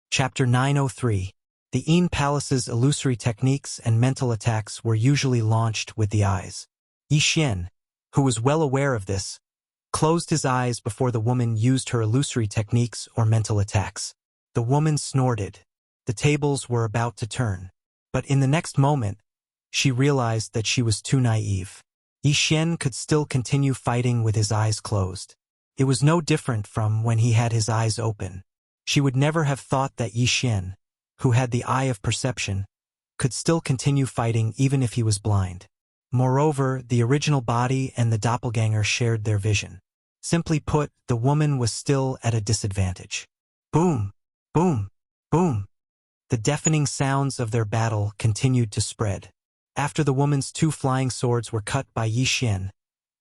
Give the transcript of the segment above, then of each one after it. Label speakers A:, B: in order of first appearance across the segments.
A: Chapter 903. The Yin Palace's illusory techniques and mental attacks were usually launched with the eyes. Yi Xian, who was well aware of this, closed his eyes before the woman used her illusory techniques or mental attacks. The woman snorted. The tables were about to turn. But in the next moment, she realized that she was too naive. Yi Xian could still continue fighting with his eyes closed. It was no different from when he had his eyes open. She would never have thought that Yi Xian, who had the eye of perception, could still continue fighting even if he was blind. Moreover, the original body and the doppelganger shared their vision. Simply put, the woman was still at a disadvantage. Boom! Boom! Boom! The deafening sounds of their battle continued to spread. After the woman's 2 flying swords were cut by Yi Xian,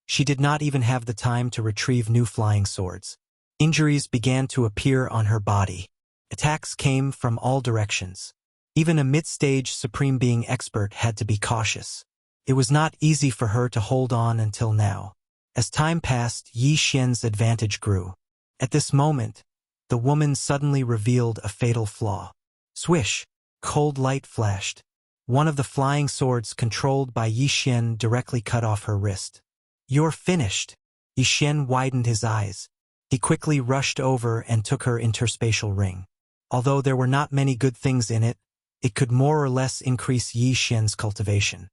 A: she did not even have the time to retrieve new flying swords. Injuries began to appear on her body. Attacks came from all directions. Even a mid-stage Supreme Being expert had to be cautious. It was not easy for her to hold on until now. As time passed, Yi Xian's advantage grew. At this moment, the woman suddenly revealed a fatal flaw. Swish! Cold light flashed. One of the flying swords controlled by Yi Xian directly cut off her wrist. "You're finished." Yi Xian widened his eyes. He quickly rushed over and took her interspatial ring. Although there were not many good things in it, it could more or less increase Yi Xian's cultivation.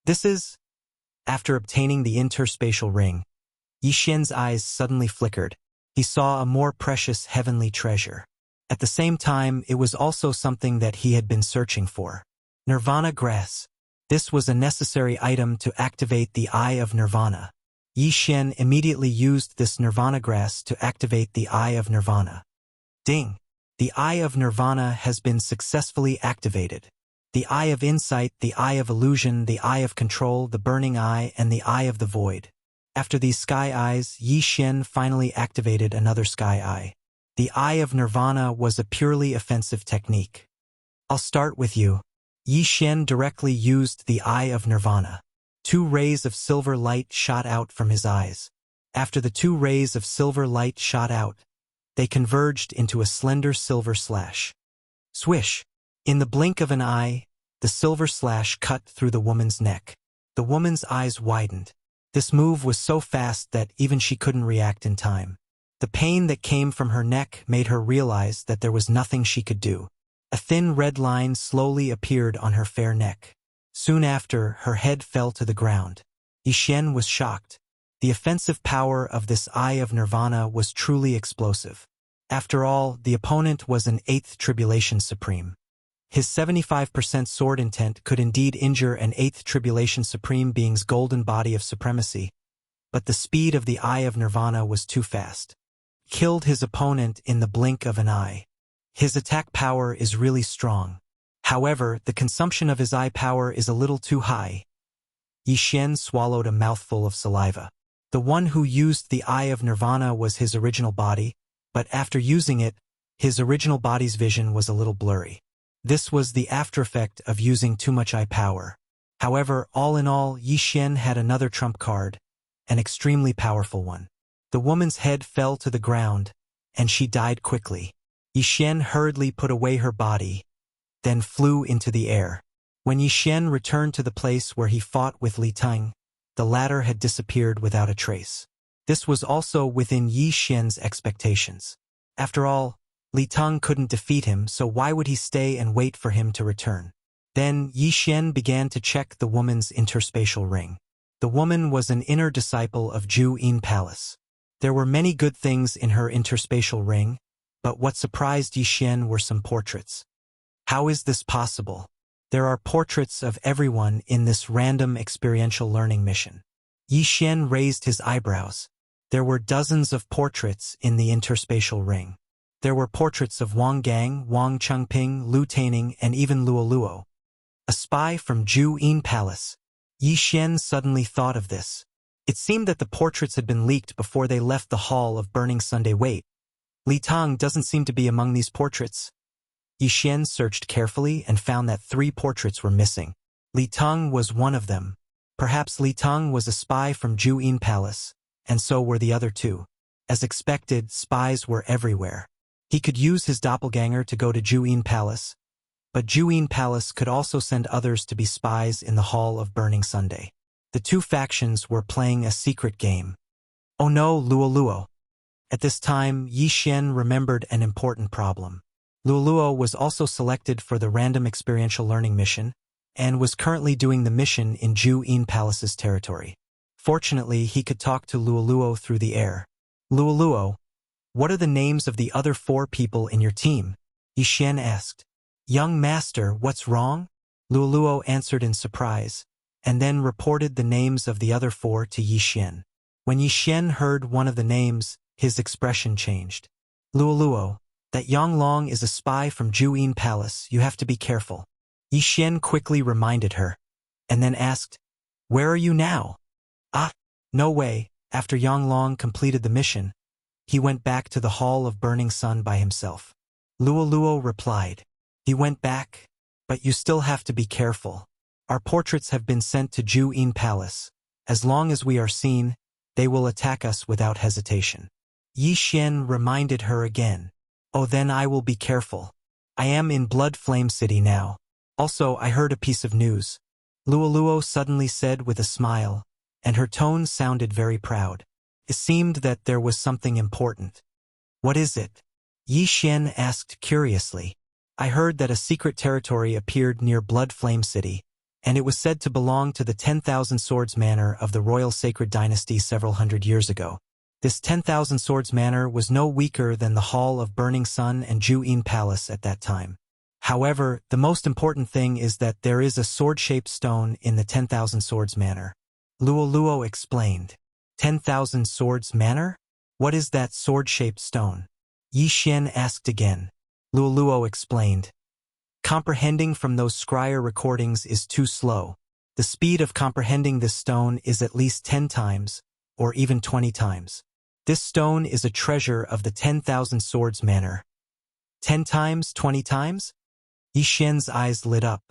A: This is... After obtaining the interspatial ring, Yi Xian's eyes suddenly flickered. He saw a more precious heavenly treasure. At the same time, it was also something that he had been searching for. Nirvana grass. This was a necessary item to activate the Eye of Nirvana. Yi Xian immediately used this Nirvana grass to activate the Eye of Nirvana. Ding! The Eye of Nirvana has been successfully activated. The Eye of Insight, the Eye of Illusion, the Eye of Control, the Burning Eye, and the Eye of the Void. After these Sky Eyes, Yi Xian finally activated another Sky Eye. The Eye of Nirvana was a purely offensive technique. "I'll start with you." Yi Xian directly used the Eye of Nirvana. 2 rays of silver light shot out from his eyes. After the 2 rays of silver light shot out, they converged into a slender silver slash. Swish! In the blink of an eye, the silver slash cut through the woman's neck. The woman's eyes widened. This move was so fast that even she couldn't react in time. The pain that came from her neck made her realize that there was nothing she could do. A thin red line slowly appeared on her fair neck. Soon after, her head fell to the ground. Yi Xian was shocked. The offensive power of this Eye of Nirvana was truly explosive. After all, the opponent was an 8th Tribulation Supreme. His 75% sword intent could indeed injure an 8th Tribulation Supreme Being's golden body of supremacy, but the speed of the Eye of Nirvana was too fast. Killed his opponent in the blink of an eye. His attack power is really strong. However, the consumption of his eye power is a little too high. Yi Xian swallowed a mouthful of saliva. The one who used the Eye of Nirvana was his original body, but after using it, his original body's vision was a little blurry. This was the aftereffect of using too much eye power. However, all in all, Yi Xian had another trump card, an extremely powerful one. The woman's head fell to the ground, and she died quickly. Yi Xian hurriedly put away her body, then flew into the air. When Yi Xian returned to the place where he fought with Li Teng, the latter had disappeared without a trace. This was also within Yi Xian's expectations. After all, Li Teng couldn't defeat him, so why would he stay and wait for him to return? Then Yi Xian began to check the woman's interspatial ring. The woman was an inner disciple of Ju Yin Palace. There were many good things in her interspatial ring, but what surprised Yi Xian were some portraits. How is this possible? There are portraits of everyone in this random experiential learning mission. Yi Xian raised his eyebrows. There were dozens of portraits in the interspatial ring. There were portraits of Wang Gang, Wang Chengping, Lu Taining, and even Luo Luo. A spy from Ju Yin Palace. Yi Xian suddenly thought of this. It seemed that the portraits had been leaked before they left the Hall of Burning Sunday. Wait, Li Teng doesn't seem to be among these portraits. Yi Xian searched carefully and found that 3 portraits were missing. Li Teng was one of them. Perhaps Li Teng was a spy from Ju Yin Palace, and so were the other 2. As expected, spies were everywhere. He could use his doppelganger to go to Juyin Palace, but Juyin Palace could also send others to be spies in the Hall of Burning Sunday. The two factions were playing a secret game. Oh no, Luoluo. At this time, Yi Xian remembered an important problem. Luoluo was also selected for the random experiential learning mission, and was currently doing the mission in Juyin Palace's territory. Fortunately, he could talk to Luoluo through the air. Luoluo, what are the names of the other 4 people in your team? Yi Xian asked. Young master, what's wrong? Luoluo answered in surprise, and then reported the names of the other 4 to Yi Xian. When Yi Xian heard one of the names, his expression changed. Luoluo, that Yang Long is a spy from Juyin Palace, you have to be careful. Yi Xian quickly reminded her, and then asked, where are you now? Ah, no way. After Yang Long completed the mission, he went back to the Hall of Burning Sun by himself. Luoluo replied, he went back, but you still have to be careful. Our portraits have been sent to Juyin Palace. As long as we are seen, they will attack us without hesitation. Yi Xian reminded her again. Oh, then I will be careful. I am in Blood Flame City now. Also, I heard a piece of news. Luoluo suddenly said with a smile, and her tone sounded very proud. It seemed that there was something important. What is it? Yi Xian asked curiously. I heard that a secret territory appeared near Blood Flame City, and it was said to belong to the 10,000 Swords Manor of the Royal Sacred Dynasty several hundred years ago. This 10,000 Swords Manor was no weaker than the Hall of Burning Sun and Juyin Palace at that time. However, the most important thing is that there is a sword-shaped stone in the 10,000 Swords Manor. Luoluo explained. 10,000 Swords Manor? What is that sword-shaped stone? Yi Xian asked again. Luoluo explained. Comprehending from those scryer recordings is too slow. The speed of comprehending this stone is at least 10 times, or even 20 times. This stone is a treasure of the 10,000 Swords Manor. 10 times, 20 times? Yi Xian's eyes lit up.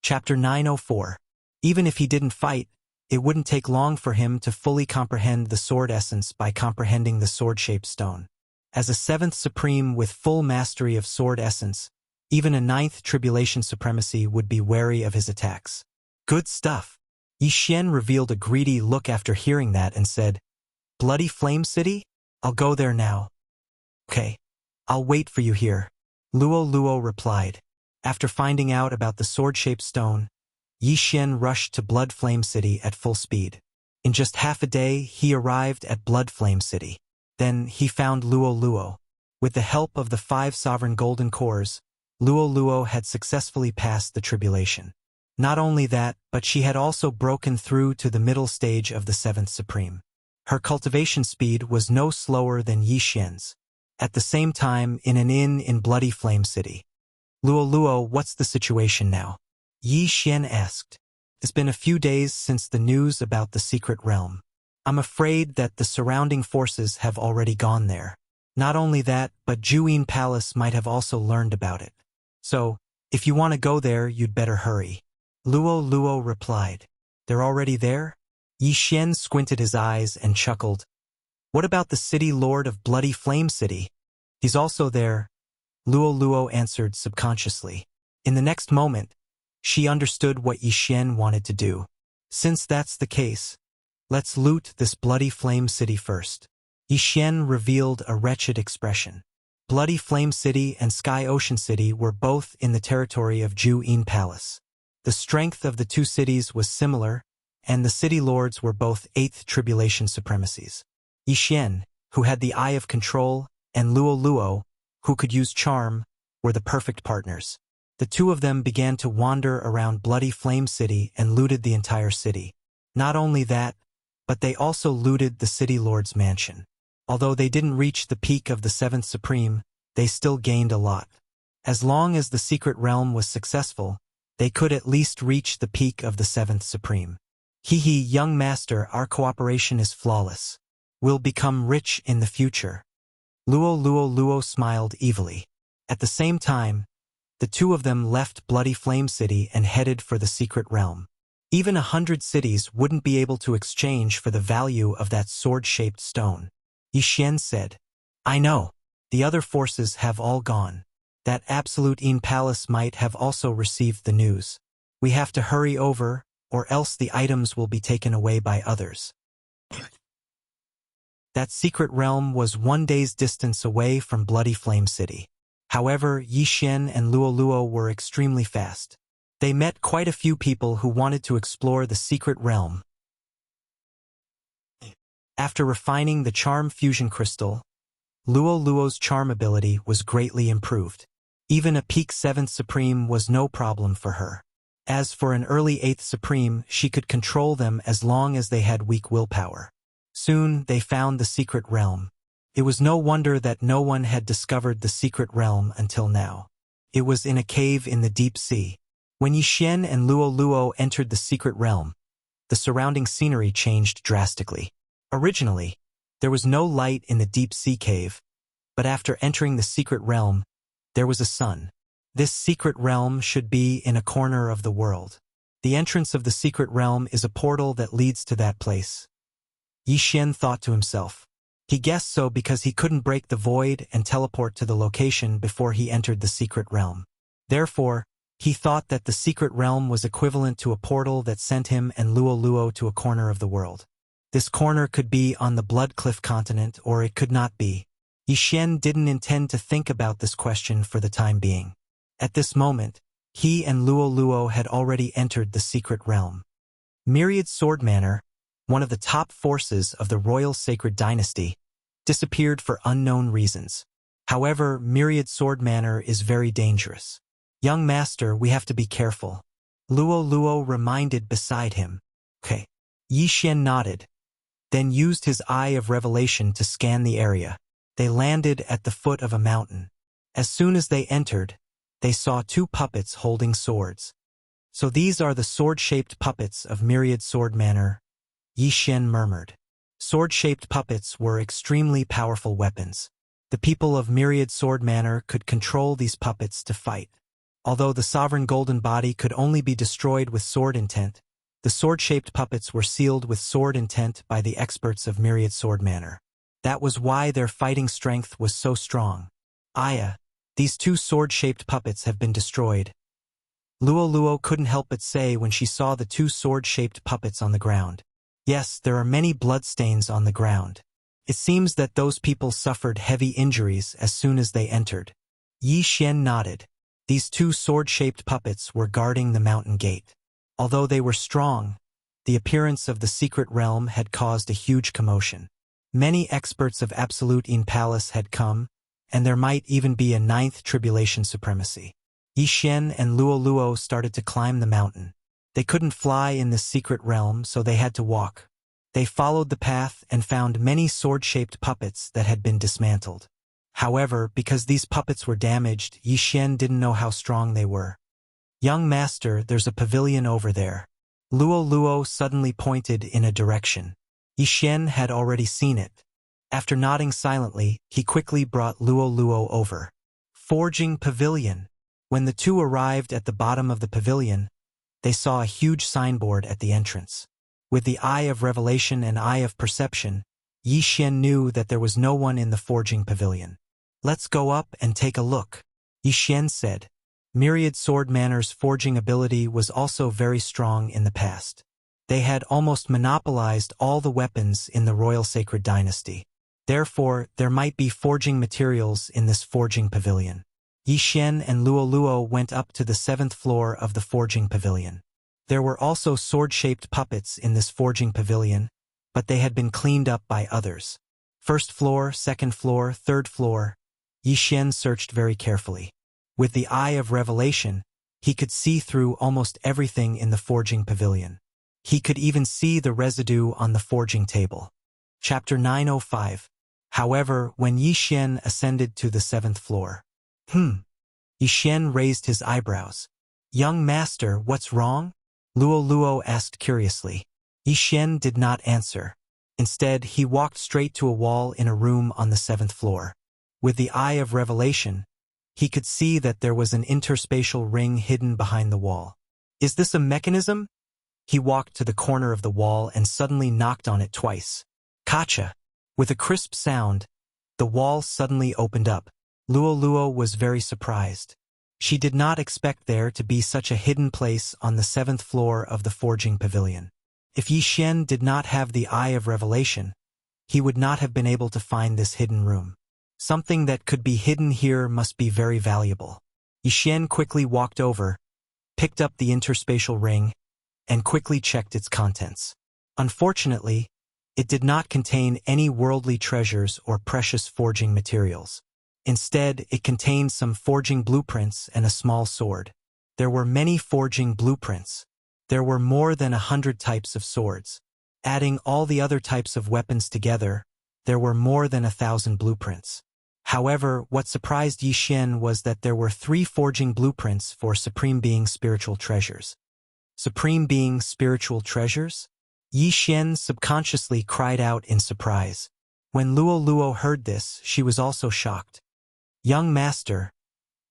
A: Chapter 904. Even if he didn't fight, it wouldn't take long for him to fully comprehend the sword essence by comprehending the sword-shaped stone. As a 7th Supreme with full mastery of sword essence, even a 9th Tribulation Supremacy would be wary of his attacks. Good stuff. Yi Xian revealed a greedy look after hearing that and said, Bloody Flame City? I'll go there now. Okay, I'll wait for you here. Luoluo replied. After finding out about the sword-shaped stone, Yi Xian rushed to Blood Flame City at full speed. In just half a day, he arrived at Blood Flame City. Then he found Luoluo. With the help of the 5 sovereign golden cores, Luoluo had successfully passed the tribulation. Not only that, but she had also broken through to the middle stage of the 7th Supreme. Her cultivation speed was no slower than Yi Xian's. At the same time, in an inn in Bloody Flame City. Luoluo, what's the situation now? Yi Xian asked. It's been a few days since the news about the secret realm. I'm afraid that the surrounding forces have already gone there. Not only that, but Juyin Palace might have also learned about it. So, if you want to go there, you'd better hurry. Luoluo replied. They're already there? Yi Xian squinted his eyes and chuckled. What about the city lord of Bloody Flame City? He's also there. Luoluo answered subconsciously. In the next moment, she understood what Yi Xian wanted to do. Since that's the case, let's loot this Bloody Flame City first. Yi Xian revealed a wretched expression. Bloody Flame City and Sky Ocean City were both in the territory of Juyin Palace. The strength of the two cities was similar, and the city lords were both 8th Tribulation Supremacies. Yi Xian, who had the Eye of Control, and Luoluo, who could use charm, were the perfect partners. The two of them began to wander around Bloody Flame City and looted the entire city. Not only that, but they also looted the city lord's mansion. Although they didn't reach the peak of the 7th Supreme, they still gained a lot. As long as the secret realm was successful, they could at least reach the peak of the 7th Supreme. Hee, young master, our cooperation is flawless. We'll become rich in the future. Luoluo smiled evilly. At the same time, the two of them left Bloody Flame City and headed for the secret realm. Even 100 cities wouldn't be able to exchange for the value of that sword-shaped stone. Yi Xian said, I know. The other forces have all gone. That absolute palace might have also received the news. We have to hurry over, or else the items will be taken away by others. That secret realm was 1 day's distance away from Bloody Flame City. However, Yixin and Luoluo were extremely fast. They met quite a few people who wanted to explore the secret realm. After refining the charm fusion crystal, Luoluo's charm ability was greatly improved. Even a peak 7th Supreme was no problem for her. As for an early 8th Supreme, she could control them as long as they had weak willpower. Soon, they found the secret realm. It was no wonder that no one had discovered the secret realm until now. It was in a cave in the deep sea. When Yixin and Luoluo entered the secret realm, the surrounding scenery changed drastically. Originally, there was no light in the deep sea cave, but after entering the secret realm, there was a sun. This secret realm should be in a corner of the world. The entrance of the secret realm is a portal that leads to that place. Yixin thought to himself. He guessed so because he couldn't break the void and teleport to the location before he entered the secret realm. Therefore, he thought that the secret realm was equivalent to a portal that sent him and Luoluo to a corner of the world. This corner could be on the Blood Cliff continent or it could not be. Yixin didn't intend to think about this question for the time being. At this moment, he and Luoluo had already entered the secret realm. Myriad Sword Manor, one of the top forces of the Royal Sacred Dynasty, disappeared for unknown reasons. However, Myriad Sword Manor is very dangerous. Young master, we have to be careful. Luoluo reminded beside him. Okay. Yixin nodded, then used his eye of revelation to scan the area. They landed at the foot of a mountain. As soon as they entered, they saw 2 puppets holding swords. So these are the sword-shaped puppets of Myriad Sword Manor, Yixin murmured. Sword-shaped puppets were extremely powerful weapons. The people of Myriad Sword Manor could control these puppets to fight. Although the sovereign golden body could only be destroyed with sword intent, the sword-shaped puppets were sealed with sword intent by the experts of Myriad Sword Manor. That was why their fighting strength was so strong. Aya, these 2 sword-shaped puppets have been destroyed. Luoluo couldn't help but say when she saw the 2 sword-shaped puppets on the ground. Yes, there are many bloodstains on the ground. It seems that those people suffered heavy injuries as soon as they entered. Yixin nodded. These 2 sword-shaped puppets were guarding the mountain gate. Although they were strong, the appearance of the secret realm had caused a huge commotion. Many experts of Absolute Palace had come, and there might even be a 9th tribulation supremacy. Yixin and Luoluo started to climb the mountain. They couldn't fly in this secret realm, so they had to walk. They followed the path and found many sword-shaped puppets that had been dismantled. However, because these puppets were damaged, Yixin didn't know how strong they were. Young master, there's a pavilion over there. Luoluo suddenly pointed in a direction. Yixin had already seen it. After nodding silently, he quickly brought Luoluo over. Forging Pavilion. When the 2 arrived at the bottom of the pavilion, they saw a huge signboard at the entrance. With the eye of revelation and eye of perception, Yixin knew that there was no one in the forging pavilion. Let's go up and take a look, Yixin said. Myriad Sword Manor's forging ability was also very strong in the past. They had almost monopolized all the weapons in the Royal Sacred Dynasty. Therefore, there might be forging materials in this forging pavilion. Yixin and Luoluo went up to the 7th floor of the forging pavilion. There were also sword-shaped puppets in this forging pavilion, but they had been cleaned up by others. 1st floor, 2nd floor, 3rd floor. Yixin searched very carefully. With the eye of revelation, he could see through almost everything in the forging pavilion. He could even see the residue on the forging table. Chapter 905. However, when Yixin ascended to the 7th floor, Yixin raised his eyebrows. Young master, what's wrong? Luoluo asked curiously. Yixin did not answer. Instead, he walked straight to a wall in a room on the 7th floor. With the eye of revelation, he could see that there was an interspatial ring hidden behind the wall. Is this a mechanism? He walked to the corner of the wall and suddenly knocked on it twice. Kacha! With a crisp sound, The wall suddenly opened up. Luo was very surprised. She did not expect there to be such a hidden place on the 7th floor of the forging pavilion. If Yi Xian did not have the Eye of Revelation, he would not have been able to find this hidden room. Something that could be hidden here must be very valuable. Yi Xian quickly walked over, picked up the interspatial ring, and quickly checked its contents. Unfortunately, it did not contain any worldly treasures or precious forging materials. Instead, it contained some forging blueprints and a small sword. There were many forging blueprints. There were more than 100 types of swords. Adding all the other types of weapons together, there were more than 1,000 blueprints. However, what surprised Yi Xian was that there were 3 forging blueprints for Supreme Being spiritual treasures. Supreme Being spiritual treasures? Yi Xian subconsciously cried out in surprise. When Luo heard this, she was also shocked. Young Master,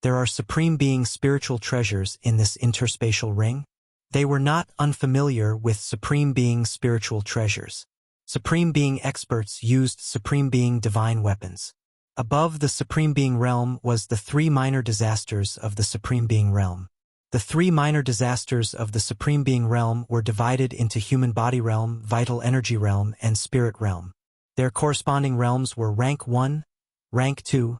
A: there are Supreme Being spiritual treasures in this interspatial ring? They were not unfamiliar with Supreme Being spiritual treasures. Supreme Being experts used Supreme Being divine weapons. Above the Supreme Being realm was the 3 minor disasters of the Supreme Being realm. The 3 minor disasters of the Supreme Being realm were divided into human body realm, vital energy realm, and spirit realm. Their corresponding realms were rank 1, rank 2,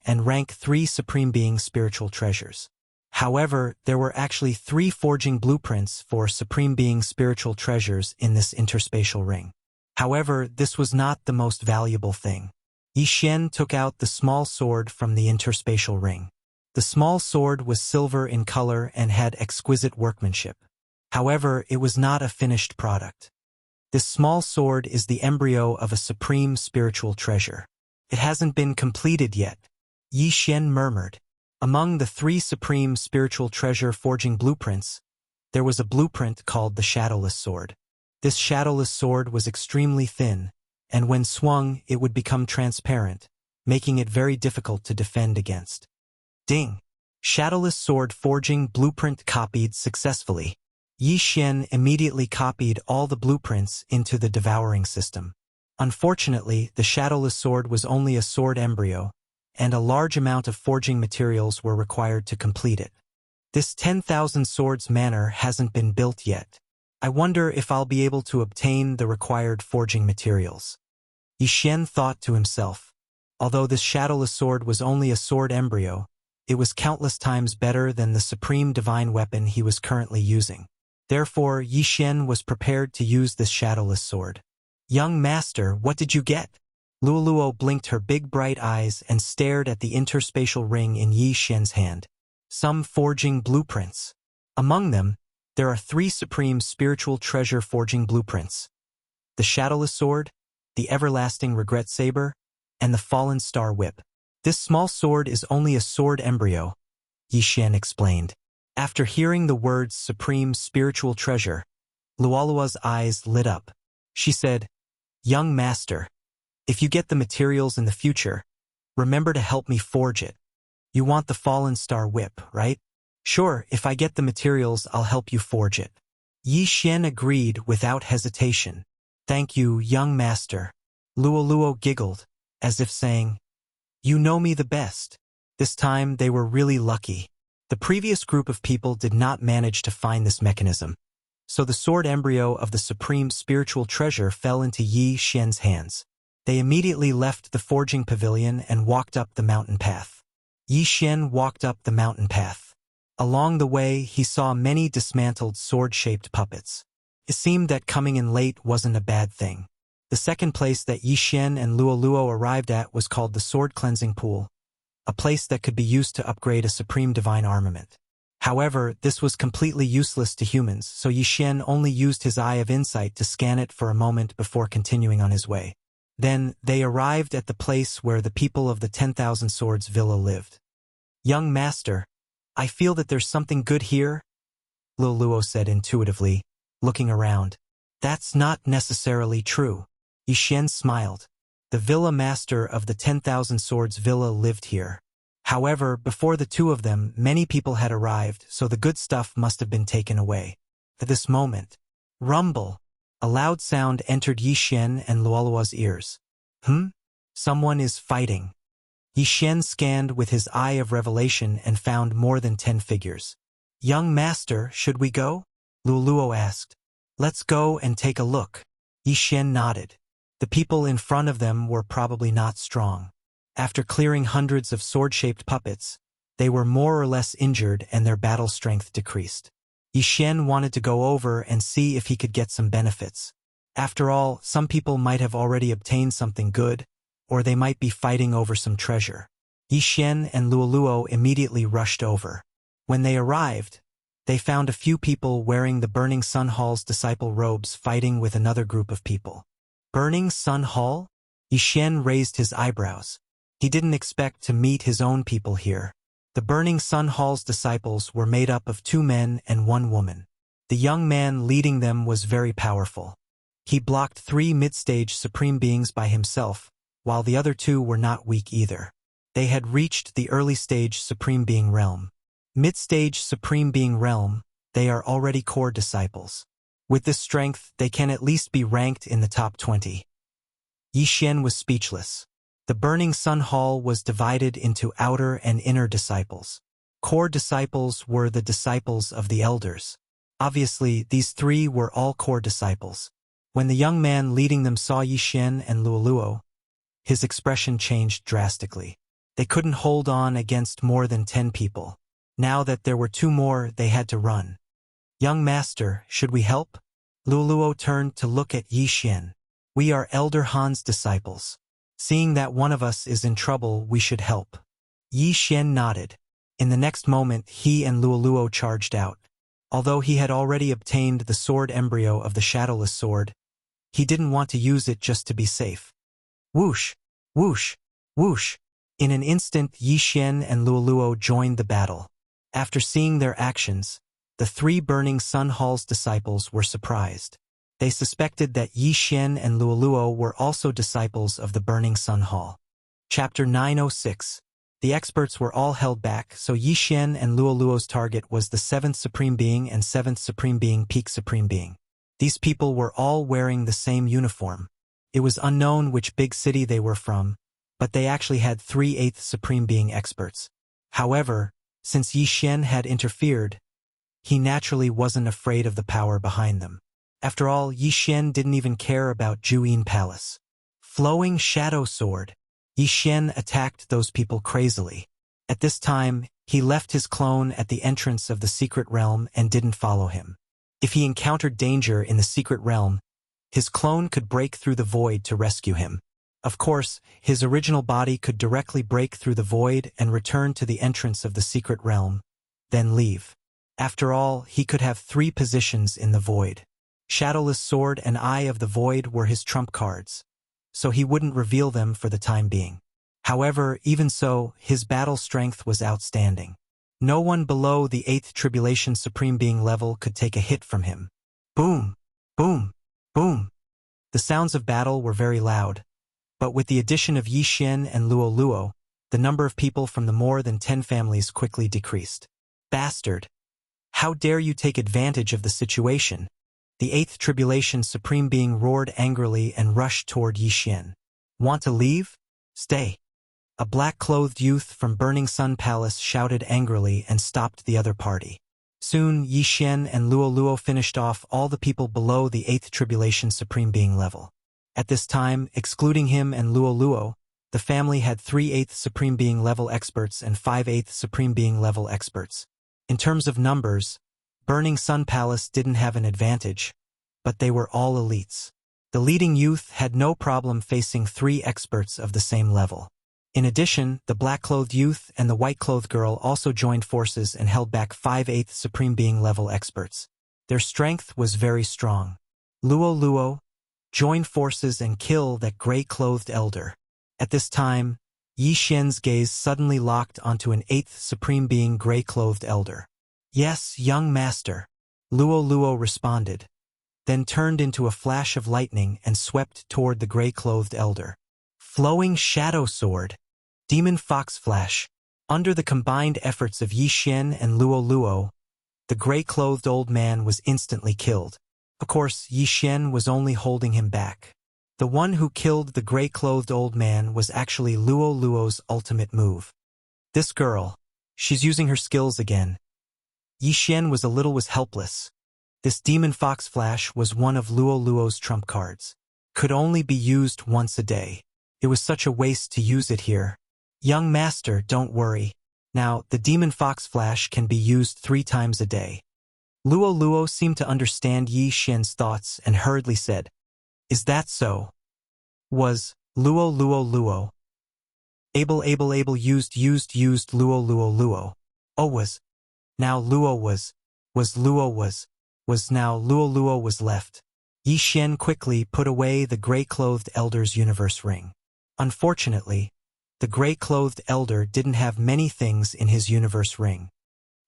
A: and rank 3 Supreme Being spiritual treasures. However, there were actually 3 forging blueprints for Supreme Being spiritual treasures in this interspatial ring. However, this was not the most valuable thing. Yi Xian took out the small sword from the interspatial ring. The small sword was silver in color and had exquisite workmanship. However, it was not a finished product. This small sword is the embryo of a supreme spiritual treasure. It hasn't been completed yet, Yi Xian murmured. Among the 3 supreme spiritual treasure forging blueprints, there was a blueprint called the Shadowless Sword. This shadowless sword was extremely thin, and when swung, it would become transparent, making it very difficult to defend against. Ding! Shadowless sword forging blueprint copied successfully. Yi Xian immediately copied all the blueprints into the devouring system. Unfortunately, the shadowless sword was only a sword embryo, and a large amount of forging materials were required to complete it. This 10,000 swords manor hasn't been built yet. I wonder if I'll be able to obtain the required forging materials. Yi Xian thought to himself. Although this shadowless sword was only a sword embryo, it was countless times better than the supreme divine weapon he was currently using. Therefore, Yi Xian was prepared to use this shadowless sword. Young Master, what did you get? Luo blinked her big bright eyes and stared at the interspatial ring in Yi Xian's hand. Some forging blueprints. Among them, there are 3 supreme spiritual treasure forging blueprints. The Shadowless Sword, the Everlasting Regret Saber, and the Fallen Star Whip. This small sword is only a sword embryo, Yi Xian explained. After hearing the words supreme spiritual treasure, Luo's eyes lit up. She said, Young Master, if you get the materials in the future, remember to help me forge it. You want the Fallen Star Whip, right? Sure, if I get the materials, I'll help you forge it. Yi Xian agreed without hesitation. Thank you, young master. Luo giggled, as if saying, You know me the best. This time they were really lucky. The previous group of people did not manage to find this mechanism. So the sword embryo of the supreme spiritual treasure fell into Yi Xian's hands. They immediately left the forging pavilion and walked up the mountain path. Yi Xian walked up the mountain path. Along the way, he saw many dismantled sword-shaped puppets. It seemed that coming in late wasn't a bad thing. The second place that Yi Xian and Luo arrived at was called the Sword Cleansing Pool, a place that could be used to upgrade a supreme divine armament. However, this was completely useless to humans, so Yi Xian only used his Eye of Insight to scan it for a moment before continuing on his way. Then, they arrived at the place where the people of the 10,000 Swords Villa lived. Young master, I feel that there's something good here, Luo said intuitively, looking around. That's not necessarily true. Yi Xian smiled. The villa master of the 10,000 Swords Villa lived here. However, before the two of them, many people had arrived, so the good stuff must have been taken away. At this moment, rumble! A loud sound entered Yi Xian and Luo's ears. Someone is fighting. Yi Xian scanned with his eye of revelation and found more than 10 figures. Young master, should we go? Luoluo asked. Let's go and take a look. Yi Xian nodded. The people in front of them were probably not strong. After clearing hundreds of sword-shaped puppets, they were more or less injured and their battle strength decreased. Yi Xian wanted to go over and see if he could get some benefits. After all, some people might have already obtained something good, or they might be fighting over some treasure. Yi Xian and Luoluo immediately rushed over. When they arrived, they found a few people wearing the Burning Sun Hall's disciple robes fighting with another group of people. Burning Sun Hall? Yi Xian raised his eyebrows. He didn't expect to meet his own people here. The Burning Sun Hall's disciples were made up of 2 men and 1 woman. The young man leading them was very powerful. He blocked 3 mid-stage supreme beings by himself, while the other 2 were not weak either. They had reached the early stage supreme being realm. Mid-stage supreme being realm, they are already core disciples. With this strength, they can at least be ranked in the top 20. Yi Xian was speechless. The Burning Sun Hall was divided into outer and inner disciples. Core disciples were the disciples of the elders. Obviously, these 3 were all core disciples. When the young man leading them saw Yi Xian and Luoluo, his expression changed drastically. They couldn't hold on against more than 10 people. Now that there were 2 more, they had to run. Young master, should we help? Luoluo turned to look at Yi Xian. We are Elder Han's disciples. Seeing that one of us is in trouble, we should help. Yi Xian nodded. In the next moment, he and Luoluo charged out. Although he had already obtained the sword embryo of the Shadowless Sword, he didn't want to use it just to be safe. Whoosh! Whoosh! Whoosh! In an instant, Yi Xian and Luoluo joined the battle. After seeing their actions, the 3 Burning Sun Hall's disciples were surprised. They suspected that Yi Xian and Luoluo were also disciples of the Burning Sun Hall. Chapter 906. The experts were all held back, so Yi Xian and Luoluo's target was the 7th Supreme Being and 7th Supreme Being Peak Supreme Being. These people were all wearing the same uniform. It was unknown which big city they were from, but they actually had 3 8th Supreme Being experts. However, since Yi Xian had interfered, he naturally wasn't afraid of the power behind them. After all, Yi Xian didn't even care about Juyin Palace. Flowing Shadow Sword. Yi Xian attacked those people crazily. At this time, he left his clone at the entrance of the secret realm and didn't follow him. If he encountered danger in the secret realm, his clone could break through the void to rescue him. Of course, his original body could directly break through the void and return to the entrance of the secret realm, then leave. After all, he could have 3 positions in the void. Shadowless Sword and Eye of the Void were his trump cards, so he wouldn't reveal them for the time being. However, even so, his battle strength was outstanding. No one below the 8th Tribulation Supreme Being level could take a hit from him. Boom! Boom! Boom! The sounds of battle were very loud, but with the addition of Yi Xian and Luoluo, the number of people from the more than 10 families quickly decreased. Bastard! How dare you take advantage of the situation? The 8th Tribulation Supreme Being roared angrily and rushed toward Yi Xian. Want to leave? Stay. A black-clothed youth from Burning Sun Palace shouted angrily and stopped the other party. Soon, Yi Xian and Luoluo finished off all the people below the 8th Tribulation Supreme Being level. At this time, excluding him and Luoluo, the family had 3 8th Supreme Being level experts and 5 8th Supreme Being level experts. In terms of numbers, Burning Sun Palace didn't have an advantage, but they were all elites. The leading youth had no problem facing 3 experts of the same level. In addition, the black-clothed youth and the white-clothed girl also joined forces and held back 5 8th Supreme Being level experts. Their strength was very strong. Luoluo, join forces and kill that gray-clothed elder. At this time, Yi Xian's gaze suddenly locked onto an 8th Supreme Being gray-clothed elder. Yes, young master, Luoluo responded, then turned into a flash of lightning and swept toward the gray-clothed elder. Flowing Shadow Sword. Demon Fox Flash. Under the combined efforts of Yi Xian and Luoluo, the gray-clothed old man was instantly killed. Of course, Yi Xian was only holding him back. The one who killed the gray-clothed old man was actually Luo Luo's ultimate move. This girl, she's using her skills again. Yi Xian was helpless. This demon fox flash was one of Luo Luo's trump cards. Could only be used once a day. It was such a waste to use it here. Young master, don't worry. Now, the demon fox flash can be used 3 times a day. Luo Luo seemed to understand Yi Xian's thoughts and hurriedly said, "Is that so?" Was Luo Luo Luo. Able used Luo Luo Luo. Oh was. Now Luo was Luo was now Luo Luo was left. Yi Xian quickly put away the gray-clothed elder's universe ring. Unfortunately, the gray-clothed elder didn't have many things in his universe ring.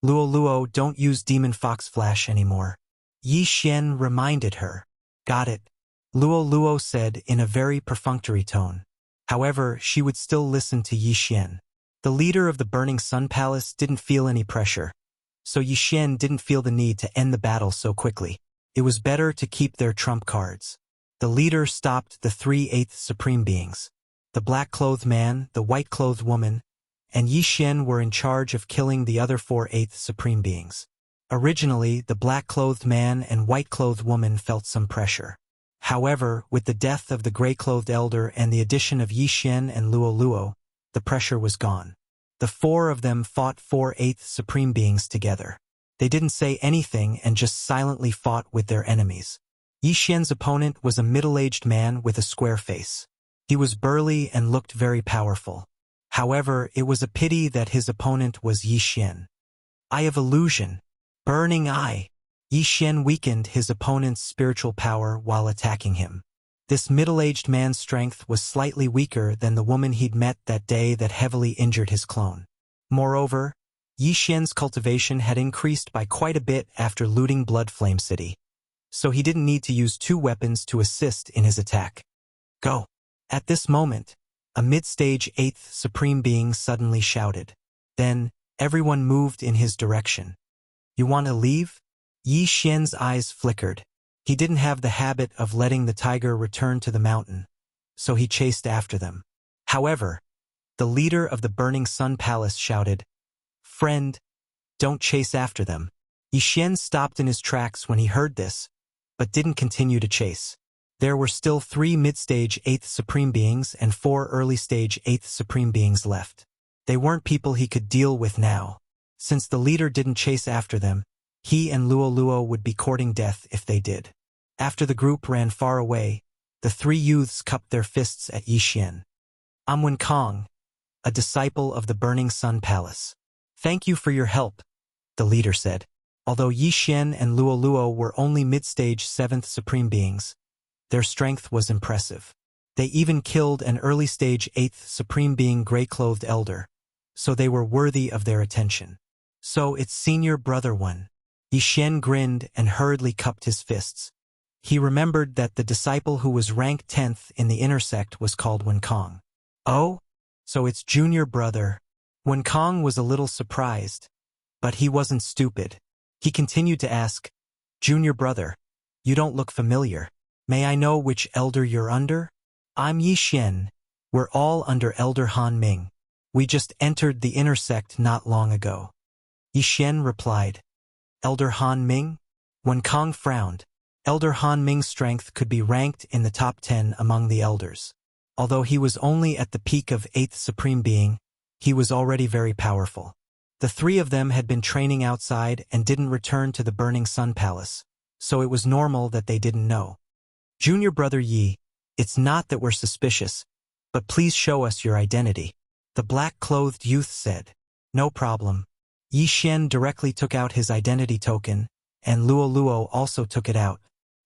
A: Luo Luo, don't use demon fox flash anymore. Yi Xian reminded her. Got it, Luo Luo said in a very perfunctory tone. However, she would still listen to Yi Xian. The leader of the Burning Sun Palace didn't feel any pressure, so Yi Xian didn't feel the need to end the battle so quickly. It was better to keep their trump cards. The leader stopped the 3/8 supreme beings. The black-clothed man, the white-clothed woman, and Yi Xian were in charge of killing the other 4/8 supreme beings. Originally, the black-clothed man and white-clothed woman felt some pressure. However, with the death of the gray-clothed elder and the addition of Yi Xian and Luo Luo, the pressure was gone. The 4 of them fought 4/8 supreme beings together. They didn't say anything and just silently fought with their enemies. Yi Xian's opponent was a middle-aged man with a square face. He was burly and looked very powerful. However, it was a pity that his opponent was Yi Xian. Eye of Illusion. Burning Eye. Yi Xian weakened his opponent's spiritual power while attacking him. This middle-aged man's strength was slightly weaker than the woman he'd met that day that heavily injured his clone. Moreover, Yi Xian's cultivation had increased by quite a bit after looting Blood Flame City, so he didn't need to use 2 weapons to assist in his attack. Go! At this moment, a mid-stage 8th supreme being suddenly shouted. Then, everyone moved in his direction. You want to leave? Yi Xian's eyes flickered. He didn't have the habit of letting the tiger return to the mountain, so he chased after them. However, the leader of the Burning Sun Palace shouted, "Friend, don't chase after them." Yi Xian stopped in his tracks when he heard this, but didn't continue to chase. There were still 3 mid-stage 8th supreme beings and 4 early-stage 8th supreme beings left. They weren't people he could deal with now. Since the leader didn't chase after them, he and Luo Luo would be courting death if they did. After the group ran far away, the 3 youths cupped their fists at Yi Xian. I'm Wenkong, a disciple of the Burning Sun Palace. Thank you for your help, the leader said. Although Yi Xian and Luo Luo were only mid-stage 7th supreme beings, their strength was impressive. They even killed an early-stage 8th supreme being gray-clothed elder, so they were worthy of their attention. So it's senior brother one. Yi Xian grinned and hurriedly cupped his fists. He remembered that the disciple who was ranked 10th in the inner sect was called Wenkong. Oh? So it's junior brother. Wenkong was a little surprised, but he wasn't stupid. He continued to ask, Junior brother, you don't look familiar. May I know which elder you're under? I'm Yi Xian. We're all under Elder Han Ming. We just entered the inner sect not long ago. Yi Xian replied. Elder Han Ming? Wenkong frowned. Elder Han Ming's strength could be ranked in the top 10 among the elders. Although he was only at the peak of 8th Supreme Being, he was already very powerful. The 3 of them had been training outside and didn't return to the Burning Sun Palace, so it was normal that they didn't know. Junior brother Yi, it's not that we're suspicious, but please show us your identity, the black-clothed youth said. No problem. Yi Xian directly took out his identity token, and Luo Luo also took it out.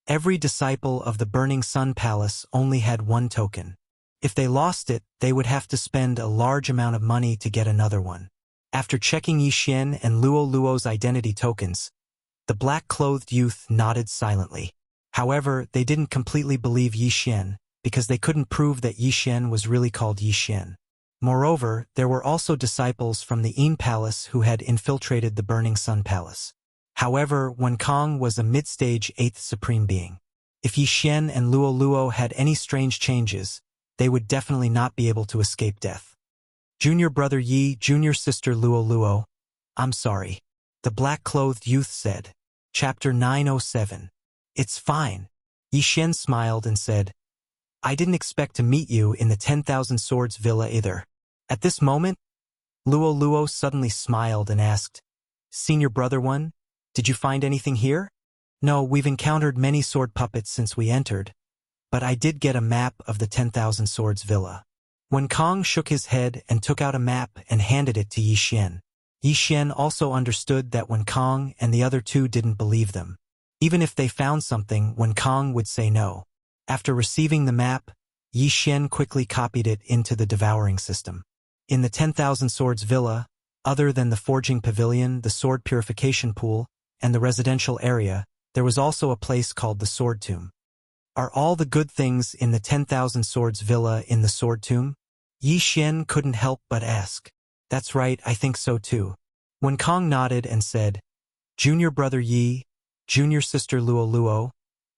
A: Every disciple of the Burning Sun Palace only had 1 token. If they lost it, they would have to spend a large amount of money to get another one. After checking Yi Xian and Luo Luo's identity tokens, the black-clothed youth nodded silently. However, they didn't completely believe Yi Xian, because they couldn't prove that Yi Xian was really called Yi Xian. Moreover, there were also disciples from the Yin Palace who had infiltrated the Burning Sun Palace. However, Wenkong was a mid-stage 8th Supreme Being. If Yi Xian and Luo Luo had any strange changes, they would definitely not be able to escape death. Junior brother Yi, junior sister Luo Luo. I'm sorry. The black-clothed youth said. Chapter 907. It's fine. Yi Xian smiled and said, I didn't expect to meet you in the 10,000 Swords Villa either. At this moment, Luo Luo suddenly smiled and asked, Senior brother one, did you find anything here? No, we've encountered many sword puppets since we entered, but I did get a map of the 10,000 Swords Villa. Wen Kong shook his head and took out a map and handed it to Yi Xian. Yi Xian also understood that Wen Kong and the other two didn't believe them. Even if they found something, Wen Kong would say no. After receiving the map, Yi Xian quickly copied it into the devouring system. In the 10,000 Swords Villa, other than the forging pavilion, the sword purification pool, and the residential area, there was also a place called the Sword Tomb. Are all the good things in the 10,000 Swords Villa in the Sword Tomb? Yi Xian couldn't help but ask. That's right, I think so too. Wen Kong nodded and said, Junior brother Yi, junior sister Luo Luo,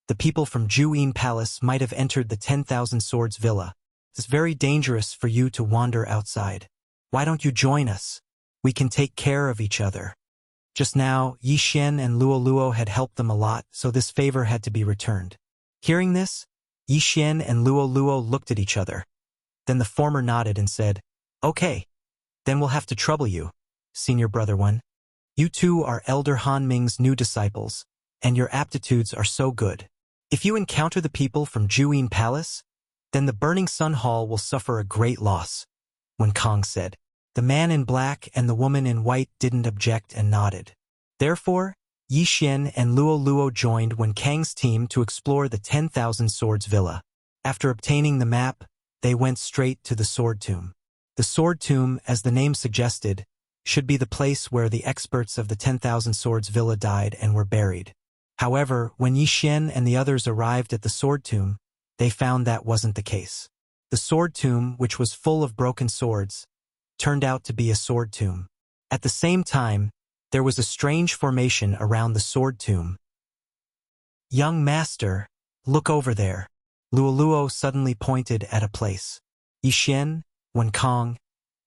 A: the people from Juyin Palace might have entered the 10,000 Swords Villa. It's very dangerous for you to wander outside. Why don't you join us? We can take care of each other. Just now, Yi Xian and Luo Luo had helped them a lot, so this favor had to be returned. Hearing this, Yi Xian and Luo Luo looked at each other. Then the former nodded and said, Okay, then we'll have to trouble you, senior brother one. You two are Elder Han Ming's new disciples, and your aptitudes are so good. If you encounter the people from Juyin Palace, then the Burning Sun Hall will suffer a great loss, Wen Kong said. The man in black and the woman in white didn't object and nodded. Therefore, Yi Xian and Luo Luo joined Wen Kang's team to explore the 10,000 Swords Villa. After obtaining the map, they went straight to the Sword Tomb. The Sword Tomb, as the name suggested, should be the place where the experts of the 10,000 Swords Villa died and were buried. However, when Yi Xian and the others arrived at the Sword Tomb, they found that wasn't the case. The Sword Tomb, which was full of broken swords, turned out to be a sword tomb. At the same time, there was a strange formation around the Sword Tomb. Young master, look over there. Luo Luo suddenly pointed at a place. Yi Xian, Wen Kong,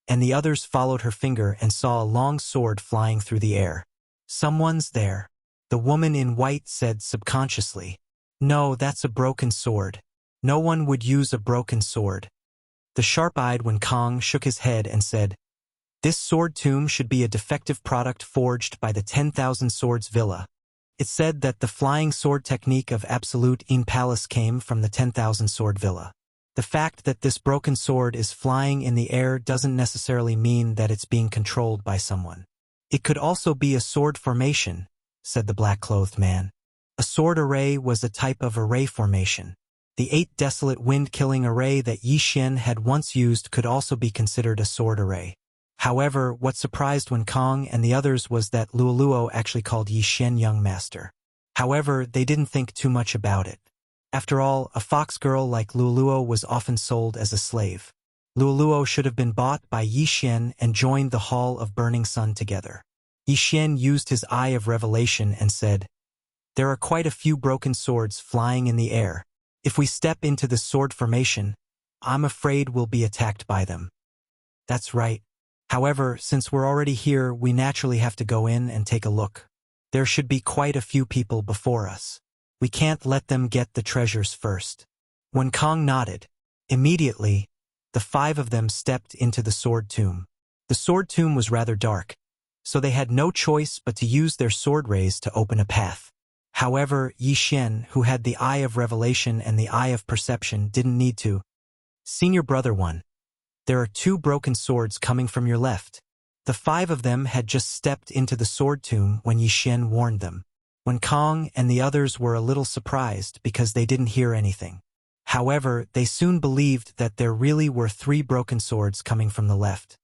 A: and the others followed her finger and saw a long sword flying through the air. Someone's there. The woman in white said subconsciously. No, that's a broken sword. No one would use a broken sword. The sharp-eyed Wen Kong shook his head and said, This sword tomb should be a defective product forged by the 10,000 Swords Villa. It said that the flying sword technique of Absolute In Palace came from the 10,000 Sword Villa. The fact that this broken sword is flying in the air doesn't necessarily mean that it's being controlled by someone. It could also be a sword formation, said the black-clothed man. A sword array was a type of array formation. The 8 desolate wind-killing array that Yi Xian had once used could also be considered a sword array. However, what surprised Wen Kong and the others was that Luo Luo actually called Yi Xian young master. However, they didn't think too much about it. After all, a fox girl like Luo Luo was often sold as a slave. Luo Luo should have been bought by Yi Xian and joined the Hall of Burning Sun together. Yi Xian used his eye of revelation and said, There are quite a few broken swords flying in the air. If we step into the sword formation, I'm afraid we'll be attacked by them. That's right. However, since we're already here, we naturally have to go in and take a look. There should be quite a few people before us. We can't let them get the treasures first. Wen Kong nodded. Immediately, the 5 of them stepped into the Sword Tomb. The Sword Tomb was rather dark, so they had no choice but to use their sword rays to open a path. However, Yi Xian, who had the Eye of Revelation and the Eye of Perception, didn't need to. Senior brother one, there are 2 broken swords coming from your left. The 5 of them had just stepped into the Sword Tomb when Yi Xian warned them. Wen Kong and the others were a little surprised because they didn't hear anything. However, they soon believed that there really were 3 broken swords coming from the left.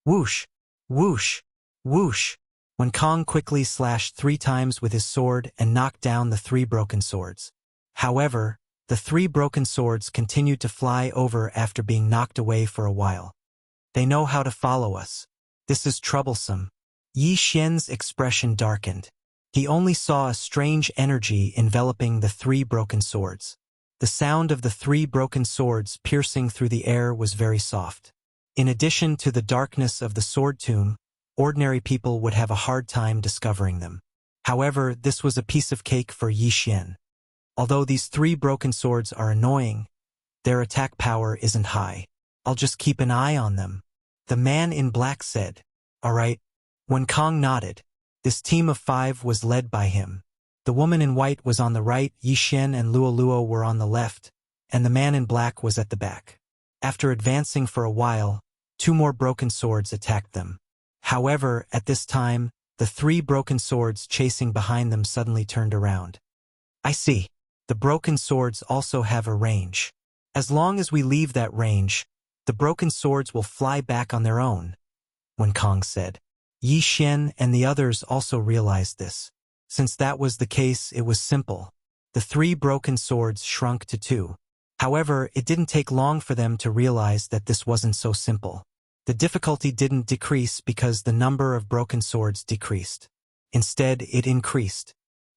A: Whoosh! Whoosh! Whoosh! Wen Kong quickly slashed 3 times with his sword and knocked down the 3 broken swords. However, the 3 broken swords continued to fly over after being knocked away for a while. They know how to follow us. This is troublesome. Yi Xian's expression darkened. He only saw a strange energy enveloping the three broken swords. The sound of the three broken swords piercing through the air was very soft. In addition to the darkness of the sword tomb, ordinary people would have a hard time discovering them. However, this was a piece of cake for Yi Xian. Although these three broken swords are annoying, their attack power isn't high. I'll just keep an eye on them. The man in black said. All right. When Kong nodded, this team of 5 was led by him. The woman in white was on the right, Yi Xian and Luo Luo were on the left, and the man in black was at the back. After advancing for a while, 2 more broken swords attacked them. However, at this time, the 3 broken swords chasing behind them suddenly turned around. I see. The broken swords also have a range. As long as we leave that range, the broken swords will fly back on their own, when Kong said. Yi Xian and the others also realized this. Since that was the case, it was simple. The 3 broken swords shrunk to 2. However, it didn't take long for them to realize that this wasn't so simple. The difficulty didn't decrease because the number of broken swords decreased. Instead, it increased.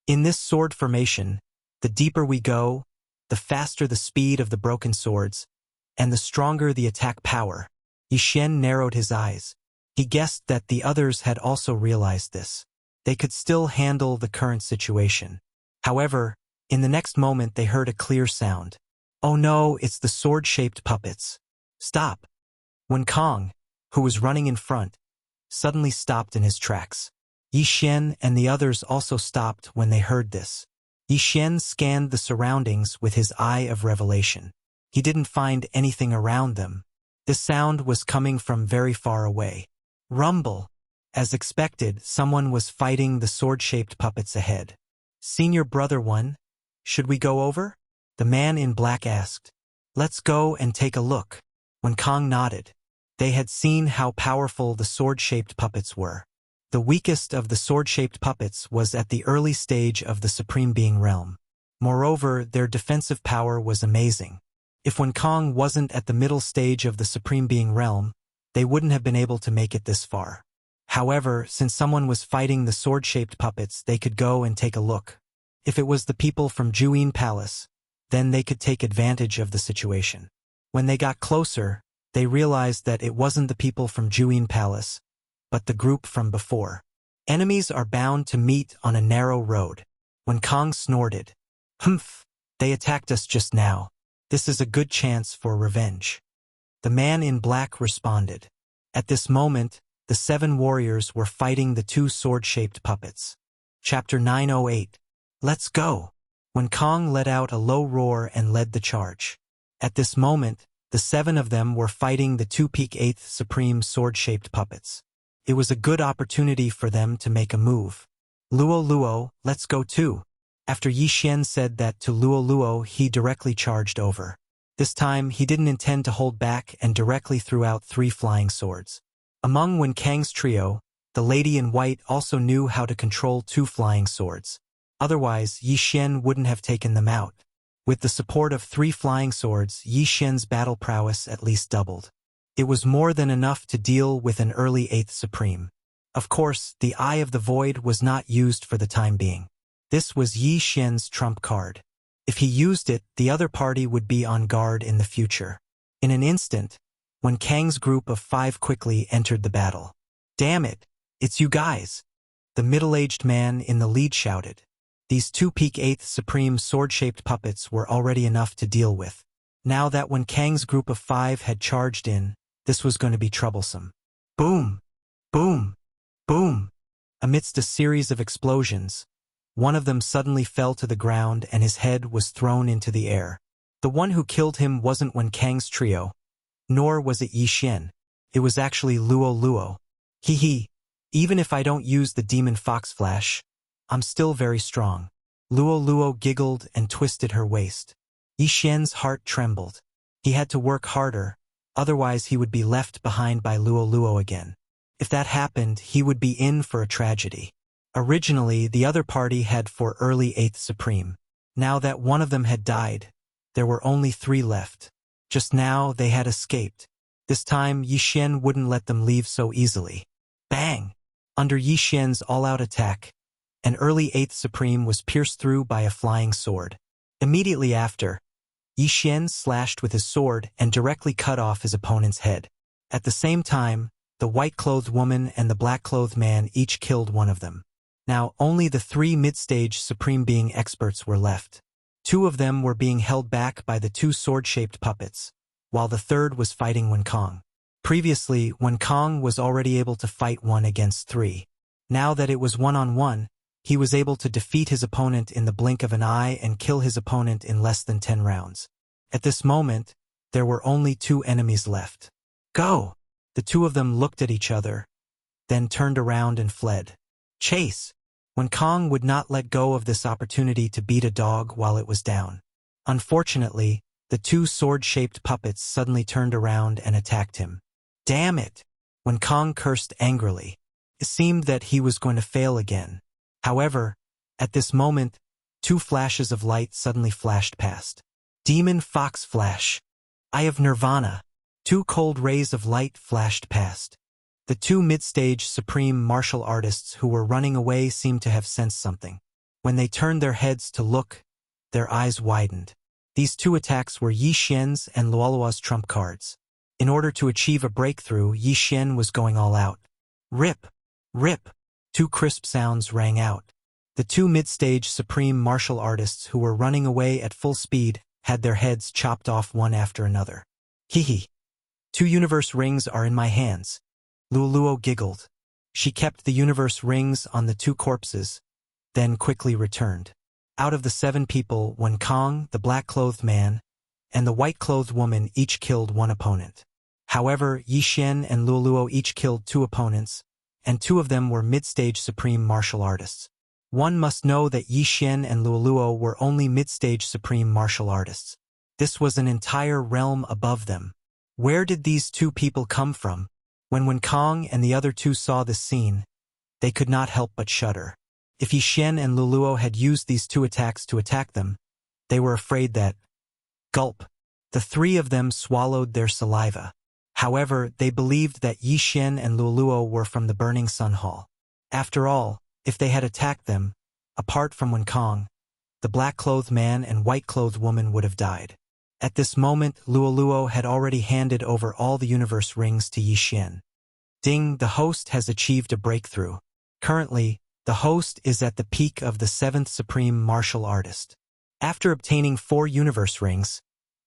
A: In this sword formation, the deeper we go, the faster the speed of the broken swords, and the stronger the attack power. Yi Xian narrowed his eyes. He guessed that the others had also realized this. They could still handle the current situation. However, in the next moment they heard a clear sound. Oh no, it's the sword-shaped puppets. Stop! When Kong, who was running in front, suddenly stopped in his tracks. Yi Xian and the others also stopped when they heard this. Yi Xian scanned the surroundings with his eye of revelation. He didn't find anything around them. The sound was coming from very far away. Rumble! As expected, someone was fighting the sword-shaped puppets ahead. Senior Brother 1, should we go over? The man in black asked. Let's go and take a look. When Kong nodded, they had seen how powerful the sword-shaped puppets were. The weakest of the sword-shaped puppets was at the early stage of the Supreme Being realm. Moreover, their defensive power was amazing. If when Kong wasn't at the middle stage of the Supreme Being realm, they wouldn't have been able to make it this far. However, since someone was fighting the sword-shaped puppets, they could go and take a look. If it was the people from Juyin Palace, then they could take advantage of the situation. When they got closer, they realized that it wasn't the people from Juyin Palace, but the group from before. Enemies are bound to meet on a narrow road. When Kong snorted, "Humph! They attacked us just now. This is a good chance for revenge." The man in black responded. At this moment, the 7 warriors were fighting the 2 sword-shaped puppets. Chapter 908. Let's go! When Kong let out a low roar and led the charge. At this moment, the 7 of them were fighting the 2 Peak 8th Supreme sword-shaped puppets. It was a good opportunity for them to make a move. Luo Luo, let's go too. After Yi Xian said that to Luo Luo, he directly charged over. This time, he didn't intend to hold back and directly threw out 3 flying swords. Among Wen Kang's trio, the lady in white also knew how to control 2 flying swords. Otherwise, Yi Xian wouldn't have taken them out. With the support of 3 flying swords, Yi Xian's battle prowess at least doubled. It was more than enough to deal with an early 8th Supreme. Of course, the Eye of the Void was not used for the time being. This was Yi Xian's trump card. If he used it, the other party would be on guard in the future. In an instant, Wen Kang's group of 5 quickly entered the battle. Damn it! It's you guys! The middle-aged man in the lead shouted. These 2 Peak 8th Supreme sword-shaped puppets were already enough to deal with. Now that Wen Kang's group of 5 had charged in, this was going to be troublesome. Boom! Boom! Boom! Amidst a series of explosions, one of them suddenly fell to the ground and his head was thrown into the air. The one who killed him wasn't Wen Kang's trio, nor was it Yi Xian. It was actually Luo Luo. Hee hee. Even if I don't use the Demon Fox Flash, I'm still very strong. Luo Luo giggled and twisted her waist. Yi Xian's heart trembled. He had to work harder, otherwise he would be left behind by Luo Luo again. If that happened, he would be in for a tragedy. Originally, the other party had 4 early 8th Supreme. Now that one of them had died, there were only 3 left. Just now, they had escaped. This time, Yi Xian wouldn't let them leave so easily. Bang! Under Yi Xian's all-out attack, An early 8th Supreme was pierced through by a flying sword. Immediately after, Yi Xian slashed with his sword and directly cut off his opponent's head. At the same time, the white-clothed woman and the black-clothed man each killed one of them. Now, only the 3 mid-stage Supreme Being experts were left. 2 of them were being held back by the 2 sword-shaped puppets, while the third was fighting Wenkong. Previously, Wenkong was already able to fight 1 against 3. Now that it was 1-on-1, he was able to defeat his opponent in the blink of an eye and kill his opponent in less than 10 rounds. At this moment, there were only 2 enemies left. Go! The 2 of them looked at each other, then turned around and fled. Chase! Wenkong would not let go of this opportunity to beat a dog while it was down. Unfortunately, the 2 sword-shaped puppets suddenly turned around and attacked him. Damn it! Wenkong cursed angrily. It seemed that he was going to fail again. However, at this moment, 2 flashes of light suddenly flashed past. Demon Fox Flash! Eye of Nirvana! 2 cold rays of light flashed past. The 2 mid-stage supreme martial artists who were running away seemed to have sensed something. When they turned their heads to look, their eyes widened. These 2 attacks were Yi Xian's and Luoluo's trump cards. In order to achieve a breakthrough, Yi Xian was going all out. Rip! Rip! 2 crisp sounds rang out. The 2 mid-stage supreme martial artists who were running away at full speed had their heads chopped off one after another. Hee. 2 universe rings are in my hands. Luoluo giggled. She kept the universe rings on the 2 corpses, then quickly returned. Out of the 7 people, Wenkong, the black-clothed man, and the white-clothed woman each killed 1 opponent. However, Yi Xian and Luoluo each killed 2 opponents, and 2 of them were mid-stage supreme martial artists. One must know that Yi Xian and Luoluo were only mid-stage supreme martial artists. This was an entire realm above them. Where did these 2 people come from? When Wenkong and the other 2 saw this scene, they could not help but shudder. If Yi Xian and Luoluo had used these 2 attacks to attack them, they were afraid that... Gulp! The 3 of them swallowed their saliva. However, they believed that Yi Xian and Luoluo were from the Burning Sun Hall. After all, if they had attacked them, apart from Wenkong, the black-clothed man and white-clothed woman would have died. At this moment, Luoluo had already handed over all the universe rings to Yi Xian. Ding, the host has achieved a breakthrough. Currently, the host is at the peak of the 7th Supreme Martial Artist. After obtaining 4 universe rings,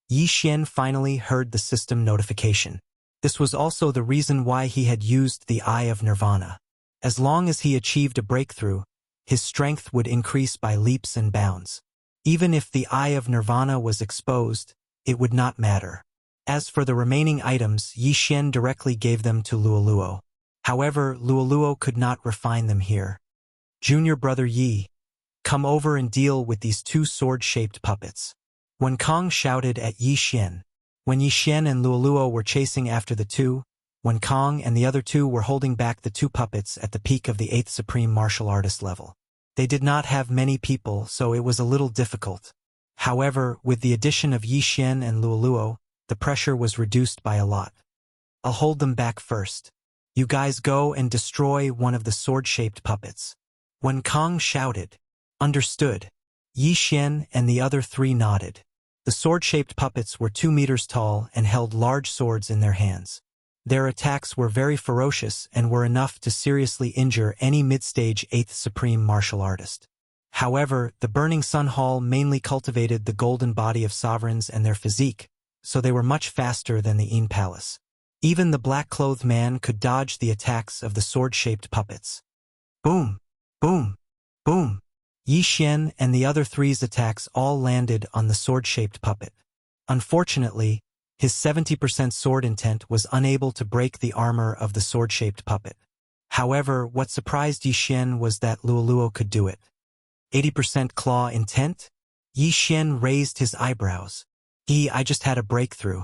A: Yi Xian finally heard the system notification. This was also the reason why he had used the Eye of Nirvana. As long as he achieved a breakthrough, his strength would increase by leaps and bounds. Even if the Eye of Nirvana was exposed, it would not matter. As for the remaining items, Yi Xian directly gave them to Luoluo. However, Luoluo could not refine them here. Junior brother Yi, come over and deal with these 2 sword-shaped puppets. Wenkong shouted at Yi Xian. When Yi Xian and Luoluo were chasing after the 2, Wenkong and the other 2 were holding back the 2 puppets at the peak of the 8th Supreme Martial Artist level. They did not have many people, so it was a little difficult. However, with the addition of Yi Xian and Luoluo, the pressure was reduced by a lot. I'll hold them back first. You guys go and destroy one of the sword-shaped puppets. Wenkong shouted. Understood. Yi Xian and the other 3 nodded. The sword-shaped puppets were 2 meters tall and held large swords in their hands. Their attacks were very ferocious and were enough to seriously injure any mid-stage 8th Supreme Martial Artist. However, the Burning Sun Hall mainly cultivated the golden body of sovereigns and their physique, so they were much faster than the Yin Palace. Even the black-clothed man could dodge the attacks of the sword-shaped puppets. Boom! Boom! Boom! Yi Xian and the other 3's attacks all landed on the sword-shaped puppet. Unfortunately, his 70% sword intent was unable to break the armor of the sword-shaped puppet. However, what surprised Yi Xian was that Luoluo could do it. 80% claw intent? Yi Xian raised his eyebrows. I just had a breakthrough.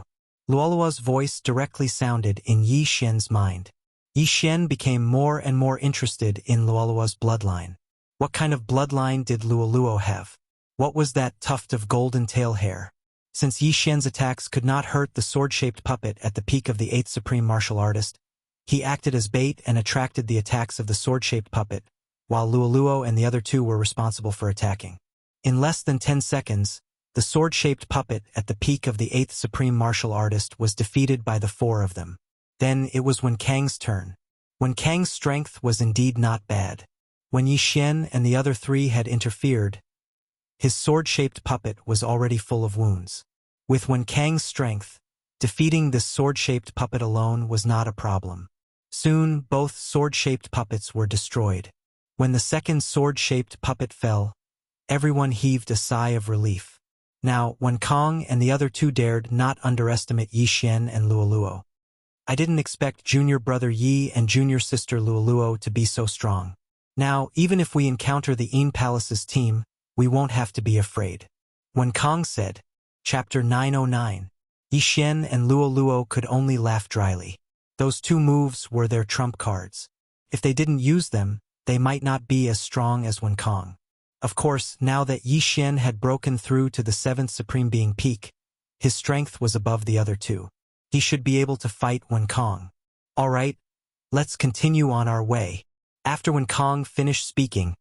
A: Luoluo's voice directly sounded in Yi Xian's mind. Yi Xian became more and more interested in Luoluo's bloodline. What kind of bloodline did Luoluo have? What was that tuft of golden tail hair? Since Yi Xian's attacks could not hurt the sword-shaped puppet at the peak of the 8th Supreme Martial Artist, he acted as bait and attracted the attacks of the sword-shaped puppet, while Luoluo and the other two were responsible for attacking. In less than 10 seconds, the sword-shaped puppet at the peak of the 8th Supreme Martial Artist was defeated by the 4 of them. Then it was Wen Kang's turn. Wen Kang's strength was indeed not bad. When Yi Xian and the other 3 had interfered, his sword-shaped puppet was already full of wounds. With Wen Kang's strength, defeating this sword-shaped puppet alone was not a problem. Soon, both sword-shaped puppets were destroyed. When the second sword-shaped puppet fell, everyone heaved a sigh of relief. Now, Wen Kang and the other 2 dared not underestimate Yi Xian and Luoluo. I didn't expect junior brother Yi and junior sister Luoluo to be so strong. Now, even if we encounter the Yin Palace's team, we won't have to be afraid. Wen Kang said, Chapter 909. Yi Xian and Luoluo could only laugh dryly. Those 2 moves were their trump cards. If they didn't use them, they might not be as strong as Wen Kang. Of course, now that Yi Xian had broken through to the 7th Supreme Being peak, his strength was above the other 2. He should be able to fight Wen Kang. Alright, let's continue on our way. After Wen Kang finished speaking,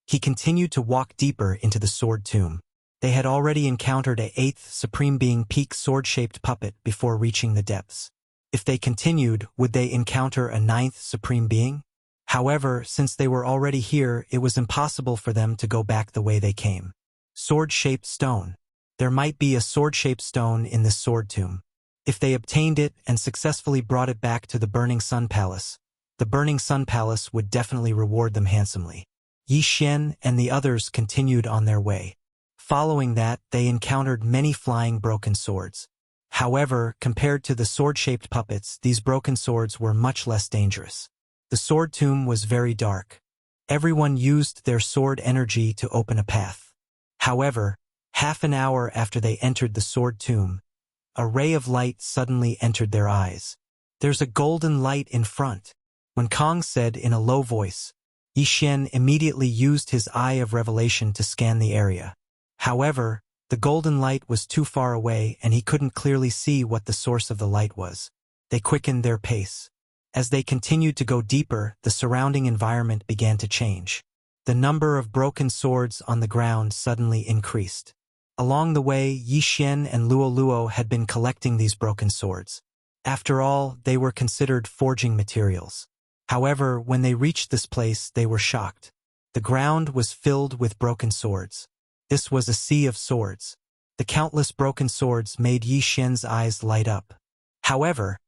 A: he continued to walk deeper into the sword tomb. They had already encountered a 8th Supreme Being peak sword-shaped puppet before reaching the depths. If they continued, would they encounter a 9th Supreme Being? However, since they were already here, it was impossible for them to go back the way they came. Sword-shaped stone. There might be a sword-shaped stone in this sword tomb. If they obtained it and successfully brought it back to the Burning Sun Palace, the Burning Sun Palace would definitely reward them handsomely. Yi Xian and the others continued on their way. Following that, they encountered many flying broken swords. However, compared to the sword-shaped puppets, these broken swords were much less dangerous. The sword tomb was very dark. Everyone used their sword energy to open a path. However, half an hour after they entered the sword tomb, a ray of light suddenly entered their eyes. There's a golden light in front. Wen Kang said in a low voice. Yi Xian immediately used his eye of revelation to scan the area. However, the golden light was too far away and he couldn't clearly see what the source of the light was. They quickened their pace. As they continued to go deeper, the surrounding environment began to change. The number of broken swords on the ground suddenly increased. Along the way, Yi Xian and Luoluo had been collecting these broken swords. After all, they were considered forging materials. However, when they reached this place, they were shocked. The ground was filled with broken swords. This was a sea of swords. The countless broken swords made Yi Xian's eyes light up. However,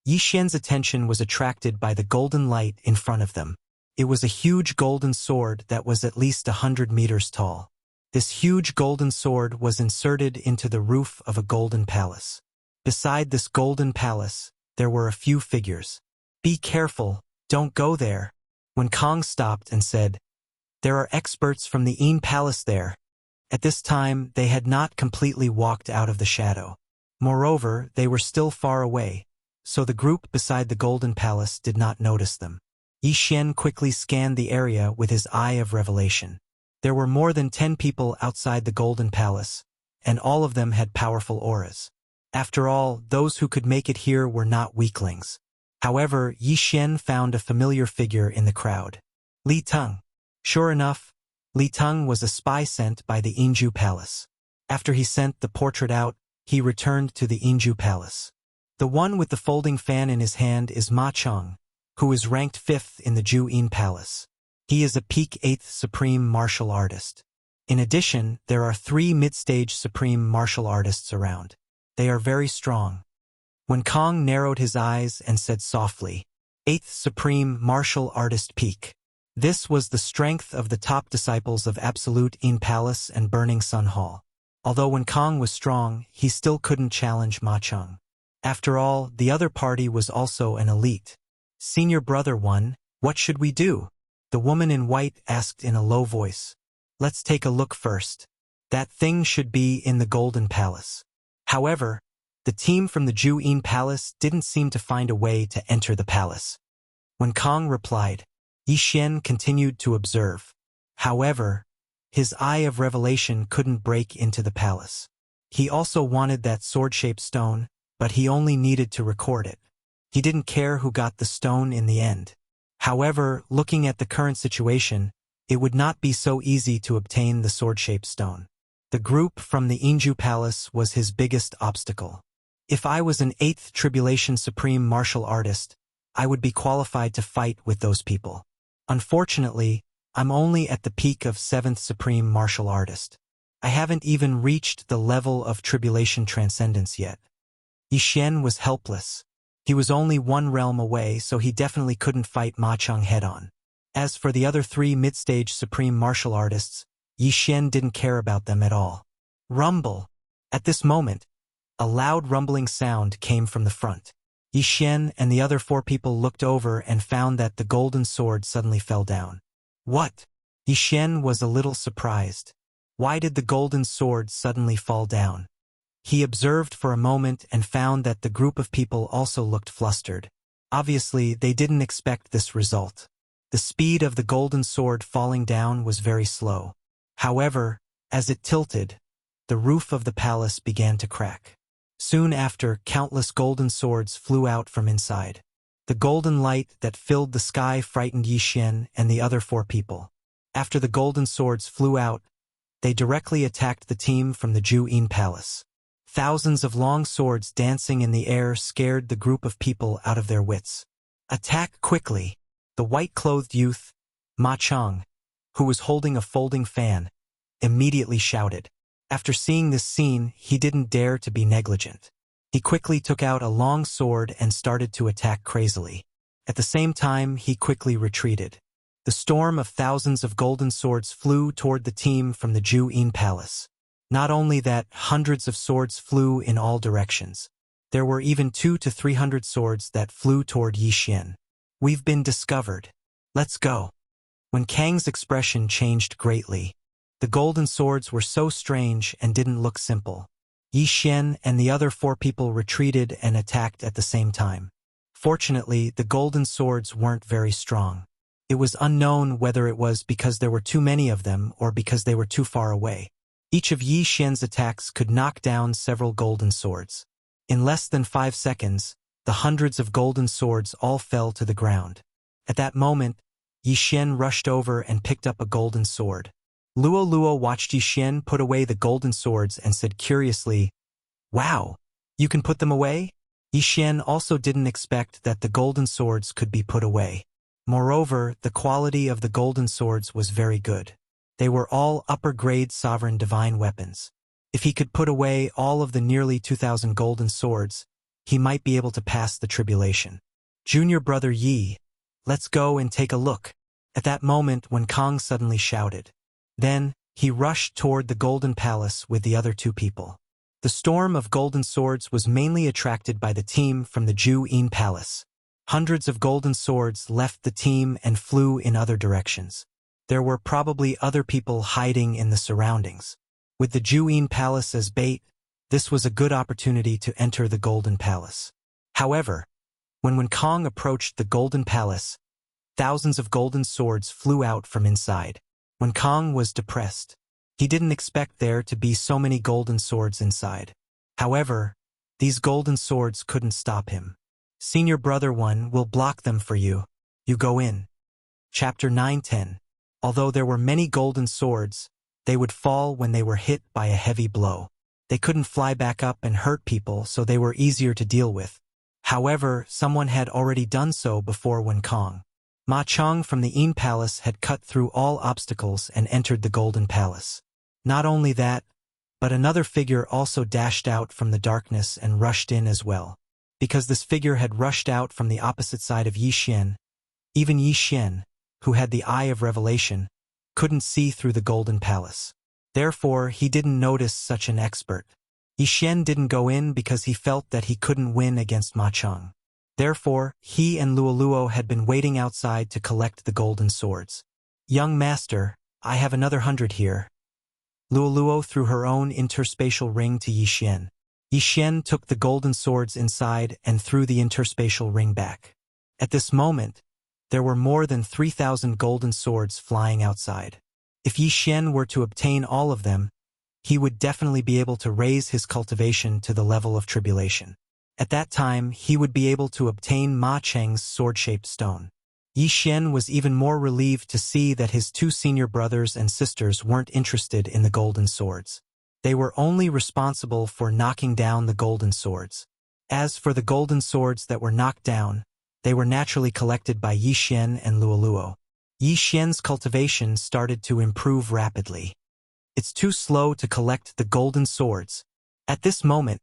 A: Yi Xian's attention was attracted by the golden light in front of them. It was a huge golden sword that was at least 100 meters tall. This huge golden sword was inserted into the roof of a golden palace. Beside this golden palace, there were a few figures. Be careful, don't go there. Wen Kang stopped and said, There are experts from the Yin Palace there. At this time, they had not completely walked out of the shadow. Moreover, they were still far away, so the group beside the Golden Palace did not notice them. Yi Xian quickly scanned the area with his eye of revelation. There were more than 10 people outside the Golden Palace, and all of them had powerful auras. After all, those who could make it here were not weaklings. However, Yi Xian found a familiar figure in the crowd. Li Teng. Sure enough, Li Teng was a spy sent by the Yinju Palace. After he sent the portrait out, he returned to the Yinju Palace. The one with the folding fan in his hand is Ma Cheng, who is ranked 5th in the Ju Yin Palace. He is a peak 8th Supreme Martial Artist. In addition, there are 3 mid-stage Supreme Martial Artists around. They are very strong. Wen Kang narrowed his eyes and said softly, 8th Supreme Martial Artist Peak. This was the strength of the top disciples of Absolute Yin Palace and Burning Sun Hall. Although Wen Kang was strong, he still couldn't challenge Ma Cheng. After all, the other party was also an elite. Senior Brother 1, what should we do? The woman in white asked in a low voice. Let's take a look first. That thing should be in the Golden Palace. However, the team from the Ju Yin Palace didn't seem to find a way to enter the palace. Wen Kang replied. Yi Xian continued to observe. However, his eye of revelation couldn't break into the palace. He also wanted that sword-shaped stone, but he only needed to record it. He didn't care who got the stone in the end. However, looking at the current situation, it would not be so easy to obtain the sword-shaped stone. The group from the Inju Palace was his biggest obstacle. If I was an 8th Tribulation Supreme martial artist, I would be qualified to fight with those people. Unfortunately, I'm only at the peak of 7th Supreme martial artist. I haven't even reached the level of Tribulation Transcendence yet. Yi Xian was helpless. He was only one realm away, so he definitely couldn't fight Ma Cheng head-on. As for the other 3 mid-stage Supreme martial artists, Yi Xian didn't care about them at all. Rumble! At this moment, a loud rumbling sound came from the front. Yi Xian and the other 4 people looked over and found that the golden sword suddenly fell down. What? Yi Xian was a little surprised. Why did the golden sword suddenly fall down? He observed for a moment and found that the group of people also looked flustered. Obviously, they didn't expect this result. The speed of the golden sword falling down was very slow. However, as it tilted, the roof of the palace began to crack. Soon after, countless golden swords flew out from inside. The golden light that filled the sky frightened Yi Xian and the other 4 people. After the golden swords flew out, they directly attacked the team from the Ju-In Palace. Thousands of long swords dancing in the air scared the group of people out of their wits. Attack quickly! The white-clothed youth, Ma Cheng, who was holding a folding fan, immediately shouted. After seeing this scene, he didn't dare to be negligent. He quickly took out a long sword and started to attack crazily. At the same time, he quickly retreated. The storm of thousands of golden swords flew toward the team from the Ju-In Palace. Not only that, hundreds of swords flew in all directions. There were even 200 to 300 swords that flew toward Yi Xian. We've been discovered. Let's go. When Kang's expression changed greatly, the golden swords were so strange and didn't look simple. Yi Xian and the other 4 people retreated and attacked at the same time. Fortunately, the golden swords weren't very strong. It was unknown whether it was because there were too many of them or because they were too far away. Each of Yi Xian's attacks could knock down several golden swords. In less than 5 seconds, the hundreds of golden swords all fell to the ground. At that moment, Yi Xian rushed over and picked up a golden sword. Luo Luo watched Yi Xian put away the golden swords and said curiously, "Wow, you can put them away?" Yi Xian also didn't expect that the golden swords could be put away. Moreover, the quality of the golden swords was very good. They were all upper-grade sovereign divine weapons. If he could put away all of the nearly 2,000 golden swords, he might be able to pass the tribulation. Junior brother Yi, let's go and take a look. At that moment when Kang suddenly shouted. Then, he rushed toward the Golden Palace with the other 2 people. The storm of golden swords was mainly attracted by the team from the Ju-In Palace. Hundreds of golden swords left the team and flew in other directions. There were probably other people hiding in the surroundings. With the Ju-In Palace as bait, this was a good opportunity to enter the Golden Palace. However, when Kang approached the Golden Palace, thousands of golden swords flew out from inside. When Kang was depressed, he didn't expect there to be so many golden swords inside. However, these golden swords couldn't stop him. Senior Brother 1 will block them for you. You go in. Chapter 9-10. Although there were many golden swords, they would fall when they were hit by a heavy blow. They couldn't fly back up and hurt people, so they were easier to deal with. However, someone had already done so before when Kang. Ma Cheng from the Yin Palace had cut through all obstacles and entered the Golden Palace. Not only that, but another figure also dashed out from the darkness and rushed in as well. Because this figure had rushed out from the opposite side of Yi Xian, even Yi Xian, who had the Eye of Revelation, couldn't see through the Golden Palace. Therefore, he didn't notice such an expert. Yi Xian didn't go in because he felt that he couldn't win against Ma Cheng. Therefore, he and Luo Luo had been waiting outside to collect the golden swords. "Young master, I have another 100 here." Luo Luo threw her own interspatial ring to Yi Xian. Yi Xian took the golden swords inside and threw the interspatial ring back. At this moment, there were more than 3,000 golden swords flying outside. If Yi Xian were to obtain all of them, he would definitely be able to raise his cultivation to the level of tribulation. At that time, he would be able to obtain Ma Cheng's sword-shaped stone. Yi Xian was even more relieved to see that his two senior brothers and sisters weren't interested in the golden swords. They were only responsible for knocking down the golden swords. As for the golden swords that were knocked down, they were naturally collected by Yi Xian and Luoluo. Yi Xian's cultivation started to improve rapidly. It's too slow to collect the golden swords. At this moment,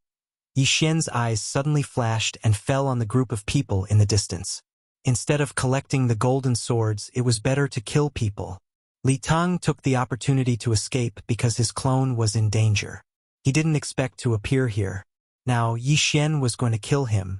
A: Yi Xian's eyes suddenly flashed and fell on the group of people in the distance. Instead of collecting the golden swords, it was better to kill people. Li Tang took the opportunity to escape because his clone was in danger. He didn't expect to appear here. Now Yi Xian was going to kill him.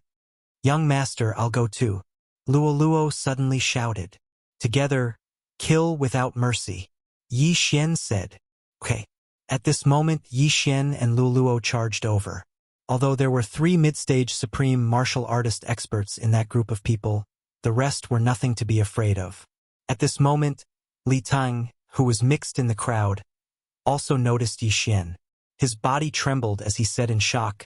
A: "Young master, I'll go too," Luoluo suddenly shouted. "Together, kill without mercy," Yi Xian said. "Okay." At this moment, Yi Xian and Luoluo charged over. Although there were 3 mid-stage supreme martial artist experts in that group of people, the rest were nothing to be afraid of. At this moment, Li Tang, who was mixed in the crowd, also noticed Yi Xian. His body trembled as he said in shock,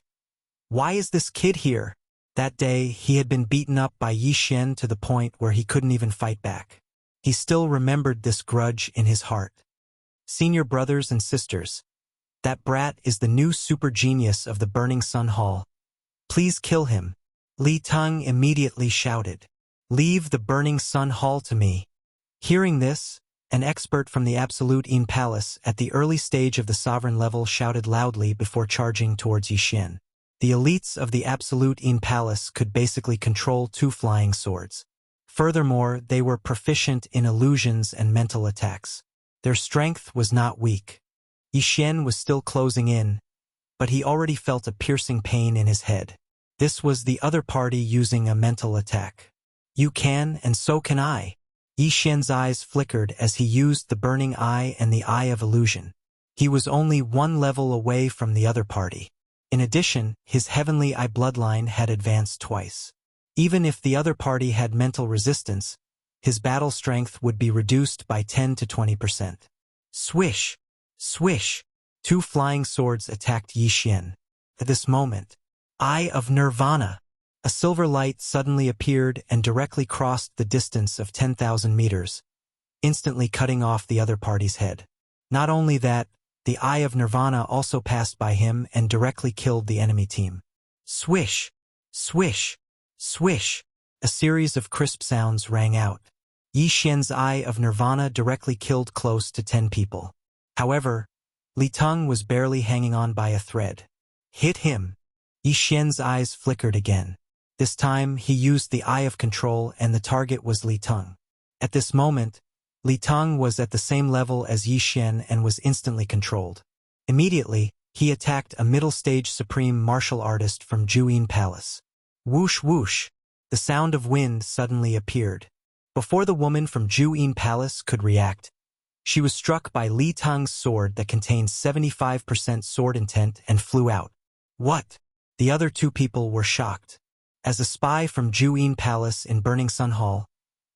A: "Why is this kid here?" That day, he had been beaten up by Yi Xian to the point where he couldn't even fight back. He still remembered this grudge in his heart. Senior brothers and sisters, that brat is the new super genius of the Burning Sun Hall. Please kill him. Li Tang immediately shouted. "Leave the Burning Sun Hall to me." Hearing this, an expert from the Absolute Yin Palace at the early stage of the sovereign level shouted loudly before charging towards Yi Xian. The elites of the Absolute Yin Palace could basically control 2 flying swords. Furthermore, they were proficient in illusions and mental attacks. Their strength was not weak. Yi Xian was still closing in, but he already felt a piercing pain in his head. This was the other party using a mental attack. "You can, and so can I." Yi Xian's eyes flickered as he used the Burning Eye and the Eye of Illusion. He was only 1 level away from the other party. In addition, his Heavenly Eye bloodline had advanced twice. Even if the other party had mental resistance, his battle strength would be reduced by 10 to 20%. Swish! Swish! 2 flying swords attacked Yi Xian. At this moment, Eye of Nirvana! A silver light suddenly appeared and directly crossed the distance of 10,000 meters, instantly cutting off the other party's head. Not only that, the Eye of Nirvana also passed by him and directly killed the enemy team. Swish! Swish! Swish! A series of crisp sounds rang out. Yi Xian's Eye of Nirvana directly killed close to 10 people. However, Li Tang was barely hanging on by a thread. Hit him! Yi Xian's eyes flickered again. This time, he used the Eye of Control and the target was Li Tang. At this moment, Li Tang was at the same level as Yi Xian and was instantly controlled. Immediately, he attacked a middle-stage supreme martial artist from Juyin Palace. Whoosh whoosh! The sound of wind suddenly appeared. Before the woman from Juyin Palace could react, she was struck by Li Tang's sword that contained 75% sword intent and flew out. What? The other 2 people were shocked. As a spy from Juyin Palace in Burning Sun Hall,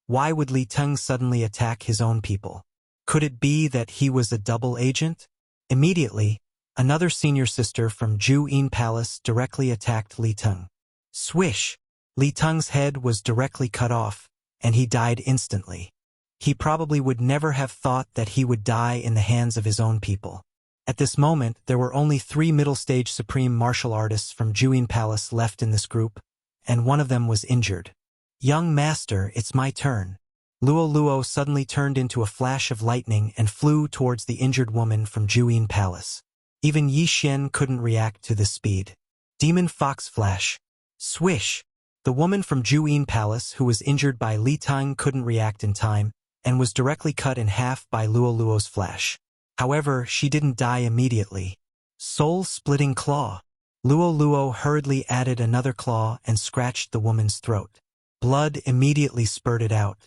A: why would Li Tang suddenly attack his own people? Could it be that he was a double agent? Immediately, another senior sister from Juyin Palace directly attacked Li Tang. Swish! Li Tang's head was directly cut off, and he died instantly. He probably would never have thought that he would die in the hands of his own people. At this moment, there were only 3 middle-stage supreme martial artists from Juyin Palace left in this group, and one of them was injured. "Young master, it's my turn." Luoluo suddenly turned into a flash of lightning and flew towards the injured woman from Juyin Palace. Even Yi Xian couldn't react to this speed. Demon Fox Flash. Swish! The woman from Juyin Palace who was injured by Li Tang couldn't react in time, and was directly cut in half by Luoluo's flash. However, she didn't die immediately. Soul-splitting claw. Luoluo hurriedly added another claw and scratched the woman's throat. Blood immediately spurted out.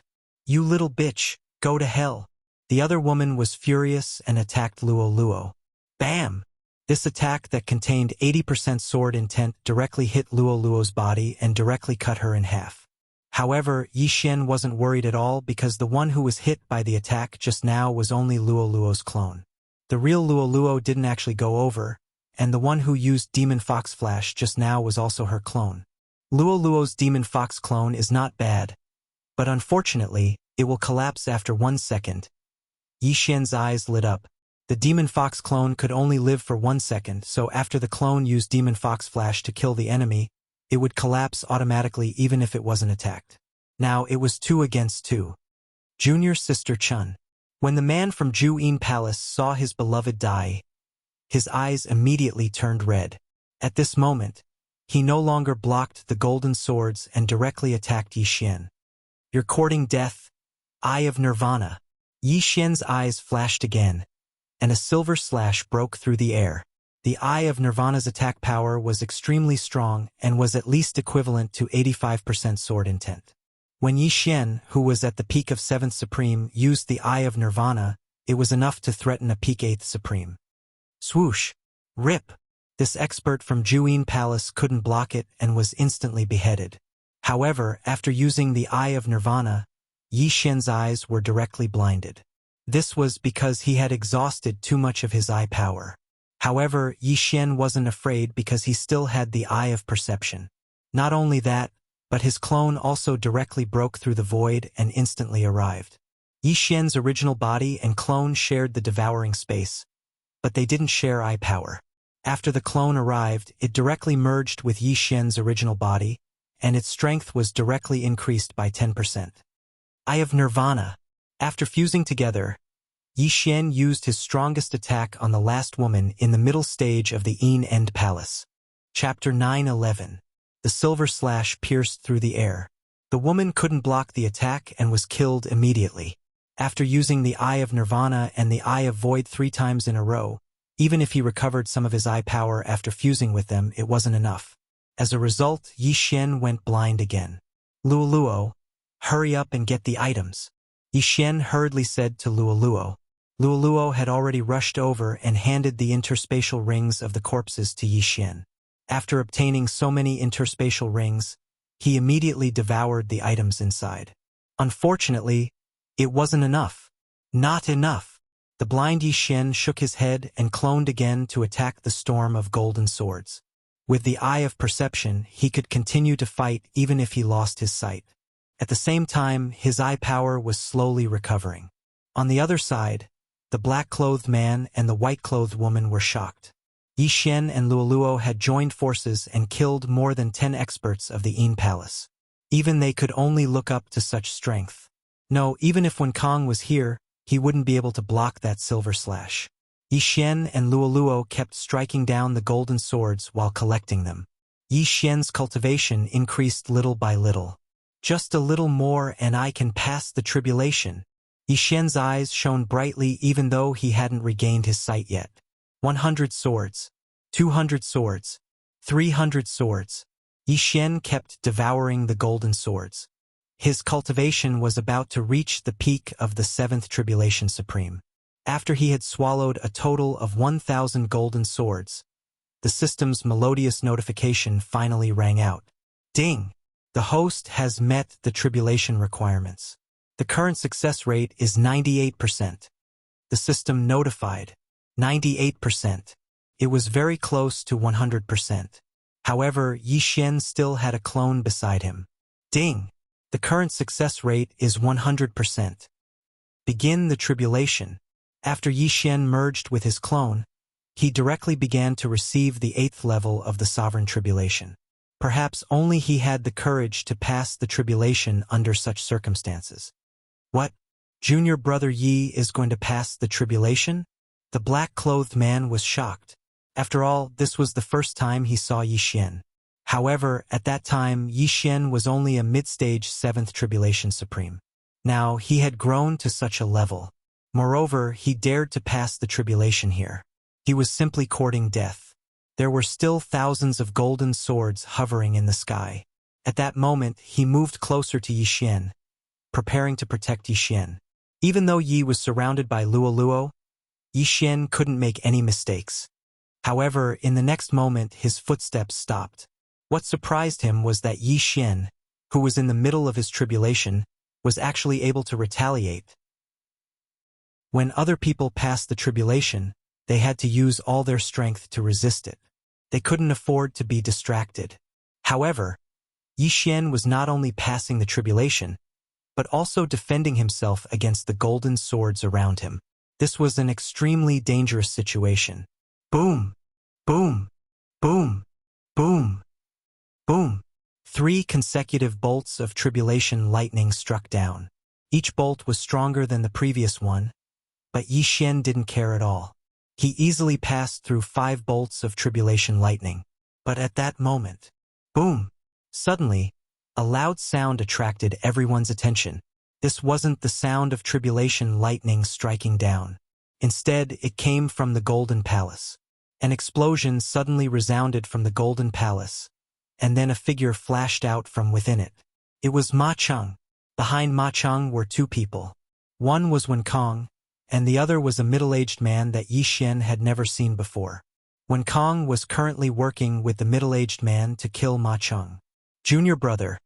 A: "You little bitch, go to hell." The other woman was furious and attacked Luoluo. Bam! This attack that contained 80% sword intent directly hit Luoluo's body and directly cut her in half. However, Yi Xian wasn't worried at all because the one who was hit by the attack just now was only Luoluo's clone. The real Luoluo didn't actually go over, and the one who used Demon Fox Flash just now was also her clone. Luoluo's Demon Fox clone is not bad, But unfortunately, it will collapse after 1 second. Yi Xian's eyes lit up. The Demon Fox clone could only live for 1 second, so after the clone used Demon Fox Flash to kill the enemy, it would collapse automatically even if it wasn't attacked. Now it was 2 against 2. Junior Sister Chun. When the man from Ju-In Palace saw his beloved die, his eyes immediately turned red. At this moment, he no longer blocked the golden swords and directly attacked Yi Xian. "You're courting death, Eye of Nirvana." Yi Xian's eyes flashed again, and a silver slash broke through the air. The Eye of Nirvana's attack power was extremely strong and was at least equivalent to 85% sword intent. When Yi Xian, who was at the peak of 7th Supreme, used the Eye of Nirvana, it was enough to threaten a peak 8th Supreme. Swoosh! Rip! This expert from Ju-In Palace couldn't block it and was instantly beheaded. However, after using the Eye of Nirvana, Yi Xian's eyes were directly blinded. This was because he had exhausted too much of his eye power. However, Yi Xian wasn't afraid because he still had the Eye of Perception. Not only that, but his clone also directly broke through the void and instantly arrived. Yi Xian's original body and clone shared the devouring space, but they didn't share eye power. After the clone arrived, it directly merged with Yi Xian's original body, and its strength was directly increased by 10%. Eye of Nirvana. After fusing together, Yi Xian used his strongest attack on the last woman in the middle stage of the Yin End Palace. Chapter 9:11. The silver slash pierced through the air. The woman couldn't block the attack and was killed immediately. After using the Eye of Nirvana and the Eye of Void 3 times in a row, even if he recovered some of his eye power after fusing with them, it wasn't enough. As a result, Yi Xian went blind again. "Luoluo, hurry up and get the items," Yi Xian hurriedly said to Luoluo. Luoluo had already rushed over and handed the interspatial rings of the corpses to Yi Xian. After obtaining so many interspatial rings, he immediately devoured the items inside. Unfortunately, it wasn't enough. Not enough. The blind Yi Xian shook his head and cloned again to attack the storm of golden swords. With the Eye of Perception, he could continue to fight even if he lost his sight. At the same time, his eye power was slowly recovering. On the other side, the black-clothed man and the white-clothed woman were shocked. Yi Xian and Luoluo had joined forces and killed more than 10 experts of the Yin Palace. Even they could only look up to such strength. No, even if Wen Kong was here, he wouldn't be able to block that silver slash. Yi Xian and Luoluo kept striking down the golden swords while collecting them. Yi Xian's cultivation increased little by little. "Just a little more and I can pass the tribulation." Yi Xian's eyes shone brightly even though he hadn't regained his sight yet. 100 swords, 200 swords, 300 swords. Yi Xian kept devouring the golden swords. His cultivation was about to reach the peak of the 7th Tribulation Supreme. After he had swallowed a total of 1,000 golden swords, the system's melodious notification finally rang out. Ding! The host has met the tribulation requirements. The current success rate is 98%. The system notified. 98%. It was very close to 100%. However, Yi Xian still had a clone beside him. Ding! The current success rate is 100%. Begin the tribulation. After Yi Xian merged with his clone, he directly began to receive the 8th level of the Sovereign Tribulation. Perhaps only he had the courage to pass the tribulation under such circumstances. What? Junior brother Yi is going to pass the tribulation? The black-clothed man was shocked. After all, this was the first time he saw Yi Xian. However, at that time, Yi Xian was only a mid-stage 7th Tribulation Supreme. Now, he had grown to such a level. Moreover, he dared to pass the tribulation here. He was simply courting death. There were still thousands of golden swords hovering in the sky. At that moment, he moved closer to Yi Xian, preparing to protect Yi Xian. Even though Yi was surrounded by Luoluo, Yi Xian couldn't make any mistakes. However, in the next moment, his footsteps stopped. What surprised him was that Yi Xian, who was in the middle of his tribulation, was actually able to retaliate. When other people passed the tribulation, they had to use all their strength to resist it. They couldn't afford to be distracted. However, Yi Xian was not only passing the tribulation, but also defending himself against the golden swords around him. This was an extremely dangerous situation. Boom! Boom! Boom! Boom! Boom! 3 consecutive bolts of tribulation lightning struck down. Each bolt was stronger than the previous one, but Yi Xian didn't care at all. He easily passed through 5 bolts of tribulation lightning. But at that moment, boom! Suddenly, a loud sound attracted everyone's attention. This wasn't the sound of tribulation lightning striking down. Instead, it came from the Golden Palace. An explosion suddenly resounded from the Golden Palace, and then a figure flashed out from within it. It was Ma Cheng. Behind Ma Cheng were 2 people. One was Wen Kong, and the other was a middle-aged man that Yi Xian had never seen before. Wen Kong was currently working with the middle-aged man to kill Ma Cheng. Junior brother,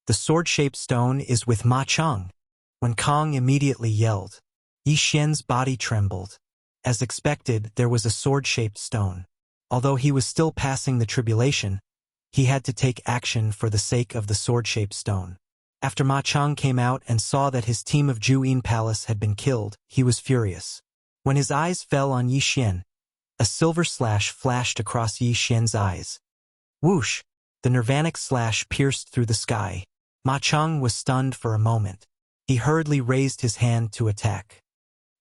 A: the sword-shaped stone is with Ma Cheng. Wen Kong immediately yelled. Yi Xian's body trembled. As expected, there was a sword-shaped stone. Although he was still passing the tribulation, he had to take action for the sake of the sword-shaped stone. After Ma Cheng came out and saw that his team of Juyin Palace had been killed, he was furious. When his eyes fell on Yi Xian, a silver slash flashed across Yi Xian's eyes. Whoosh! The nirvanic slash pierced through the sky. Ma Cheng was stunned for a moment. He hurriedly raised his hand to attack.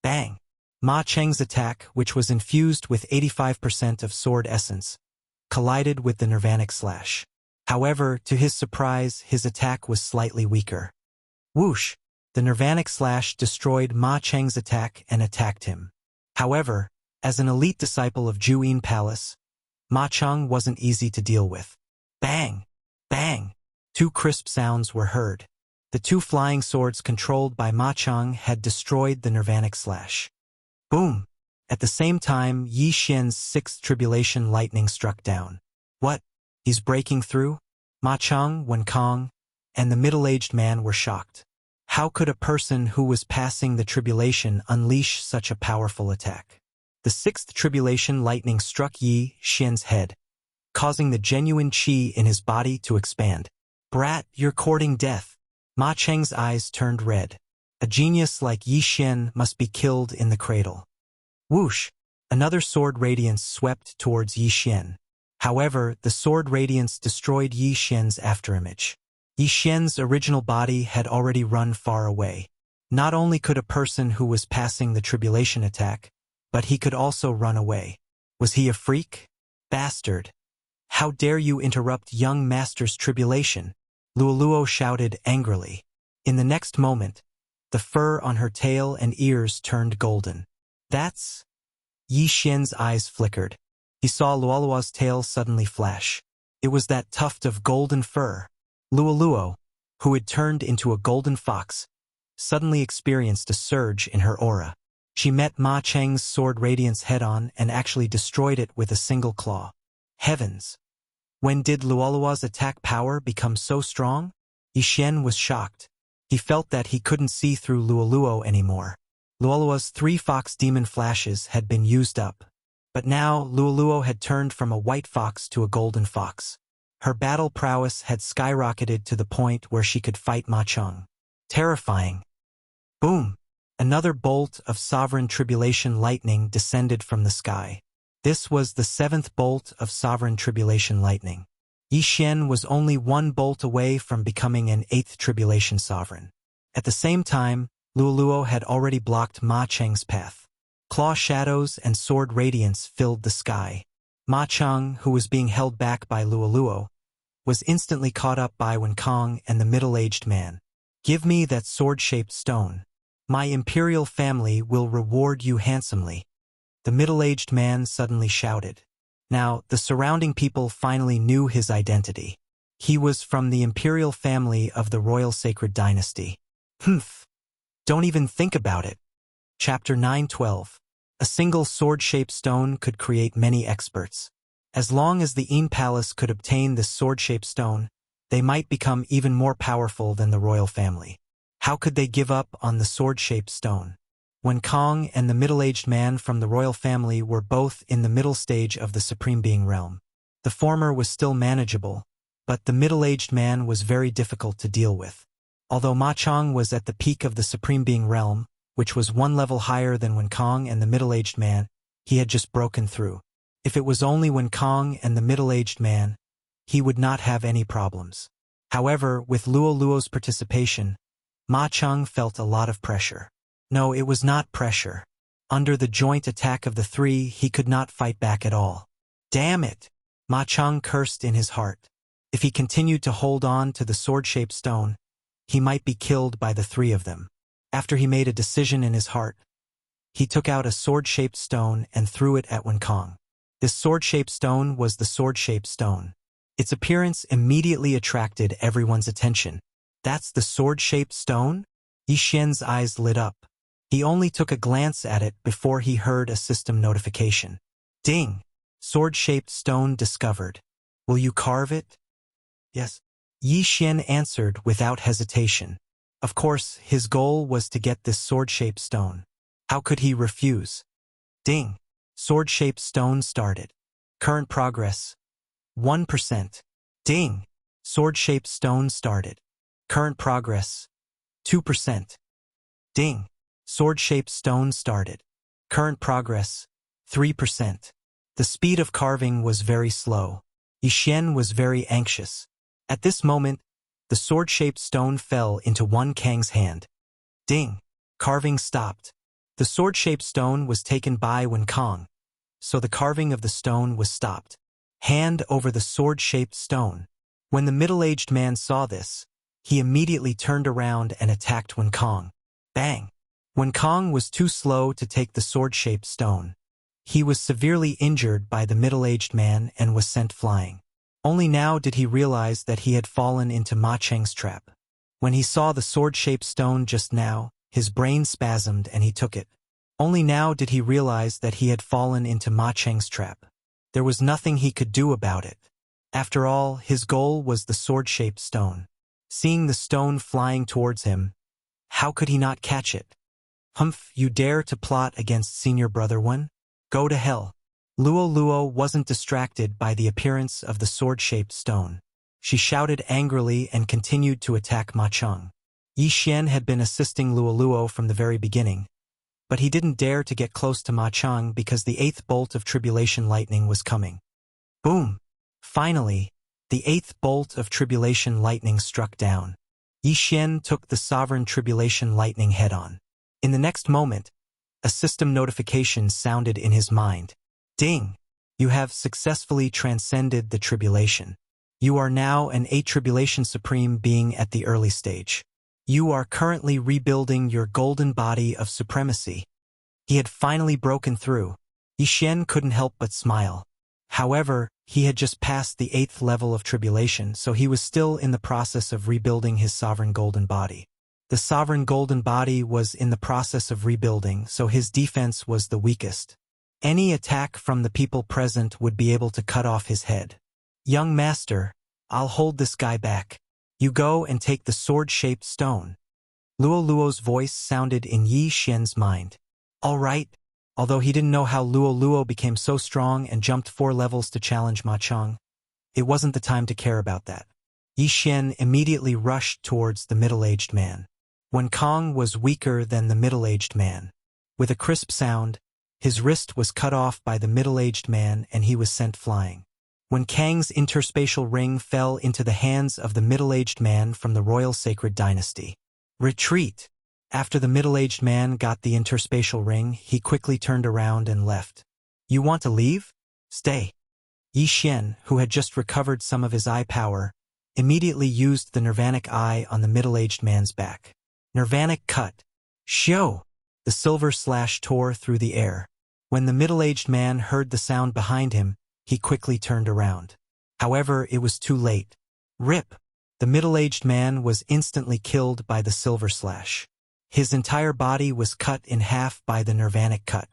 A: Bang! Ma Cheng's attack, which was infused with 85% of sword essence, collided with the nirvanic slash. However, to his surprise, his attack was slightly weaker. Whoosh! The nirvanic slash destroyed Ma Cheng's attack and attacked him. However, as an elite disciple of Juyin Palace, Ma Cheng wasn't easy to deal with. Bang! Bang! 2 crisp sounds were heard. The 2 flying swords controlled by Ma Cheng had destroyed the nirvanic slash. Boom! At the same time, Yi Xian's 6th tribulation lightning struck down. What? He's breaking through? Ma Cheng, Wen Kong, and the middle-aged man were shocked. How could a person who was passing the tribulation unleash such a powerful attack? The 6th tribulation lightning struck Yi Xian's head, causing the genuine qi in his body to expand. Brat, you're courting death. Ma Cheng's eyes turned red. A genius like Yi Xian must be killed in the cradle. Whoosh! Another sword radiance swept towards Yi Xian. However, the sword radiance destroyed Yi Xian's afterimage. Yi Xian's original body had already run far away. Not only could a person who was passing the tribulation attack, but he could also run away. Was he a freak? Bastard! How dare you interrupt young master's tribulation? Luoluo shouted angrily. In the next moment, the fur on her tail and ears turned golden. That's... Yi Xian's eyes flickered. He saw Luoluo's tail suddenly flash. It was that tuft of golden fur. Luoluo, who had turned into a golden fox, suddenly experienced a surge in her aura. She met Ma Cheng's sword radiance head-on and actually destroyed it with a single claw. Heavens! When did Luoluo's attack power become so strong? Yi Xian was shocked. He felt that he couldn't see through Luoluo anymore. Luoluo's 3 fox demon flashes had been used up. But now, Luoluo had turned from a white fox to a golden fox. Her battle prowess had skyrocketed to the point where she could fight Ma Cheng. Terrifying. Boom! Another bolt of sovereign tribulation lightning descended from the sky. This was the 7th bolt of sovereign tribulation lightning. Yi Xian was only 1 bolt away from becoming an 8th tribulation sovereign. At the same time, Luoluo had already blocked Ma Cheng's path. Claw shadows and sword radiance filled the sky. Ma Cheng, who was being held back by Luoluo, was instantly caught up by Wen Kong and the middle-aged man. Give me that sword-shaped stone. My imperial family will reward you handsomely. The middle-aged man suddenly shouted. Now, the surrounding people finally knew his identity. He was from the imperial family of the royal sacred dynasty. Humph! Don't even think about it. Chapter 9:12. A single sword-shaped stone could create many experts. As long as the Yin Palace could obtain this sword-shaped stone, they might become even more powerful than the royal family. How could they give up on the sword-shaped stone? Wen Kong and the middle-aged man from the royal family were both in the middle stage of the Supreme Being realm. The former was still manageable, but the middle-aged man was very difficult to deal with. Although Ma Chang was at the peak of the Supreme Being realm, which was one level higher than Wen Kong and the middle-aged man, he had just broken through. If it was only Wen Kong and the middle-aged man, he would not have any problems. However, with Luo Luo's participation, Ma Chang felt a lot of pressure. No, it was not pressure. Under the joint attack of the three, he could not fight back at all. Damn it! Ma Chang cursed in his heart. If he continued to hold on to the sword-shaped stone, he might be killed by the three of them. After he made a decision in his heart, he took out a sword-shaped stone and threw it at Wen Kong. This sword-shaped stone was the sword-shaped stone. Its appearance immediately attracted everyone's attention. That's the sword-shaped stone? Yi Xian's eyes lit up. He only took a glance at it before he heard a system notification. Ding! Sword-shaped stone discovered. Will you carve it? Yes. Yi Xian answered without hesitation. Of course, his goal was to get this sword-shaped stone. How could he refuse? Ding! Sword-shaped stone started. Current progress, 1%. Ding! Sword-shaped stone started. Current progress, 2%. Ding! Sword-shaped stone started. Current progress, 3%. The speed of carving was very slow. Yi Xian was very anxious. At this moment, the sword-shaped stone fell into Wen Kang's hand. Ding! Carving stopped. The sword-shaped stone was taken by Wen Kong, so the carving of the stone was stopped. Hand over the sword-shaped stone. When the middle-aged man saw this, he immediately turned around and attacked Wen Kong. Bang! Wen Kong was too slow to take the sword-shaped stone. He was severely injured by the middle-aged man and was sent flying. Only now did he realize that he had fallen into Ma Chang's trap. When he saw the sword-shaped stone just now, his brain spasmed and he took it. Only now did he realize that he had fallen into Ma Chang's trap. There was nothing he could do about it. After all, his goal was the sword-shaped stone. Seeing the stone flying towards him, how could he not catch it? Humph, you dare to plot against senior brother Wen? Go to hell. Luo Luo wasn't distracted by the appearance of the sword-shaped stone. She shouted angrily and continued to attack Ma Chang. Yi Xian had been assisting Luo Luo from the very beginning, but he didn't dare to get close to Ma Chang because the 8th bolt of tribulation lightning was coming. Boom! Finally, the 8th bolt of tribulation lightning struck down. Yi Xian took the sovereign tribulation lightning head-on. In the next moment, a system notification sounded in his mind. Ding! You have successfully transcended the tribulation. You are now an 8 tribulation supreme being at the early stage. You are currently rebuilding your golden body of supremacy. He had finally broken through. Yi Xian couldn't help but smile. However, he had just passed the 8th level of tribulation, so he was still in the process of rebuilding his sovereign golden body. The sovereign golden body was in the process of rebuilding, so his defense was the weakest. Any attack from the people present would be able to cut off his head. Young master, I'll hold this guy back. You go and take the sword-shaped stone. Luo Luo's voice sounded in Yi Xian's mind. All right. Although he didn't know how Luo Luo became so strong and jumped 4 levels to challenge Ma Chang, it wasn't the time to care about that. Yi Xian immediately rushed towards the middle-aged man. Wen Kong was weaker than the middle-aged man. With a crisp sound, his wrist was cut off by the middle-aged man and he was sent flying. Wen Kang's interspatial ring fell into the hands of the middle-aged man from the royal sacred dynasty. Retreat! After the middle-aged man got the interspatial ring, he quickly turned around and left. You want to leave? Stay. Yi Xian, who had just recovered some of his eye power, immediately used the Nirvanic eye on the middle-aged man's back. Nirvanic cut. Shio! The silver slash tore through the air. When the middle-aged man heard the sound behind him, he quickly turned around. However, it was too late. Rip! The middle-aged man was instantly killed by the silver slash. His entire body was cut in half by the Nirvanic cut.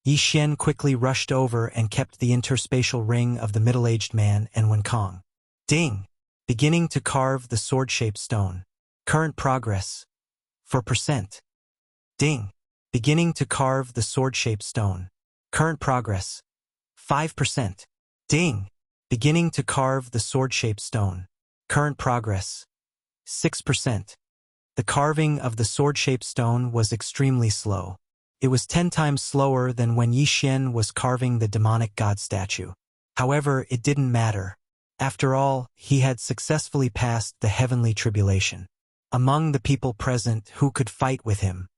A: Yi Xian quickly rushed over and kept the interspatial ring of the middle-aged man and Wen Kong. Ding! Beginning to carve the sword-shaped stone. Current progress, 4%. Ding! Beginning to carve the sword-shaped stone. Current progress, 5%. Ding! Beginning to carve the sword-shaped stone. Current progress, 6%. The carving of the sword-shaped stone was extremely slow. It was 10 times slower than when Yi Xian was carving the demonic god statue. However, it didn't matter. After all, he had successfully passed the heavenly tribulation. Among the people present who could fight with him.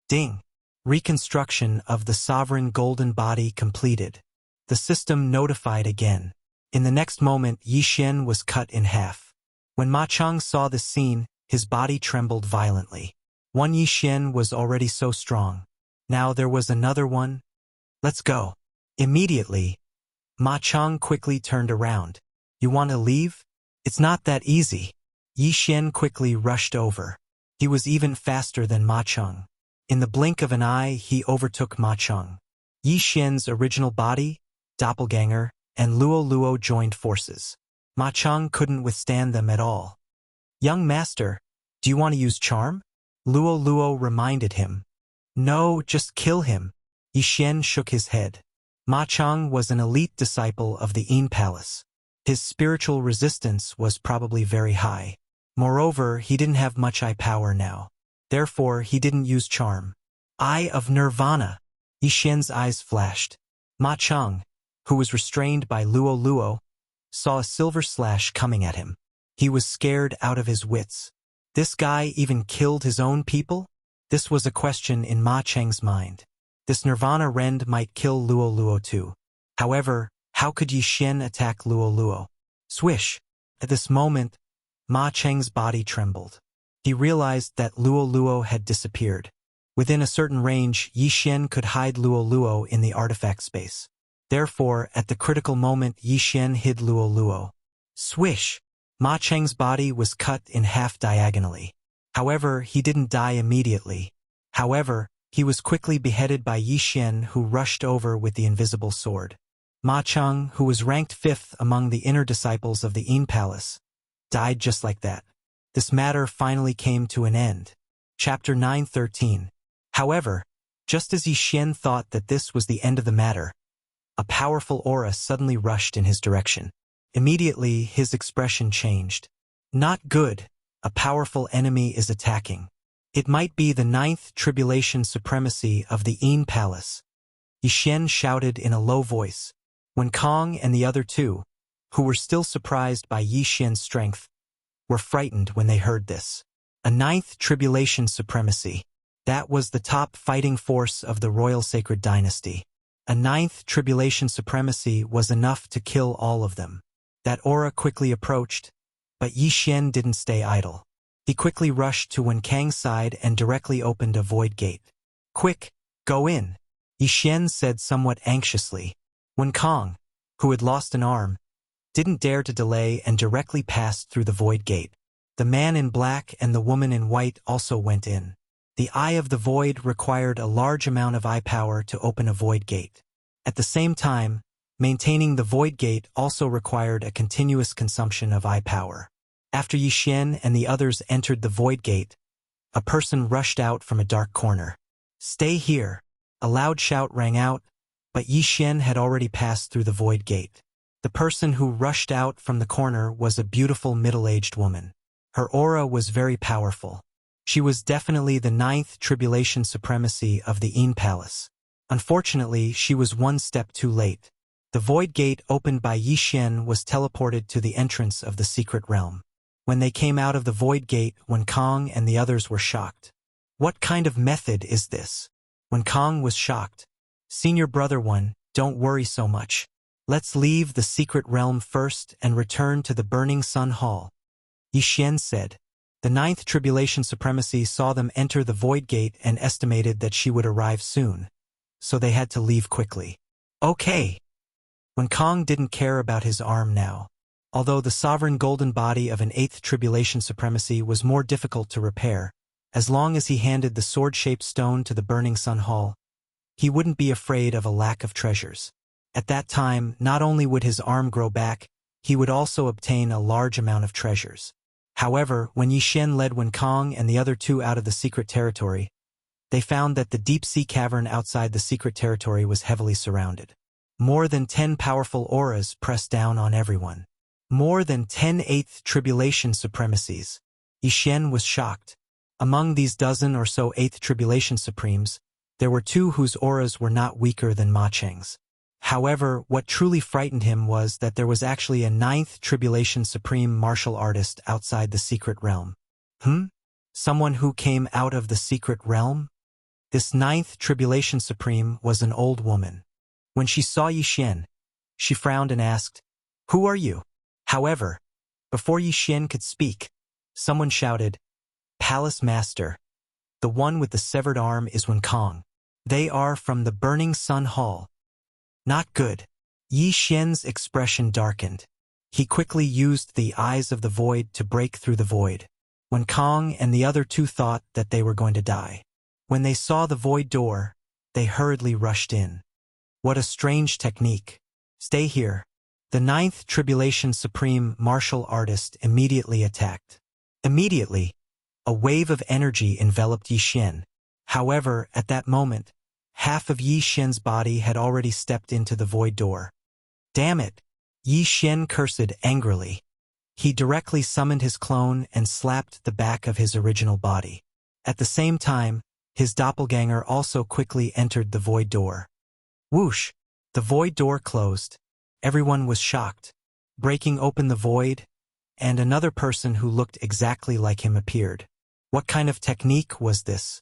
A: Ding! Reconstruction of the sovereign golden body completed. The system notified again. In the next moment, Yi Xian was cut in half. When Ma Cheng saw this scene, his body trembled violently. One Yi Xian was already so strong. Now there was another one. Let's go. Immediately, Ma Cheng quickly turned around. You want to leave? It's not that easy. Yi Xian quickly rushed over. He was even faster than Ma Cheng. In the blink of an eye, he overtook Ma Cheng. Yi Xian's original body, doppelganger, and Luo Luo joined forces. Ma Cheng couldn't withstand them at all. Young master, do you want to use charm? Luo Luo reminded him. No, just kill him. Yi Xian shook his head. Ma Cheng was an elite disciple of the Yin Palace. His spiritual resistance was probably very high. Moreover, he didn't have much eye power now. Therefore, he didn't use charm. Eye of Nirvana. Yi Xian's eyes flashed. Ma Cheng, who was restrained by Luo Luo, saw a silver slash coming at him. He was scared out of his wits. This guy even killed his own people? This was a question in Ma Cheng's mind. This Nirvana rend might kill Luo Luo too. However, how could Yi Xian attack Luo Luo? Swish! At this moment, Ma Cheng's body trembled. He realized that Luo Luo had disappeared. Within a certain range, Yi Xian could hide Luo Luo in the artifact space. Therefore, at the critical moment, Yi Xian hid Luo Luo. Swish! Ma Cheng's body was cut in half diagonally. However, he didn't die immediately. However, he was quickly beheaded by Yi Xian, who rushed over with the invisible sword. Ma Cheng, who was ranked 5th among the inner disciples of the Yin Palace, died just like that. This matter finally came to an end. Chapter 9:13. However, just as Yi Xian thought that this was the end of the matter, a powerful aura suddenly rushed in his direction. Immediately, his expression changed. Not good. A powerful enemy is attacking. It might be the 9th tribulation supremacy of the Yin Palace. Yi Xian shouted in a low voice. When Kong and the other two, who were still surprised by Yi Xian's strength, were frightened when they heard this. A 9th tribulation supremacy. That was the top fighting force of the royal sacred dynasty. A 9th tribulation supremacy was enough to kill all of them. That aura quickly approached, but Yi Xian didn't stay idle. He quickly rushed to Wen Kang's side and directly opened a void gate. Quick, go in, Yi Xian said somewhat anxiously. Wen Kang, who had lost an arm, didn't dare to delay and directly passed through the void gate. The man in black and the woman in white also went in. The eye of the void required a large amount of eye power to open a void gate. At the same time, maintaining the void gate also required a continuous consumption of eye power. After Yi Xian and the others entered the void gate, a person rushed out from a dark corner. Stay here! A loud shout rang out, but Yi Xian had already passed through the void gate. The person who rushed out from the corner was a beautiful middle-aged woman. Her aura was very powerful. She was definitely the 9th tribulation supremacy of the Yin Palace. Unfortunately, she was one step too late. The void gate opened by Yi Xian was teleported to the entrance of the secret realm. When they came out of the void gate, Wen Kang and the others were shocked. What kind of method is this? Wen Kang was shocked. Senior brother one, don't worry so much. Let's leave the secret realm first and return to the Burning Sun Hall. Yi Xian said. The 9th tribulation supremacy saw them enter the void gate and estimated that she would arrive soon, so they had to leave quickly. Okay. Wen Kang didn't care about his arm now. Although the sovereign golden body of an 8th tribulation supremacy was more difficult to repair, as long as he handed the sword-shaped stone to the Burning Sun Hall, he wouldn't be afraid of a lack of treasures. At that time, not only would his arm grow back, he would also obtain a large amount of treasures. However, when Yi Xian led Wen Kang and the other two out of the secret territory, they found that the deep-sea cavern outside the secret territory was heavily surrounded. More than 10 powerful auras pressed down on everyone. More than 10 8th tribulation supremacies. Yi Xian was shocked. Among these dozen or so Eighth Tribulation Supremes, there were two whose auras were not weaker than Ma Cheng's. However, what truly frightened him was that there was actually a Ninth Tribulation Supreme martial artist outside the secret realm. Someone who came out of the secret realm? This Ninth Tribulation Supreme was an old woman. When she saw Yi Xian, she frowned and asked, "Who are you?" However, before Yi Xian could speak, someone shouted, "Palace Master. The one with the severed arm is Kong. They are from the Burning Sun Hall." Not good. Yi Xian's expression darkened. He quickly used the eyes of the void to break through the void. Kong and the other two thought that they were going to die. When they saw the void door, they hurriedly rushed in. What a strange technique. Stay here. The Ninth Tribulation Supreme martial artist immediately attacked. Immediately, a wave of energy enveloped Yi Xian. However, at that moment, half of Yi Xian's body had already stepped into the void door. Damn it! Yi Xian cursed angrily. He directly summoned his clone and slapped the back of his original body. At the same time, his doppelganger also quickly entered the void door. Whoosh! The void door closed. Everyone was shocked. Breaking open the void, and another person who looked exactly like him appeared. What kind of technique was this?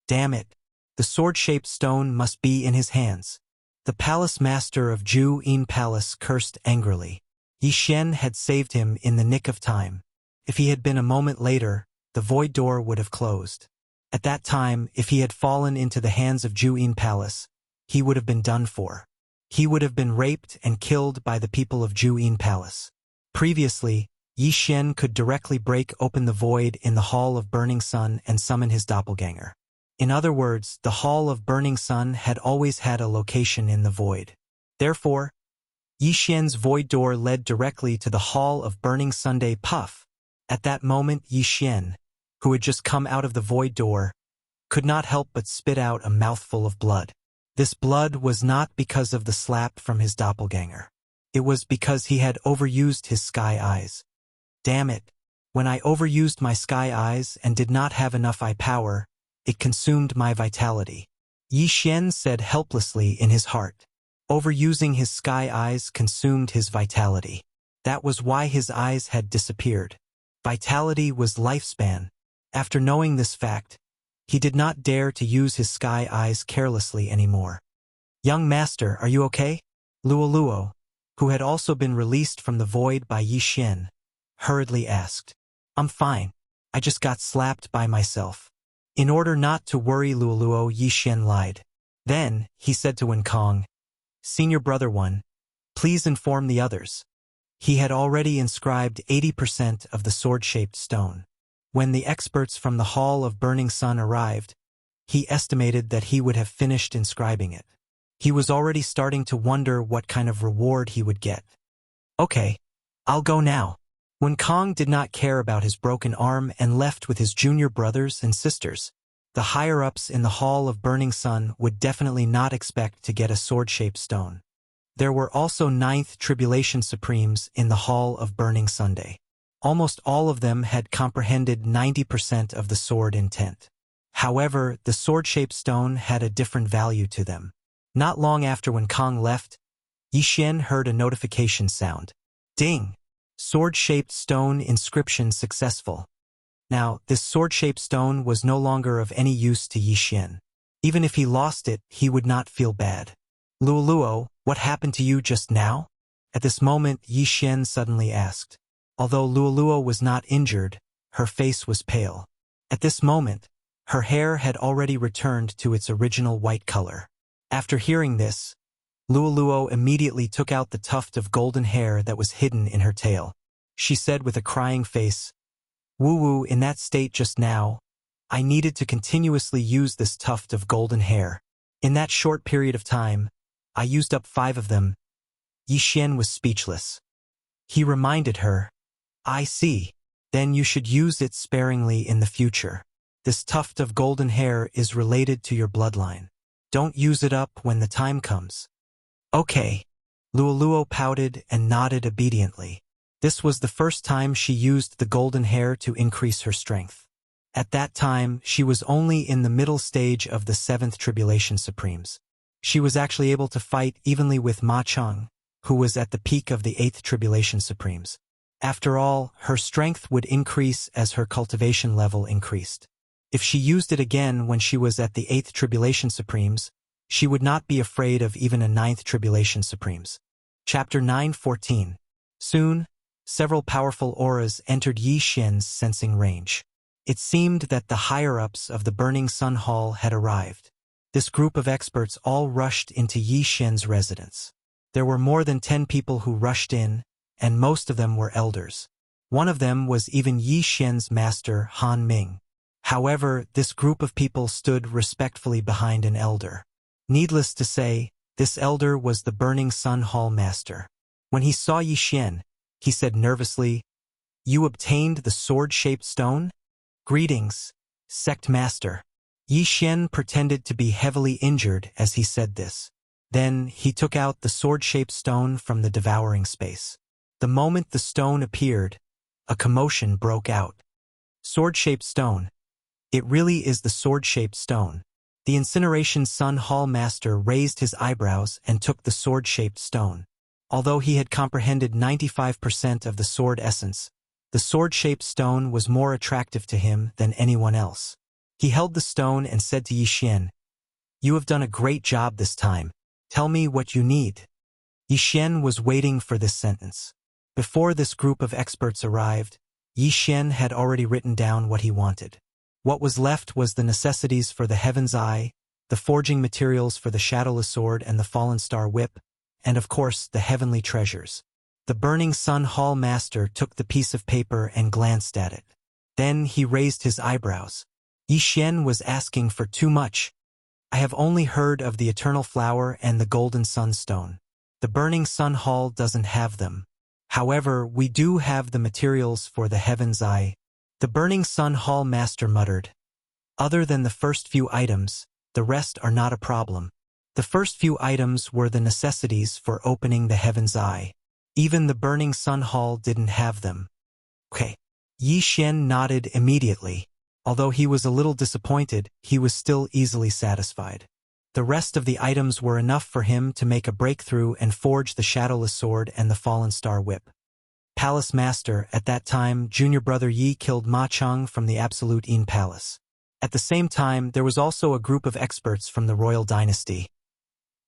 A: Damn it! The sword-shaped stone must be in his hands. The palace master of Ju Yin Palace cursed angrily. Yi Xian had saved him in the nick of time. If he had been a moment later, the void door would have closed. At that time, if he had fallen into the hands of Ju Yin Palace, he would have been done for. He would have been raped and killed by the people of Ju Yin Palace. Previously, Yi Xian could directly break open the void in the Hall of Burning Sun and summon his doppelganger. In other words, the Hall of Burning Sun had always had a location in the void. Therefore, Yi Xian's void door led directly to the Hall of Burning Sunday Puff. At that moment, Yi Xian, who had just come out of the void door, could not help but spit out a mouthful of blood. This blood was not because of the slap from his doppelganger. It was because he had overused his sky eyes. Damn it! When I overused my sky eyes and did not have enough eye power, it consumed my vitality. Yi Xian said helplessly in his heart. Overusing his sky eyes consumed his vitality. That was why his eyes had disappeared. Vitality was lifespan. After knowing this fact, he did not dare to use his sky eyes carelessly anymore. "Young master, are you okay?" Luo, who had also been released from the void by Yi Xian, hurriedly asked. "I'm fine. I just got slapped by myself." In order not to worry Luo, Yi Xian lied. Then, he said to Kong, "Senior Brother 1, please inform the others." He had already inscribed 80% of the sword-shaped stone. When the experts from the Hall of Burning Sun arrived, he estimated that he would have finished inscribing it. He was already starting to wonder what kind of reward he would get. "Okay, I'll go now." Kong did not care about his broken arm and left with his junior brothers and sisters. The higher-ups in the Hall of Burning Sun would definitely not expect to get a sword-shaped stone. There were also Ninth Tribulation Supremes in the Hall of Burning Sunday. Almost all of them had comprehended 90% of the sword intent. However, the sword-shaped stone had a different value to them. Not long after Kong left, Yi Xian heard a notification sound. Ding! Sword-shaped stone inscription successful. Now, this sword-shaped stone was no longer of any use to Yi Xian. Even if he lost it, he would not feel bad. "Luo, what happened to you just now?" At this moment, Yi Xian suddenly asked. Although Luo was not injured, her face was pale. At this moment, her hair had already returned to its original white color. After hearing this, Luo immediately took out the tuft of golden hair that was hidden in her tail. She said with a crying face, "Woo, in that state just now, I needed to continuously use this tuft of golden hair. In that short period of time, I used up 5 of them." Yi Xian was speechless. He reminded her, "I see. Then you should use it sparingly in the future. This tuft of golden hair is related to your bloodline. Don't use it up when the time comes." "Okay." Luo pouted and nodded obediently. This was the first time she used the golden hair to increase her strength. At that time, she was only in the middle stage of the 7th Tribulation Supremes. She was actually able to fight evenly with Ma Cheng, who was at the peak of the 8th Tribulation Supremes. After all, her strength would increase as her cultivation level increased. If she used it again when she was at the 8th Tribulation Supremes, she would not be afraid of even a 9th Tribulation Supremes. Chapter 9:14. Soon, several powerful auras entered Yi Xian's sensing range. It seemed that the higher-ups of the Burning Sun Hall had arrived. This group of experts all rushed into Yi Xian's residence. There were more than 10 people who rushed in, and most of them were elders. One of them was even Yi Xian's master, Han Ming. However, this group of people stood respectfully behind an elder. Needless to say, this elder was the Burning Sun Hall master. When he saw Yi Xian, he said nervously, "You obtained the sword-shaped stone? Greetings, sect master." Yi Xian pretended to be heavily injured as he said this. Then he took out the sword-shaped stone from the devouring space. The moment the stone appeared, a commotion broke out. Sword-shaped stone. It really is the sword-shaped stone. The Incineration Sun Hall master raised his eyebrows and took the sword-shaped stone. Although he had comprehended 95% of the sword essence, the sword-shaped stone was more attractive to him than anyone else. He held the stone and said to Yi Xian, "You have done a great job this time. Tell me what you need." Yi Xian was waiting for this sentence. Before this group of experts arrived, Yi Xian had already written down what he wanted. What was left was the necessities for the Heaven's Eye, the forging materials for the Shadowless Sword and the Fallen Star Whip, and of course the heavenly treasures. The Burning Sun Hall master took the piece of paper and glanced at it. Then he raised his eyebrows. Yi Xian was asking for too much. "I have only heard of the Eternal Flower and the Golden Sunstone. The Burning Sun Hall doesn't have them. However, we do have the materials for the Heaven's Eye." The Burning Sun Hall master muttered, "Other than the first few items, the rest are not a problem." The first few items were the necessities for opening the Heaven's Eye. Even the Burning Sun Hall didn't have them. Okay. Yi Xian nodded immediately. Although he was a little disappointed, he was still easily satisfied. The rest of the items were enough for him to make a breakthrough and forge the Shadowless Sword and the Fallen Star Whip. Palace Master, at that time, junior brother Yi killed Ma Cheng from the Absolute Yin Palace. At the same time, there was also a group of experts from the royal dynasty.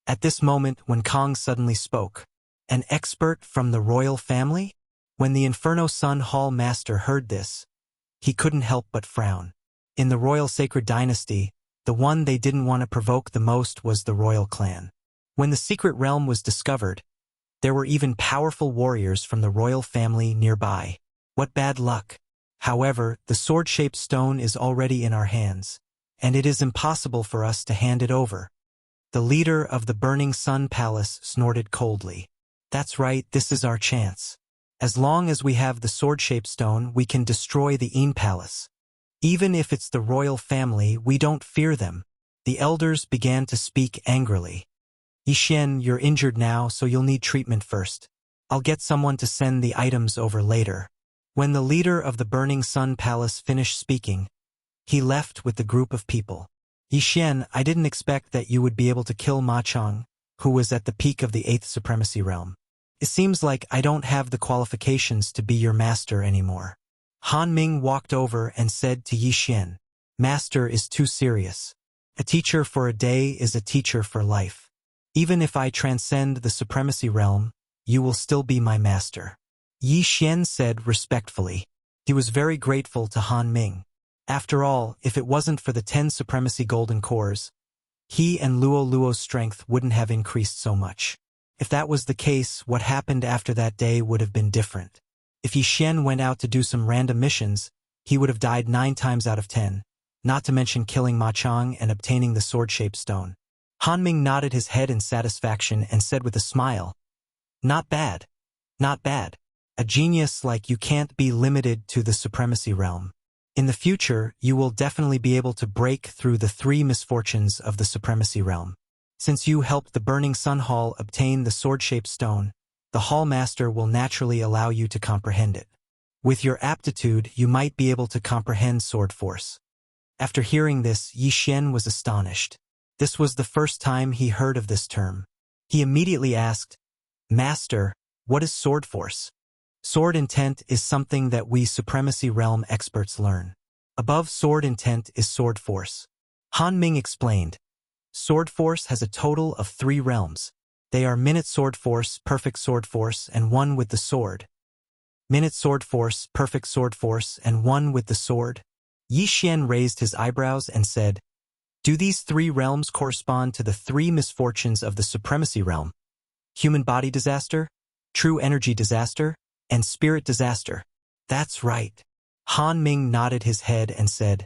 A: At this moment, when Kong suddenly spoke, "An expert from the royal family?" When the Inferno Sun Hall master heard this, he couldn't help but frown. In the royal sacred dynasty, the one they didn't want to provoke the most was the royal clan. When the secret realm was discovered, there were even powerful warriors from the royal family nearby. What bad luck. However, the sword-shaped stone is already in our hands, and it is impossible for us to hand it over. The leader of the Burning Sun Palace snorted coldly. "That's right, this is our chance. As long as we have the sword-shaped stone, we can destroy the Yin Palace. Even if it's the royal family, we don't fear them." The elders began to speak angrily. "Yi Xian, you're injured now, so you'll need treatment first. I'll get someone to send the items over later." When the leader of the Burning Sun Palace finished speaking, he left with the group of people. "Yi Xian, I didn't expect that you would be able to kill Ma Cheng, who was at the peak of the 8th Supremacy Realm. It seems like I don't have the qualifications to be your master anymore." Han Ming walked over and said to Yi Xian, "Master is too serious. A teacher for a day is a teacher for life. Even if I transcend the Supremacy Realm, you will still be my master." Yi Xian said respectfully. He was very grateful to Han Ming. After all, if it wasn't for the 10 Supremacy Golden Cores, he and Luo Luo's strength wouldn't have increased so much. If that was the case, what happened after that day would have been different. If Yi Xian went out to do some random missions, he would have died 9 times out of 10, not to mention killing Ma Cheng and obtaining the sword-shaped stone. Han Ming nodded his head in satisfaction and said with a smile, "Not bad. Not bad. A genius like you can't be limited to the Supremacy Realm. In the future, you will definitely be able to break through the 3 misfortunes of the Supremacy Realm. Since you helped the Burning Sun Hall obtain the sword-shaped stone, the Hall Master will naturally allow you to comprehend it. With your aptitude, you might be able to comprehend sword force. After hearing this, Yi Xian was astonished. This was the first time he heard of this term. He immediately asked, Master, what is sword force? Sword intent is something that we Supremacy Realm experts learn. Above sword intent is sword force. Han Ming explained. Sword force has a total of 3 realms. They are minute sword force, perfect sword force, and one with the sword. Minute sword force, perfect sword force, and one with the sword. Yi Xian raised his eyebrows and said, Do these 3 realms correspond to the 3 misfortunes of the Supremacy Realm? Human body disaster, true energy disaster, and spirit disaster. That's right. Han Ming nodded his head and said,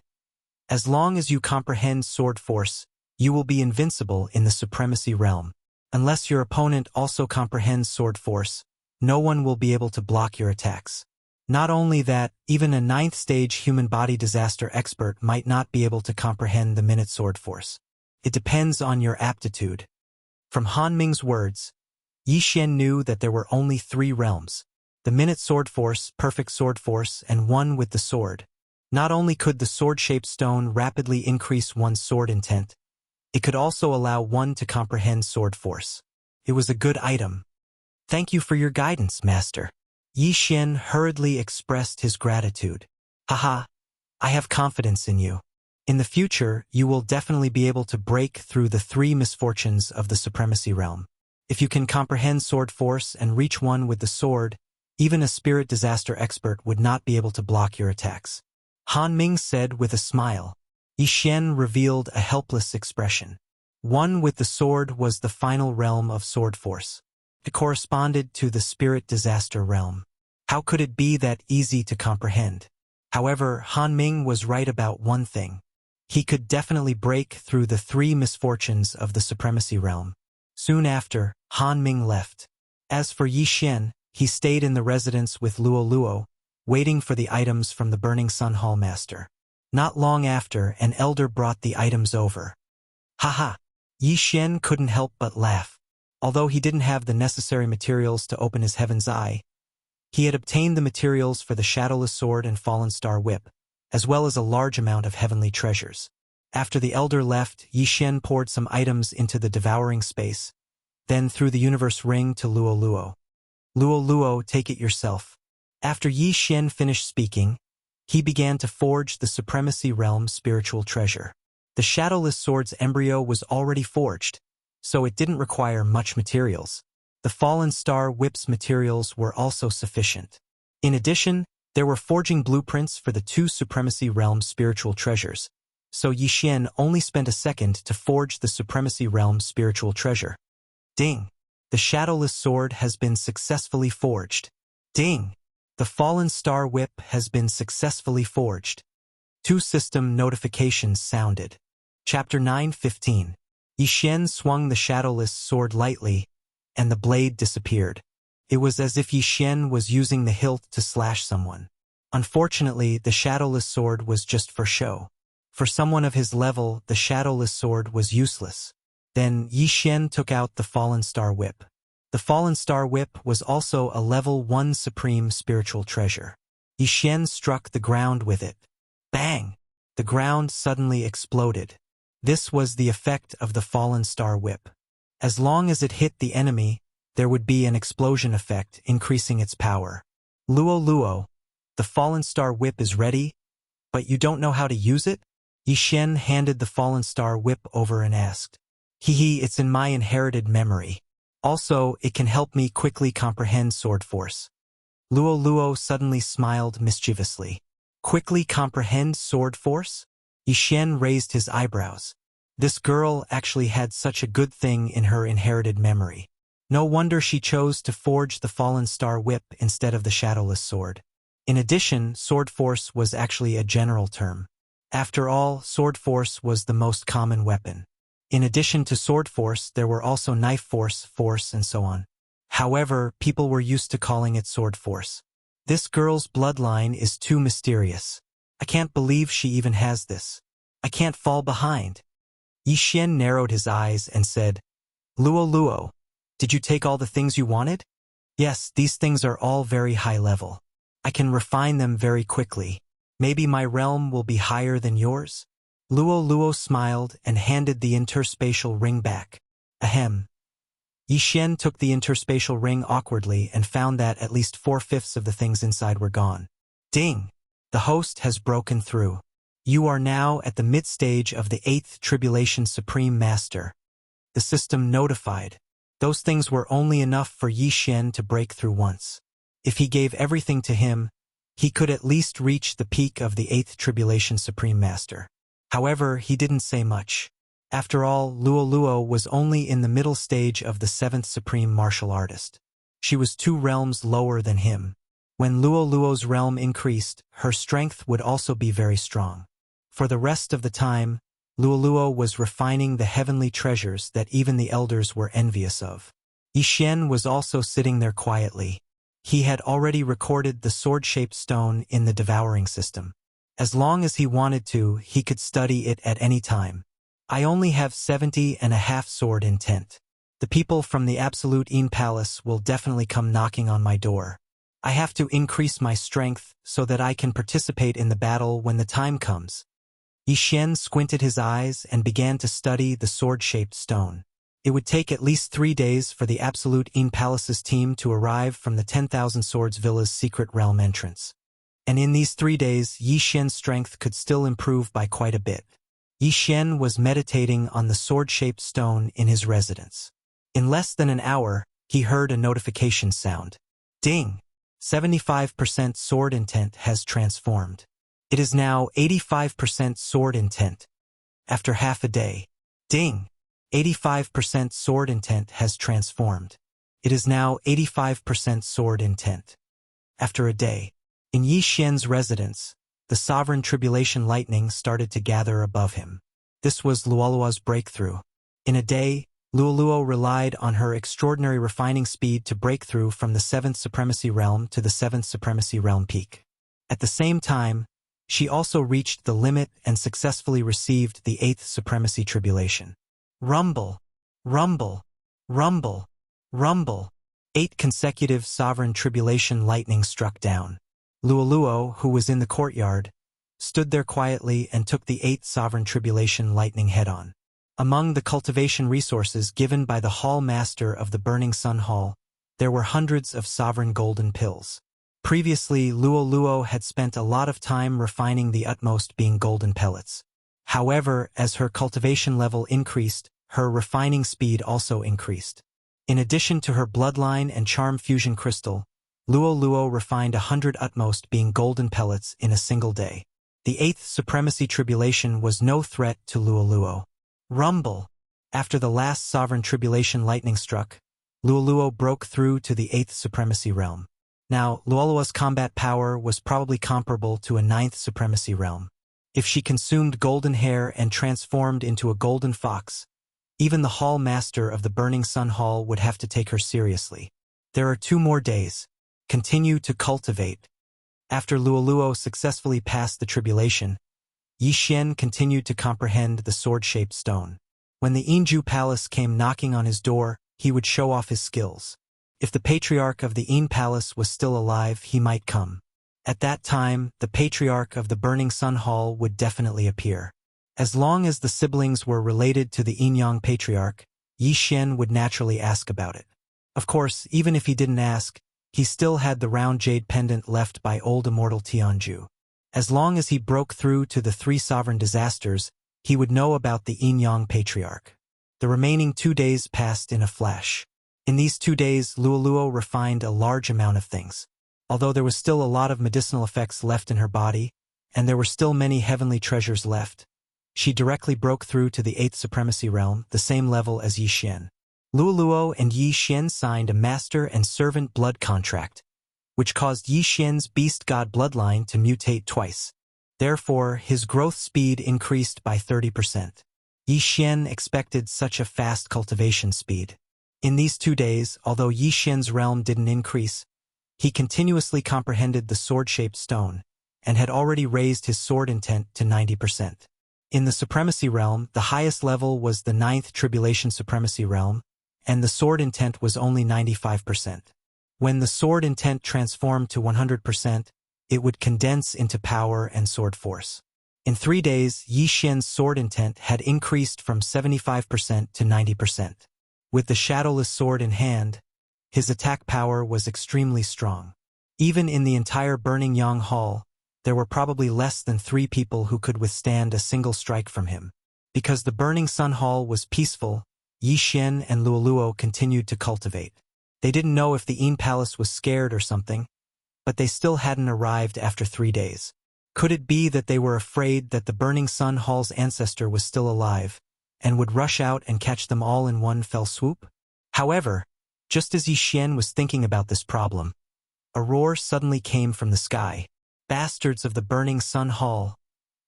A: As long as you comprehend sword force, you will be invincible in the Supremacy Realm. Unless your opponent also comprehends sword force, no one will be able to block your attacks. Not only that, even a 9th stage human body disaster expert might not be able to comprehend the minute sword force. It depends on your aptitude. From Han Ming's words, Yi Xian knew that there were only 3 realms. The minute sword force, perfect sword force, and one with the sword. Not only could the sword-shaped stone rapidly increase one's sword intent, it could also allow one to comprehend sword force. It was a good item. Thank you for your guidance, Master. Yi Xian hurriedly expressed his gratitude. Haha, I have confidence in you. In the future, you will definitely be able to break through the 3 misfortunes of the Supremacy Realm. If you can comprehend sword force and reach one with the sword, even a spirit disaster expert would not be able to block your attacks. Han Ming said with a smile. Yi Xian revealed a helpless expression. One with the sword was the final realm of sword force. It corresponded to the spirit disaster realm. How could it be that easy to comprehend? However, Han Ming was right about one thing. He could definitely break through the 3 misfortunes of the Supremacy Realm. Soon after, Han Ming left. As for Yi Xian, he stayed in the residence with Luo Luo, waiting for the items from the Burning Sun Hall Master. Not long after, an elder brought the items over. Haha! Yi Xian couldn't help but laugh. Although he didn't have the necessary materials to open his Heaven's Eye, he had obtained the materials for the Shadowless Sword and Fallen Star Whip, as well as a large amount of heavenly treasures. After the elder left, Yi Xian poured some items into the devouring space, then threw the universe ring to Luo Luo. Luo Luo, take it yourself. After Yi Xian finished speaking, he began to forge the Supremacy Realm spiritual treasure. The Shadowless Sword's embryo was already forged, so it didn't require much materials. The Fallen Star Whip's materials were also sufficient. In addition, there were forging blueprints for the 2 Supremacy Realm spiritual treasures, so Yi Xian only spent a second to forge the Supremacy Realm spiritual treasure. Ding! The Shadowless Sword has been successfully forged. Ding! The Fallen Star Whip has been successfully forged. 2 system notifications sounded. Chapter 9:15. Yi Xian swung the Shadowless Sword lightly, and the blade disappeared. It was as if Yi Xian was using the hilt to slash someone. Unfortunately, the Shadowless Sword was just for show. For someone of his level, the Shadowless Sword was useless. Then Yi Xian took out the Fallen Star Whip. The Fallen Star Whip was also a level 1 supreme spiritual treasure. Yi Xian struck the ground with it. Bang! The ground suddenly exploded. This was the effect of the Fallen Star Whip. As long as it hit the enemy, there would be an explosion effect, increasing its power. Luo Luo, the Fallen Star Whip is ready, but you don't know how to use it? Yi Xian handed the Fallen Star Whip over and asked. It's in my inherited memory. Also, it can help me quickly comprehend sword force. Luo Luo suddenly smiled mischievously. Quickly comprehend sword force? Yi Xian raised his eyebrows. This girl actually had such a good thing in her inherited memory. No wonder she chose to forge the Fallen Star Whip instead of the Shadowless Sword. In addition, sword force was actually a general term. After all, sword force was the most common weapon. In addition to sword force, there were also knife force, and so on. However, people were used to calling it sword force. This girl's bloodline is too mysterious. I can't believe she even has this. I can't fall behind. Yi Xian narrowed his eyes and said, Luo Luo, did you take all the things you wanted? Yes, these things are all very high level. I can refine them very quickly. Maybe my realm will be higher than yours? Luo smiled and handed the interspatial ring back. Ahem. Yixin took the interspatial ring awkwardly and found that at least 4/5 of the things inside were gone. Ding! The host has broken through. You are now at the mid-stage of the 8th Tribulation Supreme Master. The system notified. Those things were only enough for Yixin to break through once. If he gave everything to him, he could at least reach the peak of the 8th Tribulation Supreme Master. However, he didn't say much. After all, Luo was only in the middle stage of the 7th Supreme Martial Artist. She was 2 realms lower than him. When Luo's realm increased, her strength would also be very strong. For the rest of the time, Luo was refining the heavenly treasures that even the elders were envious of. Yixin was also sitting there quietly. He had already recorded the sword-shaped stone in the devouring system. As long as he wanted to, he could study it at any time. I only have 70.5 sword intent. The people from the Absolute Yin Palace will definitely come knocking on my door. I have to increase my strength so that I can participate in the battle when the time comes. Yixin squinted his eyes and began to study the sword-shaped stone. It would take at least 3 days for the Absolute Yin Palace's team to arrive from the 10,000 Swords Villa's secret realm entrance. And in these 3 days, Yixin's strength could still improve by quite a bit. Yixin was meditating on the sword-shaped stone in his residence. In less than an hour, he heard a notification sound. Ding! 75% sword intent has transformed. It is now 85% sword intent. After half a day. Ding! 85% sword intent has transformed. It is now 85% sword intent. After a day. In Yixin's residence, the sovereign tribulation lightning started to gather above him. This was Luo's breakthrough. In a day, Luo relied on her extraordinary refining speed to break through from the 7th Supremacy Realm to the 7th Supremacy Realm peak. At the same time, she also reached the limit and successfully received the 8th Supremacy Tribulation. Rumble, rumble, rumble, rumble. 8 consecutive sovereign tribulation lightning struck down. Luo, who was in the courtyard, stood there quietly and took the 8th sovereign tribulation lightning head-on. Among the cultivation resources given by the Hall Master of the Burning Sun Hall, there were hundreds of sovereign golden pills. Previously, Luo had spent a lot of time refining the utmost being golden pellets. However, as her cultivation level increased, her refining speed also increased. In addition to her bloodline and charm fusion crystal, Luo refined 100 utmost being golden pellets in a single day. The 8th Supremacy Tribulation was no threat to Luo. Rumble! After the last sovereign tribulation lightning struck, Luo broke through to the 8th Supremacy Realm. Now, Luo's combat power was probably comparable to a 9th Supremacy Realm. If she consumed golden hair and transformed into a golden fox, even the Hall Master of the Burning Sun Hall would have to take her seriously. There are 2 more days. Continue to cultivate. After Luo successfully passed the tribulation, Yixin continued to comprehend the sword-shaped stone. When the Yinju Palace came knocking on his door, he would show off his skills. If the Patriarch of the Yin Palace was still alive, he might come. At that time, the Patriarch of the Burning Sun Hall would definitely appear. As long as the siblings were related to the Yin-Yang Patriarch, Yixin would naturally ask about it. Of course, even if he didn't ask, he still had the round jade pendant left by old immortal Tianju. As long as he broke through to the 3 sovereign disasters, he would know about the Yin-Yang Patriarch. The remaining 2 days passed in a flash. In these 2 days, Luo refined a large amount of things. Although there was still a lot of medicinal effects left in her body, and there were still many heavenly treasures left, she directly broke through to the 8th Supremacy Realm, the same level as Yixin. Luo and Yixin signed a master and servant blood contract, which caused Yixin's beast god bloodline to mutate twice. Therefore, his growth speed increased by 30%. Yixin expected such a fast cultivation speed. In these 2 days, although Yixin's realm didn't increase, he continuously comprehended the sword-shaped stone, and had already raised his sword intent to 90%. In the Supremacy Realm, the highest level was the 9th Tribulation Supremacy Realm, and the sword intent was only 95%. When the sword intent transformed to 100%, it would condense into power and sword force. In 3 days, Yi Xian's sword intent had increased from 75% to 90%. With the shadowless sword in hand, his attack power was extremely strong. Even in the entire Burning Yang Hall, there were probably less than 3 people who could withstand a single strike from him. Because the Burning Sun Hall was peaceful, Yi Xian and Luoluo continued to cultivate. They didn't know if the Yin Palace was scared or something, but they still hadn't arrived after 3 days. Could it be that they were afraid that the Burning Sun Hall's ancestor was still alive, and would rush out and catch them all in one fell swoop? However, just as Yi Xian was thinking about this problem, a roar suddenly came from the sky. "Bastards of the Burning Sun Hall!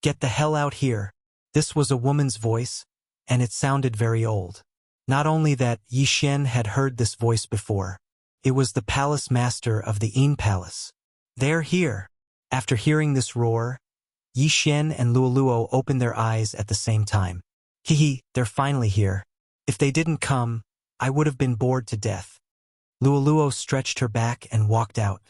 A: Get the hell out here!" This was a woman's voice, and it sounded very old. Not only that, Yi Xian had heard this voice before. It was the palace master of the Yin Palace. "They're here!" After hearing this roar, Yi Xian and Luoluo opened their eyes at the same time. "Hee, they're finally here. If they didn't come, I would have been bored to death." Luoluo stretched her back and walked out.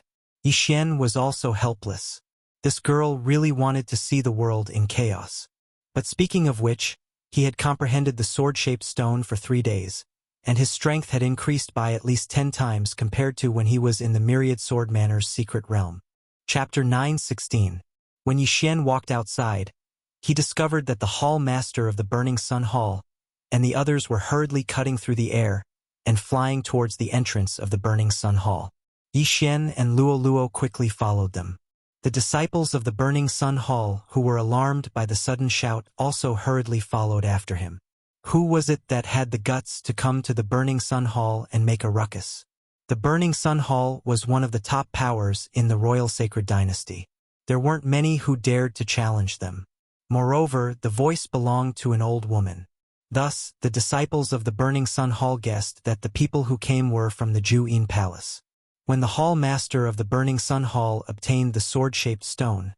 A: Yi Xian was also helpless. This girl really wanted to see the world in chaos. But speaking of which, he had comprehended the sword-shaped stone for 3 days, and his strength had increased by at least 10 times compared to when he was in the Myriad Sword Manor's secret realm. Chapter 9:16. When Yi Xian walked outside, he discovered that the hall master of the Burning Sun Hall and the others were hurriedly cutting through the air and flying towards the entrance of the Burning Sun Hall. Yi Xian and Luoluo quickly followed them. The disciples of the Burning Sun Hall, who were alarmed by the sudden shout, also hurriedly followed after him. Who was it that had the guts to come to the Burning Sun Hall and make a ruckus? The Burning Sun Hall was one of the top powers in the Royal Sacred Dynasty. There weren't many who dared to challenge them. Moreover, the voice belonged to an old woman. Thus, the disciples of the Burning Sun Hall guessed that the people who came were from the Ju Yin Palace. When the hall master of the Burning Sun Hall obtained the sword-shaped stone,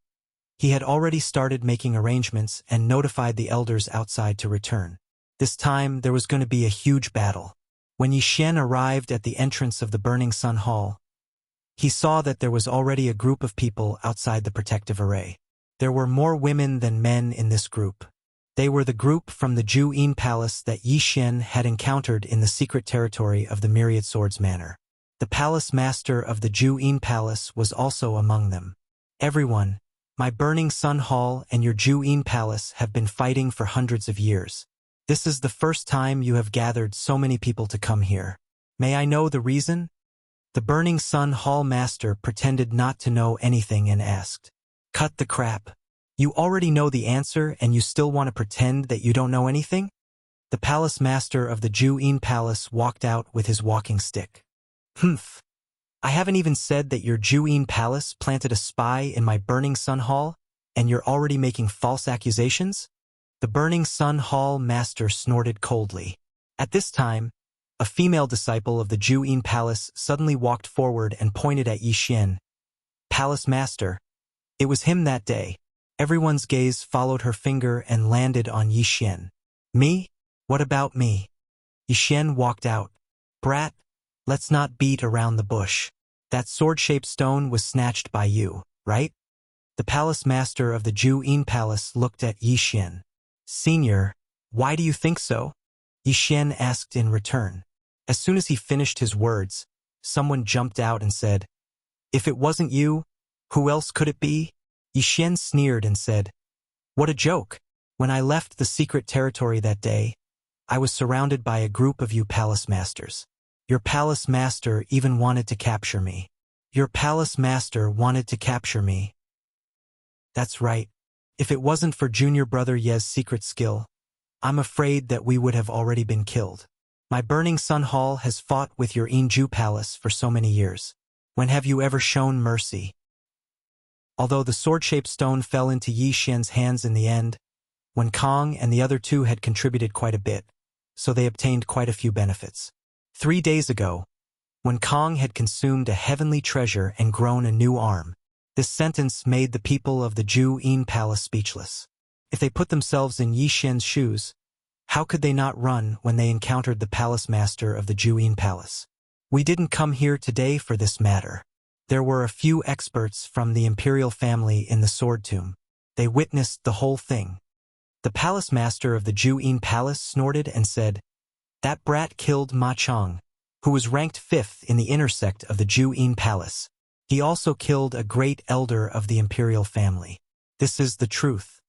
A: he had already started making arrangements and notified the elders outside to return. This time, there was going to be a huge battle. When Yi Xian arrived at the entrance of the Burning Sun Hall, he saw that there was already a group of people outside the protective array. There were more women than men in this group. They were the group from the Ju Yin Palace that Yi Xian had encountered in the secret territory of the Myriad Swords Manor. The palace master of the Ju Yin Palace was also among them. "Everyone, my Burning Sun Hall and your Ju Yin Palace have been fighting for hundreds of years. This is the first time you have gathered so many people to come here. May I know the reason?" The Burning Sun Hall master pretended not to know anything and asked, "Cut the crap. You already know the answer and you still want to pretend that you don't know anything?" The palace master of the Ju Yin Palace walked out with his walking stick. "Humph. I haven't even said that your Ju Yin Palace planted a spy in my Burning Sun Hall, and you're already making false accusations?" The Burning Sun Hall master snorted coldly. At this time, a female disciple of the Ju Yin Palace suddenly walked forward and pointed at Yi Xian. "Palace master." It was him that day. Everyone's gaze followed her finger and landed on Yi Xian. "Me? What about me?" Yi Xian walked out. "Brat, let's not beat around the bush. That sword-shaped stone was snatched by you, right?" The palace master of the Ju Yin Palace looked at Yi Xian. "Senior, why do you think so?" Yi Xian asked in return. As soon as he finished his words, someone jumped out and said, "If it wasn't you, who else could it be?" Yi Xian sneered and said, "What a joke. When I left the secret territory that day, I was surrounded by a group of you palace masters. Your palace master even wanted to capture me. Your palace master wanted to capture me." "That's right. If it wasn't for junior brother Ye's secret skill, I'm afraid that we would have already been killed. My Burning Sun Hall has fought with your Inju Palace for so many years. When have you ever shown mercy?" Although the sword-shaped stone fell into Yi Xian's hands in the end, Wen Kong and the other two had contributed quite a bit, so they obtained quite a few benefits. 3 days ago, Wen Kong had consumed a heavenly treasure and grown a new arm. This sentence made the people of the Ju Yin Palace speechless. If they put themselves in Yi Xian's shoes, how could they not run when they encountered the palace master of the Ju Yin Palace? We didn't come here today for this matter. There were a few experts from the imperial family in the sword tomb. They witnessed the whole thing. The palace master of the Ju-In palace snorted and said, "That brat killed Ma Chong, who was ranked 5th in the intersect of the Ju-In palace. He also killed a great elder of the imperial family. This is the truth."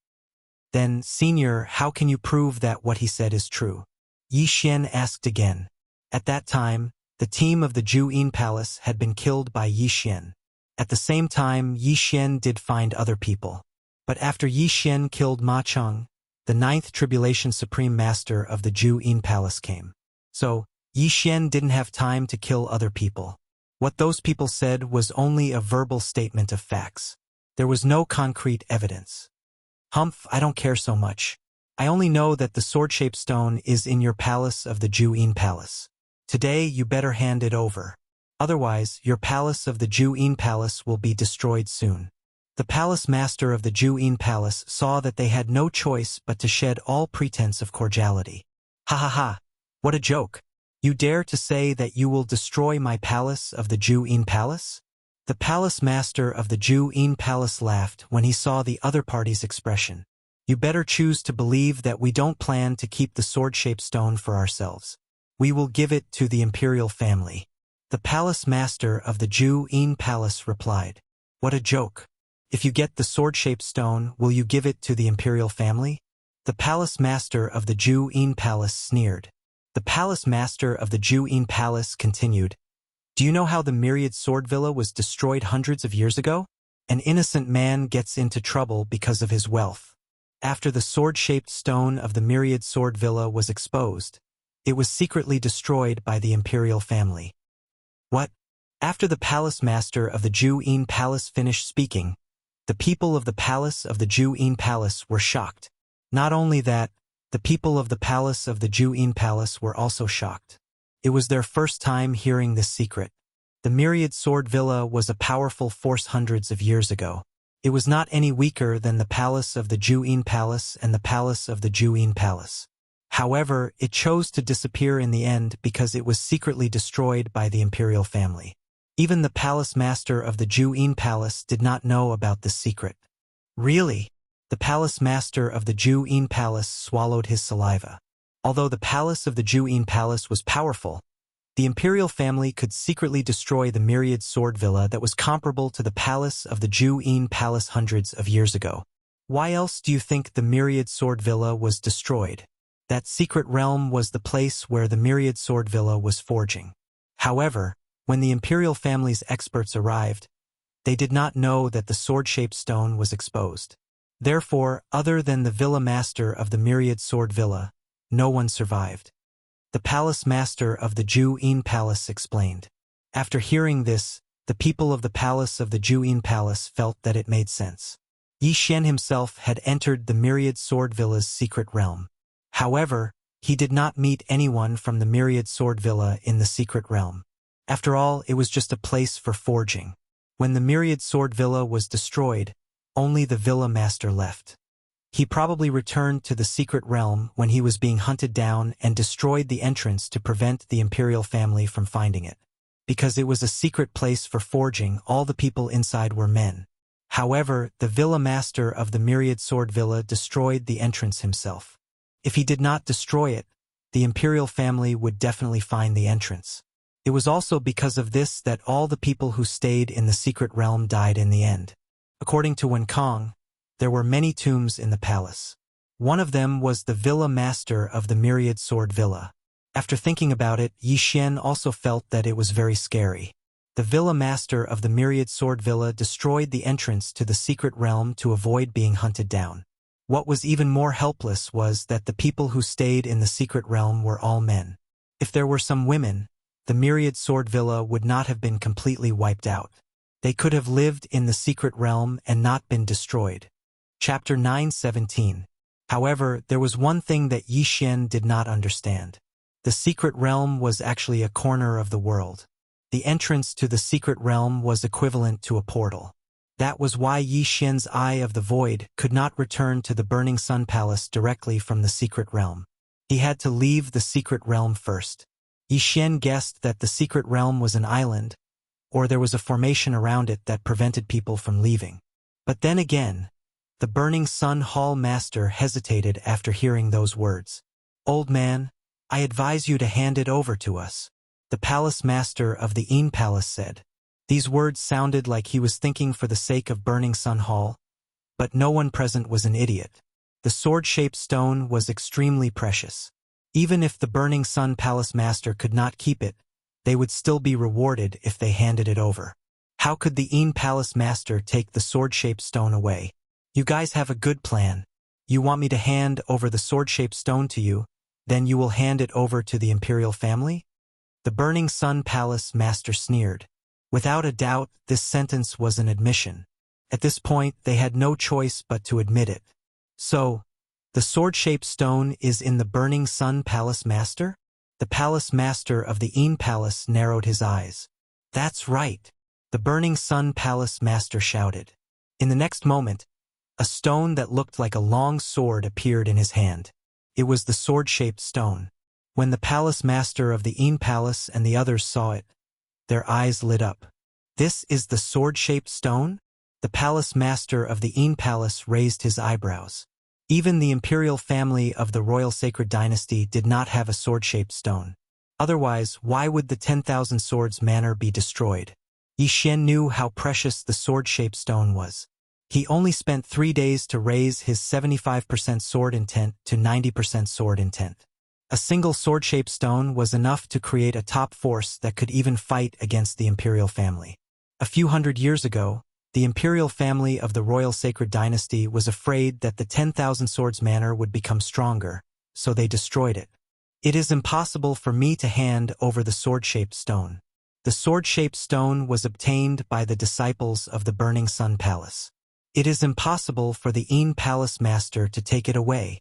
A: "Then, senior, how can you prove that what he said is true?" Yi Xian asked again. At that time, the team of the Ju-In palace had been killed by Yi Xian. At the same time, Yi Xian did find other people. But after Yi Xian killed Ma Chong, the 9th Tribulation Supreme Master of the Ju-In palace came. So, Yi Xian didn't have time to kill other people. What those people said was only a verbal statement of facts. There was no concrete evidence. "Humph, I don't care so much. I only know that the sword-shaped stone is in your palace of the Ju-In palace. Today you better hand it over. Otherwise, your palace of the Ju-In palace will be destroyed soon." The palace master of the Ju-In palace saw that they had no choice but to shed all pretense of cordiality. "Ha ha ha! What a joke! You dare to say that you will destroy my palace of the Ju-In palace?" The palace master of the Ju-In palace laughed when he saw the other party's expression. "You better choose to believe that we don't plan to keep the sword-shaped stone for ourselves. We will give it to the imperial family." The palace master of the Ju-In palace replied, "What a joke! If you get the sword-shaped stone, will you give it to the imperial family?" The palace master of the Ju-In palace sneered. The palace master of the Ju-In palace continued, "Do you know how the Myriad Sword Villa was destroyed hundreds of years ago? An innocent man gets into trouble because of his wealth. After the sword-shaped stone of the Myriad Sword Villa was exposed, it was secretly destroyed by the imperial family." "What?" After the palace master of the Ju-In palace finished speaking, the people of the palace of the Ju-In palace were shocked. Not only that, the people of the palace of the Ju-In palace were also shocked. It was their first time hearing this secret. The Myriad Sword Villa was a powerful force hundreds of years ago. It was not any weaker than the palace of the Ju-In palace and the palace of the Ju-In palace. However, it chose to disappear in the end because it was secretly destroyed by the imperial family. Even the palace master of the Ju-In palace did not know about this secret. "Really?" The palace master of the Ju-In palace swallowed his saliva. Although the palace of the Ju-In palace was powerful, the imperial family could secretly destroy the Myriad Sword Villa that was comparable to the palace of the Ju-In palace hundreds of years ago. Why else do you think the Myriad Sword Villa was destroyed? That secret realm was the place where the Myriad Sword Villa was forging. However, when the imperial family's experts arrived, they did not know that the sword-shaped stone was exposed. Therefore, other than the villa master of the Myriad Sword Villa, no one survived. The palace master of the Ju-In palace explained. After hearing this, the people of the palace of the Ju-In palace felt that it made sense. Yi Xian himself had entered the Myriad Sword Villa's secret realm. However, he did not meet anyone from the Myriad Sword Villa in the secret realm. After all, it was just a place for forging. When the Myriad Sword Villa was destroyed, only the villa master left. He probably returned to the secret realm when he was being hunted down and destroyed the entrance to prevent the imperial family from finding it. Because it was a secret place for forging, all the people inside were men. However, the villa master of the Myriad Sword Villa destroyed the entrance himself. If he did not destroy it, the imperial family would definitely find the entrance. It was also because of this that all the people who stayed in the secret realm died in the end. According to Wen Kong, there were many tombs in the palace. One of them was the villa master of the Myriad Sword Villa. After thinking about it, Yi Xian also felt that it was very scary. The villa master of the Myriad Sword Villa destroyed the entrance to the secret realm to avoid being hunted down. What was even more helpless was that the people who stayed in the secret realm were all men. If there were some women, the Myriad Sword Villa would not have been completely wiped out. They could have lived in the secret realm and not been destroyed. Chapter 9:17. However, there was one thing that Yi Xian did not understand. The secret realm was actually a corner of the world. The entrance to the secret realm was equivalent to a portal. That was why Yi Xian's Eye of the Void could not return to the Burning Sun Palace directly from the secret realm. He had to leave the secret realm first. Yi Xian guessed that the secret realm was an island, or there was a formation around it that prevented people from leaving. But then again, the Burning Sun Hall master hesitated after hearing those words. "Old man, I advise you to hand it over to us," the palace master of the Yin Palace said. These words sounded like he was thinking for the sake of Burning Sun Hall, but no one present was an idiot. The sword-shaped stone was extremely precious. Even if the Burning Sun Palace master could not keep it, they would still be rewarded if they handed it over. How could the Yin Palace master take the sword-shaped stone away? "You guys have a good plan. You want me to hand over the sword-shaped stone to you, then you will hand it over to the imperial family?" The Burning Sun Palace master sneered. Without a doubt, this sentence was an admission. At this point, they had no choice but to admit it. "So, the sword-shaped stone is in the Burning Sun Palace master?" The palace master of the Yin Palace narrowed his eyes. "That's right," the Burning Sun Palace master shouted. In the next moment, a stone that looked like a long sword appeared in his hand. It was the sword-shaped stone. When the palace master of the Yin Palace and the others saw it, their eyes lit up. "This is the sword-shaped stone?" The palace master of the Yin Palace raised his eyebrows. Even the imperial family of the royal sacred dynasty did not have a sword-shaped stone. Otherwise, why would the 10,000 Swords Manor be destroyed? Yi Xian knew how precious the sword-shaped stone was. He only spent 3 days to raise his 75% sword intent to 90% sword intent. A single sword-shaped stone was enough to create a top force that could even fight against the imperial family. A few hundred years ago, the imperial family of the royal sacred dynasty was afraid that the 10,000 Swords Manor would become stronger, so they destroyed it. "It is impossible for me to hand over the sword-shaped stone." The sword-shaped stone was obtained by the disciples of the Burning Sun Palace. "It is impossible for the Yin Palace master to take it away."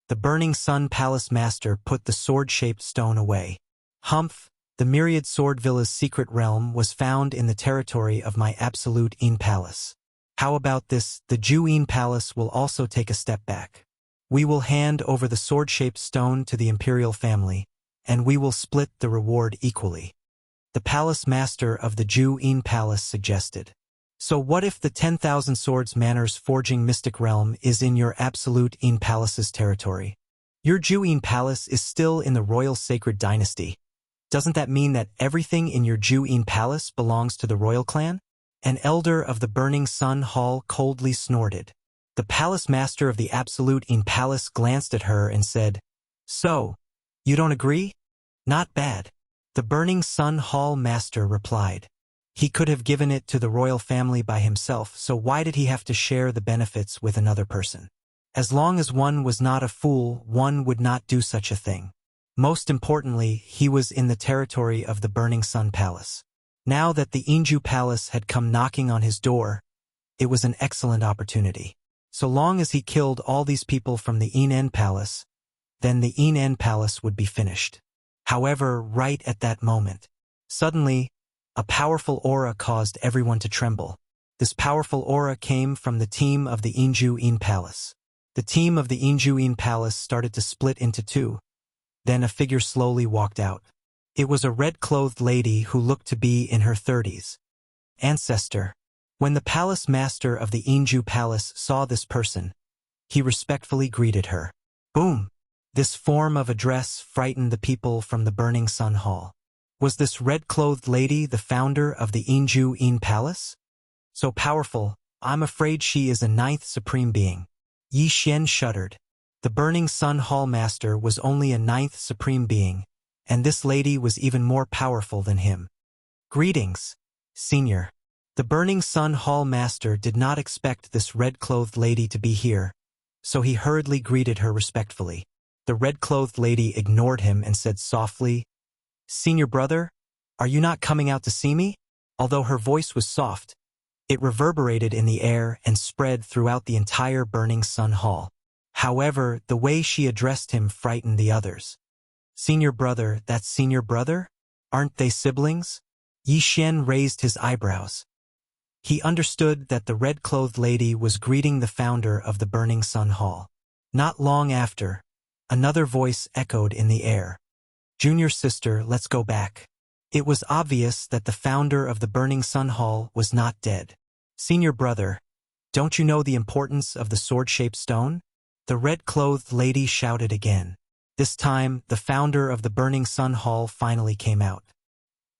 A: The Burning Sun Palace master put the sword-shaped stone away. "Humph, the Myriad Sword Villa's secret realm was found in the territory of my absolute Yin Palace. How about this? The Ju Yin Palace will also take a step back. We will hand over the sword-shaped stone to the imperial family, and we will split the reward equally," the palace master of the Ju Yin Palace suggested. "So what if the 10,000 Swords Manor's forging mystic realm is in your absolute Yin Palace's territory? Your Ju Yin Palace is still in the royal sacred dynasty. Doesn't that mean that everything in your Ju Yin Palace belongs to the royal clan?" An elder of the Burning Sun Hall coldly snorted. The palace master of the absolute Yin Palace glanced at her and said, "So, you don't agree? Not bad." The Burning Sun Hall master replied. He could have given it to the royal family by himself, so why did he have to share the benefits with another person? As long as one was not a fool, one would not do such a thing. Most importantly, he was in the territory of the Burning Sun Palace. Now that the Yinju Palace had come knocking on his door, it was an excellent opportunity. So long as he killed all these people from the Yin Palace, then the Yin Palace would be finished. However, right at that moment, suddenly, a powerful aura caused everyone to tremble. This powerful aura came from the team of the Yinju Yin Palace. The team of the Yinju Yin Palace started to split into two. Then a figure slowly walked out. It was a red-clothed lady who looked to be in her 30s. Ancestor. When the palace master of the Yinju Palace saw this person, he respectfully greeted her. Boom! This form of address frightened the people from the Burning Sun Hall. Was this red-clothed lady the founder of the Yinju Yin Palace? So powerful, I'm afraid she is a 9th supreme being. Yi Xian shuddered. The Burning Sun Hall master was only a 9th supreme being, and this lady was even more powerful than him. Greetings, senior. The Burning Sun Hall master did not expect this red-clothed lady to be here, so he hurriedly greeted her respectfully. The red-clothed lady ignored him and said softly, "Senior brother, are you not coming out to see me?" Although her voice was soft, it reverberated in the air and spread throughout the entire Burning Sun Hall. However, the way she addressed him frightened the others. "Senior brother, that's senior brother? Aren't they siblings?" Yi Xian raised his eyebrows. He understood that the red-clothed lady was greeting the founder of the Burning Sun Hall. Not long after, another voice echoed in the air. Junior sister, let's go back. It was obvious that the founder of the Burning Sun Hall was not dead. Senior brother, don't you know the importance of the sword-shaped stone? The red-clothed lady shouted again. This time, the founder of the Burning Sun Hall finally came out.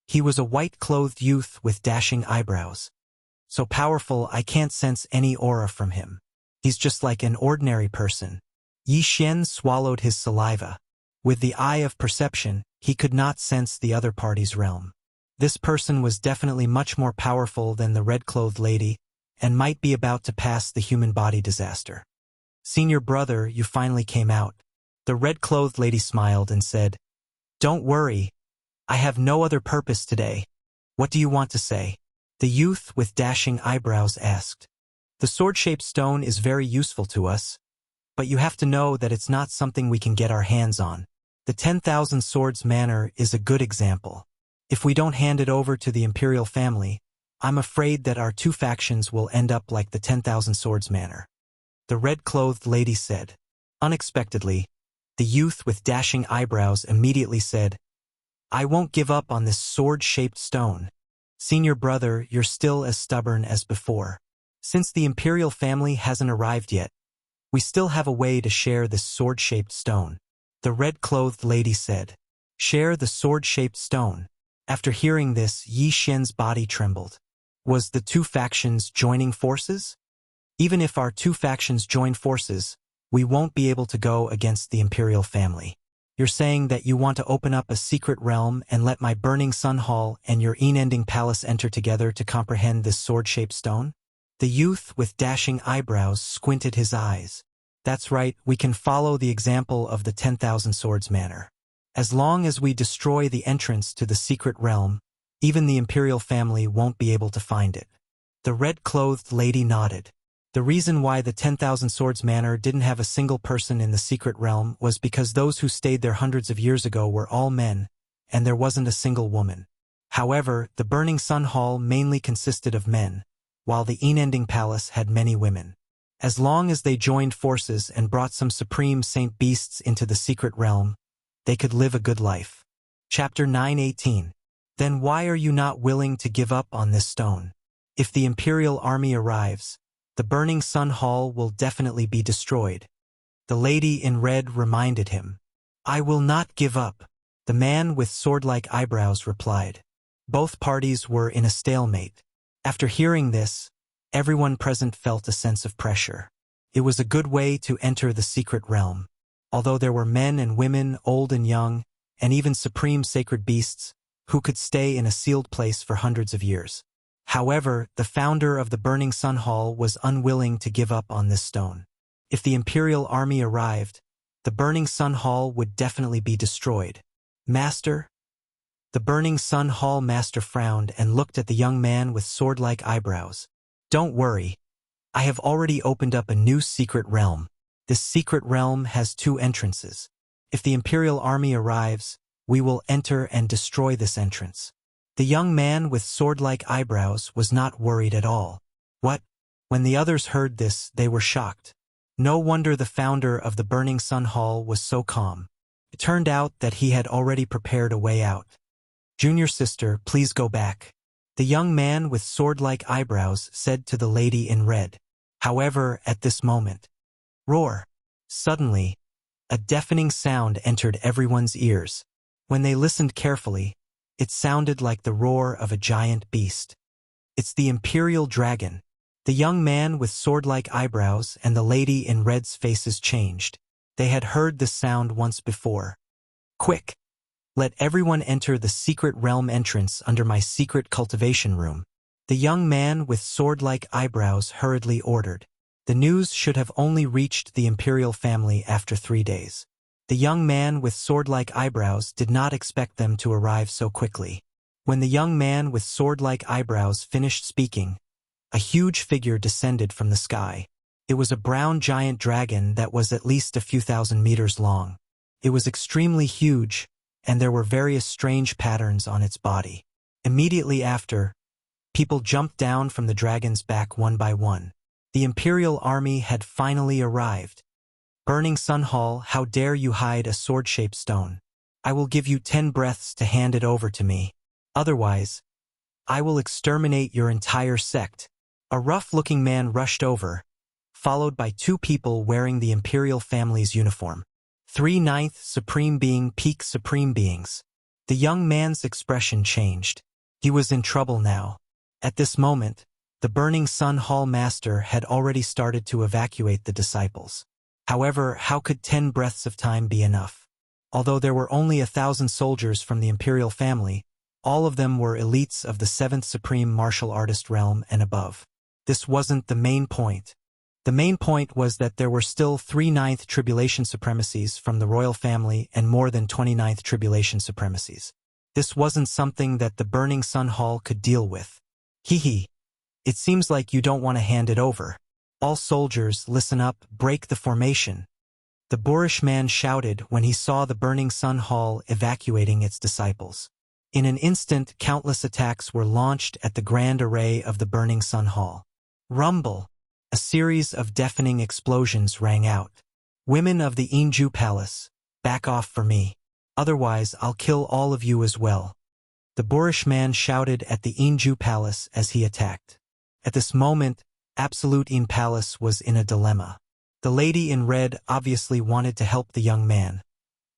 A: He was a white-clothed youth with dashing eyebrows. So powerful I can't sense any aura from him. He's just like an ordinary person. Yi Xian swallowed his saliva. With the eye of perception, he could not sense the other party's realm. This person was definitely much more powerful than the red-clothed lady, and might be about to pass the human body disaster. Senior brother, you finally came out. The red-clothed lady smiled and said, Don't worry, I have no other purpose today. What do you want to say? The youth with dashing eyebrows asked. The sword-shaped stone is very useful to us, but you have to know that it's not something we can get our hands on. The 10,000 Swords Manor is a good example. If we don't hand it over to the imperial family, I'm afraid that our two factions will end up like the 10,000 Swords Manor. The red-clothed lady said. Unexpectedly, the youth with dashing eyebrows immediately said, I won't give up on this sword-shaped stone. Senior brother, you're still as stubborn as before. Since the imperial family hasn't arrived yet, we still have a way to share this sword-shaped stone. The red-clothed lady said. Share the sword-shaped stone. After hearing this, Yi Xian's body trembled. Was the two factions joining forces? Even if our two factions join forces, we won't be able to go against the imperial family. You're saying that you want to open up a secret realm and let my Burning Sun Hall and your unending palace enter together to comprehend this sword-shaped stone? The youth with dashing eyebrows squinted his eyes. That's right, we can follow the example of the 10,000 Swords Manor. As long as we destroy the entrance to the secret realm, even the imperial family won't be able to find it. The red-clothed lady nodded. The reason why the 10,000 Swords Manor didn't have a single person in the secret realm was because those who stayed there hundreds of years ago were all men, and there wasn't a single woman. However, the Burning Sun Hall mainly consisted of men, while the unending palace had many women. As long as they joined forces and brought some supreme saint beasts into the secret realm, they could live a good life. Chapter 9:18. Then why are you not willing to give up on this stone? If the imperial army arrives, the Burning Sun Hall will definitely be destroyed. The lady in red reminded him. I will not give up, the man with sword-like eyebrows replied. Both parties were in a stalemate. After hearing this, everyone present felt a sense of pressure. It was a good way to enter the secret realm. Although there were men and women, old and young, and even supreme sacred beasts, who could stay in a sealed place for hundreds of years. However, the founder of the Burning Sun Hall was unwilling to give up on this stone. If the imperial army arrived, the Burning Sun Hall would definitely be destroyed. Master? The Burning Sun Hall master frowned and looked at the young man with sword-like eyebrows. Don't worry. I have already opened up a new secret realm. This secret realm has two entrances. If the imperial army arrives, we will enter and destroy this entrance. The young man with sword-like eyebrows was not worried at all. What? When the others heard this, they were shocked. No wonder the founder of the Burning Sun Hall was so calm. It turned out that he had already prepared a way out. Junior sister, please go back. The young man with sword-like eyebrows said to the lady in red. However, at this moment, roar! Suddenly, a deafening sound entered everyone's ears. When they listened carefully, it sounded like the roar of a giant beast. It's the Imperial Dragon. The young man with sword-like eyebrows and the lady in red's faces changed. They had heard this sound once before. Quick! Let everyone enter the secret realm entrance under my secret cultivation room. The young man with sword-like eyebrows hurriedly ordered. The news should have only reached the imperial family after 3 days. The young man with sword-like eyebrows did not expect them to arrive so quickly. When the young man with sword-like eyebrows finished speaking, a huge figure descended from the sky. It was a brown giant dragon that was at least a few thousand meters long. It was extremely huge, and there were various strange patterns on its body. Immediately after, people jumped down from the dragon's back one by one. The imperial army had finally arrived. Burning Sun Hall, how dare you hide a sword-shaped stone? I will give you 10 breaths to hand it over to me. Otherwise, I will exterminate your entire sect. A rough-looking man rushed over, followed by 2 people wearing the imperial family's uniform. 3/9 Supreme Being, Peak Supreme Beings. The young man's expression changed. He was in trouble now. At this moment, the Burning Sun Hall Master had already started to evacuate the disciples. However, how could 10 breaths of time be enough? Although there were only 1,000 soldiers from the imperial family, all of them were elites of the 7th Supreme Martial Artist realm and above. This wasn't the main point. The main point was that there were still 3/9 tribulation supremacies from the royal family and more than 29th tribulation supremacies. This wasn't something that the Burning Sun Hall could deal with. Hee. It seems like you don't want to hand it over. All soldiers, listen up, break the formation. The boorish man shouted when he saw the Burning Sun Hall evacuating its disciples. In an instant, countless attacks were launched at the grand array of the Burning Sun Hall. Rumble! A series of deafening explosions rang out. Women of the Inju Palace, back off for me. Otherwise, I'll kill all of you as well. The boorish man shouted at the Inju Palace as he attacked. At this moment, Absolute In Palace was in a dilemma. The lady in red obviously wanted to help the young man.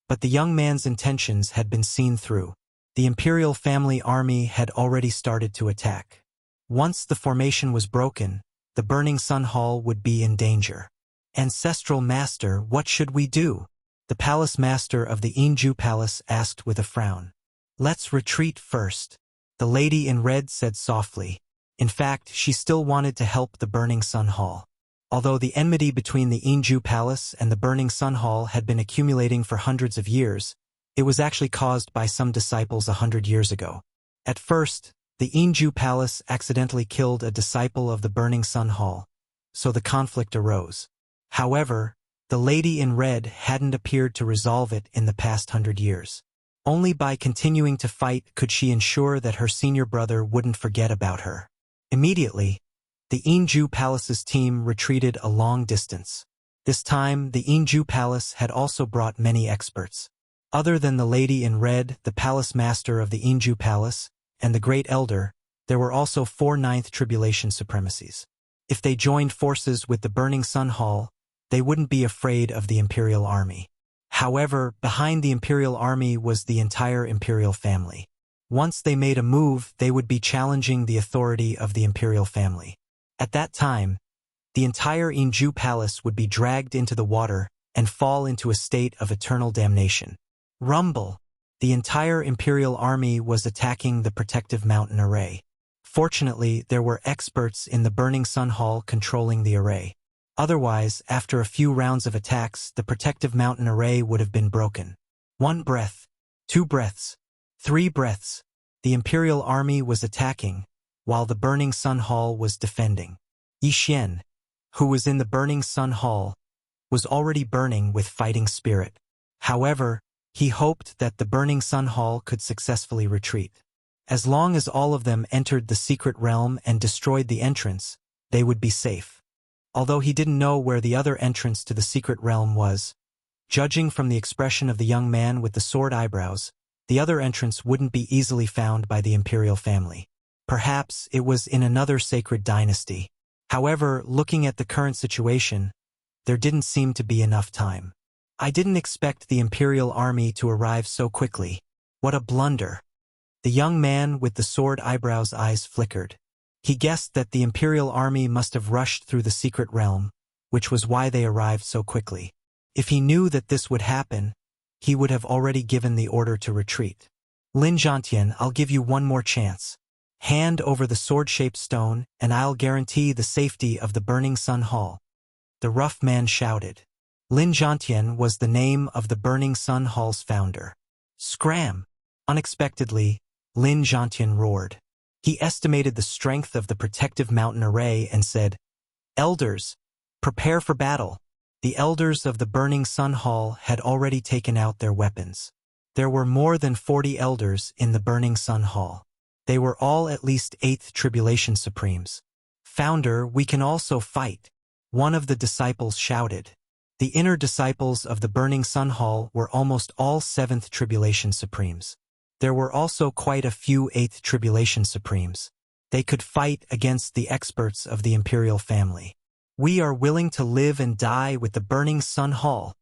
A: But the young man's intentions had been seen through. The imperial family army had already started to attack. Once the formation was broken, the Burning Sun Hall would be in danger. Ancestral Master, what should we do? The palace master of the Inju Palace asked with a frown. Let's retreat first, the lady in red said softly. In fact, she still wanted to help the Burning Sun Hall. Although the enmity between the Inju Palace and the Burning Sun Hall had been accumulating for hundreds of years, it was actually caused by some disciples 100 years ago. At first, the Inju Palace accidentally killed a disciple of the Burning Sun Hall, so the conflict arose. However, the lady in red hadn't appeared to resolve it in the past 100 years. Only by continuing to fight could she ensure that her senior brother wouldn't forget about her. Immediately, the Inju Palace's team retreated a long distance. This time, the Inju Palace had also brought many experts. Other than the lady in red, the palace master of the Inju Palace, and the Great Elder, there were also 4/9 tribulation supremacies. If they joined forces with the Burning Sun Hall, they wouldn't be afraid of the Imperial Army. However, behind the Imperial Army was the entire Imperial family. Once they made a move, they would be challenging the authority of the Imperial family. At that time, the entire Inju Palace would be dragged into the water and fall into a state of eternal damnation. Rumble! The entire Imperial Army was attacking the protective mountain array. Fortunately, there were experts in the Burning Sun Hall controlling the array. Otherwise, after a few rounds of attacks, the protective mountain array would have been broken. 1 breath, 2 breaths, 3 breaths. The Imperial Army was attacking, while the Burning Sun Hall was defending. Yi Xian, who was in the Burning Sun Hall, was already burning with fighting spirit. However, he hoped that the Burning Sun Hall could successfully retreat. As long as all of them entered the secret realm and destroyed the entrance, they would be safe. Although he didn't know where the other entrance to the secret realm was, judging from the expression of the young man with the sword eyebrows, the other entrance wouldn't be easily found by the imperial family. Perhaps it was in another sacred dynasty. However, looking at the current situation, there didn't seem to be enough time. I didn't expect the imperial army to arrive so quickly. What a blunder. The young man with the sword eyebrows' eyes flickered. He guessed that the imperial army must have rushed through the secret realm, which was why they arrived so quickly. If he knew that this would happen, he would have already given the order to retreat. Lin Zhantian, I'll give you one more chance. Hand over the sword-shaped stone, and I'll guarantee the safety of the Burning Sun Hall. The rough man shouted. Lin Zhantian was the name of the Burning Sun Hall's founder. Scram! Unexpectedly, Lin Zhantian roared. He estimated the strength of the protective mountain array and said, "Elders, prepare for battle." The elders of the Burning Sun Hall had already taken out their weapons. There were more than 40 elders in the Burning Sun Hall. They were all at least 8th Tribulation Supremes. "Founder, we can also fight," one of the disciples shouted. The inner disciples of the Burning Sun Hall were almost all 7th Tribulation Supremes. There were also quite a few 8th Tribulation Supremes. They could fight against the experts of the imperial family. We are willing to live and die with the Burning Sun Hall.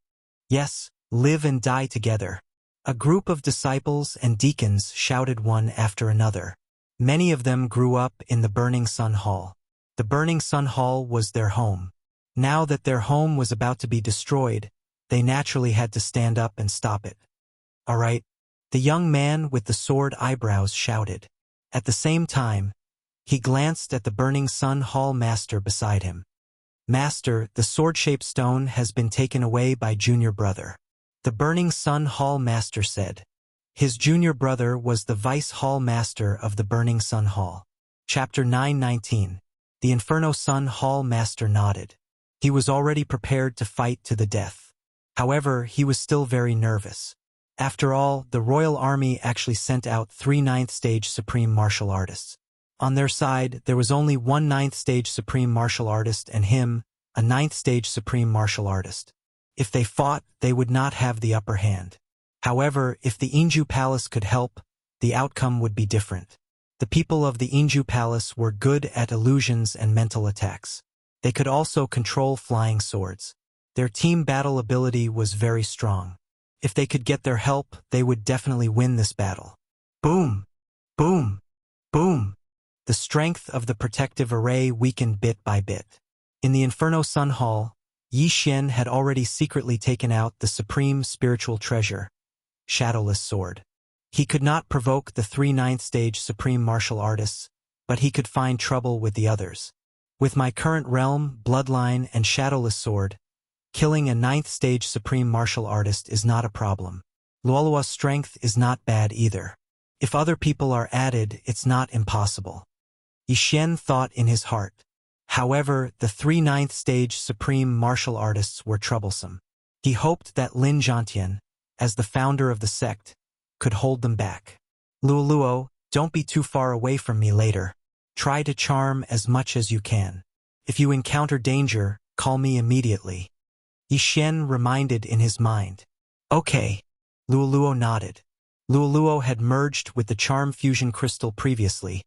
A: Yes, live and die together. A group of disciples and deacons shouted one after another. Many of them grew up in the Burning Sun Hall. The Burning Sun Hall was their home. Now that their home was about to be destroyed, they naturally had to stand up and stop it. All right, the young man with the sword eyebrows shouted. At the same time, he glanced at the Burning Sun Hall master beside him. Master, the sword-shaped stone has been taken away by junior brother. The Burning Sun Hall master said. His junior brother was the vice hall master of the Burning Sun Hall. Chapter 9:19. The Inferno Sun Hall master nodded. He was already prepared to fight to the death. However, he was still very nervous. After all, the royal army actually sent out 3 9th stage supreme martial artists. On their side, there was only 1 9th stage supreme martial artist and him, a 9th stage supreme martial artist. If they fought, they would not have the upper hand. However, if the Inju Palace could help, the outcome would be different. The people of the Inju Palace were good at illusions and mental attacks. They could also control flying swords. Their team battle ability was very strong. If they could get their help, they would definitely win this battle. Boom! Boom! Boom! The strength of the protective array weakened bit by bit. In the Inferno Sun Hall, Yi Xian had already secretly taken out the supreme spiritual treasure, Shadowless Sword. He could not provoke the 3 9th stage supreme martial artists, but he could find trouble with the others. With my current realm, bloodline, and Shadowless Sword, killing a 9th stage supreme martial artist is not a problem. Luolua's strength is not bad either. If other people are added, it's not impossible. Yi Xian thought in his heart. However, the 3 9th stage supreme martial artists were troublesome. He hoped that Lin Zhantian, as the founder of the sect, could hold them back. Luoluo, don't be too far away from me later. Try to charm as much as you can. If you encounter danger, call me immediately. Yi Xian reminded in his mind. Okay. Luoluo nodded. Luoluo had merged with the charm fusion crystal previously,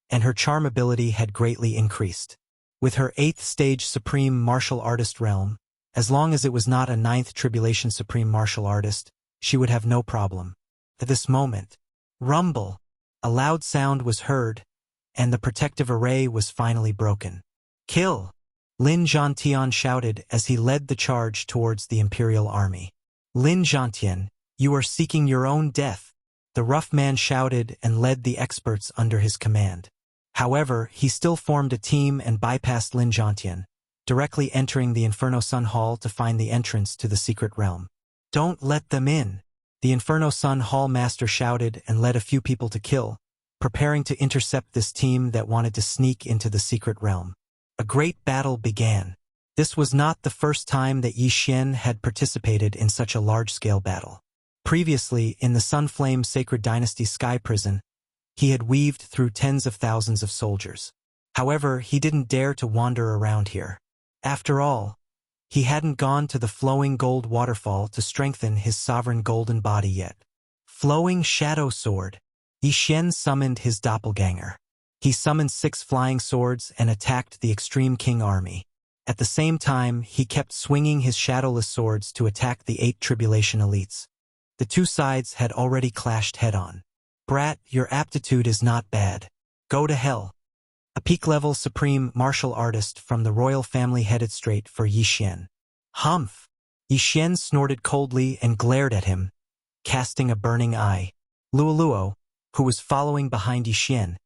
A: and her charm ability had greatly increased. With her 8th stage supreme martial artist realm, as long as it was not a 9th tribulation supreme martial artist, she would have no problem. At this moment, rumble! A loud sound was heard, and the protective array was finally broken. Kill! Lin Zhantian shouted as he led the charge towards the imperial army. Lin Zhantian, you are seeking your own death, the rough man shouted and led the experts under his command. However, he still formed a team and bypassed Lin Zhantian, directly entering the Inferno Sun Hall to find the entrance to the secret realm. Don't let them in! The Inferno Sun Hall master shouted and led a few people to kill, preparing to intercept this team that wanted to sneak into the secret realm. A great battle began. This was not the first time that Yi Xian had participated in such a large-scale battle. Previously, in the Sunflame Sacred Dynasty Sky Prison, he had weaved through tens of thousands of soldiers. However, he didn't dare to wander around here. After all, he hadn't gone to the flowing gold waterfall to strengthen his sovereign golden body yet. Flowing Shadow Sword. Yi Xian summoned his doppelganger. He summoned 6 flying swords and attacked the Extreme King army. At the same time, he kept swinging his shadowless swords to attack the 8 tribulation elites. The two sides had already clashed head-on. Brat, your aptitude is not bad. Go to hell. A peak-level supreme martial artist from the royal family headed straight for Yi Xian. Humph! Yi Xian snorted coldly and glared at him, casting a burning eye. Luoluo, who was following behind Yi Xian,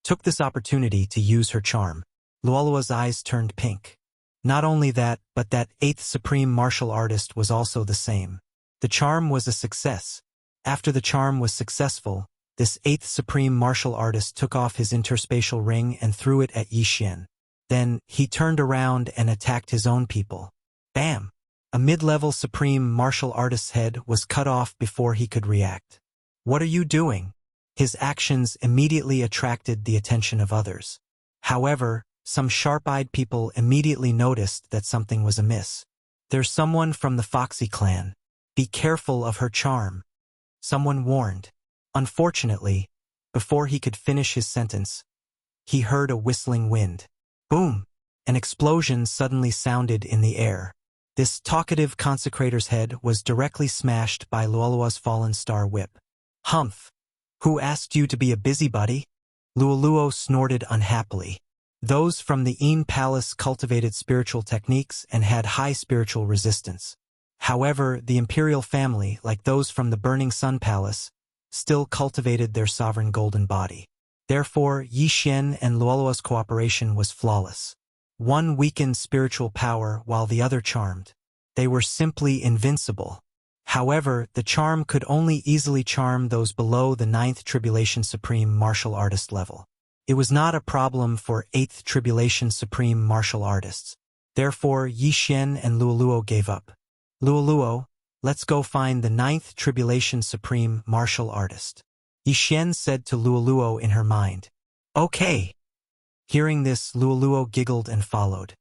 A: took this opportunity to use her charm. Luoluo's eyes turned pink. Not only that, but that 8th supreme martial artist was also the same. The charm was a success. After the charm was successful, this 8th supreme martial artist took off his interspatial ring and threw it at Yi Xian. Then, he turned around and attacked his own people. Bam! A mid-level supreme martial artist's head was cut off before he could react. What are you doing? His actions immediately attracted the attention of others. However, some sharp-eyed people immediately noticed that something was amiss. "There's someone from the Foxy clan. Be careful of her charm," someone warned. Unfortunately, before he could finish his sentence, he heard a whistling wind. Boom! An explosion suddenly sounded in the air. This talkative consecrator's head was directly smashed by Luoluo's fallen star whip. "Humph! Who asked you to be a busybody?" Luoluo snorted unhappily. Those from the Een Palace cultivated spiritual techniques and had high spiritual resistance. However, the imperial family, like those from the Burning Sun Palace, still cultivated their sovereign golden body. Therefore, Yi Xian and Luoluo's cooperation was flawless. One weakened spiritual power while the other charmed. They were simply invincible. However, the charm could only easily charm those below the 9th Tribulation Supreme martial artist level. It was not a problem for 8th Tribulation Supreme martial artists. Therefore, Yi Xian and Luoluo gave up. "Luoluo, let's go find the 9th Tribulation Supreme martial artist," Yi Xian said to Luoluo in her mind. "Okay." Hearing this, Luoluo giggled and followed.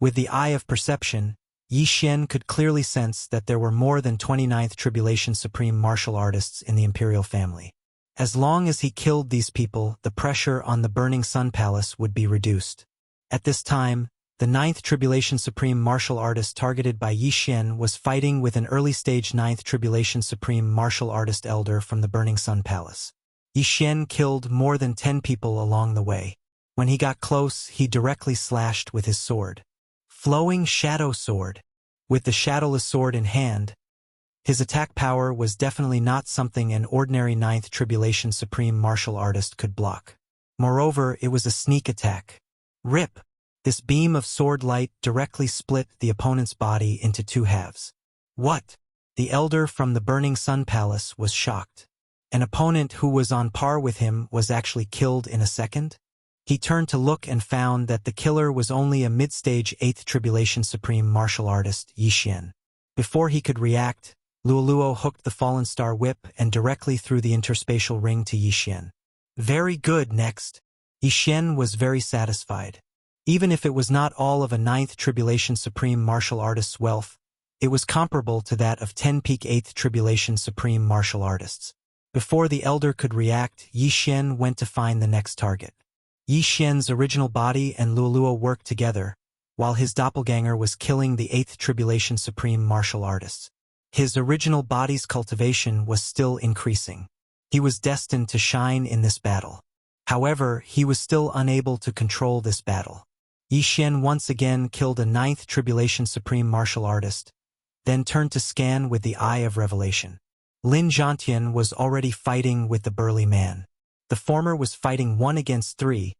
A: With the eye of perception, Yi Xian could clearly sense that there were more than 29th Tribulation Supreme martial artists in the imperial family. As long as he killed these people, the pressure on the Burning Sun Palace would be reduced. At this time, the 9th Tribulation Supreme martial artist targeted by Yi Xian was fighting with an early-stage 9th Tribulation Supreme martial artist elder from the Burning Sun Palace. Yi Xian killed more than 10 people along the way. When he got close, he directly slashed with his sword. Flowing Shadow Sword. With the shadowless sword in hand, his attack power was definitely not something an ordinary 9th Tribulation Supreme martial artist could block. Moreover, it was a sneak attack. Rip! This beam of sword light directly split the opponent's body into 2 halves. What? The elder from the Burning Sun Palace was shocked. An opponent who was on par with him was actually killed in a second? He turned to look and found that the killer was only a mid-stage 8th Tribulation Supreme martial artist, Yi Xian. Before he could react, Luoluo hooked the Fallen Star whip and directly threw the interspatial ring to Yi Xian. Very good, next. Yi Xian was very satisfied. Even if it was not all of a 9th Tribulation Supreme martial artist's wealth, it was comparable to that of 10 peak 8th Tribulation Supreme martial artists. Before the elder could react, Yi Xian went to find the next target. Yi Xian's original body and Luoluo worked together, while his doppelganger was killing the 8th Tribulation Supreme martial artists. His original body's cultivation was still increasing. He was destined to shine in this battle. However, he was still unable to control this battle. Yi Xian once again killed a 9th Tribulation Supreme martial artist, then turned to scan with the Eye of Revelation. Lin Zhantian was already fighting with the burly man. The former was fighting 1 against 3,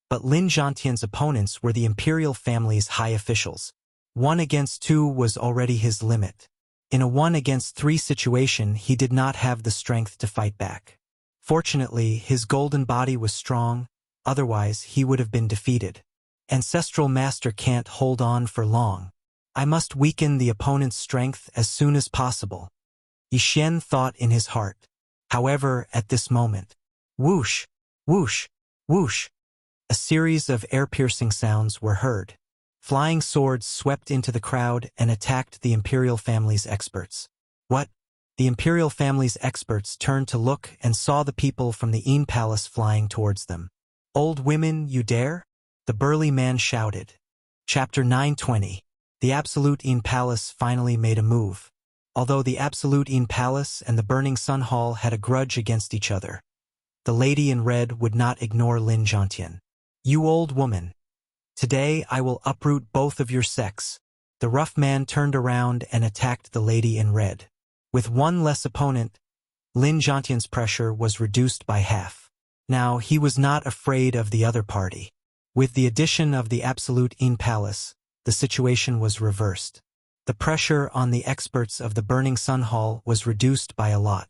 A: but Lin Zhantian's opponents were the imperial family's high officials. 1 against 2 was already his limit. In a 1 against 3 situation, he did not have the strength to fight back. Fortunately, his golden body was strong, otherwise he would have been defeated. Ancestral Master can't hold on for long. I must weaken the opponent's strength as soon as possible. Yi Xian thought in his heart. However, at this moment, whoosh, whoosh, whoosh, a series of air-piercing sounds were heard. Flying swords swept into the crowd and attacked the imperial family's experts. What? The imperial family's experts turned to look and saw the people from the Een Palace flying towards them. Old women, you dare? The burly man shouted. Chapter 920. The Absolute Een Palace finally made a move. Although the Absolute Een Palace and the Burning Sun Hall had a grudge against each other, the lady in red would not ignore Lin Zhantian. You old woman. Today I will uproot both of your sex. The rough man turned around and attacked the lady in red. With 1 less opponent, Lin Zhantian's pressure was reduced by half. Now he was not afraid of the other party. With the addition of the Absolute Een Palace, the situation was reversed. The pressure on the experts of the Burning Sun Hall was reduced by a lot.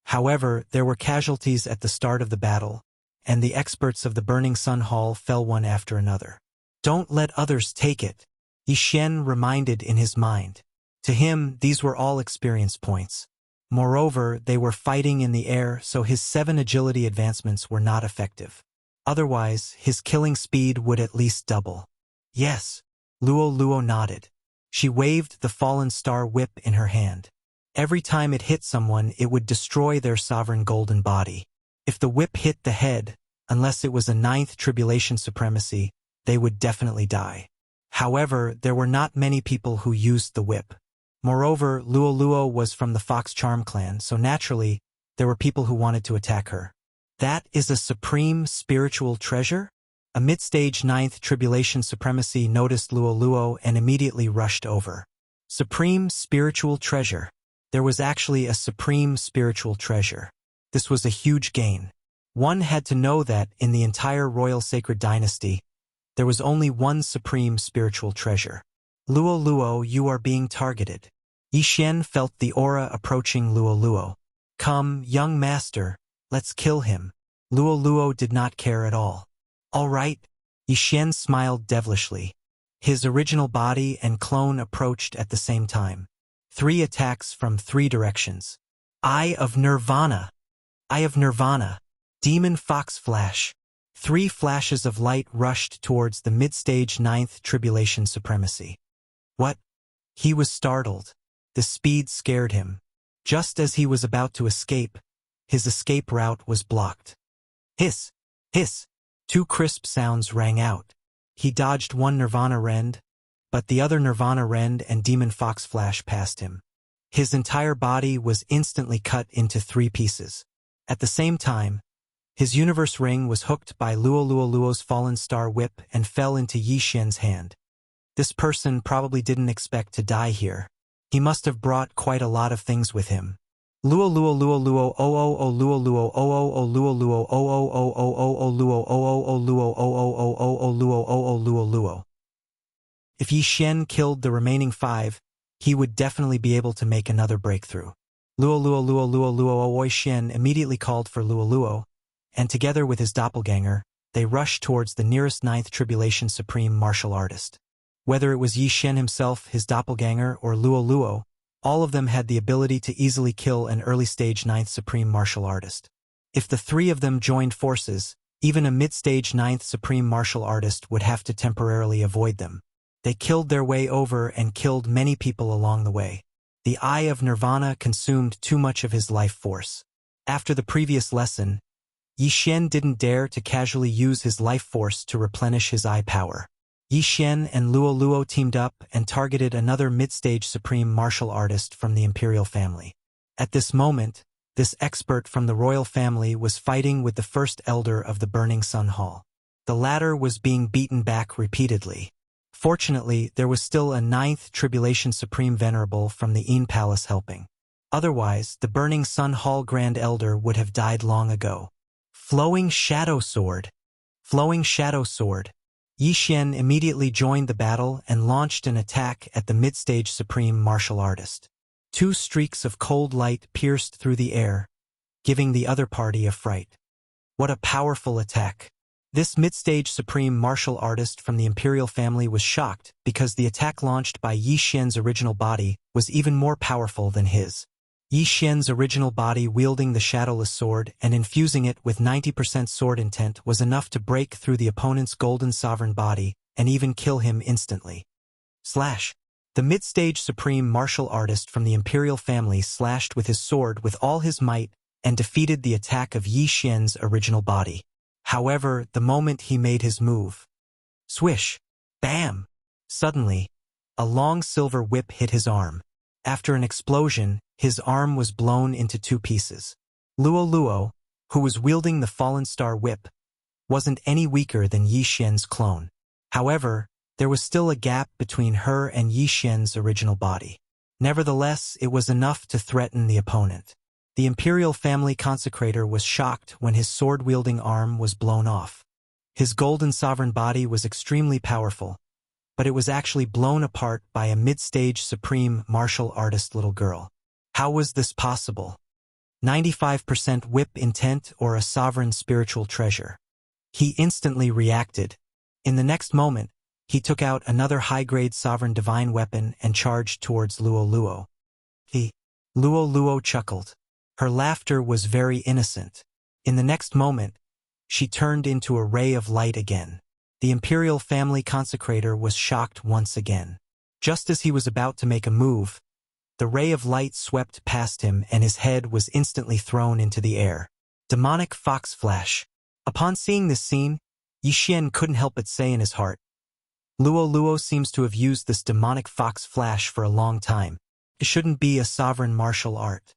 A: However, there were casualties at the start of the battle, and the experts of the Burning Sun Hall fell one after another. Don't let others take it, Yi Xian reminded in his mind. To him, these were all experience points. Moreover, they were fighting in the air, so his 7 agility advancements were not effective. Otherwise, his killing speed would at least double. Yes, Luoluo nodded. She waved the fallen star whip in her hand. Every time it hit someone, it would destroy their sovereign golden body. If the whip hit the head, unless it was a ninth tribulation supremacy, they would definitely die. However, there were not many people who used the whip. Moreover, Luo was from the Fox Charm clan, so naturally, there were people who wanted to attack her. That is a supreme spiritual treasure? A mid-stage ninth tribulation supremacy noticed Luo and immediately rushed over. Supreme spiritual treasure. There was actually a supreme spiritual treasure. This was a huge gain. One had to know that in the entire royal sacred dynasty, there was only one supreme spiritual treasure. Luo, you are being targeted. Yixin felt the aura approaching Luo. Come, young master, let's kill him. Luo did not care at all. All right. Yixin smiled devilishly. His original body and clone approached at the same time. 3 attacks from 3 directions. Eye of Nirvana. Eye of Nirvana. Demon Fox Flash. 3 flashes of light rushed towards the mid-stage ninth tribulation supremacy. What? He was startled. The speed scared him. Just as he was about to escape, his escape route was blocked. Hiss! Hiss! 2 crisp sounds rang out. He dodged one Nirvana Rend, but the other Nirvana Rend and Demon Fox Flash passed him. His entire body was instantly cut into 3 pieces. At the same time, his universe ring was hooked by Luo's fallen star whip and fell into Yixin's hand. This person probably didn't expect to die here. He must have brought quite a lot of things with him. Luo Luo Luo Luo O O O Luo Luo O O O Luo Luo O O O O O O Luo O O O Luo O O O O O Luo O O Luo Luo. If Yixin killed the remaining 5, he would definitely be able to make another breakthrough. Luo Luo Luo Luo Luo Yixin immediately called for Luo, and together with his doppelganger, they rushed towards the nearest ninth tribulation supreme martial artist. Whether it was Yixin himself, his doppelganger, or Luo, all of them had the ability to easily kill an early-stage ninth supreme martial artist. If the 3 of them joined forces, even a mid-stage ninth supreme martial artist would have to temporarily avoid them. They killed their way over and killed many people along the way. The Eye of Nirvana consumed too much of his life force. After the previous lesson, Yixin didn't dare to casually use his life force to replenish his eye power. Yixin and Luo teamed up and targeted another mid-stage supreme martial artist from the imperial family. At this moment, this expert from the royal family was fighting with the first elder of the Burning Sun Hall. The latter was being beaten back repeatedly. Fortunately, there was still a ninth tribulation supreme venerable from the Yin Palace helping. Otherwise, the Burning Sun Hall Grand Elder would have died long ago. Flowing Shadow Sword. Flowing Shadow Sword. Yixin immediately joined the battle and launched an attack at the mid-stage supreme martial artist. 2 streaks of cold light pierced through the air, giving the other party a fright. What a powerful attack! This mid-stage supreme martial artist from the imperial family was shocked because the attack launched by Yixin's original body was even more powerful than his. Yixin's original body wielding the shadowless sword and infusing it with 90% sword intent was enough to break through the opponent's golden sovereign body and even kill him instantly. Slash! The mid-stage supreme martial artist from the imperial family slashed with his sword with all his might and defeated the attack of Yixin's original body. However, the moment he made his move, swish! Bam! Suddenly, a long silver whip hit his arm. After an explosion, his arm was blown into 2 pieces. Luo, who was wielding the fallen star whip, wasn't any weaker than Yixin's clone. However, there was still a gap between her and Yixin's original body. Nevertheless, it was enough to threaten the opponent. The imperial family consecrator was shocked when his sword-wielding arm was blown off. His golden sovereign body was extremely powerful, but it was actually blown apart by a mid-stage supreme martial artist little girl. How was this possible? 95% whip intent or a sovereign spiritual treasure? He instantly reacted. In the next moment, he took out another high-grade sovereign divine weapon and charged towards Luo. Luo chuckled. Her laughter was very innocent. In the next moment, she turned into a ray of light again. The imperial family consecrator was shocked once again. Just as he was about to make a move, the ray of light swept past him and his head was instantly thrown into the air. Demonic fox flash. Upon seeing this scene, Yi Xian couldn't help but say in his heart, Luo Luo seems to have used this demonic fox flash for a long time. It shouldn't be a sovereign martial art.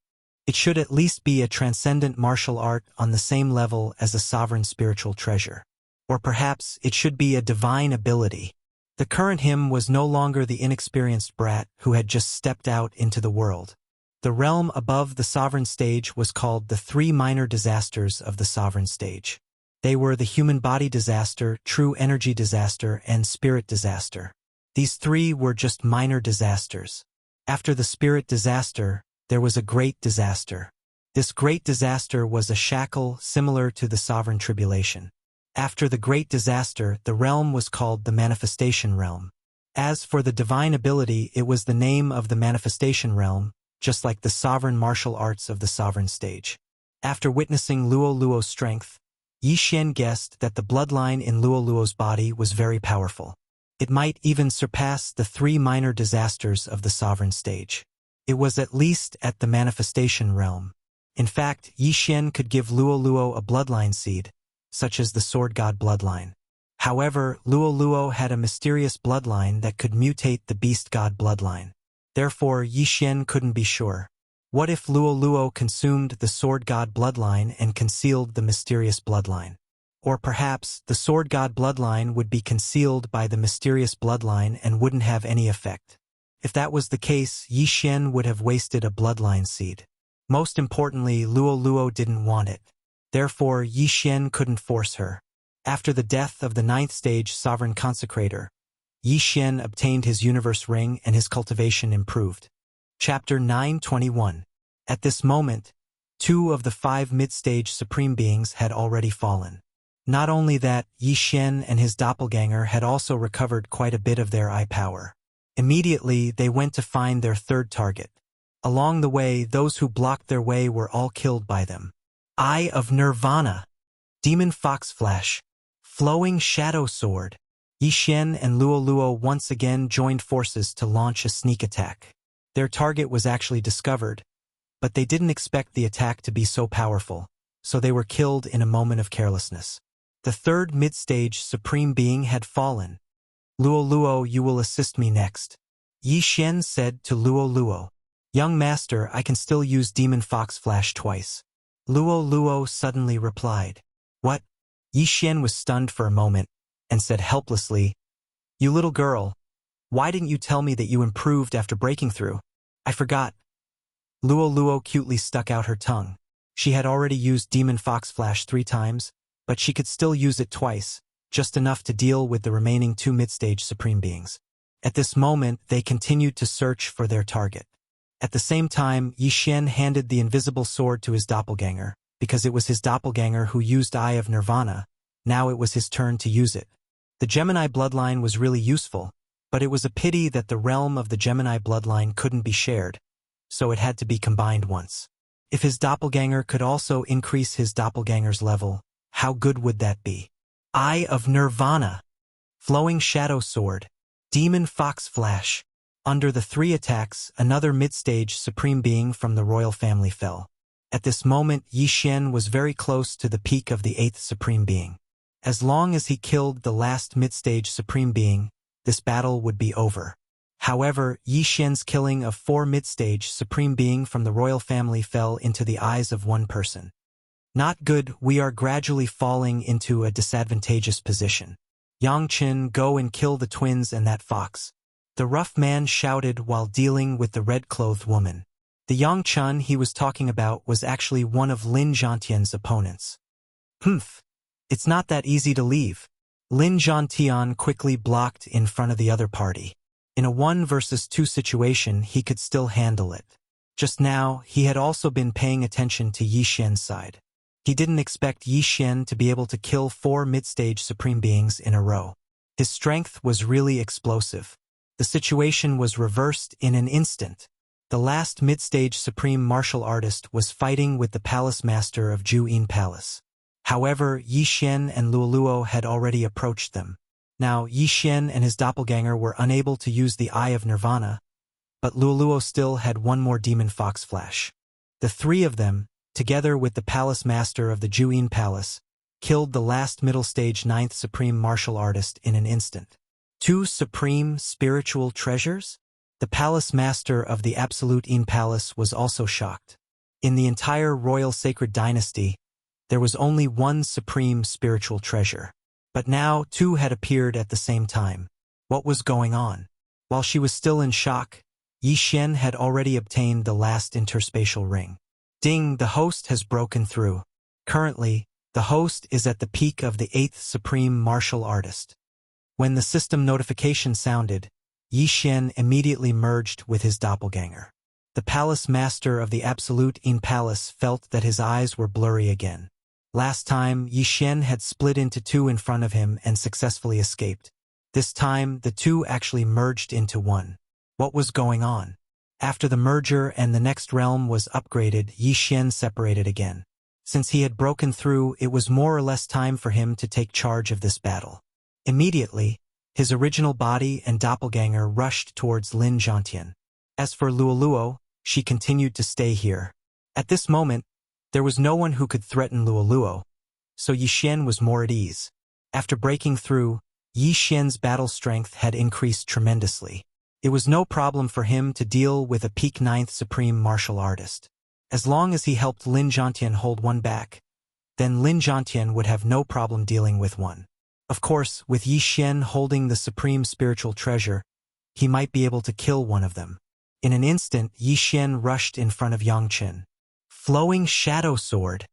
A: It should at least be a transcendent martial art on the same level as a sovereign spiritual treasure. Or perhaps it should be a divine ability. The current him was no longer the inexperienced brat who had just stepped out into the world. The realm above the sovereign stage was called the three minor disasters of the sovereign stage. They were the human body disaster, true energy disaster, and spirit disaster. These three were just minor disasters. After the spirit disaster, there was a great disaster. This great disaster was a shackle similar to the sovereign tribulation. After the great disaster, the realm was called the manifestation realm. As for the divine ability, it was the name of the manifestation realm, just like the sovereign martial arts of the sovereign stage. After witnessing Luo Luo's strength, Yi Xian guessed that the bloodline in Luo Luo's body was very powerful. It might even surpass the three minor disasters of the sovereign stage. It was at least at the manifestation realm. In fact, Yi Xian could give Luo Luo a bloodline seed, such as the sword god bloodline. However, Luo Luo had a mysterious bloodline that could mutate the beast god bloodline. Therefore, Yi Xian couldn't be sure. What if Luo Luo consumed the sword god bloodline and concealed the mysterious bloodline? Or perhaps the sword god bloodline would be concealed by the mysterious bloodline and wouldn't have any effect. If that was the case, Yi Xian would have wasted a bloodline seed. Most importantly, Luo Luo didn't want it. Therefore, Yi Xian couldn't force her. After the death of the 9th stage sovereign consecrator, Yi Xian obtained his universe ring and his cultivation improved. Chapter 921. At this moment, 2 of the 5 mid-stage supreme beings had already fallen. Not only that, Yi Xian and his doppelganger had also recovered quite a bit of their eye power. Immediately, they went to find their third target. Along the way, those who blocked their way were all killed by them. Eye of Nirvana, Demon Fox Flash, Flowing Shadow Sword. Yi Xian and Luo Luo once again joined forces to launch a sneak attack. Their target was actually discovered, but they didn't expect the attack to be so powerful, so they were killed in a moment of carelessness. The third mid-stage supreme being had fallen. Luo Luo, you will assist me next. Yi Xian said to Luo Luo. Young master, I can still use Demon Fox Flash twice. Luo Luo suddenly replied. What? Yi Xian was stunned for a moment, and said helplessly, You little girl, why didn't you tell me that you improved after breaking through? I forgot. Luo Luo cutely stuck out her tongue. She had already used Demon Fox Flash 3 times, but she could still use it twice, just enough to deal with the remaining 2 mid-stage supreme beings. At this moment, they continued to search for their target. At the same time, Yi Xian handed the invisible sword to his doppelganger, because it was his doppelganger who used Eye of Nirvana. Now it was his turn to use it. The Gemini bloodline was really useful, but it was a pity that the realm of the Gemini bloodline couldn't be shared, so it had to be combined once. If his doppelganger could also increase his doppelganger's level, how good would that be? Eye of Nirvana, Flowing Shadow Sword, Demon Fox Flash. Under the 3 attacks, another mid-stage supreme being from the royal family fell. At this moment, Yi Xian was very close to the peak of the 8th supreme being. As long as he killed the last mid-stage supreme being, this battle would be over. However, Yi Xian's killing of 4 mid-stage supreme being from the royal family fell into the eyes of one person. Not good, we are gradually falling into a disadvantageous position. Yang Qin, go and kill the twins and that fox. The rough man shouted while dealing with the red-clothed woman. The Yang Chun he was talking about was actually one of Lin Zhantian's opponents. Humph! It's not that easy to leave. Lin Zhantian quickly blocked in front of the other party. In a 1 versus 2 situation, he could still handle it. Just now, he had also been paying attention to Yi Xian's side. He didn't expect Yi Xian to be able to kill 4 mid-stage supreme beings in a row. His strength was really explosive. The situation was reversed in an instant. The last mid-stage supreme martial artist was fighting with the palace master of Juyin Palace. However, Yi Xian and Luo Luo had already approached them. Now, Yi Xian and his doppelganger were unable to use the Eye of Nirvana, but Luoluo still had one more demon fox flash. The three of them, together with the palace master of the Juyin Palace, killed the last middle stage 9th supreme martial artist in an instant. 2 supreme spiritual treasures? The palace master of the Absolute Yin Palace was also shocked. In the entire royal sacred dynasty, there was only one supreme spiritual treasure. But now 2 had appeared at the same time. What was going on? While she was still in shock, Yi Xian had already obtained the last interspatial ring. Ding, the host has broken through. Currently, the host is at the peak of the 8th supreme martial artist. When the system notification sounded, Yi Xian immediately merged with his doppelganger. The palace master of the Absolute Yin Palace felt that his eyes were blurry again. Last time, Yi Xian had split into 2 in front of him and successfully escaped. This time, the 2 actually merged into 1. What was going on? After the merger and the next realm was upgraded, Yi Xian separated again. Since he had broken through, it was more or less time for him to take charge of this battle. Immediately, his original body and doppelganger rushed towards Lin Zhantian. As for Luoluo, she continued to stay here. At this moment, there was no one who could threaten Luoluo, so Yi Xian was more at ease. After breaking through, Yi Xian's battle strength had increased tremendously. It was no problem for him to deal with a peak 9th supreme martial artist. As long as he helped Lin Zhantian hold one back, then Lin Zhantian would have no problem dealing with one. Of course, with Yi Xian holding the supreme spiritual treasure, he might be able to kill one of them. In an instant, Yi Xian rushed in front of Yang Qin. Flowing Shadow Sword.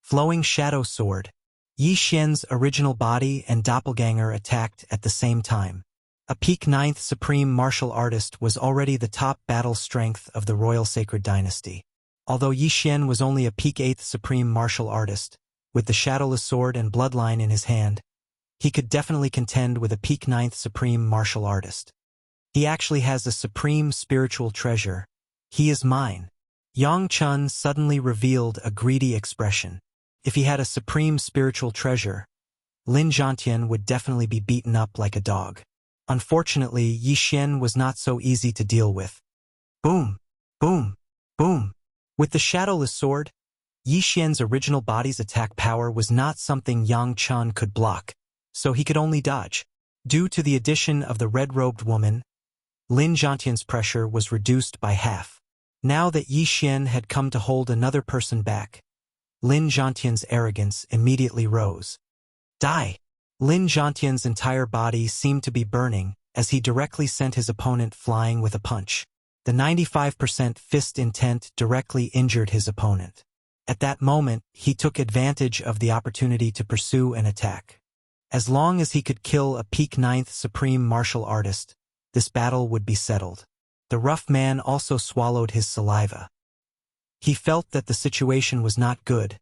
A: Flowing Shadow Sword. Yi Xian's original body and doppelganger attacked at the same time. A peak 9th supreme martial artist was already the top battle strength of the royal sacred dynasty. Although Yi Xian was only a peak 8th supreme martial artist, with the shadowless sword and bloodline in his hand, he could definitely contend with a peak 9th supreme martial artist. He actually has a supreme spiritual treasure. He is mine. Yang Chun suddenly revealed a greedy expression. If he had a supreme spiritual treasure, Lin Zhantian would definitely be beaten up like a dog. Unfortunately, Yi Xian was not so easy to deal with. Boom! Boom! Boom! With the shadowless sword, Yi Xian's original body's attack power was not something Yang Chun could block, so he could only dodge. Due to the addition of the red-robed woman, Lin Zhantian's pressure was reduced by half. Now that Yi Xian had come to hold another person back, Lin Zhantian's arrogance immediately rose. Die! Lin Zhantian's entire body seemed to be burning as he directly sent his opponent flying with a punch. The 95% fist intent directly injured his opponent. At that moment, he took advantage of the opportunity to pursue an attack. As long as he could kill a peak 9th supreme martial artist, this battle would be settled. The rough man also swallowed his saliva. He felt that the situation was not good,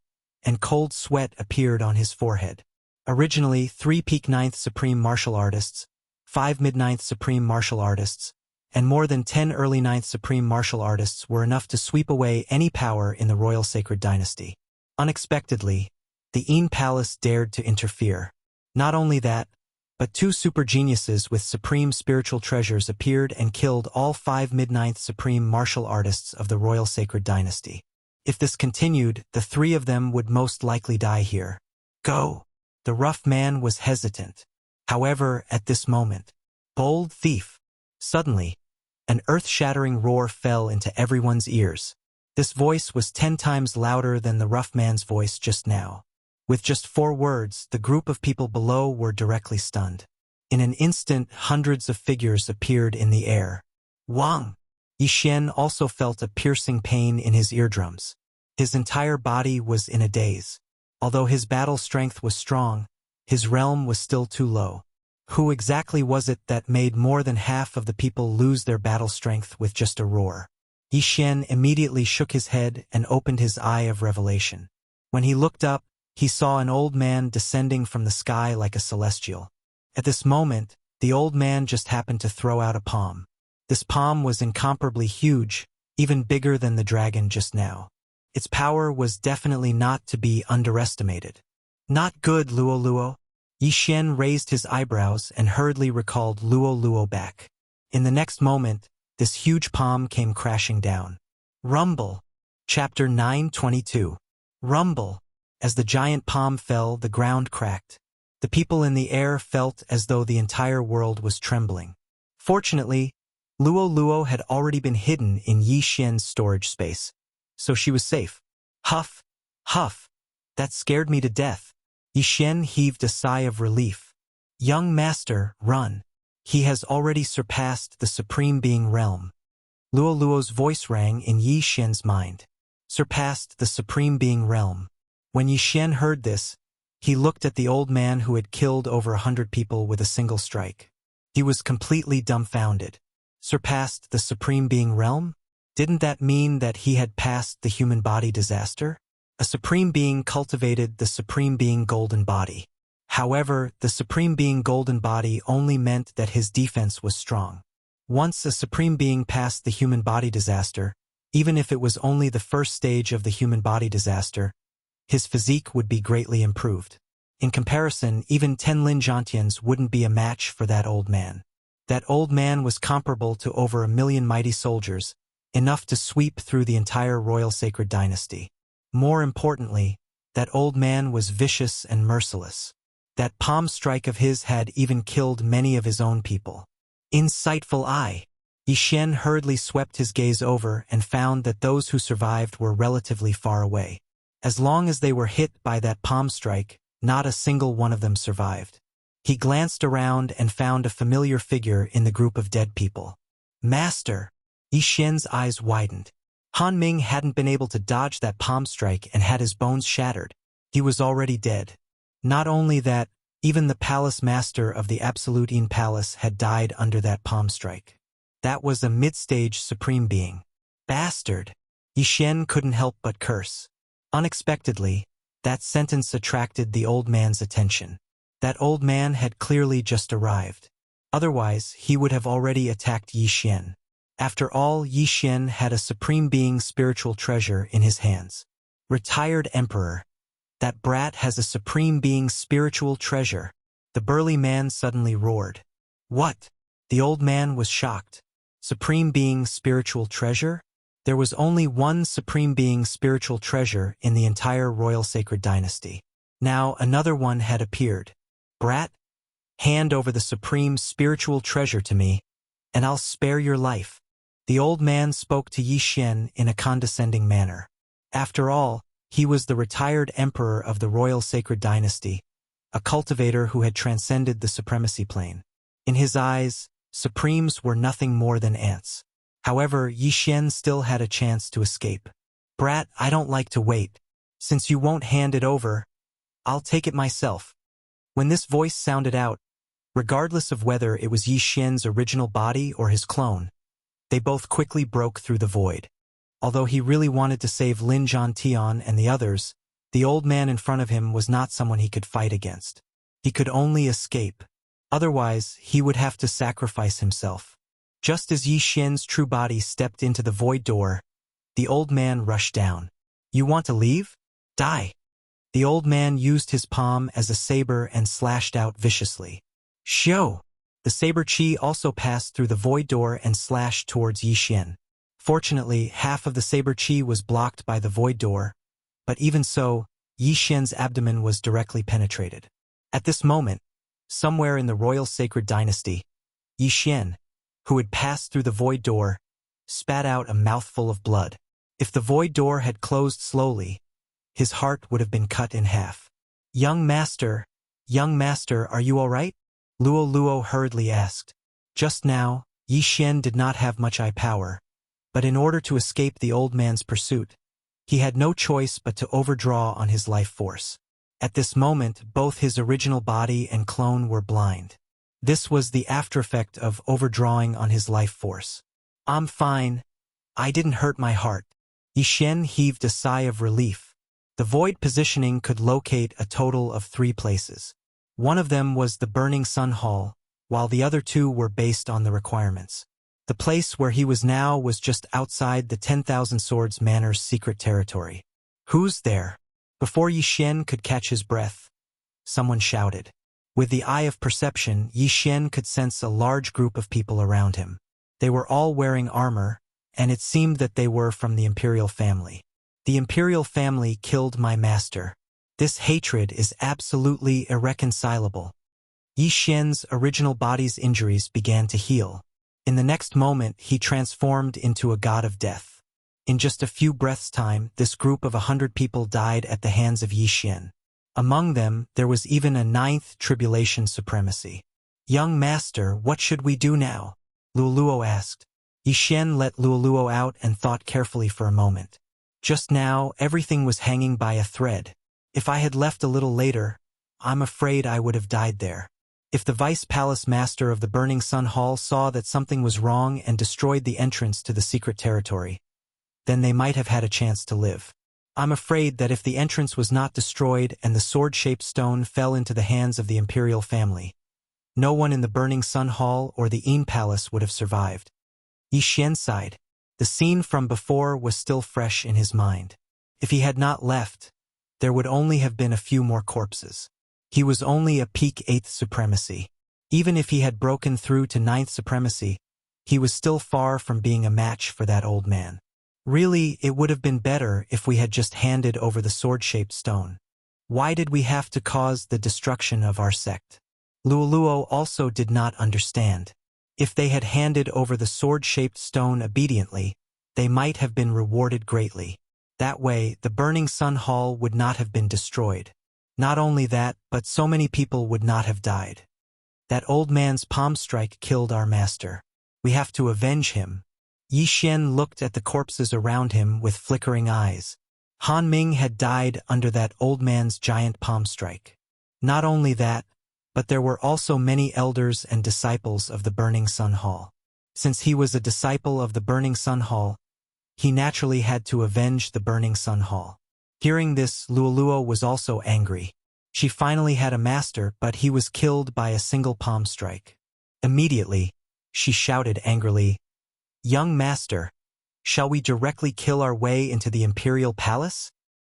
A: and cold sweat appeared on his forehead. Originally, 3 peak 9th supreme martial artists, 5 mid-9th supreme martial artists, and more than 10 early 9th supreme martial artists were enough to sweep away any power in the royal sacred dynasty. Unexpectedly, the Yin Palace dared to interfere. Not only that, but 2 super geniuses with supreme spiritual treasures appeared and killed all 5 mid-9th supreme martial artists of the royal sacred dynasty. If this continued, the 3 of them would most likely die here. Go! The rough man was hesitant. However, at this moment, bold thief! Suddenly, an earth-shattering roar fell into everyone's ears. This voice was 10 times louder than the rough man's voice just now. With just 4 words, the group of people below were directly stunned. In an instant, hundreds of figures appeared in the air. Wang! Yi Xian also felt a piercing pain in his eardrums. His entire body was in a daze. Although his battle strength was strong, his realm was still too low. Who exactly was it that made more than half of the people lose their battle strength with just a roar? Yi Xian immediately shook his head and opened his eye of revelation. When he looked up, he saw an old man descending from the sky like a celestial. At this moment, the old man just happened to throw out a palm. This palm was incomparably huge, even bigger than the dragon just now. Its power was definitely not to be underestimated. Not good, Luoluo. Yi Xian raised his eyebrows and hurriedly recalled Luo Luo back. In the next moment, this huge palm came crashing down. Rumble. Chapter 9:22. Rumble. As the giant palm fell, the ground cracked. The people in the air felt as though the entire world was trembling. Fortunately, Luo Luo had already been hidden in Yi Xian's storage space, so she was safe. Huff, huff. That scared me to death. Yi Xian heaved a sigh of relief. Young master, run. He has already surpassed the Supreme Being realm. Luo Luo's voice rang in Yi Xian's mind. Surpassed the Supreme Being realm. When Yi Xian heard this, he looked at the old man who had killed over 100 people with a single strike. He was completely dumbfounded. Surpassed the Supreme Being realm? Didn't that mean that he had passed the human body disaster? A Supreme Being cultivated the Supreme Being golden body. However, the Supreme Being golden body only meant that his defense was strong. Once a Supreme Being passed the human body disaster, even if it was only the first stage of the human body disaster, his physique would be greatly improved. In comparison, even 10 Lin Zhantians wouldn't be a match for that old man. That old man was comparable to over 1 million mighty soldiers, enough to sweep through the entire royal sacred dynasty. More importantly, that old man was vicious and merciless. That palm strike of his had even killed many of his own people. Insightful eye. Yi Xian hurriedly swept his gaze over and found that those who survived were relatively far away. As long as they were hit by that palm strike, not a single one of them survived. He glanced around and found a familiar figure in the group of dead people. Master! Yi Xian's eyes widened. Han Ming hadn't been able to dodge that palm strike and had his bones shattered. He was already dead. Not only that, even the palace master of the Absolute Yin Palace had died under that palm strike. That was a mid-stage Supreme Being. Bastard! Yi Xian couldn't help but curse. Unexpectedly, that sentence attracted the old man's attention. That old man had clearly just arrived. Otherwise, he would have already attacked Yi Xian. After all, Yi Xian had a Supreme Being spiritual treasure in his hands. Retired Emperor. That brat has a Supreme Being spiritual treasure. The burly man suddenly roared. What? The old man was shocked. Supreme Being spiritual treasure? There was only one Supreme Being spiritual treasure in the entire royal sacred dynasty. Now another one had appeared. Brat, hand over the supreme spiritual treasure to me, and I'll spare your life. The old man spoke to Yi Xian in a condescending manner. After all, he was the retired emperor of the royal sacred dynasty, a cultivator who had transcended the supremacy plane. In his eyes, supremes were nothing more than ants. However, Yi Xian still had a chance to escape. Brat, I don't like to wait. Since you won't hand it over, I'll take it myself. When this voice sounded out, regardless of whether it was Yi Xian's original body or his clone, they both quickly broke through the void. Although he really wanted to save Lin Zhantian and the others, the old man in front of him was not someone he could fight against. He could only escape. Otherwise, he would have to sacrifice himself. Just as Yi Xian's true body stepped into the void door, the old man rushed down. You want to leave? Die. The old man used his palm as a saber and slashed out viciously. Shoo! The saber chi also passed through the void door and slashed towards Yi Xian. Fortunately, half of the saber chi was blocked by the void door, but even so, Yi Xian's abdomen was directly penetrated. At this moment, somewhere in the royal sacred dynasty, Yi Xian, who had passed through the void door, spat out a mouthful of blood. If the void door had closed slowly, his heart would have been cut in half. Young master, are you all right? Luo Luo hurriedly asked. Just now, Yi Xian did not have much eye power, but in order to escape the old man's pursuit, he had no choice but to overdraw on his life force. At this moment, both his original body and clone were blind. This was the aftereffect of overdrawing on his life force. I'm fine. I didn't hurt my heart. Yi Xian heaved a sigh of relief. The void positioning could locate a total of 3 places. One of them was the Burning Sun Hall, while the other 2 were based on the requirements. The place where he was now was just outside the 10,000 Swords Manor's secret territory. Who's there? Before Yi Xian could catch his breath, someone shouted. With the eye of perception, Yi Xian could sense a large group of people around him. They were all wearing armor, and it seemed that they were from the imperial family. The imperial family killed my master. This hatred is absolutely irreconcilable. Yi Xian's original body's injuries began to heal. In the next moment, he transformed into a god of death. In just a few breaths' time, this group of 100 people died at the hands of Yi Xian. Among them, there was even a 9th tribulation supremacy. "Young master, what should we do now?" Luoluo asked. Yi Xian let Luoluo out and thought carefully for a moment. Just now, everything was hanging by a thread. If I had left a little later, I'm afraid I would have died there. If the Vice Palace Master of the Burning Sun Hall saw that something was wrong and destroyed the entrance to the secret territory, then they might have had a chance to live. I'm afraid that if the entrance was not destroyed and the sword-shaped stone fell into the hands of the imperial family, no one in the Burning Sun Hall or the Yin Palace would have survived. Yi Xian sighed. The scene from before was still fresh in his mind. If he had not left, there would only have been a few more corpses. He was only a peak 8th supremacy. Even if he had broken through to 9th supremacy, he was still far from being a match for that old man. Really, it would have been better if we had just handed over the sword-shaped stone. Why did we have to cause the destruction of our sect? Luoluo also did not understand. If they had handed over the sword-shaped stone obediently, they might have been rewarded greatly. That way, the Burning Sun Hall would not have been destroyed. Not only that, but so many people would not have died. That old man's palm strike killed our master. We have to avenge him. Yi Xian looked at the corpses around him with flickering eyes. Han Ming had died under that old man's giant palm strike. Not only that, but there were also many elders and disciples of the Burning Sun Hall. Since he was a disciple of the Burning Sun Hall, he naturally had to avenge the Burning Sun Hall. Hearing this, Luoluo was also angry. She finally had a master, but he was killed by a single palm strike. Immediately, she shouted angrily, "Young master, shall we directly kill our way into the Imperial Palace?"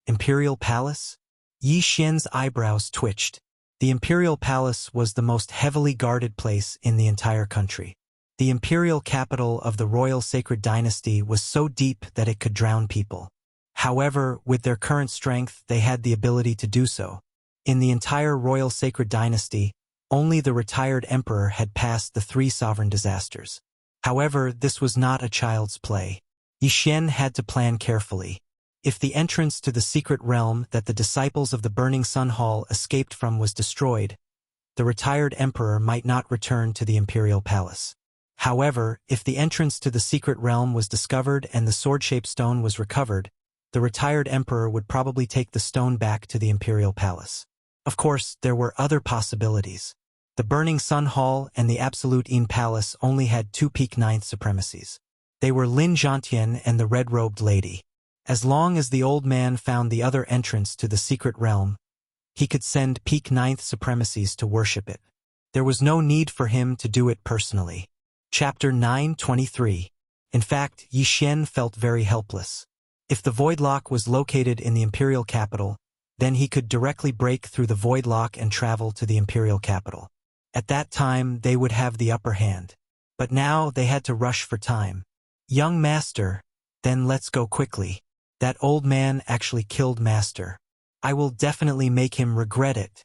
A: Imperial Palace? Yi Xian's eyebrows twitched. The Imperial Palace was the most heavily guarded place in the entire country. The imperial capital of the royal sacred dynasty was so deep that it could drown people. However, with their current strength, they had the ability to do so. In the entire royal sacred dynasty, only the retired emperor had passed the 3 sovereign disasters. However, this was not a child's play. Yi Xian had to plan carefully. If the entrance to the secret realm that the disciples of the Burning Sun Hall escaped from was destroyed, the retired emperor might not return to the imperial palace. However, if the entrance to the secret realm was discovered and the sword-shaped stone was recovered, the retired emperor would probably take the stone back to the imperial palace. Of course, there were other possibilities. The Burning Sun Hall and the Absolute Yin Palace only had 2 peak 9th supremacies. They were Lin Zhantian and the red-robed lady. As long as the old man found the other entrance to the secret realm, he could send peak 9th supremacies to worship it. There was no need for him to do it personally. Chapter 9:23. In fact, Yi Xian felt very helpless. If the void lock was located in the imperial capital, then he could directly break through the void lock and travel to the imperial capital. At that time, they would have the upper hand. But now they had to rush for time. "Young master, then let's go quickly. That old man actually killed master. I will definitely make him regret it,"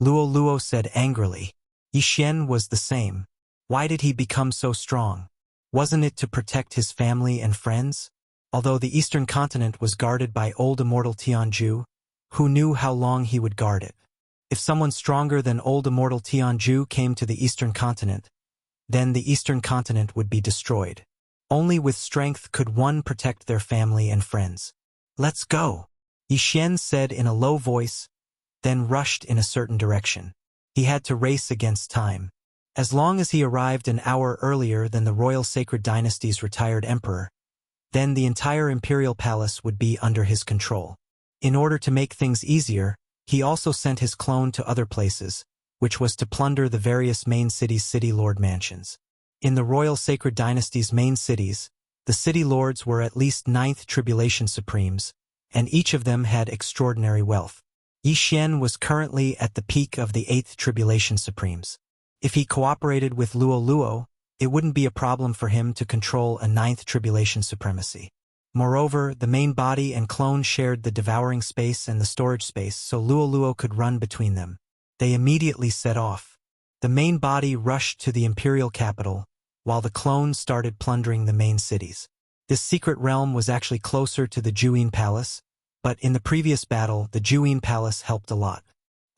A: Luoluo said angrily. Yi Xian was the same. Why did he become so strong? Wasn't it to protect his family and friends? Although the eastern continent was guarded by old immortal Tianju, who knew how long he would guard it? If someone stronger than old immortal Tianju came to the eastern continent, then the eastern continent would be destroyed. Only with strength could one protect their family and friends. "Let's go," Yi Xian said in a low voice, then rushed in a certain direction. He had to race against time. As long as he arrived an hour earlier than the royal sacred dynasty's retired emperor, then the entire imperial palace would be under his control. In order to make things easier, he also sent his clone to other places, which was to plunder the various main cities' city lord mansions. In the royal sacred dynasty's main cities, the city lords were at least 9th tribulation supremes, and each of them had extraordinary wealth. Yi Xian was currently at the peak of the 8th Tribulation Supremes. If he cooperated with Luo Luo, it wouldn't be a problem for him to control a 9th Tribulation Supremacy. Moreover, the main body and clone shared the devouring space and the storage space, so Luo Luo could run between them. They immediately set off. The main body rushed to the imperial capital, while the clones started plundering the main cities. This secret realm was actually closer to the Juyin Palace, but in the previous battle, the Juyin Palace helped a lot.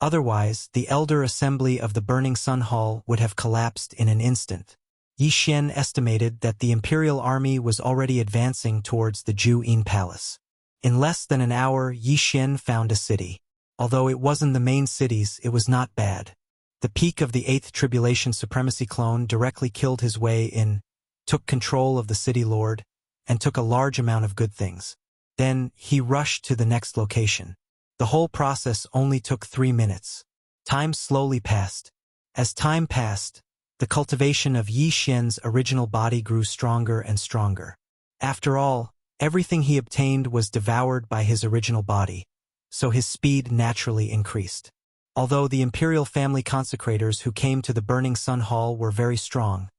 A: Otherwise, the Elder Assembly of the Burning Sun Hall would have collapsed in an instant. Yi Xian estimated that the imperial army was already advancing towards the Juyin Palace. In less than an hour, Yi Xian found a city. Although it wasn't the main cities, it was not bad. The peak of the 8th Tribulation Supremacy clone directly killed his way in, took control of the city lord, and took a large amount of good things. Then, he rushed to the next location. The whole process only took 3 minutes. Time slowly passed. As time passed, the cultivation of Yi Xian's original body grew stronger and stronger. After all, everything he obtained was devoured by his original body, so his speed naturally increased. Although the imperial family consecrators who came to the Burning Sun Hall were very strong,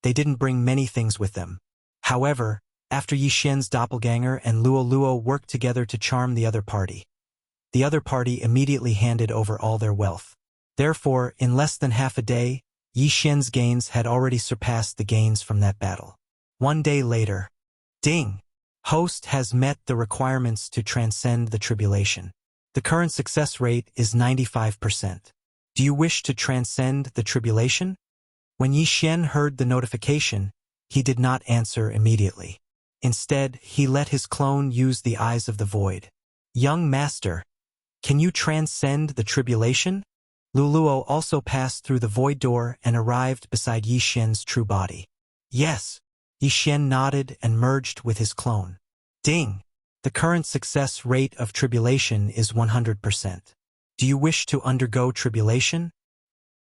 A: they didn't bring many things with them. However, after Yi Xian's doppelganger and Luo Luo worked together to charm the other party immediately handed over all their wealth. Therefore, in less than half a day, Yi Xian's gains had already surpassed the gains from that battle. 1 day later. Ding! Host has met the requirements to transcend the tribulation. The current success rate is 95%. Do you wish to transcend the tribulation? When Yi Xian heard the notification, he did not answer immediately. Instead, he let his clone use the eyes of the void. Young master, can you transcend the tribulation? Luluo also passed through the void door and arrived beside Yi Xian's true body. Yes. Yi Xian nodded and merged with his clone. Ding! The current success rate of tribulation is 100%. Do you wish to undergo tribulation?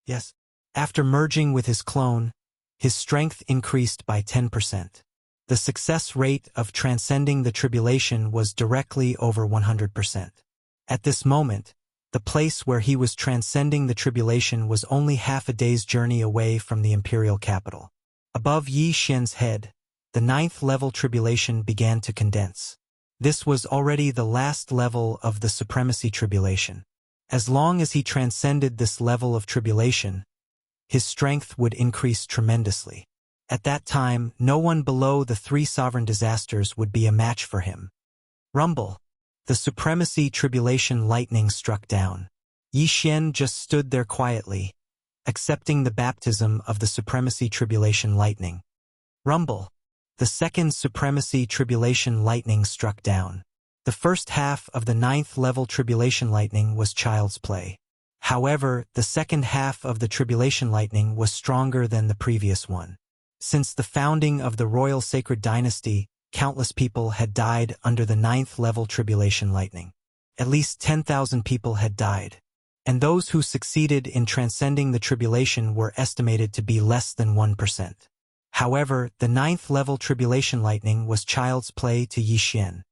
A: Yes. After merging with his clone, his strength increased by 10%. The success rate of transcending the tribulation was directly over 100%. At this moment, the place where he was transcending the tribulation was only half a day's journey away from the imperial capital. Above Yi Xian's head, the 9th level tribulation began to condense. This was already the last level of the supremacy tribulation. As long as he transcended this level of tribulation, his strength would increase tremendously. At that time, no one below the 3 sovereign disasters would be a match for him. Rumble. The supremacy tribulation lightning struck down. Yi Xian just stood there quietly, accepting the baptism of the supremacy tribulation lightning. Rumble. The second supremacy tribulation lightning struck down. The first half of the 9th level tribulation lightning was child's play. However, the second half of the tribulation lightning was stronger than the previous one. Since the founding of the royal sacred dynasty, countless people had died under the 9th level tribulation lightning. At least 10,000 people had died. And those who succeeded in transcending the tribulation were estimated to be less than 1%. However, the 9th level tribulation lightning was child's play to Yi Xian.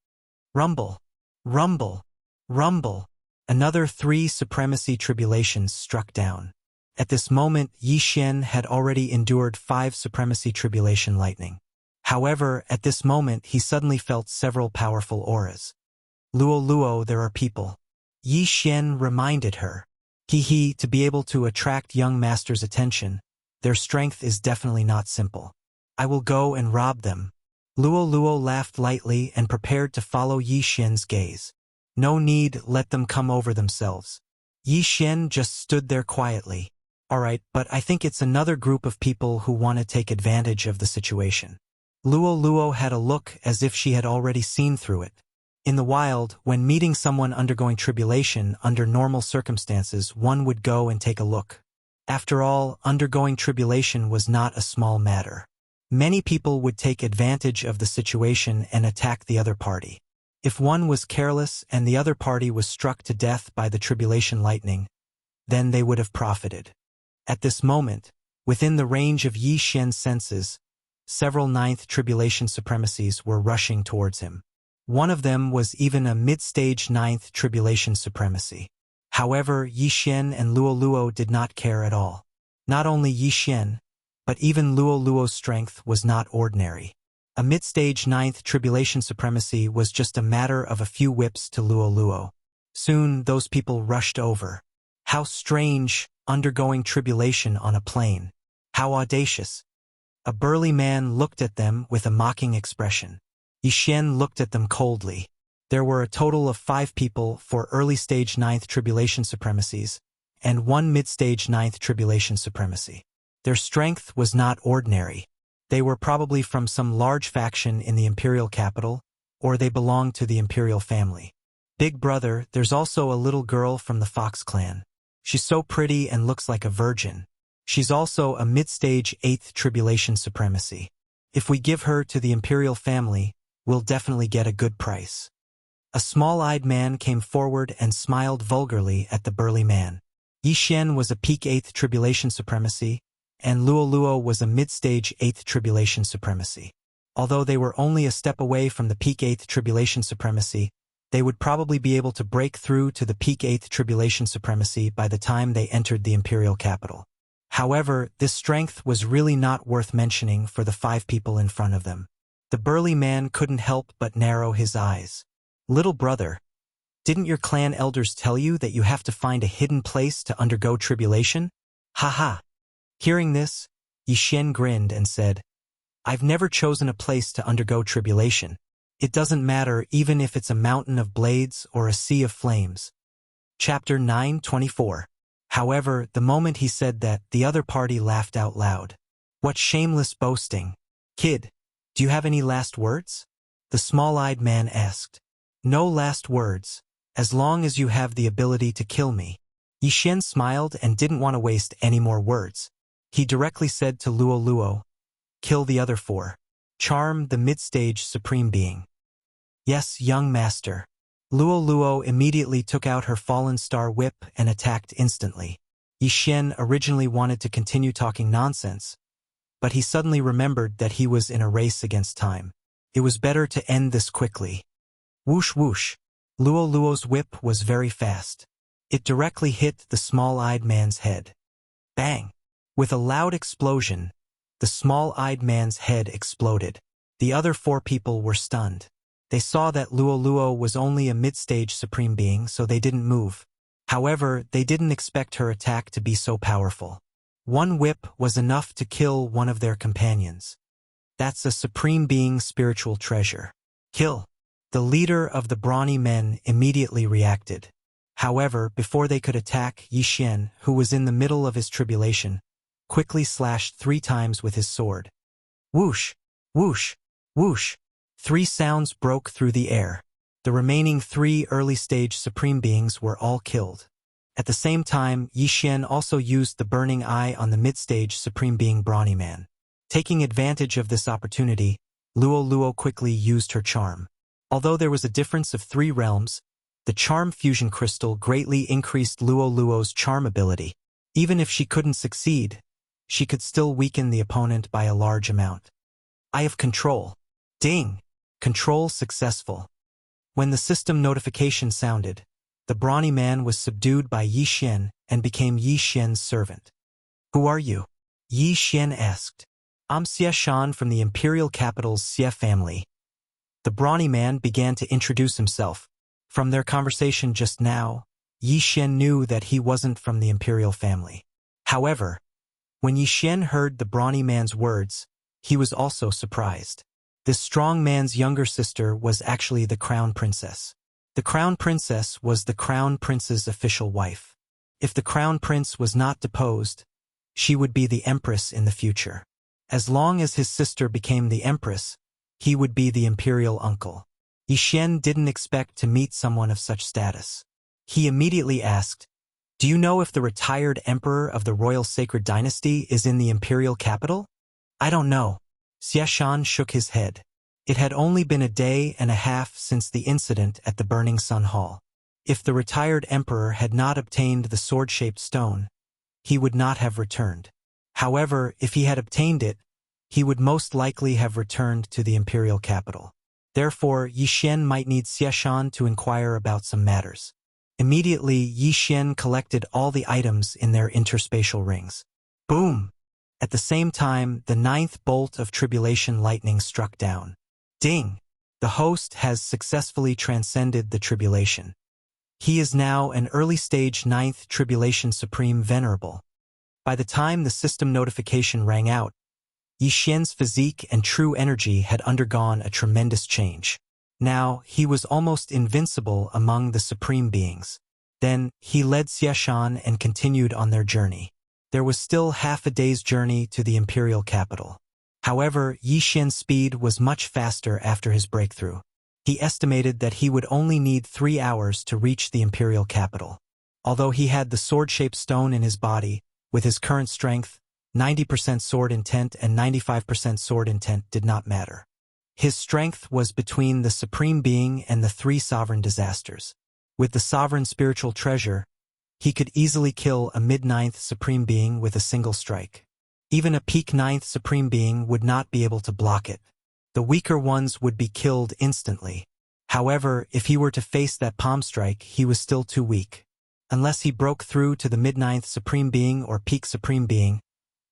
A: Rumble. Rumble. Rumble. Another 3 supremacy tribulations struck down. At this moment, Yi Xian had already endured 5 supremacy tribulation lightning. However, at this moment he suddenly felt several powerful auras. Luo Luo, there are people. Yi Xian reminded her. To be able to attract young master's attention, their strength is definitely not simple. I will go and rob them. Luo Luo laughed lightly and prepared to follow Yi Xian's gaze. No need, let them come over themselves. Yi Xian just stood there quietly. Alright, but I think it's another group of people who want to take advantage of the situation. Luo Luo had a look as if she had already seen through it. In the wild, when meeting someone undergoing tribulation under normal circumstances, one would go and take a look. After all, undergoing tribulation was not a small matter. Many people would take advantage of the situation and attack the other party. If one was careless and the other party was struck to death by the tribulation lightning, then they would have profited. At this moment, within the range of Yi Xian's senses, several 9th tribulation supremacies were rushing towards him. One of them was even a mid-stage 9th tribulation supremacy. However, Yi Xian and Luo Luo did not care at all. Not only Yi Xian, but even Luo Luo's strength was not ordinary. A mid-stage 9th tribulation supremacy was just a matter of a few whips to Luo Luo. Soon, those people rushed over. How strange, undergoing tribulation on a plane. How audacious. A burly man looked at them with a mocking expression. Yi Xian looked at them coldly. There were a total of 5 people for early-stage 9th tribulation supremacies, and 1 mid-stage 9th tribulation supremacy. Their strength was not ordinary. They were probably from some large faction in the imperial capital, or they belonged to the imperial family. Big brother, there's also a little girl from the Fox clan. She's so pretty and looks like a virgin. She's also a mid-stage 8th tribulation supremacy. If we give her to the imperial family, we'll definitely get a good price. A small-eyed man came forward and smiled vulgarly at the burly man. Yi Xian was a peak 8th tribulation supremacy, and Luo Luo was a mid-stage 8th tribulation supremacy. Although they were only a step away from the peak 8th tribulation supremacy, they would probably be able to break through to the peak 8th tribulation supremacy by the time they entered the imperial capital. However, this strength was really not worth mentioning for the 5 people in front of them. The burly man couldn't help but narrow his eyes. Little brother, didn't your clan elders tell you that you have to find a hidden place to undergo tribulation? Ha ha. Hearing this, Yi Xian grinned and said, I've never chosen a place to undergo tribulation. It doesn't matter even if it's a mountain of blades or a sea of flames. Chapter 9:24. However, the moment he said that, the other party laughed out loud. What shameless boasting. Kid, do you have any last words? The small-eyed man asked. No last words, as long as you have the ability to kill me. Yi Xian smiled and didn't want to waste any more words. He directly said to Luo Luo, kill the other 4. Charm the mid-stage supreme being. Yes, young master. Luo Luo immediately took out her fallen star whip and attacked instantly. Yi Xian originally wanted to continue talking nonsense, but he suddenly remembered that he was in a race against time. It was better to end this quickly. Whoosh whoosh. Luo Luo's whip was very fast. It directly hit the small-eyed man's head. Bang! With a loud explosion, the small-eyed man's head exploded. The other 4 people were stunned. They saw that Luo Luo was only a mid-stage supreme being, so they didn't move. However, they didn't expect her attack to be so powerful. 1 whip was enough to kill one of their companions. That's a supreme being's spiritual treasure. Kill. The leader of the brawny men immediately reacted. However, before they could attack, Yi Xian, who was in the middle of his tribulation, quickly slashed 3 times with his sword. Whoosh, whoosh, whoosh. 3 sounds broke through the air. The remaining 3 early-stage supreme beings were all killed. At the same time, Yi Xian also used the burning eye on the mid-stage supreme being brawny man. Taking advantage of this opportunity, Luo Luo quickly used her charm. Although there was a difference of 3 realms, the charm fusion crystal greatly increased Luo Luo's charm ability. Even if she couldn't succeed, she could still weaken the opponent by a large amount. Eye of control. Ding! Control successful. When the system notification sounded, the brawny man was subdued by Yi Xian and became Yi Xian's servant. Who are you? Yi Xian asked. I'm Xie Shan from the imperial capital's Xie family. The brawny man began to introduce himself. From their conversation just now, Yi Xian knew that he wasn't from the imperial family. However, when Yi Xian heard the brawny man's words, he was also surprised. This strong man's younger sister was actually the crown princess. The crown princess was the crown prince's official wife. If the crown prince was not deposed, she would be the empress in the future. As long as his sister became the empress, he would be the imperial uncle. Yi Xian didn't expect to meet someone of such status. He immediately asked, do you know if the retired emperor of the royal sacred dynasty is in the imperial capital? I don't know. Xie Shan shook his head. It had only been a day and a half since the incident at the Burning Sun Hall. If the retired emperor had not obtained the sword-shaped stone, he would not have returned. However, if he had obtained it, he would most likely have returned to the imperial capital. Therefore, Yi Xian might need Xie Shan to inquire about some matters. Immediately, Yi Xian collected all the items in their interspatial rings. Boom! At the same time, the ninth bolt of tribulation lightning struck down. Ding! The host has successfully transcended the tribulation. He is now an early-stage ninth tribulation supreme venerable. By the time the system notification rang out, Yi Xian's physique and true energy had undergone a tremendous change. Now, he was almost invincible among the supreme beings. Then, he led Xiashan and continued on their journey. There was still half a day's journey to the imperial capital. However, Yi Xian's speed was much faster after his breakthrough. He estimated that he would only need 3 hours to reach the imperial capital. Although he had the sword-shaped stone in his body, with his current strength, 90% sword intent and 95% sword intent did not matter. His strength was between the Supreme Being and the 3 sovereign disasters. With the sovereign spiritual treasure, he could easily kill a mid-ninth Supreme Being with a single strike. Even a peak ninth Supreme Being would not be able to block it. The weaker ones would be killed instantly. However, if he were to face that palm strike, he was still too weak. Unless he broke through to the mid-ninth Supreme Being or peak Supreme Being,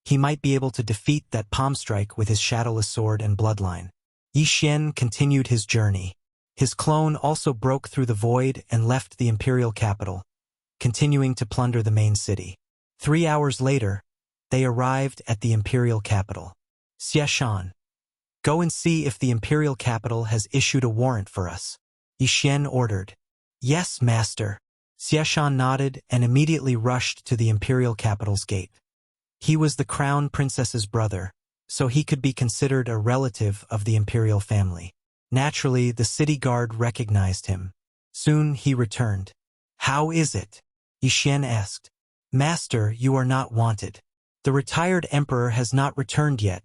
A: he might be able to defeat that palm strike with his shadowless sword and bloodline. Yi Xian continued his journey. His clone also broke through the void and left the imperial capital, continuing to plunder the main city. 3 hours later, they arrived at the imperial capital. Xiashan, go and see if the imperial capital has issued a warrant for us, Yi Xian ordered. Yes, master. Xiashan nodded and immediately rushed to the imperial capital's gate. He was the crown princess's brother, so he could be considered a relative of the imperial family. Naturally, the city guard recognized him. Soon he returned. How is it? Yi Xian asked. Master, you are not wanted. The retired emperor has not returned yet.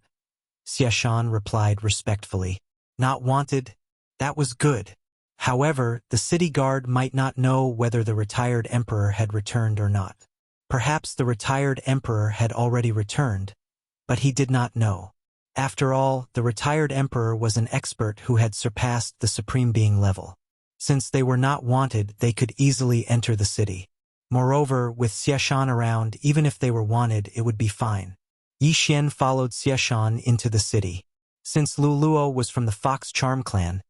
A: Xiashan replied respectfully. Not wanted? That was good. However, the city guard might not know whether the retired emperor had returned or not. Perhaps the retired emperor had already returned, but he did not know. After all, the retired emperor was an expert who had surpassed the supreme being level. Since they were not wanted, they could easily enter the city. Moreover, with Xiashan around, even if they were wanted, it would be fine. Yi Xian followed Xiashan into the city. Since Luluo was from the Fox Charm clan,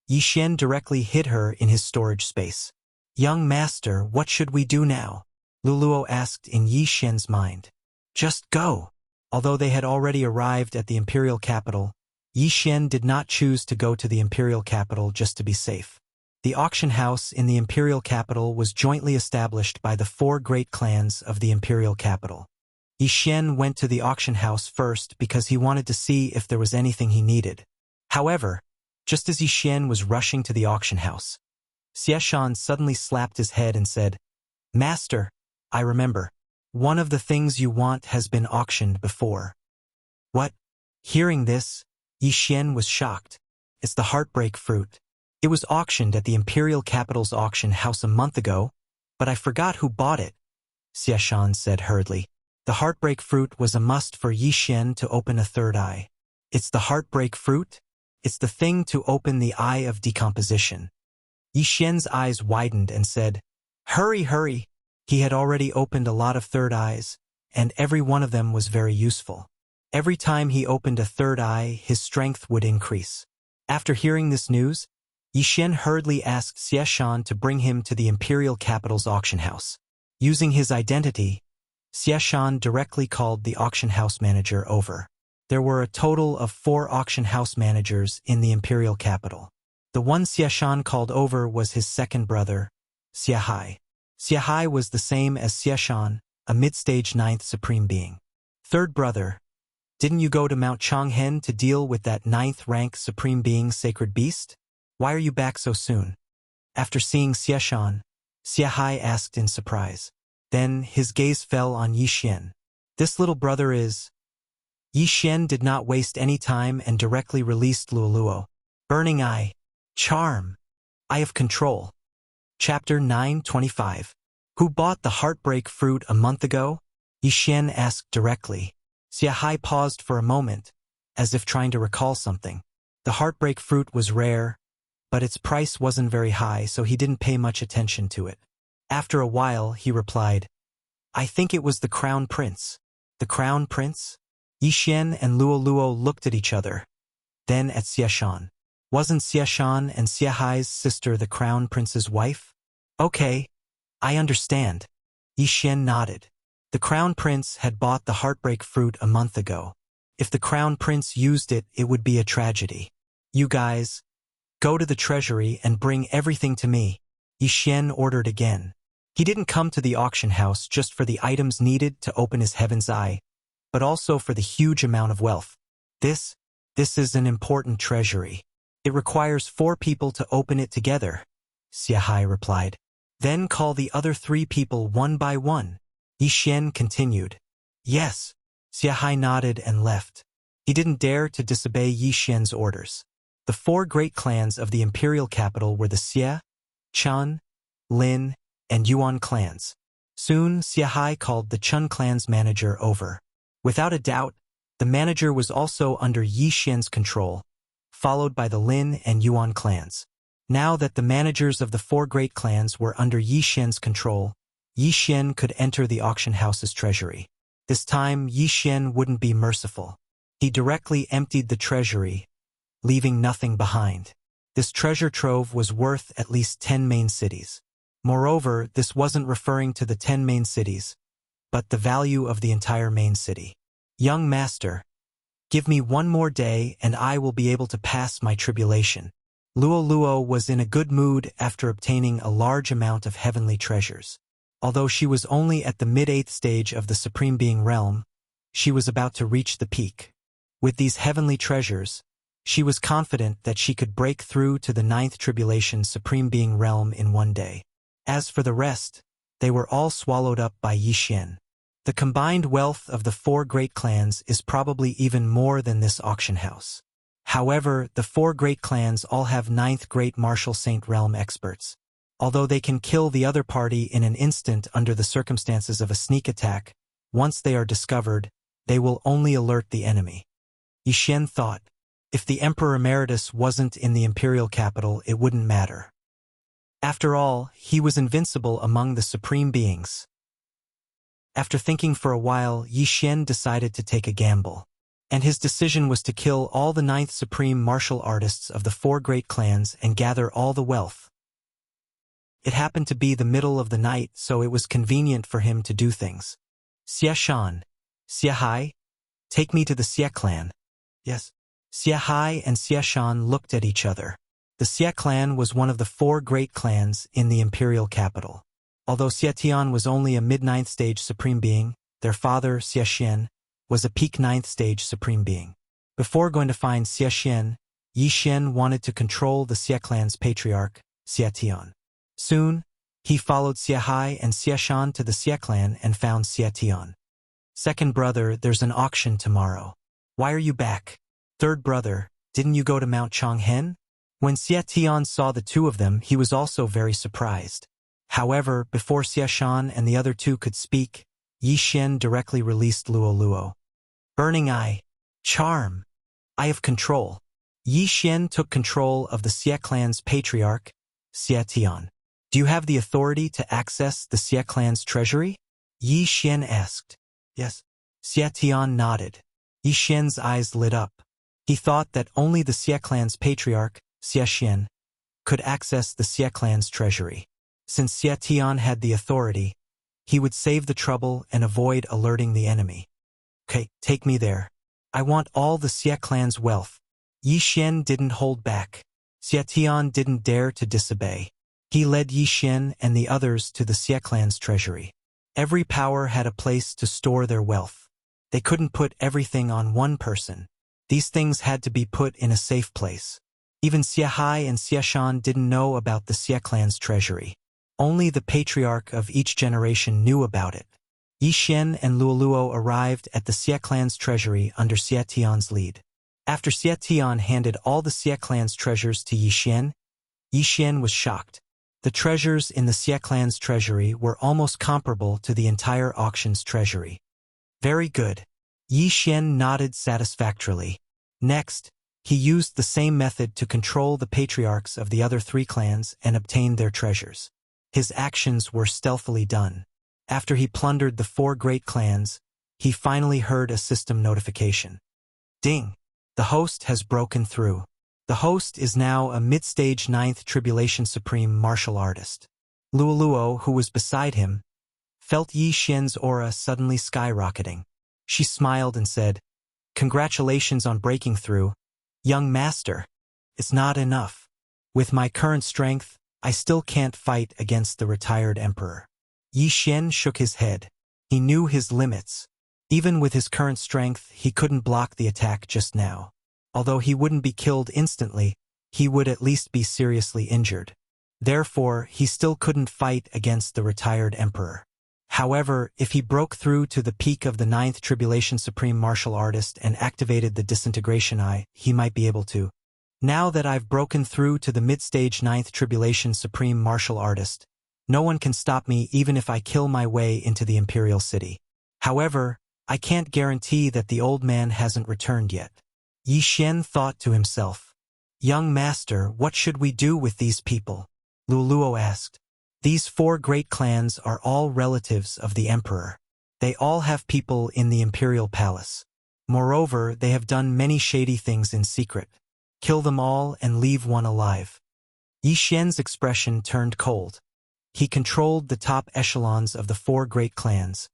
A: Yi Xian directly hid her in his storage space. Young master, what should we do now? Luluo asked in Yi Xian's mind. Just go. Although they had already arrived at the imperial capital, Yi Xian did not choose to go to the imperial capital just to be safe. The auction house in the imperial capital was jointly established by the 4 great clans of the imperial capital. Yi Xian went to the auction house first because he wanted to see if there was anything he needed. However, just as Yi Xian was rushing to the auction house, Xiashan suddenly slapped his head and said, Master, I remember. One of the things you want has been auctioned before. What? Hearing this, Yi Xian was shocked. It's the heartbreak fruit. It was auctioned at the imperial capital's auction house a month ago, but I forgot who bought it, Xiashan said hurriedly. The heartbreak fruit was a must for Yi Xian to open a third eye. It's the heartbreak fruit? It's the thing to open the eye of decomposition. Yi Xian's eyes widened and said, Hurry, hurry. He had already opened a lot of third eyes, and every one of them was very useful. Every time he opened a third eye, his strength would increase. After hearing this news, Yi Xian hurriedly asked Xiashan to bring him to the imperial capital's auction house. Using his identity, Xiashan directly called the auction house manager over. There were a total of 4 auction house managers in the imperial capital. The one Xiashan called over was his second brother, Xiahai. Xiahai was the same as Xiashan, a mid-stage 9th supreme being. Third brother, didn't you go to Mount Changhen to deal with that 9th rank supreme being sacred beast? Why are you back so soon? After seeing Xiashan, Xiahai asked in surprise. Then his gaze fell on Yi Xian. This little brother is... Yi Xian did not waste any time and directly released Luluo. Burning Eye. Charm. Eye of Control. Chapter 925. Who bought the heartbreak fruit a month ago? Yi Xian asked directly. Xiahai paused for a moment, as if trying to recall something. The heartbreak fruit was rare, but its price wasn't very high, so he didn't pay much attention to it. After a while, he replied, I think it was the Crown Prince. The Crown Prince? Yixin and Luoluo looked at each other, then at Xiashan. Wasn't Xiashan and Xiahai's sister the Crown Prince's wife? Okay, I understand. Yixin nodded. The Crown Prince had bought the heartbreak fruit a month ago. If the Crown Prince used it, it would be a tragedy. You guys, go to the treasury and bring everything to me, Yixin ordered again. He didn't come to the auction house just for the items needed to open his heaven's eye, but also for the huge amount of wealth. This is an important treasury. It requires 4 people to open it together, Xiahai replied. Then call the other 3 people one by one, Yixin continued. Yes, Xiahai nodded and left. He didn't dare to disobey Yixin's orders. The 4 great clans of the imperial capital were the Xia, Chun, Lin, and Yuan clans. Soon, Xiahai called the Chun clan's manager over. Without a doubt, the manager was also under Yixin's control, followed by the Lin and Yuan clans. Now that the managers of the 4 great clans were under Yixin's control, Yixin could enter the auction house's treasury. This time, Yixin wouldn't be merciful. He directly emptied the treasury, leaving nothing behind. This treasure trove was worth at least 10 main cities. Moreover, this wasn't referring to the 10 main cities, but the value of the entire main city. Young master, give me 1 more day and I will be able to pass my tribulation. Luoluo was in a good mood after obtaining a large amount of heavenly treasures. Although she was only at the mid-8th stage of the Supreme Being realm, she was about to reach the peak. With these heavenly treasures, she was confident that she could break through to the 9th tribulation Supreme Being realm in 1 day. As for the rest, they were all swallowed up by Yixin. The combined wealth of the 4 great clans is probably even more than this auction house. However, the 4 great clans all have 9th great martial saint realm experts. Although they can kill the other party in an instant under the circumstances of a sneak attack, once they are discovered, they will only alert the enemy. Yixin thought, if the Emperor Emeritus wasn't in the imperial capital, it wouldn't matter. After all, he was invincible among the supreme beings. After thinking for a while, Yixin decided to take a gamble. And his decision was to kill all the 9th supreme martial artists of the 4 great clans and gather all the wealth. It happened to be the middle of the night, so it was convenient for him to do things. Xiashan, Xiahai, take me to the Xia clan. Yes. Xiahai and Xiashan looked at each other. The Xia clan was one of the 4 great clans in the imperial capital. Although Xiatian was only a mid-9th stage supreme being, their father, Xiaxian, was a peak 9th stage supreme being. Before going to find Xiaxian, Yixin wanted to control the Xia clan's patriarch, Xiatian. Soon, he followed Xiahai and Xiashan to the Xia clan and found Xiatian. Second brother, there's an auction tomorrow. Why are you back? Third brother, didn't you go to Mount Chonghen? When Xiatian saw the 2 of them, he was also very surprised. However, before Xiashan and the other 2 could speak, Yixin directly released Luoluo. Burning Eye. Charm. Eye of Control. Yixin took control of the Xia clan's patriarch, Xiatian. Do you have the authority to access the Xia clan's treasury? Yixin asked. Yes. Xiatian nodded. Yixin's eyes lit up. He thought that only the Xia clan's patriarch, Xiaxian, could access the Xia clan's treasury. Since Xiatian had the authority, he would save the trouble and avoid alerting the enemy. Okay, take me there. I want all the Xia clan's wealth. Yixin didn't hold back. Xiatian didn't dare to disobey. He led Yixin and the others to the Xia clan's treasury. Every power had a place to store their wealth. They couldn't put everything on one person. These things had to be put in a safe place. Even Xiahai and Xiashan didn't know about the Xia clan's treasury. Only the patriarch of each generation knew about it. Yixin and Luoluo arrived at the Xia clan's treasury under Xiatian's lead. After Xiatian handed all the Xia clan's treasures to Yixin, Yixin was shocked. The treasures in the Xia clan's treasury were almost comparable to the entire auction's treasury. Very good. Yixin nodded satisfactorily. Next, he used the same method to control the patriarchs of the other 3 clans and obtain their treasures. His actions were stealthily done. After he plundered the 4 great clans, he finally heard a system notification. Ding! The host has broken through. The host is now a mid-stage 9th Tribulation Supreme martial artist. Luoluo, who was beside him, felt Yi Xian's aura suddenly skyrocketing. She smiled and said, "Congratulations on breaking through, young master. It's not enough. With my current strength, I still can't fight against the retired emperor." Yi Xian shook his head. He knew his limits. Even with his current strength, he couldn't block the attack just now. Although he wouldn't be killed instantly, he would at least be seriously injured. Therefore, he still couldn't fight against the retired emperor. However, if he broke through to the peak of the 9th Tribulation Supreme Martial Artist and activated the Disintegration Eye, he might be able to. Now that I've broken through to the mid-stage 9th Tribulation Supreme Martial Artist, no one can stop me even if I kill my way into the Imperial City. However, I can't guarantee that the old man hasn't returned yet. Yi Xian thought to himself. "Young master, what should we do with these people?" Luoluo asked. "These 4 great clans are all relatives of the emperor. They all have people in the imperial palace. Moreover, they have done many shady things in secret. Kill them all and leave one alive." Yi Xian's expression turned cold. He controlled the top echelons of the 4 great clans,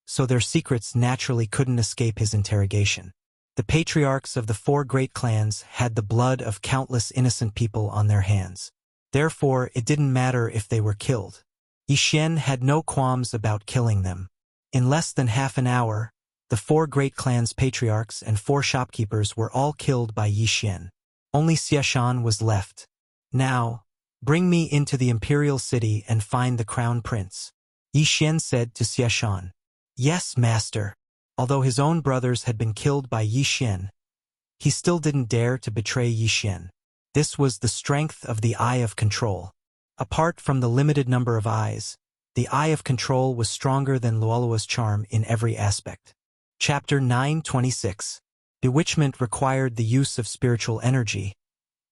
A: so their secrets naturally couldn't escape his interrogation. The patriarchs of the 4 great clans had the blood of countless innocent people on their hands. Therefore, it didn't matter if they were killed. Yi Xian had no qualms about killing them. In less than half an hour, the 4 great clans' patriarchs and 4 shopkeepers were all killed by Yi Xian. Only Xiashan was left. "Now, bring me into the imperial city and find the crown prince," Yi Xian said to Xiashan. "Yes, master." Although his own brothers had been killed by Yi Xian, he still didn't dare to betray Yi Xian. This was the strength of the Eye of Control. Apart from the limited number of eyes, the Eye of Control was stronger than Luoluo's charm in every aspect. Chapter 926. Bewitchment required the use of spiritual energy,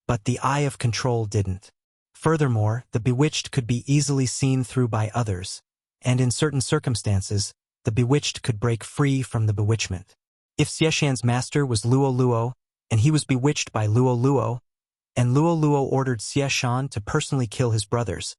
A: but the Eye of Control didn't. Furthermore, the bewitched could be easily seen through by others, and in certain circumstances, the bewitched could break free from the bewitchment. If Xiashan's master was Luoluo, and he was bewitched by Luoluo, and Luoluo ordered Xiashan to personally kill his brothers,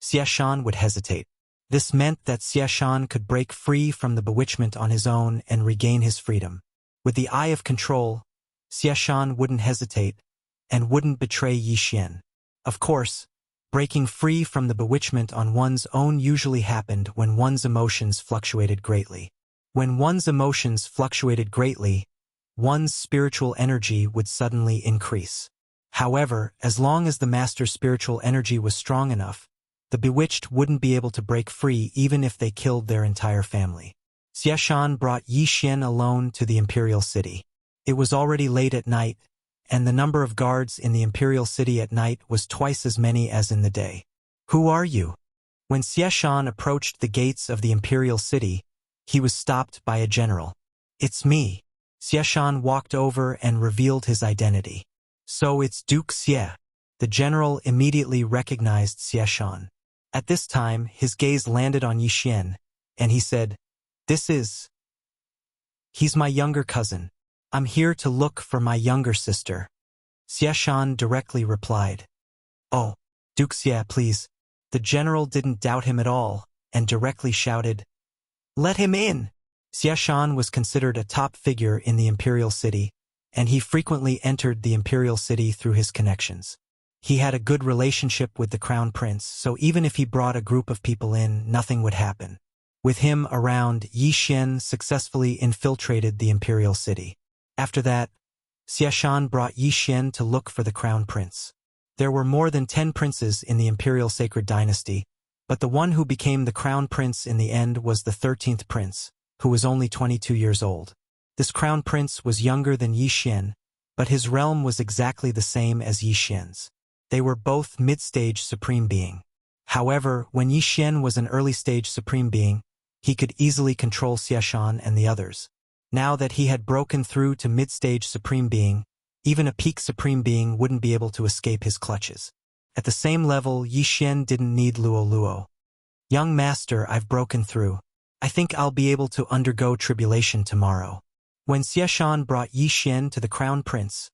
A: Xiashan would hesitate. This meant that Xiashan could break free from the bewitchment on his own and regain his freedom. With the Eye of Control, Xiashan wouldn't hesitate and wouldn't betray Yi Xian. Of course, breaking free from the bewitchment on one's own usually happened when one's emotions fluctuated greatly. When one's emotions fluctuated greatly, one's spiritual energy would suddenly increase. However, as long as the master's spiritual energy was strong enough, the bewitched wouldn't be able to break free even if they killed their entire family. Xiashan brought Yi Xian alone to the imperial city. It was already late at night, and the number of guards in the imperial city at night was twice as many as in the day. "Who are you?" When Xiashan approached the gates of the imperial city, he was stopped by a general. "It's me." Xiashan walked over and revealed his identity. "So it's Duke Xie." The general immediately recognized Xiashan. At this time, his gaze landed on Yi Xian, and he said, He's my younger cousin. I'm here to look for my younger sister." Xiashan directly replied. "Oh, Duke Xie, please." The general didn't doubt him at all, and directly shouted, "Let him in!" Xiashan was considered a top figure in the imperial city, and he frequently entered the imperial city through his connections. He had a good relationship with the crown prince, so even if he brought a group of people in, nothing would happen. With him around, Yi Xian successfully infiltrated the imperial city. After that, Xiashan brought Yi Xian to look for the crown prince. There were more than 10 princes in the imperial sacred dynasty, but the one who became the crown prince in the end was the 13th prince, who was only 22 years old. This crown prince was younger than Yi Xian, but his realm was exactly the same as Yi Xian's. They were both mid-stage supreme being. However, when Yi Xian was an early-stage supreme being, he could easily control Xiashan and the others. Now that he had broken through to mid-stage supreme being, even a peak supreme being wouldn't be able to escape his clutches. At the same level, Yi Xian didn't need Luo Luo. Young master, I've broken through. I think I'll be able to undergo tribulation tomorrow. When Xieshan brought Yi Xian to the crown prince,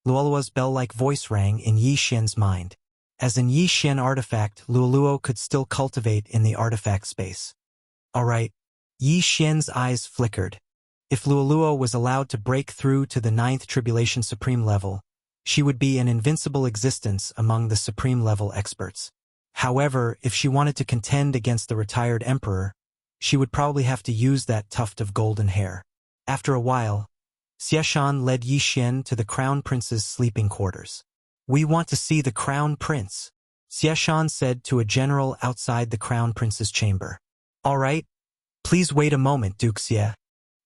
A: Luoluo's bell-like voice rang in Yi Xian's mind. As an Yi Xian artifact, Luoluo could still cultivate in the artifact space. Alright. Yi Xian's eyes flickered. If Luoluo was allowed to break through to the 9th Tribulation Supreme level, she would be an invincible existence among the Supreme level experts. However, if she wanted to contend against the retired emperor, she would probably have to use that tuft of golden hair. After a while, Xieshan led Yi Xian to the crown prince's sleeping quarters. We want to see the crown prince, Xieshan said to a general outside the crown prince's chamber. All right. Please wait a moment, Wuxia.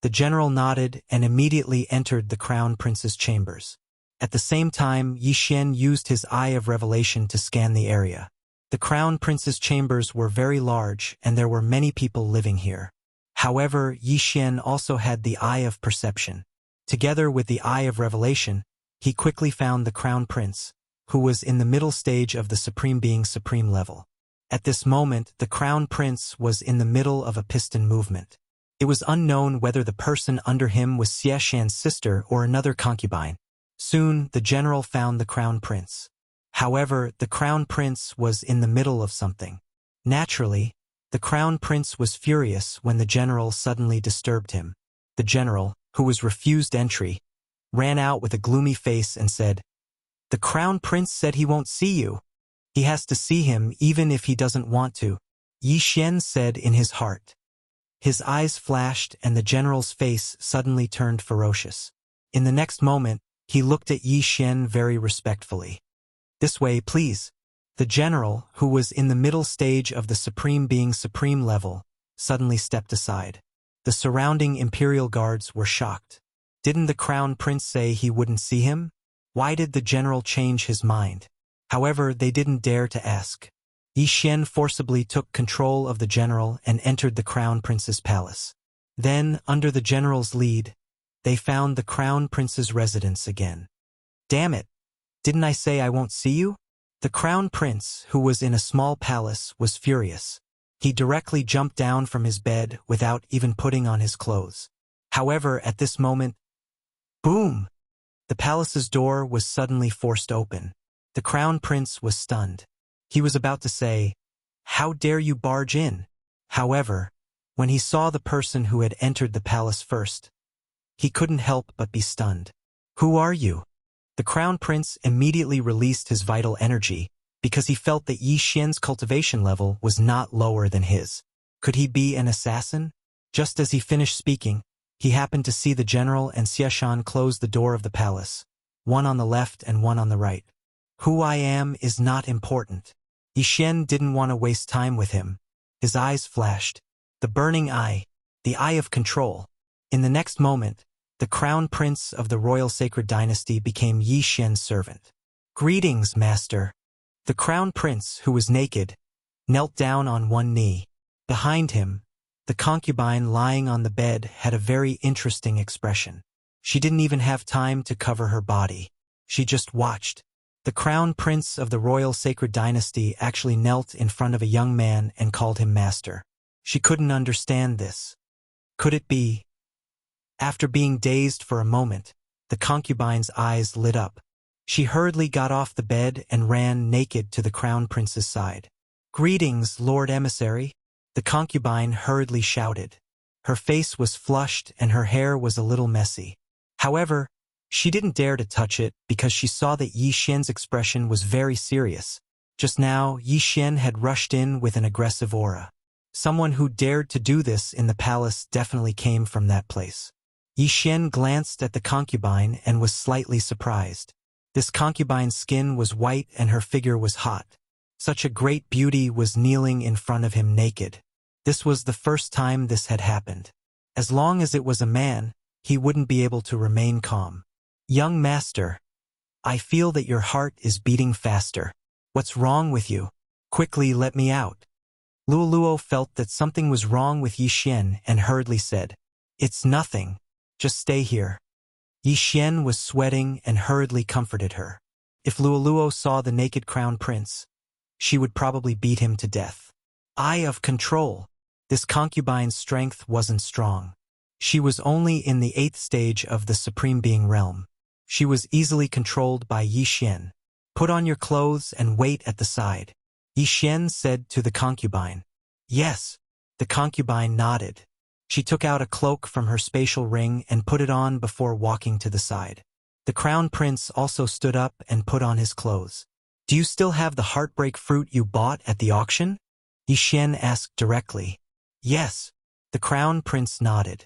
A: The general nodded and immediately entered the crown prince's chambers. At the same time, Yi Xian used his eye of revelation to scan the area. The crown prince's chambers were very large and there were many people living here. However, Yi Xian also had the eye of perception. Together with the eye of revelation, he quickly found the crown prince, who was in the middle stage of the supreme being supreme level. At this moment, the crown prince was in the middle of a piston movement. It was unknown whether the person under him was Xieshan's sister or another concubine. Soon, the general found the crown prince. However, the crown prince was in the middle of something. Naturally, the crown prince was furious when the general suddenly disturbed him. The general, who was refused entry, ran out with a gloomy face and said, "The crown prince said he won't see you. He has to see him even if he doesn't want to," Yi Xian said in his heart. His eyes flashed and the general's face suddenly turned ferocious. In the next moment, he looked at Yi Xian very respectfully. "This way, please." The general, who was in the middle stage of the supreme being supreme level, suddenly stepped aside. The surrounding imperial guards were shocked. Didn't the crown prince say he wouldn't see him? Why did the general change his mind? However, they didn't dare to ask. Yi Xian forcibly took control of the general and entered the crown prince's palace. Then, under the general's lead, they found the crown prince's residence again. "Damn it! Didn't I say I won't see you?" The crown prince, who was in a small palace, was furious. He directly jumped down from his bed without even putting on his clothes. However, at this moment, boom! The palace's door was suddenly forced open. The crown prince was stunned. He was about to say, "How dare you barge in?" However, when he saw the person who had entered the palace first, he couldn't help but be stunned. "Who are you?" The crown prince immediately released his vital energy because he felt that Yi Xian's cultivation level was not lower than his. Could he be an assassin? Just as he finished speaking, he happened to see the general and Xieshan close the door of the palace, one on the left and one on the right. "Who I am is not important." Yi Xian didn't want to waste time with him. His eyes flashed. The burning eye, the eye of control. In the next moment, the crown prince of the royal sacred dynasty became Yi Xian's servant. "Greetings, master." The crown prince, who was naked, knelt down on one knee. Behind him, the concubine lying on the bed had a very interesting expression. She didn't even have time to cover her body. She just watched. The crown prince of the royal sacred dynasty actually knelt in front of a young man and called him master. She couldn't understand this. Could it be? After being dazed for a moment, the concubine's eyes lit up. She hurriedly got off the bed and ran naked to the crown prince's side. "Greetings, Lord Emissary," the concubine hurriedly shouted. Her face was flushed and her hair was a little messy. However, she didn't dare to touch it because she saw that Yi Xian's expression was very serious. Just now, Yi Xian had rushed in with an aggressive aura. Someone who dared to do this in the palace definitely came from that place. Yi Xian glanced at the concubine and was slightly surprised. This concubine's skin was white and her figure was hot. Such a great beauty was kneeling in front of him naked. This was the first time this had happened. As long as it was a man, he wouldn't be able to remain calm. "Young master, I feel that your heart is beating faster. What's wrong with you? Quickly let me out." Luoluo felt that something was wrong with Yi Xian and hurriedly said, "It's nothing. Just stay here." Yi Xian was sweating and hurriedly comforted her. If Luoluo saw the naked crown prince, she would probably beat him to death. Eye of control. This concubine's strength wasn't strong. She was only in the 8th stage of the Supreme Being realm. She was easily controlled by Yi Xian. Put on your clothes and wait at the side, Yi Xian said to the concubine. Yes. The concubine nodded. She took out a cloak from her spatial ring and put it on before walking to the side. The crown prince also stood up and put on his clothes. Do you still have the heartbreak fruit you bought at the auction? Yi Xian asked directly. Yes. The crown prince nodded.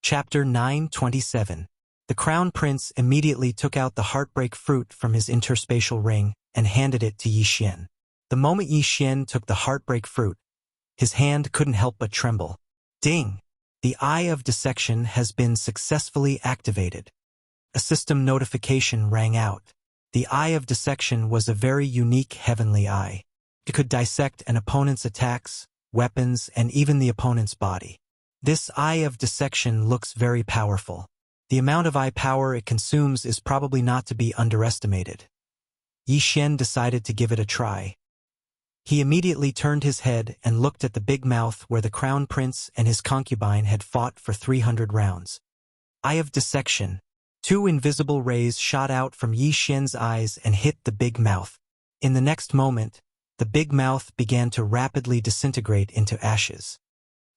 A: Chapter 9:27. The crown prince immediately took out the heartbreak fruit from his interspatial ring and handed it to Yi Xian. The moment Yi Xian took the heartbreak fruit, his hand couldn't help but tremble. Ding! The Eye of Dissection has been successfully activated. A system notification rang out. The Eye of Dissection was a very unique heavenly eye. It could dissect an opponent's attacks, weapons, and even the opponent's body. This Eye of Dissection looks very powerful. The amount of eye power it consumes is probably not to be underestimated. Yi Xian decided to give it a try. He immediately turned his head and looked at the big mouth where the crown prince and his concubine had fought for 300 rounds. Eye of Dissection. 2 invisible rays shot out from Yi Xian's eyes and hit the big mouth. In the next moment, the big mouth began to rapidly disintegrate into ashes.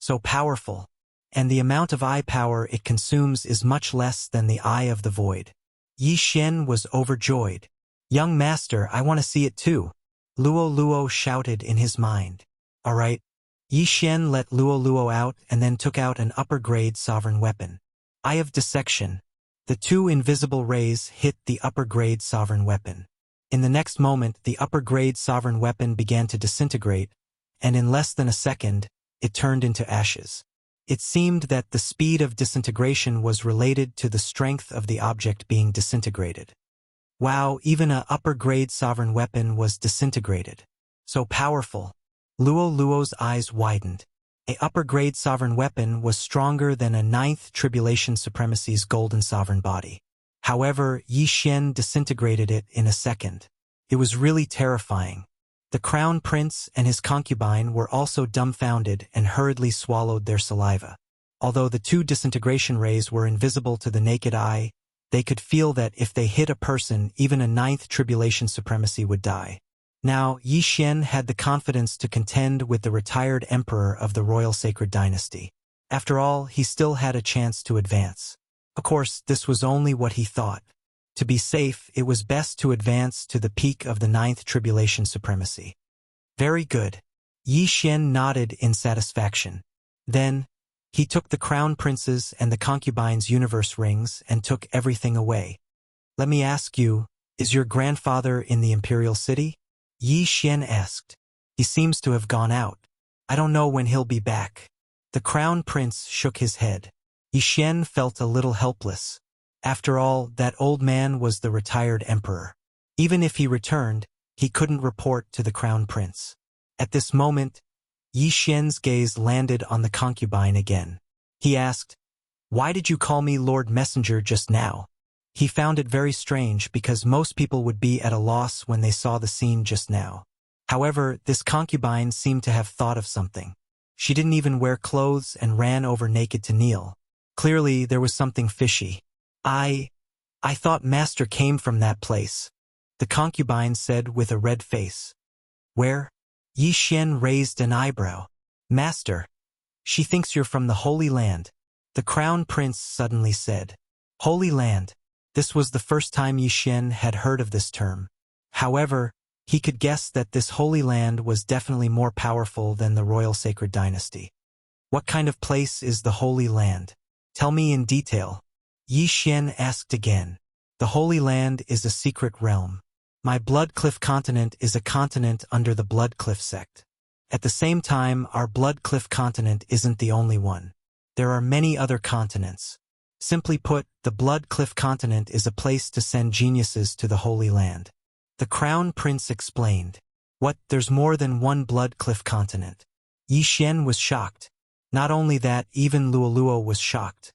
A: So powerful, and the amount of eye power it consumes is much less than the Eye of the Void. Yi Xian was overjoyed. Young master, I want to see it too, Luoluo shouted in his mind. All right. Yi Xian let Luoluo out and then took out an upper-grade sovereign weapon. Eye of Dissection. The 2 invisible rays hit the upper-grade sovereign weapon. In the next moment, the upper-grade sovereign weapon began to disintegrate, and in less than a second, it turned into ashes. It seemed that the speed of disintegration was related to the strength of the object being disintegrated. Wow, even a upper-grade sovereign weapon was disintegrated. So powerful. Luoluo's eyes widened. A upper-grade sovereign weapon was stronger than a 9th Tribulation Supremacy's golden sovereign body. However, Yi Xian disintegrated it in a second. It was really terrifying. The crown prince and his concubine were also dumbfounded and hurriedly swallowed their saliva. Although the 2 disintegration rays were invisible to the naked eye, they could feel that if they hit a person, even a 9th Tribulation Supremacy would die. Now, Yi Xian had the confidence to contend with the retired emperor of the royal sacred dynasty. After all, he still had a chance to advance. Of course, this was only what he thought. To be safe, it was best to advance to the peak of the 9th Tribulation Supremacy. Very good. Yi Xian nodded in satisfaction. Then, he took the crown prince's and the concubine's universe rings and took everything away. Let me ask you, is your grandfather in the imperial city? Yi Xian asked. He seems to have gone out. I don't know when he'll be back. The crown prince shook his head. Yi Xian felt a little helpless. After all, that old man was the retired emperor. Even if he returned, he couldn't report to the crown prince. At this moment, Yi Xian's gaze landed on the concubine again. He asked, "Why did you call me Lord Messenger just now?" He found it very strange because most people would be at a loss when they saw the scene just now. However, this concubine seemed to have thought of something. She didn't even wear clothes and ran over naked to kneel. Clearly, there was something fishy. I thought Master came from that place," the concubine said with a red face. "Where?" Yi Xian raised an eyebrow. "Master. She thinks you're from the Holy Land," the crown prince suddenly said. Holy Land. This was the first time Yi Xian had heard of this term. However, he could guess that this Holy Land was definitely more powerful than the royal sacred dynasty. What kind of place is the Holy Land? Tell me in detail. Yi Xian asked again. The Holy Land is a secret realm. My Blood Cliff continent is a continent under the Blood Cliff sect. At the same time, our Blood Cliff continent isn't the only one. There are many other continents. Simply put, the Blood Cliff continent is a place to send geniuses to the Holy Land. The Crown Prince explained. What, there's more than one Blood Cliff continent? Yi Xian was shocked. Not only that, even Luoluo was shocked.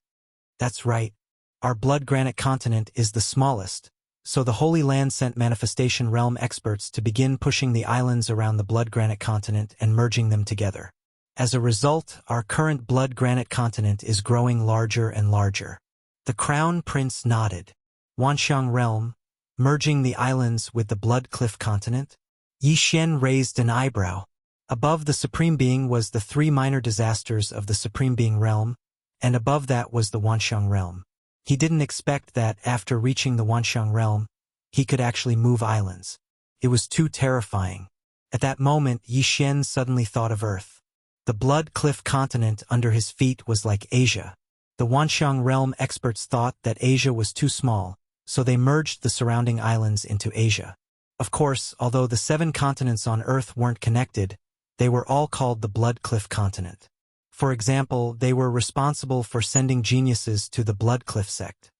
A: That's right. Our Blood Granite continent is the smallest, so the Holy Land sent Manifestation Realm experts to begin pushing the islands around the Blood Granite continent and merging them together. As a result, our current Blood Granite continent is growing larger and larger. The Crown Prince nodded. Wanxiang Realm, merging the islands with the Blood Cliff continent? Yi Xian raised an eyebrow. Above the Supreme Being was the 3 minor disasters of the Supreme Being realm, and above that was the Wanxiang realm. He didn't expect that, after reaching the Wanxiang realm, he could actually move islands. It was too terrifying. At that moment, Yi Xian suddenly thought of Earth. The Blood Cliff continent under his feet was like Asia. The Wanxiang realm experts thought that Asia was too small, so they merged the surrounding islands into Asia. Of course, although the 7 continents on Earth weren't connected, they were all called the Blood Cliff continent. For example, they were responsible for sending geniuses to the Blood Cliff sect.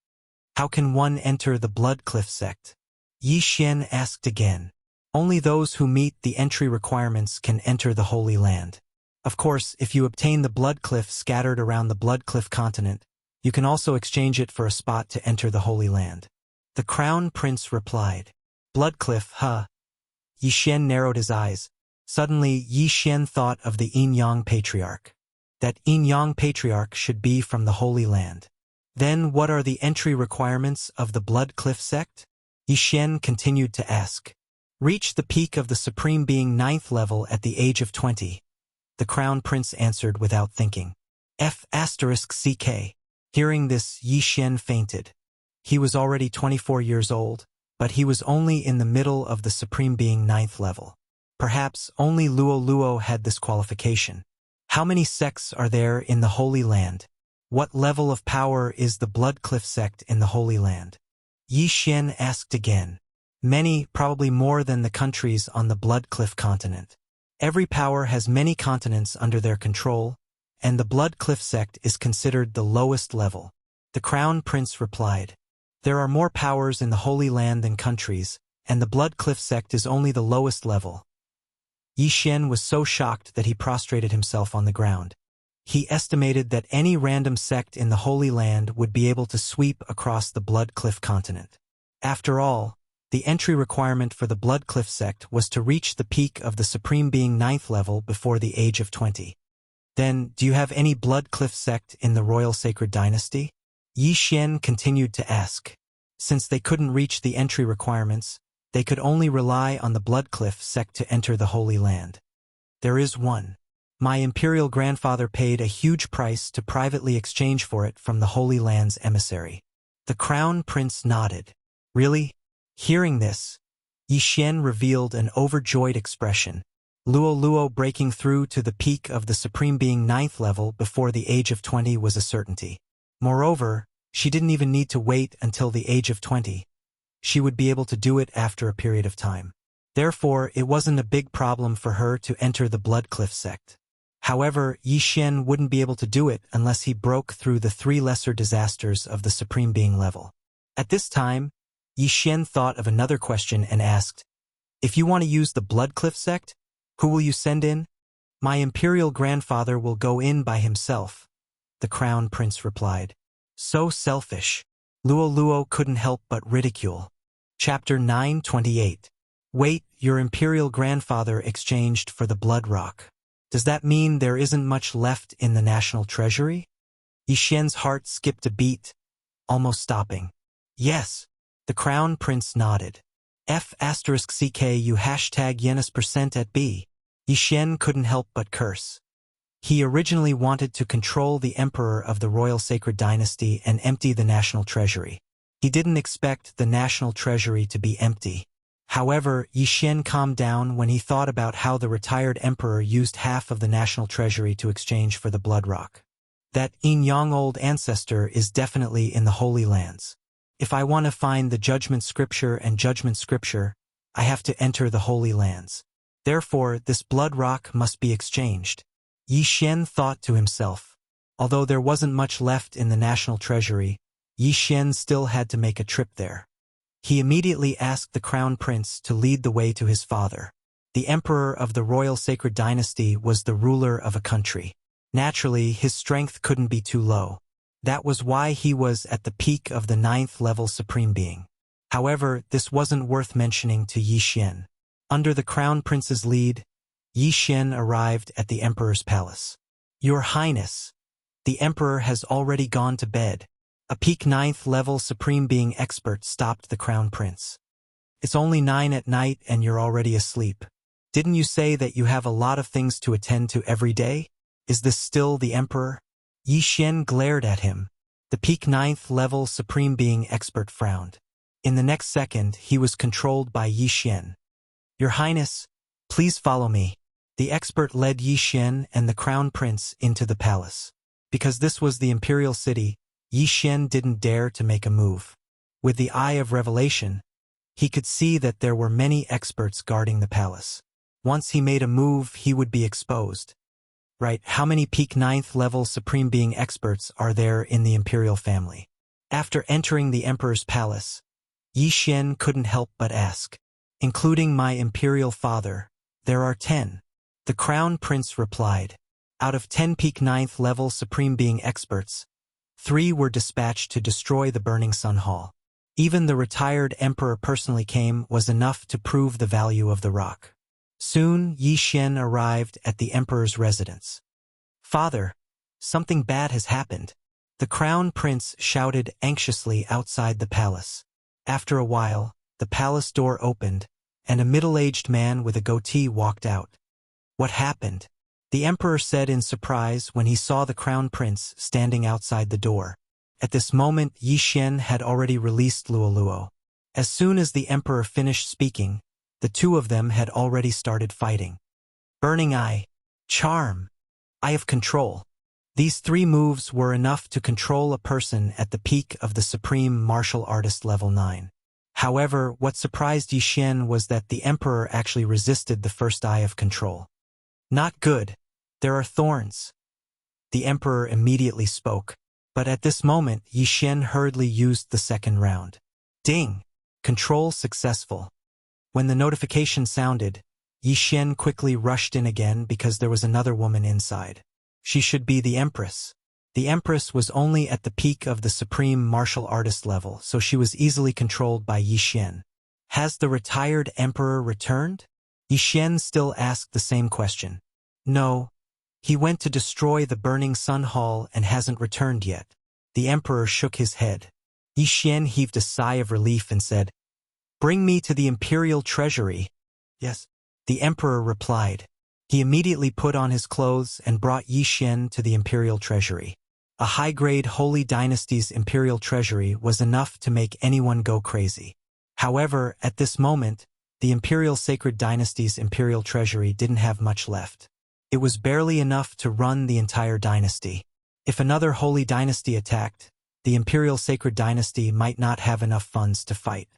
A: How can one enter the Blood Cliff sect? Yi Xian asked again. Only those who meet the entry requirements can enter the Holy Land. Of course, if you obtain the Blood Cliff scattered around the Blood Cliff continent, you can also exchange it for a spot to enter the Holy Land. The Crown Prince replied. Blood Cliff, huh? Yi Xian narrowed his eyes. Suddenly, Yi Xian thought of the Yin-Yang Patriarch. That Yin-Yang Patriarch should be from the Holy Land. Then what are the entry requirements of the Blood Cliff sect? Yi Xian continued to ask. Reach the peak of the Supreme Being 9th level at the age of 20. The Crown Prince answered without thinking. F***CK. Hearing this, Yi Xian fainted. He was already 24 years old, but he was only in the middle of the Supreme Being 9th level. Perhaps only Luo Luo had this qualification. How many sects are there in the Holy Land? What level of power is the Blood Cliff sect in the Holy Land? Yi Xian asked again. Many, probably more than the countries on the Blood Cliff continent. Every power has many continents under their control, and the Blood Cliff sect is considered the lowest level. The Crown Prince replied. There are more powers in the Holy Land than countries, and the Blood Cliff sect is only the lowest level. Yi Xian was so shocked that he prostrated himself on the ground. He estimated that any random sect in the Holy Land would be able to sweep across the Blood Cliff continent. After all, the entry requirement for the Blood Cliff sect was to reach the peak of the Supreme Being 9th level before the age of 20. Then, do you have any Blood Cliff sect in the Royal Sacred Dynasty? Yi Xian continued to ask. Since they couldn't reach the entry requirements, they could only rely on the Blood Cliff sect to enter the Holy Land. There is one. My imperial grandfather paid a huge price to privately exchange for it from the Holy Land's emissary. The Crown Prince nodded. Really? Hearing this, Yi Xian revealed an overjoyed expression. Luo Luo breaking through to the peak of the Supreme Being 9th level before the age of 20 was a certainty. Moreover, she didn't even need to wait until the age of 20. She would be able to do it after a period of time. Therefore, it wasn't a big problem for her to enter the Blood Cliff sect. However, Yi Xian wouldn't be able to do it unless he broke through the 3 lesser disasters of the Supreme Being level. At this time, Yi Xian thought of another question and asked, if you want to use the Blood Cliff sect, who will you send in? My imperial grandfather will go in by himself, the Crown Prince replied. So selfish. Luo Luo couldn't help but ridicule. Chapter 928. Wait, your imperial grandfather exchanged for the Blood Rock. Does that mean there isn't much left in the national treasury? Yi Xian's heart skipped a beat, almost stopping. Yes. The Crown Prince nodded. F***CK you #yenis% at B. Yi Xian couldn't help but curse. He originally wanted to control the Emperor of the Royal Sacred Dynasty and empty the national treasury. He didn't expect the national treasury to be empty. However, Yi Xian calmed down when he thought about how the retired emperor used half of the national treasury to exchange for the Blood Rock. That Yin-Yang old ancestor is definitely in the Holy Lands. If I want to find the Judgment Scripture and Judgment Scripture, I have to enter the Holy Lands. Therefore, this Blood Rock must be exchanged. Yi Xian thought to himself. Although there wasn't much left in the national treasury, Yi Xian still had to make a trip there. He immediately asked the Crown Prince to lead the way to his father. The Emperor of the Royal Sacred Dynasty was the ruler of a country. Naturally, his strength couldn't be too low. That was why he was at the peak of the 9th level Supreme Being. However, this wasn't worth mentioning to Yi Xian. Under the crown prince's lead, Yi Xian arrived at the emperor's palace. "Your Highness, the emperor has already gone to bed." A peak 9th level supreme being expert stopped the crown prince. "It's only 9 at night and you're already asleep. Didn't you say that you have a lot of things to attend to every day? Is this still the emperor?" Yi Xian glared at him. The peak 9th level supreme being expert frowned. In the next second, he was controlled by Yi Xian. "Your Highness, please follow me." The expert led Yi Xian and the crown prince into the palace. Because this was the imperial city, Yi Xian didn't dare to make a move. With the eye of revelation, he could see that there were many experts guarding the palace. Once he made a move, he would be exposed. Right, how many peak 9th level supreme being experts are there in the imperial family? After entering the emperor's palace, Yi Xian couldn't help but ask. "Including my imperial father, there are 10. The crown prince replied. Out of 10 peak 9th level supreme being experts, 3 were dispatched to destroy the burning Sun Hall. Even the retired emperor personally came was enough to prove the value of the rock. Soon, Yi Xian arrived at the emperor's residence. "Father, something bad has happened." The crown prince shouted anxiously outside the palace. After a while, the palace door opened, and a middle-aged man with a goatee walked out. "What happened?" the emperor said in surprise when he saw the crown prince standing outside the door. At this moment, Yi Xian had already released Luo. As soon as the emperor finished speaking, the two of them had already started fighting. Burning Eye, Charm, Eye of Control. These 3 moves were enough to control a person at the peak of the Supreme Martial Artist level 9. However, what surprised Yi Xian was that the emperor actually resisted the first Eye of Control. "Not good. There are thorns." The emperor immediately spoke. But at this moment, Yi Xian hurriedly used the second round. Ding! Control successful. When the notification sounded, Yi Xian quickly rushed in again because there was another woman inside. She should be the Empress. The Empress was only at the peak of the Supreme Martial Artist level, so she was easily controlled by Yi Xian. Has the retired Emperor returned? Yi Xian still asked the same question. No. He went to destroy the burning Sun Hall and hasn't returned yet. The Emperor shook his head. Yi Xian heaved a sigh of relief and said, Bring me to the Imperial Treasury. Yes. The Emperor replied. He immediately put on his clothes and brought Yi Xian to the Imperial Treasury. A high-grade Holy Dynasty's Imperial Treasury was enough to make anyone go crazy. However, at this moment, the Imperial Sacred Dynasty's Imperial Treasury didn't have much left. It was barely enough to run the entire dynasty. If another Holy Dynasty attacked, the Imperial Sacred Dynasty might not have enough funds to fight.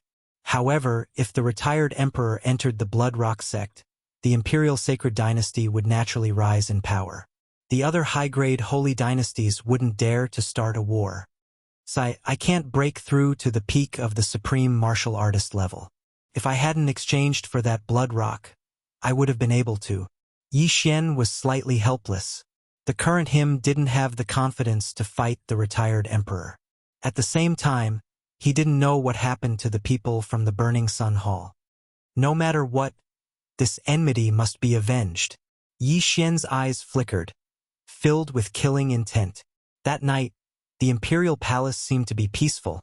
A: However, if the retired Emperor entered the Blood Rock sect, the Imperial Sacred Dynasty would naturally rise in power. The other high-grade Holy Dynasties wouldn't dare to start a war. So I can't break through to the peak of the Supreme Martial Artist level. If I hadn't exchanged for that Blood Rock, I would have been able to. Yi Xian was slightly helpless. The current him didn't have the confidence to fight the retired Emperor. At the same time, he didn't know what happened to the people from the Burning Sun Hall. No matter what, this enmity must be avenged. Yi Xian's eyes flickered, filled with killing intent. That night, the Imperial Palace seemed to be peaceful,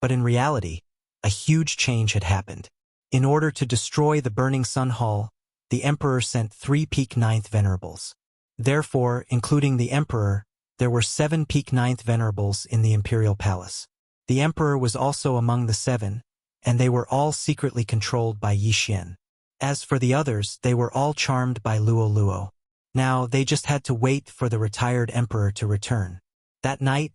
A: but in reality, a huge change had happened. In order to destroy the Burning Sun Hall, the Emperor sent 3 Peak 9th Venerables. Therefore, including the Emperor, there were 7 Peak 9th Venerables in the Imperial Palace. The Emperor was also among the 7, and they were all secretly controlled by Yi Xian. As for the others, they were all charmed by Luo. Now, they just had to wait for the retired Emperor to return. That night,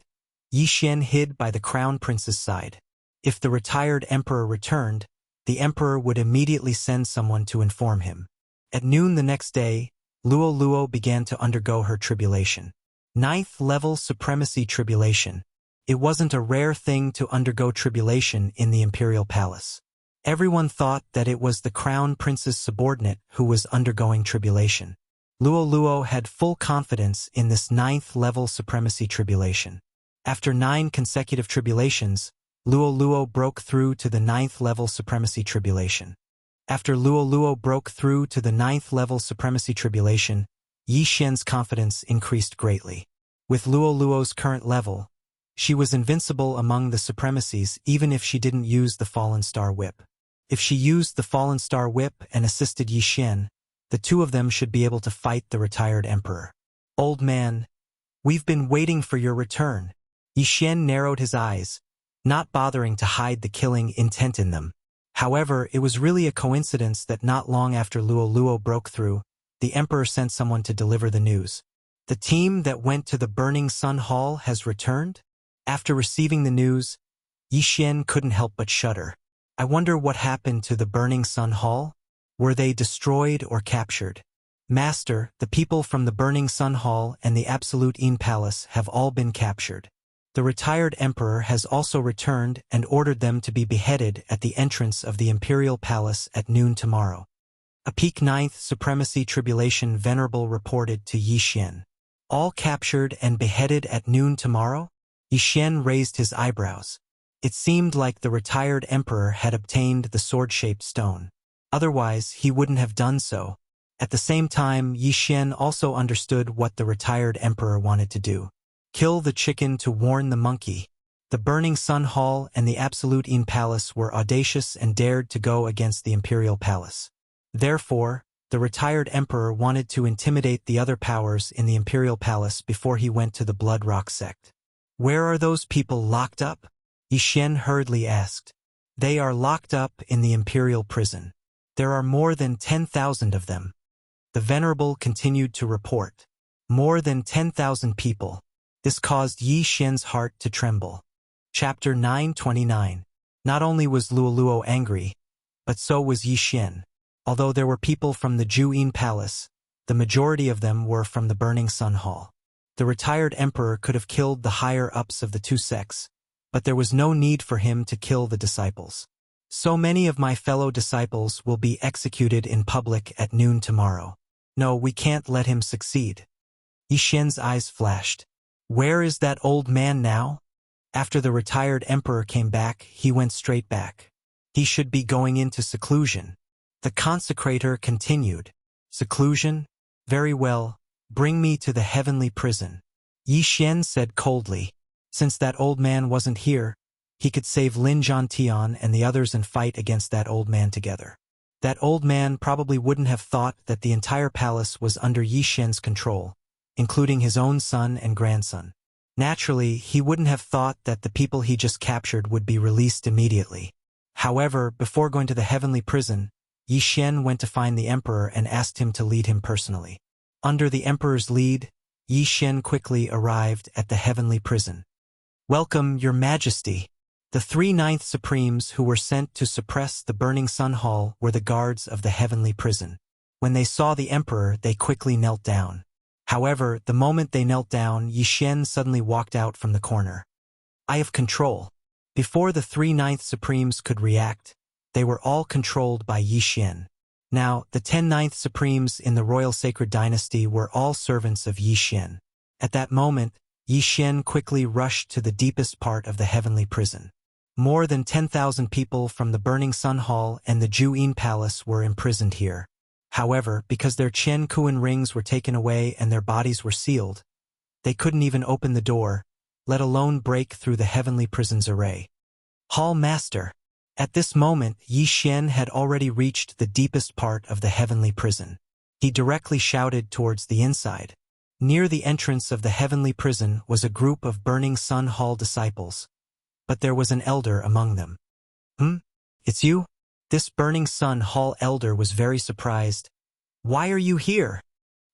A: Yi Xian hid by the Crown Prince's side. If the retired Emperor returned, the Emperor would immediately send someone to inform him. At noon the next day, Luo began to undergo her tribulation. 9th level supremacy tribulation. It wasn't a rare thing to undergo tribulation in the Imperial Palace. Everyone thought that it was the Crown Prince's subordinate who was undergoing tribulation. Luo had full confidence in this 9th level supremacy tribulation. After 9 consecutive tribulations, Luo broke through to the 9th level supremacy tribulation. After Luo broke through to the 9th level supremacy tribulation, Yi Xian's confidence increased greatly. With Luo's current level, she was invincible among the supremacies even if she didn't use the Fallen Star Whip. If she used the Fallen Star Whip and assisted Yi Xian, the two of them should be able to fight the retired emperor. Old man, we've been waiting for your return. Yi Xian narrowed his eyes, not bothering to hide the killing intent in them. However, it was really a coincidence that not long after Luo broke through, the emperor sent someone to deliver the news. The team that went to the Burning Sun Hall has returned? After receiving the news, Yi Xian couldn't help but shudder. I wonder what happened to the Burning Sun Hall? Were they destroyed or captured? Master, the people from the Burning Sun Hall and the Absolute Yin Palace have all been captured. The retired emperor has also returned and ordered them to be beheaded at the entrance of the Imperial Palace at noon tomorrow. A Peak 9th Supremacy Tribulation Venerable reported to Yi Xian. All captured and beheaded at noon tomorrow? Yi Xian raised his eyebrows. It seemed like the retired emperor had obtained the sword-shaped stone. Otherwise, he wouldn't have done so. At the same time, Yi Xian also understood what the retired emperor wanted to do. Kill the chicken to warn the monkey. The Burning Sun Hall and the Absolute Yin Palace were audacious and dared to go against the Imperial Palace. Therefore, the retired emperor wanted to intimidate the other powers in the Imperial Palace before he went to the Blood Rock sect. Where are those people locked up? Yi Xian hurriedly asked. They are locked up in the Imperial prison. There are more than 10,000 of them. The Venerable continued to report. More than 10,000 people. This caused Yi Xian's heart to tremble. Chapter 929. Not only was Luo angry, but so was Yi Xian. Although there were people from the Yin Palace, the majority of them were from the Burning Sun Hall. The retired emperor could have killed the higher-ups of the two sects, but there was no need for him to kill the disciples. So many of my fellow disciples will be executed in public at noon tomorrow. No, we can't let him succeed. Yi Xian's eyes flashed. Where is that old man now? After the retired emperor came back, he went straight back. He should be going into seclusion. The consecrator continued. Seclusion? Very well. Bring me to the heavenly prison. Yi Xian said coldly. Since that old man wasn't here, he could save Lin Zhantian and the others and fight against that old man together. That old man probably wouldn't have thought that the entire palace was under Yi Xian's control, including his own son and grandson. Naturally, he wouldn't have thought that the people he just captured would be released immediately. However, before going to the heavenly prison, Yi Xian went to find the emperor and asked him to lead him personally. Under the emperor's lead, Yi Xian quickly arrived at the heavenly prison. Welcome, your majesty. The 3 9th Supremes who were sent to suppress the Burning Sun Hall were the guards of the heavenly prison. When they saw the emperor, they quickly knelt down. However, the moment they knelt down, Yi Xian suddenly walked out from the corner. I have control. Before the 3 9th Supremes could react, they were all controlled by Yi Xian. Now, the 10 9th Supremes in the Royal Sacred Dynasty were all servants of Yi Xian. At that moment, Yi Xian quickly rushed to the deepest part of the heavenly prison. More than 10,000 people from the Burning Sun Hall and the Yin Palace were imprisoned here. However, because their Chen Kuan rings were taken away and their bodies were sealed, they couldn't even open the door, let alone break through the heavenly prison's array. Hall Master. At this moment, Yi Xian had already reached the deepest part of the heavenly prison. He directly shouted towards the inside. Near the entrance of the heavenly prison was a group of Burning Sun Hall disciples, but there was an elder among them. It's you? This Burning Sun Hall elder was very surprised. Why are you here?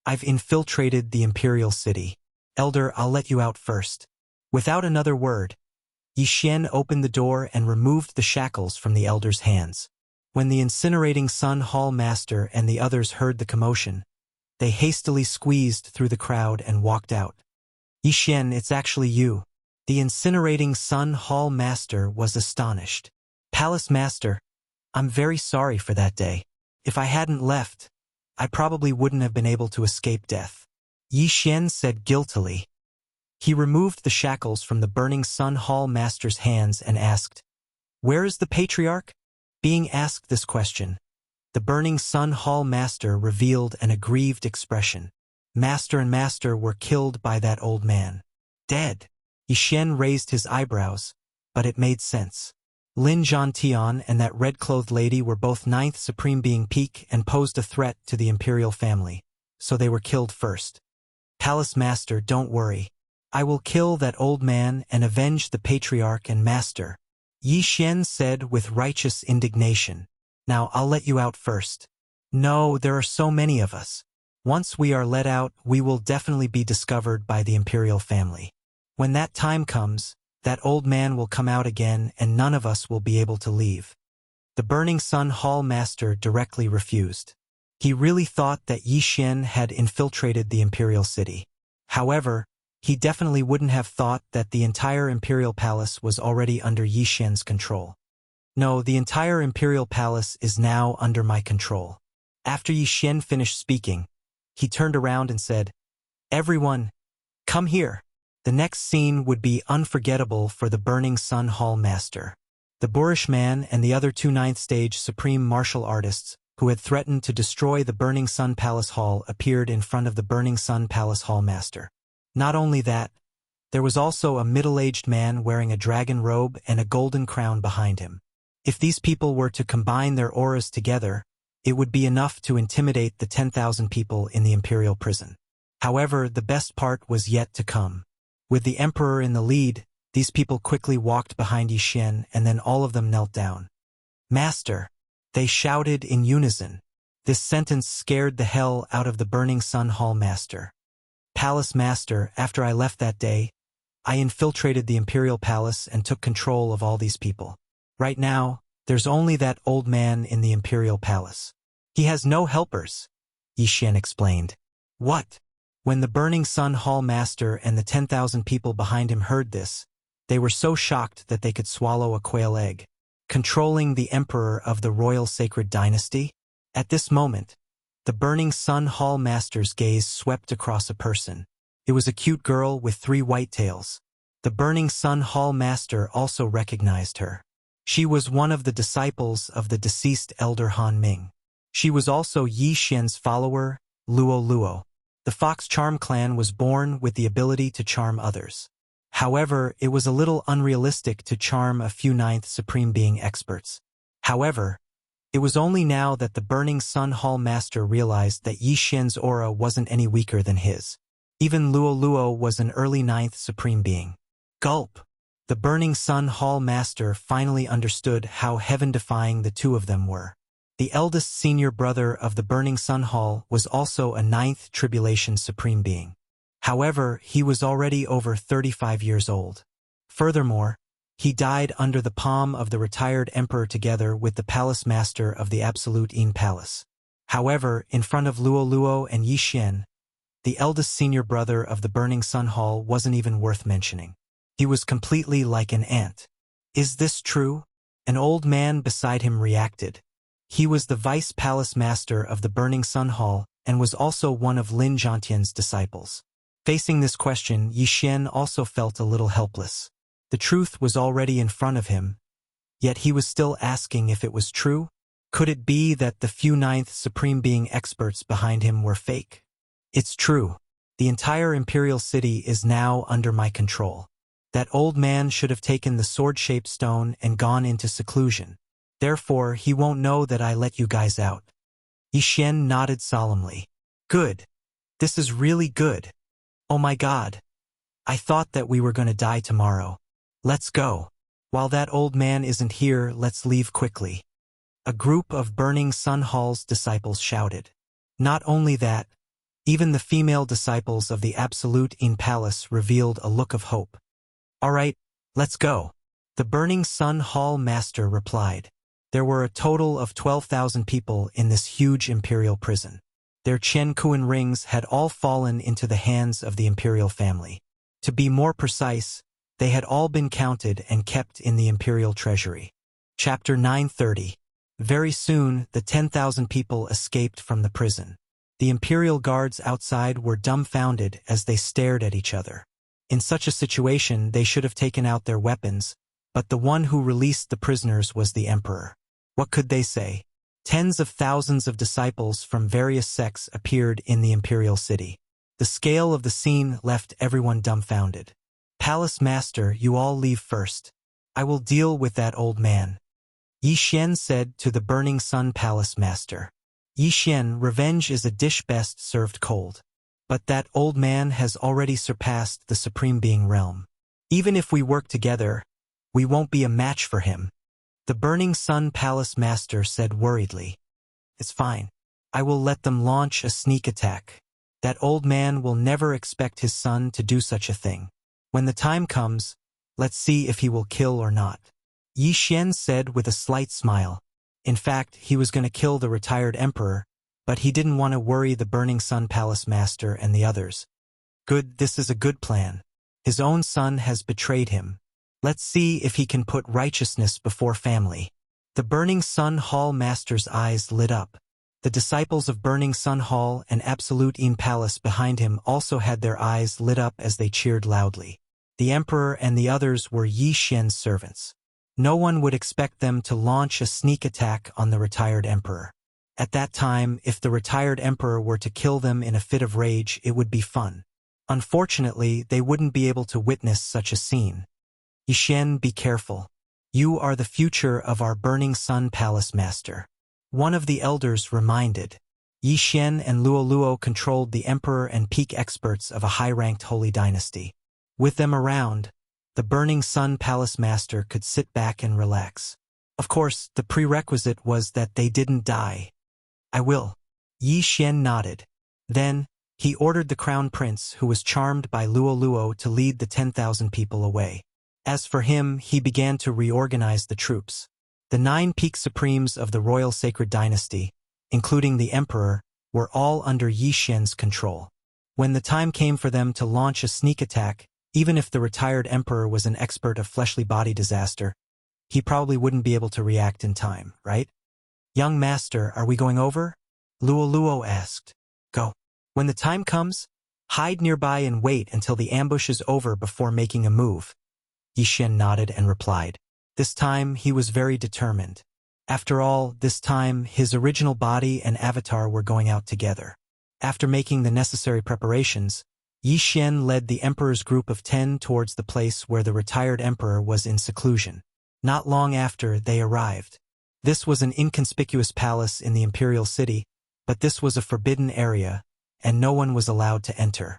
A: I've infiltrated the imperial city. Elder, I'll let you out first. Without another word, Yi Xian opened the door and removed the shackles from the elder's hands. When the incinerating Sun Hall master and the others heard the commotion, they hastily squeezed through the crowd and walked out. Yi Xian, it's actually you. The incinerating Sun Hall master was astonished. Palace master, I'm very sorry for that day. If I hadn't left, I probably wouldn't have been able to escape death. Yi Xian said guiltily. He removed the shackles from the Burning Sun Hall master's hands and asked, Where is the patriarch? Being asked this question, the Burning Sun Hall Master revealed an aggrieved expression. Master and Master were killed by that old man. Dead. Yixin raised his eyebrows, but it made sense. Lin Zhantian and that red-clothed lady were both Ninth Supreme Being Peak and posed a threat to the imperial family, so they were killed first. Palace Master, don't worry. I will kill that old man and avenge the patriarch and master, Yixin said with righteous indignation. Now I'll let you out first. No, there are so many of us. Once we are let out, we will definitely be discovered by the imperial family. When that time comes, that old man will come out again and none of us will be able to leave. The Burning Sun Hall Master directly refused. He really thought that Yixin had infiltrated the imperial city. However, he definitely wouldn't have thought that the entire imperial palace was already under Yixin's control. No, the entire imperial palace is now under my control. After Yixin finished speaking, he turned around and said, Everyone, come here. The next scene would be unforgettable for the Burning Sun Hall Master. The boorish man and the other two ninth-stage supreme martial artists who had threatened to destroy the Burning Sun Palace Hall appeared in front of the Burning Sun Palace Hall Master. Not only that, there was also a middle-aged man wearing a dragon robe and a golden crown behind him. If these people were to combine their auras together, it would be enough to intimidate the 10,000 people in the imperial prison. However, the best part was yet to come. With the emperor in the lead, these people quickly walked behind Yixin and then all of them knelt down. Master, they shouted in unison. This sentence scared the hell out of the Burning Sun Hall Master. Palace Master, after I left that day, I infiltrated the imperial palace and took control of all these people. Right now, there's only that old man in the imperial palace. He has no helpers, Yixin explained. What? When the Burning Sun Hall Master and the 10,000 people behind him heard this, they were so shocked that they could swallow a quail egg. Controlling the emperor of the royal sacred dynasty? At this moment, the Burning Sun Hall Master's gaze swept across a person. It was a cute girl with 3 white tails. The Burning Sun Hall Master also recognized her. She was one of the disciples of the deceased elder Han Ming. She was also Yixin's follower, Luo Luo. The Fox Charm clan was born with the ability to charm others. However, it was a little unrealistic to charm a few Ninth Supreme Being experts. However, it was only now that the Burning Sun Hall Master realized that Yixin's aura wasn't any weaker than his. Even Luo Luo was an early Ninth Supreme Being. Gulp! The Burning Sun Hall Master finally understood how heaven-defying the two of them were. The eldest senior brother of the Burning Sun Hall was also a Ninth Tribulation Supreme Being. However, he was already over 35 years old. Furthermore, he died under the palm of the retired emperor together with the palace master of the Absolute Yin Palace. However, in front of Luo Luo and Yixin, the eldest senior brother of the Burning Sun Hall wasn't even worth mentioning. He was completely like an ant. Is this true? An old man beside him reacted. He was the vice palace master of the Burning Sun Hall and was also one of Lin Zhantian's disciples. Facing this question, Yixin also felt a little helpless. The truth was already in front of him, yet he was still asking if it was true. Could it be that the few Ninth Supreme Being experts behind him were fake? It's true. The entire imperial city is now under my control. That old man should have taken the sword-shaped stone and gone into seclusion. Therefore, he won't know that I let you guys out. Yixin nodded solemnly. Good. This is really good. Oh my God. I thought that we were going to die tomorrow. Let's go. While that old man isn't here, let's leave quickly. A group of Burning Sun Hall's disciples shouted. Not only that, even the female disciples of the Absolute Yin Palace revealed a look of hope. All right, let's go. The Burning Sun Hall Master replied. There were a total of 12,000 people in this huge imperial prison. Their Chen Kuan rings had all fallen into the hands of the imperial family. To be more precise, they had all been counted and kept in the imperial treasury. Chapter 930. Very soon, the 10,000 people escaped from the prison. The imperial guards outside were dumbfounded as they stared at each other. In such a situation, they should have taken out their weapons, but the one who released the prisoners was the emperor. What could they say? Tens of thousands of disciples from various sects appeared in the imperial city. The scale of the scene left everyone dumbfounded. "Palace master, you all leave first. I will deal with that old man," Yi Xian said to the Burning Sun Palace master. "Yi Xian, revenge is a dish best served cold. But that old man has already surpassed the Supreme Being realm. Even if we work together, we won't be a match for him," the Burning Sun Palace master said worriedly. "It's fine. I will let them launch a sneak attack. That old man will never expect his son to do such a thing. When the time comes, let's see if he will kill or not," Yi Xian said with a slight smile. In fact, he was going to kill the retired emperor, but he didn't want to worry the Burning Sun Palace master and the others. Good, this is a good plan. His own son has betrayed him. Let's see if he can put righteousness before family. The Burning Sun Hall master's eyes lit up. The disciples of Burning Sun Hall and Absolute Yin Palace behind him also had their eyes lit up as they cheered loudly. The emperor and the others were Yi Xian's servants. No one would expect them to launch a sneak attack on the retired emperor. At that time, if the retired emperor were to kill them in a fit of rage, it would be fun. Unfortunately, they wouldn't be able to witness such a scene. "Yi Xian, be careful. You are the future of our Burning Sun Palace master," one of the elders reminded. Yi Xian and Luo Luo controlled the emperor and peak experts of a high-ranked holy dynasty. With them around, the Burning Sun Palace master could sit back and relax. Of course, the prerequisite was that they didn't die. "I will." Yi Xian nodded. Then, he ordered the crown prince, who was charmed by Luo Luo, to lead the 10,000 people away. As for him, he began to reorganize the troops. The 9 peak supremes of the royal sacred dynasty, including the emperor, were all under Yi Xian's control. When the time came for them to launch a sneak attack, even if the retired emperor was an expert of fleshly body disaster, he probably wouldn't be able to react in time, right? "Young master, are we going over?" Luo Luo asked. "Go. When the time comes, hide nearby and wait until the ambush is over before making a move." Yi Xian nodded and replied. This time, he was very determined. After all, this time, his original body and avatar were going out together. After making the necessary preparations, Yi Xian led the emperor's group of 10 towards the place where the retired emperor was in seclusion. Not long after, they arrived. This was an inconspicuous palace in the imperial city, but this was a forbidden area, and no one was allowed to enter.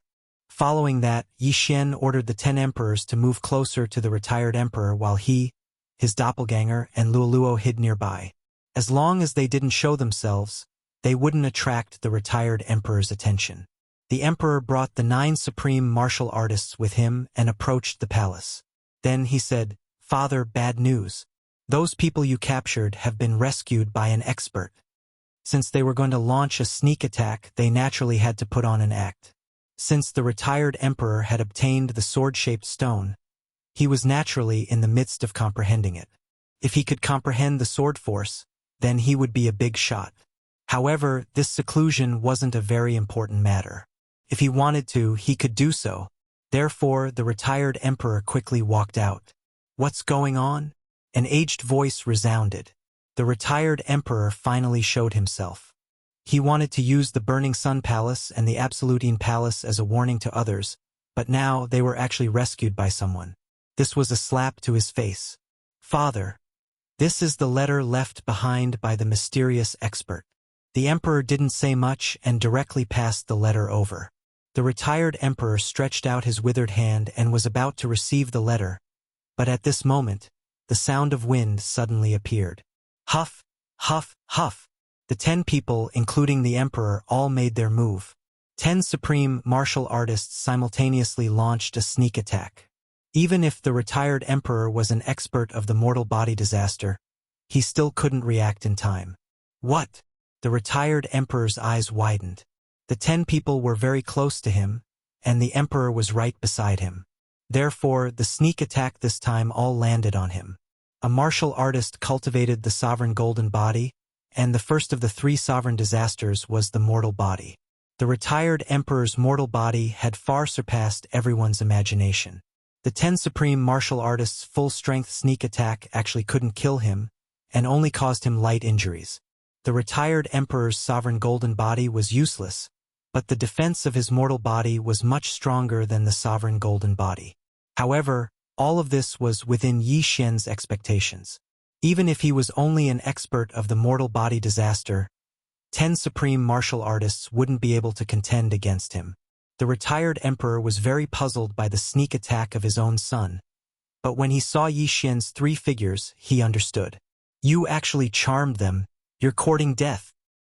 A: Following that, Yi Xian ordered the 10 emperors to move closer to the retired emperor while he, his doppelganger, and Luo Luo hid nearby. As long as they didn't show themselves, they wouldn't attract the retired emperor's attention. The emperor brought the 9 supreme martial artists with him and approached the palace. Then he said, "Father, bad news. Those people you captured have been rescued by an expert." Since they were going to launch a sneak attack, they naturally had to put on an act. Since the retired emperor had obtained the sword-shaped stone, he was naturally in the midst of comprehending it. If he could comprehend the sword force, then he would be a big shot. However, this seclusion wasn't a very important matter. If he wanted to, he could do so. Therefore, the retired emperor quickly walked out. "What's going on?" An aged voice resounded. The retired emperor finally showed himself. He wanted to use the Burning Sun Palace and the Absolute Yin Palace as a warning to others, but now they were actually rescued by someone. This was a slap to his face. "Father, this is the letter left behind by the mysterious expert." The emperor didn't say much and directly passed the letter over. The retired emperor stretched out his withered hand and was about to receive the letter, but at this moment, the sound of wind suddenly appeared. Huff, huff, huff. The 10 people, including the emperor, all made their move. 10 supreme martial artists simultaneously launched a sneak attack. Even if the retired emperor was an expert of the mortal body disaster, he still couldn't react in time. "What?" The retired emperor's eyes widened. The 10 people were very close to him, and the emperor was right beside him. Therefore, the sneak attack this time all landed on him. A martial artist cultivated the sovereign golden body, and the first of the 3 sovereign disasters was the mortal body. The retired emperor's mortal body had far surpassed everyone's imagination. The 10 supreme martial artists' full-strength sneak attack actually couldn't kill him, and only caused him light injuries. The retired emperor's sovereign golden body was useless, but the defense of his mortal body was much stronger than the sovereign golden body. However, all of this was within Yi Xian's expectations. Even if he was only an expert of the mortal body disaster, 10 supreme martial artists wouldn't be able to contend against him. The retired emperor was very puzzled by the sneak attack of his own son, but when he saw Yi Xian's 3 figures, he understood. "You actually charmed them. You're courting death,"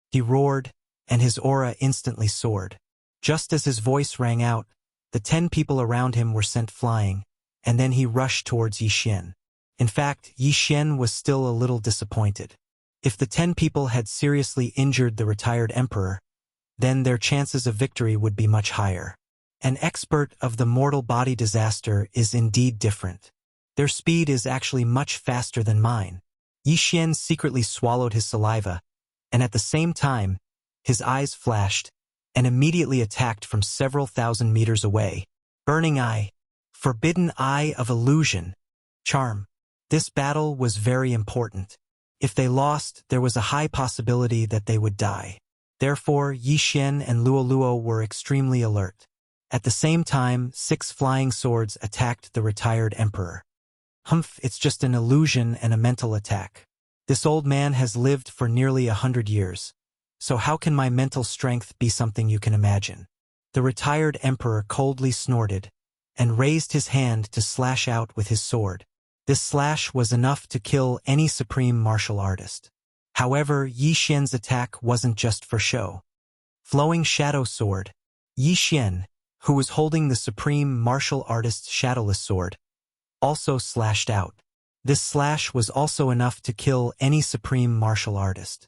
A: he roared, and his aura instantly soared. Just as his voice rang out, the 10 people around him were sent flying, and then he rushed towards Yi Xian. In fact, Yi Xian was still a little disappointed. If the 10 people had seriously injured the retired emperor, then their chances of victory would be much higher. An expert of the mortal body disaster is indeed different. Their speed is actually much faster than mine. Yi Xian secretly swallowed his saliva, and at the same time, his eyes flashed, and immediately attacked from several thousand meters away. Burning Eye. Forbidden Eye of Illusion. Charm. This battle was very important. If they lost, there was a high possibility that they would die. Therefore, Yi Xian and Luoluo were extremely alert. At the same time, 6 flying swords attacked the retired emperor. Humph, it's just an illusion and a mental attack. This old man has lived for nearly 100 years. So how can my mental strength be something you can imagine? The retired emperor coldly snorted, and raised his hand to slash out with his sword. This slash was enough to kill any supreme martial artist. However, Yi Xian's attack wasn't just for show. Flowing Shadow Sword. Yi Xian, who was holding the supreme martial artist's shadowless sword, also slashed out. This slash was also enough to kill any supreme martial artist.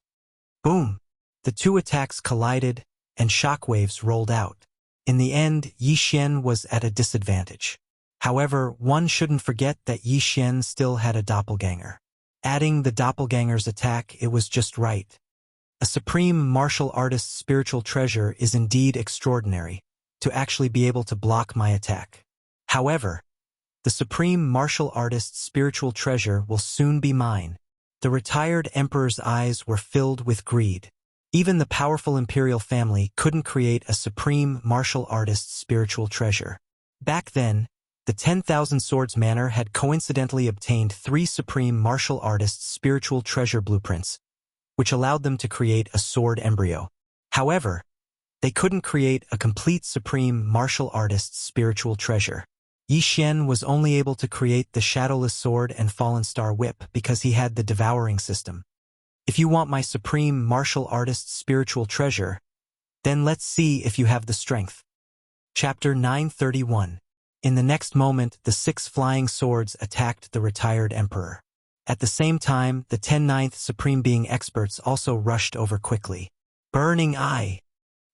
A: Boom! The 2 attacks collided, and shockwaves rolled out. In the end, Yi Xian was at a disadvantage. However, one shouldn't forget that Yi Xian still had a doppelganger. Adding the doppelganger's attack, it was just right. A supreme martial artist's spiritual treasure is indeed extraordinary, to actually be able to block my attack. However, the supreme martial artist's spiritual treasure will soon be mine. The retired emperor's eyes were filled with greed. Even the powerful imperial family couldn't create a supreme martial artist's spiritual treasure. Back then, the 10,000 Swords Manor had coincidentally obtained 3 supreme martial artists' spiritual treasure blueprints, which allowed them to create a sword embryo. However, they couldn't create a complete supreme martial artist's spiritual treasure. Yi Xian was only able to create the Shadowless Sword and Fallen Star Whip because he had the devouring system. If you want my supreme martial artist's spiritual treasure, then let's see if you have the strength. Chapter 931. In the next moment, the 6 flying swords attacked the retired emperor. At the same time, the 10 Ninth Supreme Being experts also rushed over quickly. Burning Eye.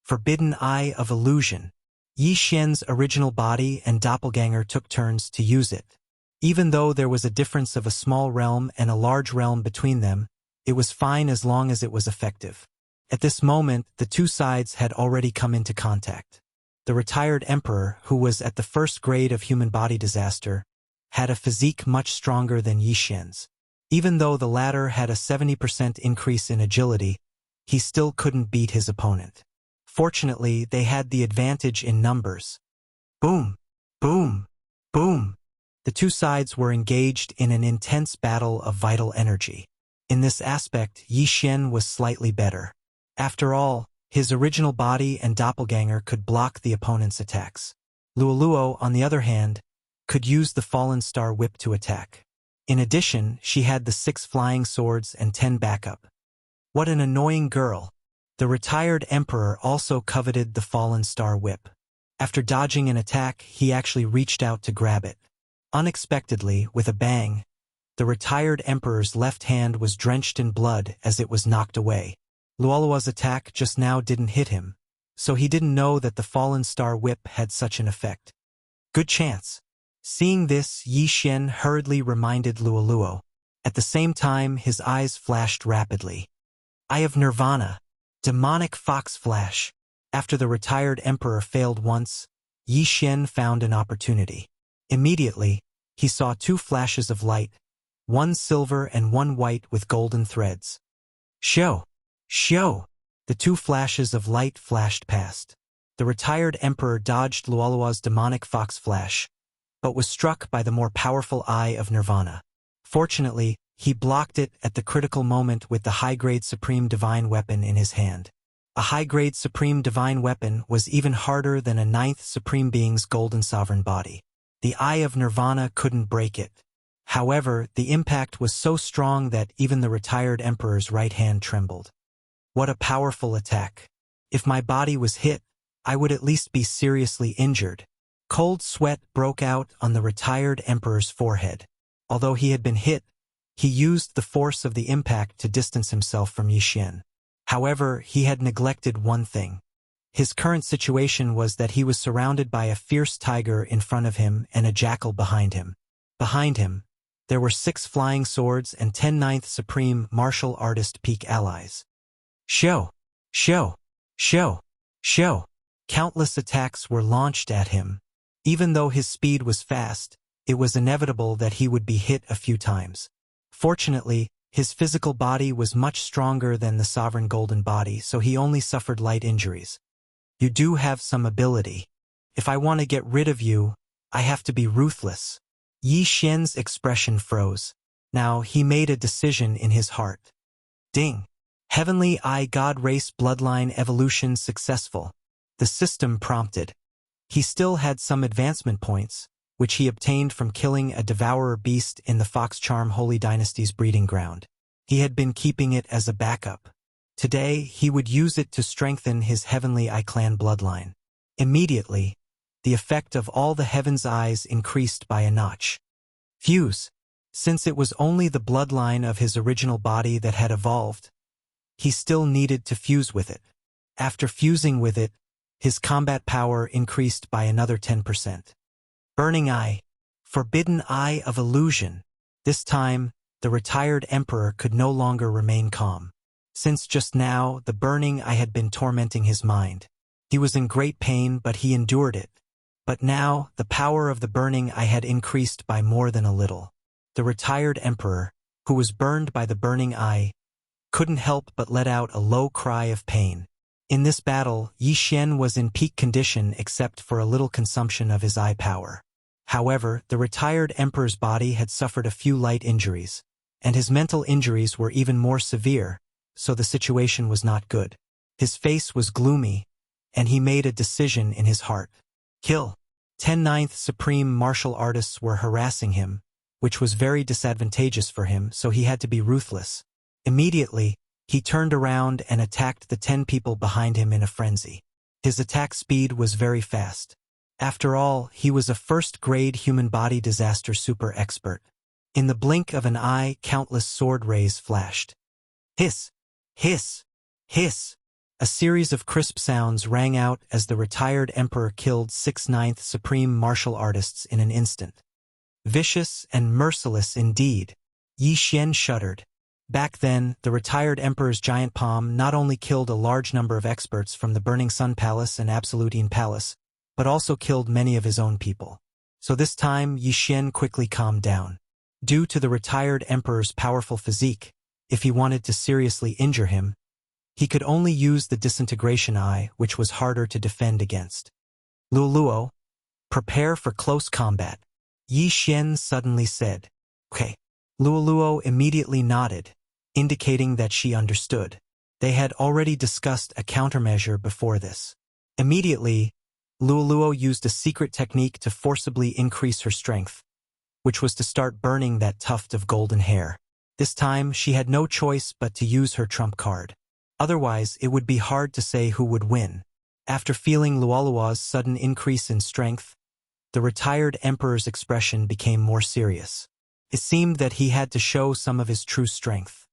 A: Forbidden Eye of Illusion. Yi Xian's original body and doppelganger took turns to use it. Even though there was a difference of a small realm and a large realm between them, it was fine as long as it was effective. At this moment, the 2 sides had already come into contact. The retired emperor, who was at the first grade of human body disaster, had a physique much stronger than Yi Xian's. Even though the latter had a 70% increase in agility, he still couldn't beat his opponent. Fortunately, they had the advantage in numbers. Boom! Boom! Boom! The 2 sides were engaged in an intense battle of vital energy. In this aspect, Yi Xian was slightly better. After all, his original body and doppelganger could block the opponent's attacks. Luoluo, on the other hand, could use the Fallen Star Whip to attack. In addition, she had the 6 flying swords and 10 backup. What an annoying girl! The retired emperor also coveted the Fallen Star Whip. After dodging an attack, he actually reached out to grab it. Unexpectedly, with a bang, the retired emperor's left hand was drenched in blood as it was knocked away. Luoluo's attack just now didn't hit him, so he didn't know that the Fallen Star Whip had such an effect. Good chance. Seeing this, Yi Xian hurriedly reminded Luoluo. At the same time, his eyes flashed rapidly. Eye of Nirvana. Demonic Fox Flash. After the retired emperor failed once, Yi Xian found an opportunity. Immediately, he saw two flashes of light, one silver and one white with golden threads. Show! Show! The two flashes of light flashed past. The retired emperor dodged Luolua's demonic fox flash, but was struck by the more powerful eye of Nirvana. Fortunately, he blocked it at the critical moment with the high-grade supreme divine weapon in his hand. A high-grade supreme divine weapon was even harder than a ninth supreme being's golden sovereign body. The eye of Nirvana couldn't break it. However, the impact was so strong that even the retired emperor's right hand trembled. What a powerful attack. If my body was hit, I would at least be seriously injured. Cold sweat broke out on the retired emperor's forehead. Although he had been hit, he used the force of the impact to distance himself from Yixin. However, he had neglected one thing. His current situation was that he was surrounded by a fierce tiger in front of him and a jackal behind him. Behind him, there were 6 flying swords and 10 ninth supreme martial artist peak allies. Show! Show! Show! Show! Countless attacks were launched at him. Even though his speed was fast, it was inevitable that he would be hit a few times. Fortunately, his physical body was much stronger than the sovereign golden body, so he only suffered light injuries. You do have some ability. If I want to get rid of you, I have to be ruthless. Yi Xian's expression froze. Now he made a decision in his heart. Ding! Heavenly Eye God Race Bloodline Evolution successful. The system prompted. He still had some advancement points, which he obtained from killing a devourer beast in the Fox Charm Holy Dynasty's breeding ground. He had been keeping it as a backup. Today, he would use it to strengthen his Heavenly Eye clan bloodline. Immediately, the effect of all the Heaven's Eyes increased by a notch. Fuse. Since it was only the bloodline of his original body that had evolved, he still needed to fuse with it. After fusing with it, his combat power increased by another 10%. Burning Eye. Forbidden Eye of Illusion. This time, the retired emperor could no longer remain calm. Since just now, the burning eye had been tormenting his mind. He was in great pain, but he endured it. But now, the power of the burning eye had increased by more than a little. The retired emperor, who was burned by the burning eye, couldn't help but let out a low cry of pain. In this battle, Yi Xian was in peak condition except for a little consumption of his eye power. However, the retired emperor's body had suffered a few light injuries, and his mental injuries were even more severe, so the situation was not good. His face was gloomy, and he made a decision in his heart. Kill. 10 ninth supreme martial artists were harassing him, which was very disadvantageous for him, so he had to be ruthless. Immediately, he turned around and attacked the 10 people behind him in a frenzy. His attack speed was very fast. After all, he was a first-grade human body disaster super expert. In the blink of an eye, countless sword rays flashed. Hiss! Hiss! Hiss! A series of crisp sounds rang out as the retired emperor killed 6 ninth supreme martial artists in an instant. Vicious and merciless indeed. Yi Xian shuddered. Back then, the retired emperor's giant palm not only killed a large number of experts from the Burning Sun Palace and Absolutine Palace, but also killed many of his own people. So this time, Yi Xian quickly calmed down. Due to the retired emperor's powerful physique, if he wanted to seriously injure him, he could only use the disintegration eye, which was harder to defend against. Luoluo, prepare for close combat, Yi Xian suddenly said. Okay. Luoluo immediately nodded, indicating that she understood. They had already discussed a countermeasure before this. Immediately, Luoluo used a secret technique to forcibly increase her strength, which was to start burning that tuft of golden hair. This time, she had no choice but to use her trump card. Otherwise, it would be hard to say who would win. After feeling Luoluo's sudden increase in strength, the retired emperor's expression became more serious. It seemed that he had to show some of his true strength.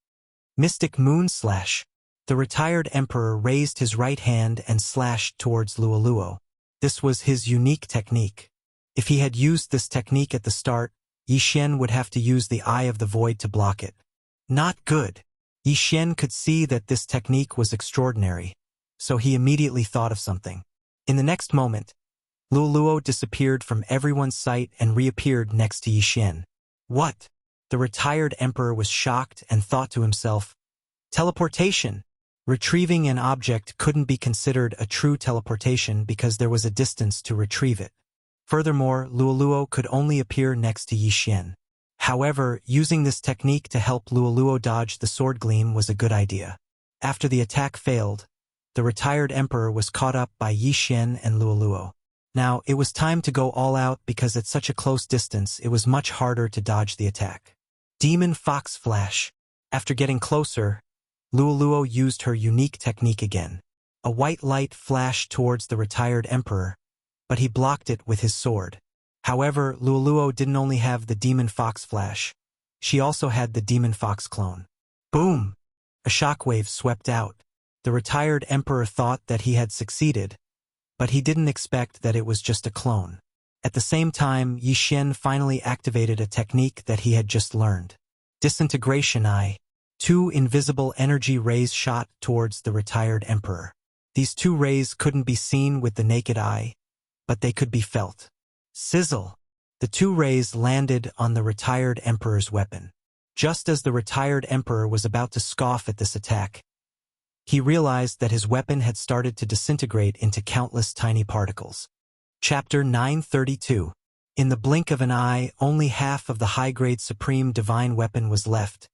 A: Mystic Moon Slash. The retired emperor raised his right hand and slashed towards Luoluo. This was his unique technique. If he had used this technique at the start, Yi Xian would have to use the Eye of the Void to block it. Not good. Yi Xian could see that this technique was extraordinary, so he immediately thought of something. In the next moment, Luoluo disappeared from everyone's sight and reappeared next to Yixin. What? The retired emperor was shocked and thought to himself, teleportation. Retrieving an object couldn't be considered a true teleportation because there was a distance to retrieve it. Furthermore, Luoluo could only appear next to Yixin. However, using this technique to help Luoluo dodge the sword gleam was a good idea. After the attack failed, the retired emperor was caught up by Yixin and Luoluo. Now, it was time to go all out because at such a close distance it was much harder to dodge the attack. Demon Fox Flash. After getting closer, Luoluo used her unique technique again. A white light flashed towards the retired emperor, but he blocked it with his sword. However, Luoluo didn't only have the Demon Fox Flash, she also had the Demon Fox clone. Boom! A shockwave swept out. The retired emperor thought that he had succeeded, but he didn't expect that it was just a clone. At the same time, Yixin finally activated a technique that he had just learned. Disintegration Eye. 2 invisible energy rays shot towards the retired emperor. These 2 rays couldn't be seen with the naked eye, but they could be felt. Sizzle! The 2 rays landed on the retired emperor's weapon. Just as the retired emperor was about to scoff at this attack, he realized that his weapon had started to disintegrate into countless tiny particles. Chapter 932. In the blink of an eye, only half of the high-grade Supreme Divine Weapon was left,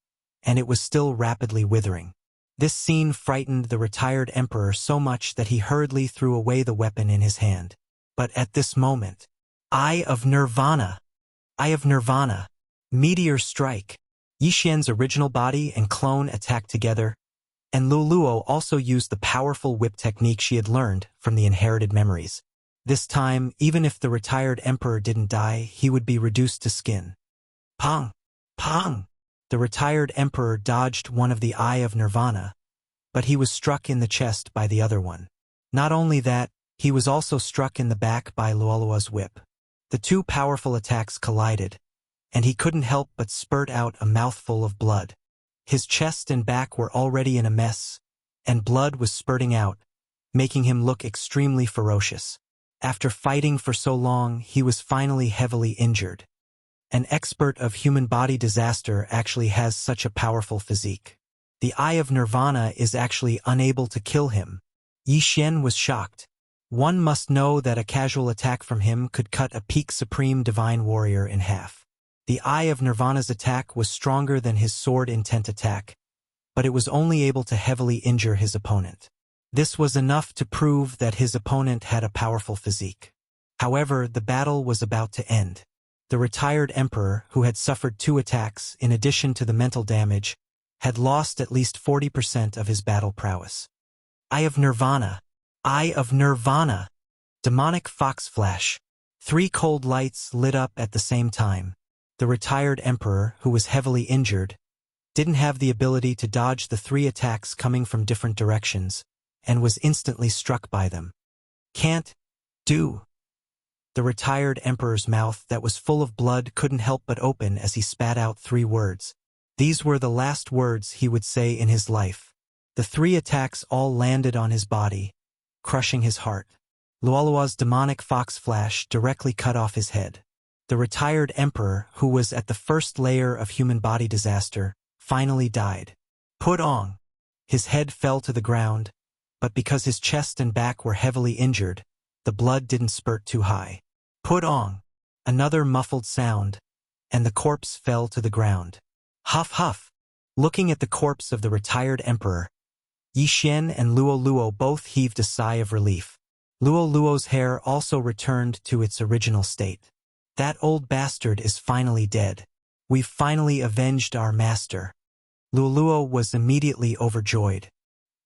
A: and it was still rapidly withering. This scene frightened the retired emperor so much that he hurriedly threw away the weapon in his hand. But at this moment, Eye of Nirvana! Eye of Nirvana! Meteor Strike! Yixin's original body and clone attacked together, and Luoluo also used the powerful whip technique she had learned from the inherited memories. This time, even if the retired emperor didn't die, he would be reduced to skin. Pong! Pong! The retired emperor dodged one of the Eye of Nirvana, but he was struck in the chest by the other one. Not only that, he was also struck in the back by Luoluo's whip. The 2 powerful attacks collided, and he couldn't help but spurt out a mouthful of blood. His chest and back were already in a mess, and blood was spurting out, making him look extremely ferocious. After fighting for so long, he was finally heavily injured. An expert of human body disaster actually has such a powerful physique. The Eye of Nirvana is actually unable to kill him. Yixin was shocked. One must know that a casual attack from him could cut a peak Supreme Divine Warrior in half. The Eye of Nirvana's attack was stronger than his sword intent attack, but it was only able to heavily injure his opponent. This was enough to prove that his opponent had a powerful physique. However, the battle was about to end. The retired emperor, who had suffered 2 attacks in addition to the mental damage, had lost at least 40% of his battle prowess. Eye of Nirvana! Eye of Nirvana! Demonic Fox Flash. 3 cold lights lit up at the same time. The retired emperor, who was heavily injured, didn't have the ability to dodge the 3 attacks coming from different directions, and was instantly struck by them. Can't do. The retired emperor's mouth that was full of blood couldn't help but open as he spat out 3 words. These were the last words he would say in his life. The 3 attacks all landed on his body, crushing his heart. Luoluo's demonic fox flash directly cut off his head. The retired emperor, who was at the first layer of human body disaster, finally died. Put on! His head fell to the ground, but because his chest and back were heavily injured, the blood didn't spurt too high. Put on! Another muffled sound, and the corpse fell to the ground. Huff huff! Looking at the corpse of the retired emperor, Yixin and Luoluo both heaved a sigh of relief. Luoluo's hair also returned to its original state. That old bastard is finally dead. We've finally avenged our master. Luoluo was immediately overjoyed.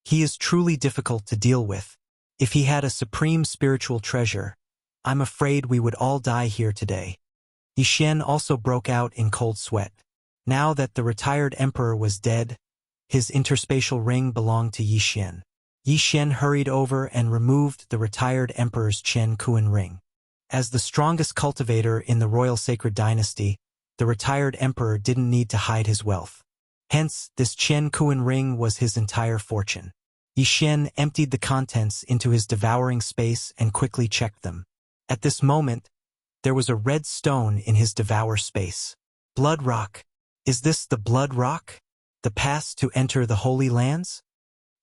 A: He is truly difficult to deal with. If he had a supreme spiritual treasure, I'm afraid we would all die here today. Yixin also broke out in cold sweat. Now that the retired emperor was dead, his interspatial ring belonged to Yixin. Yixin hurried over and removed the retired emperor's Chen Kuan ring. As the strongest cultivator in the royal sacred dynasty, the retired emperor didn't need to hide his wealth. Hence, this Chen Kuan ring was his entire fortune. Yixin emptied the contents into his devouring space and quickly checked them. At this moment, there was a red stone in his devour space. Blood rock. Is this the blood rock? The pass to enter the Holy Lands?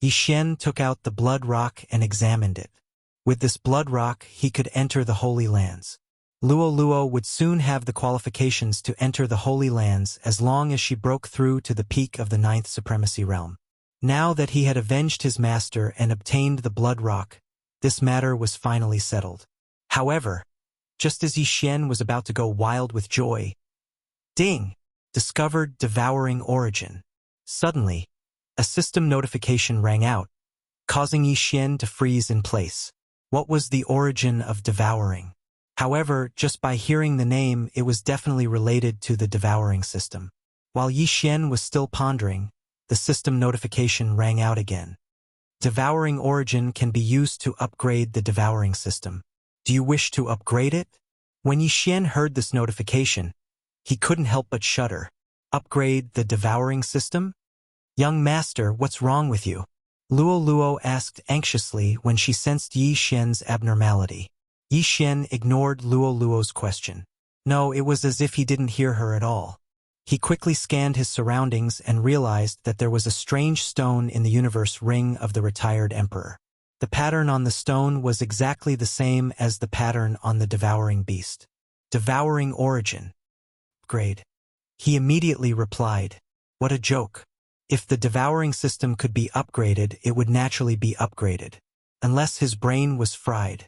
A: Yi Xian took out the blood rock and examined it. With this blood rock, he could enter the Holy Lands. Luo Luo would soon have the qualifications to enter the Holy Lands as long as she broke through to the peak of the 9th Supremacy Realm. Now that he had avenged his master and obtained the blood rock, this matter was finally settled. However, just as Yi Xian was about to go wild with joy, ding! Discovered devouring origin. Suddenly, a system notification rang out, causing Yi Xian to freeze in place. What was the origin of devouring? However, just by hearing the name, it was definitely related to the devouring system. While Yi Xian was still pondering, the system notification rang out again. Devouring origin can be used to upgrade the devouring system. Do you wish to upgrade it? When Yi Xian heard this notification, he couldn't help but shudder. Upgrade the devouring system? Young master, what's wrong with you? Luo Luo asked anxiously when she sensed Yi Xian's abnormality. Yi Xian ignored Luo Luo's question. No, it was as if he didn't hear her at all. He quickly scanned his surroundings and realized that there was a strange stone in the universe ring of the retired emperor. The pattern on the stone was exactly the same as the pattern on the devouring beast. Devouring origin. Upgrade. He immediately replied, what a joke. If the devouring system could be upgraded, it would naturally be upgraded. Unless his brain was fried.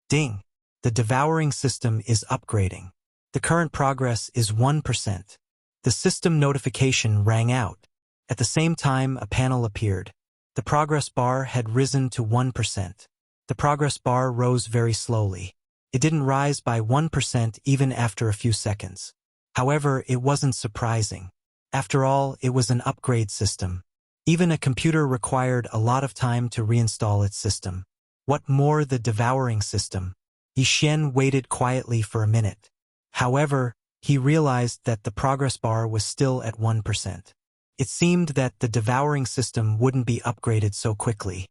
A: Ding! The devouring system is upgrading. The current progress is 1%. The system notification rang out. At the same time, a panel appeared. The progress bar had risen to 1%. The progress bar rose very slowly. It didn't rise by 1% even after a few seconds. However, it wasn't surprising. After all, it was an upgrade system. Even a computer required a lot of time to reinstall its system. What more the devouring system? Yi Xian waited quietly for a minute. However, he realized that the progress bar was still at 1%. It seemed that the devouring system wouldn't be upgraded so quickly.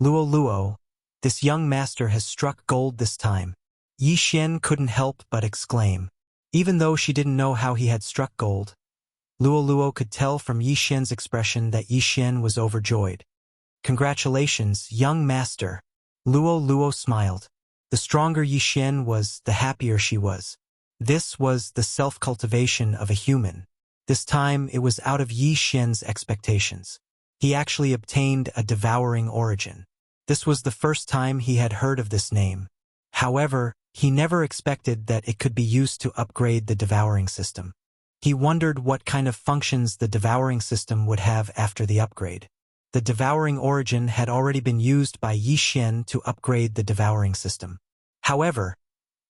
A: Luo Luo, this young master has struck gold this time. Yi Xian couldn't help but exclaim. Even though she didn't know how he had struck gold, Luo Luo could tell from Yi Xian's expression that Yi Xian was overjoyed. Congratulations, young master. Luo Luo smiled. The stronger Yi Xian was, the happier she was. This was the self-cultivation of a human. This time it was out of Yi Xian's expectations. He actually obtained a devouring origin. This was the first time he had heard of this name. However, he never expected that it could be used to upgrade the devouring system. He wondered what kind of functions the devouring system would have after the upgrade. The devouring origin had already been used by Yi Xian to upgrade the devouring system. However,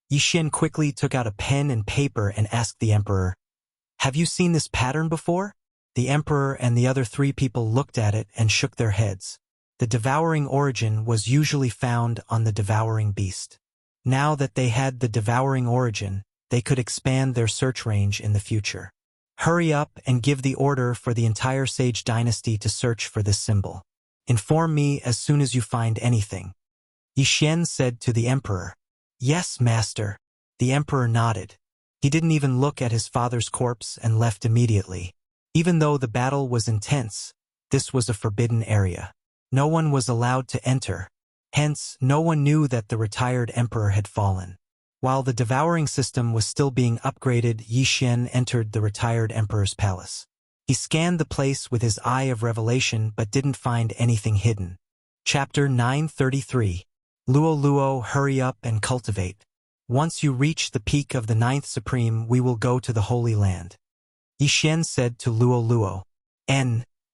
A: Yi Xian quickly took out a pen and paper and asked the emperor, "Have you seen this pattern before?" The emperor and the other 3 people looked at it and shook their heads. The devouring origin was usually found on the devouring beast. Now that they had the devouring origin, they could expand their search range in the future. Hurry up and give the order for the entire Sage dynasty to search for this symbol. Inform me as soon as you find anything. Yi Xian said to the emperor. Yes, master. The emperor nodded. He didn't even look at his father's corpse and left immediately. Even though the battle was intense, this was a forbidden area. No one was allowed to enter. Hence, no one knew that the retired emperor had fallen. While the devouring system was still being upgraded, Yi Xian entered the retired emperor's palace. He scanned the place with his eye of revelation but didn't find anything hidden. Chapter 933. Luo Luo, hurry up and cultivate. Once you reach the peak of the 9th Supreme, we will go to the Holy Land. Yi Xian said to Luo Luo.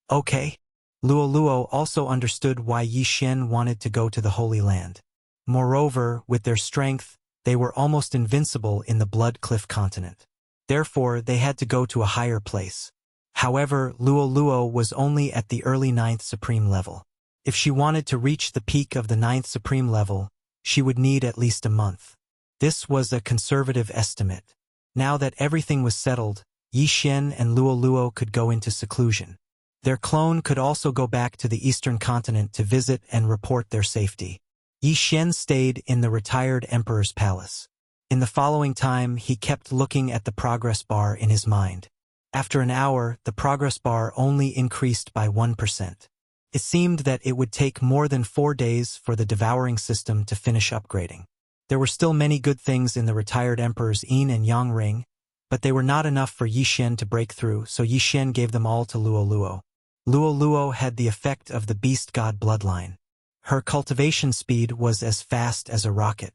A: Okay. Luo Luo also understood why Yi Xian wanted to go to the Holy Land. Moreover, with their strength, they were almost invincible in the Blood Cliff continent. Therefore, they had to go to a higher place. However, Luo Luo was only at the early 9th Supreme level. If she wanted to reach the peak of the 9th Supreme level, she would need at least a month. This was a conservative estimate. Now that everything was settled, Yi Xian and Luo Luo could go into seclusion. Their clone could also go back to the eastern continent to visit and report their safety. Yi Xian stayed in the retired emperor's palace. In the following time, he kept looking at the progress bar in his mind. After an hour, the progress bar only increased by 1%. It seemed that it would take more than 4 days for the devouring system to finish upgrading. There were still many good things in the retired emperor's yin and yang ring, but they were not enough for Yi Xian to break through, so Yi Xian gave them all to Luo Luo. Luo Luo had the effect of the beast god bloodline. Her cultivation speed was as fast as a rocket.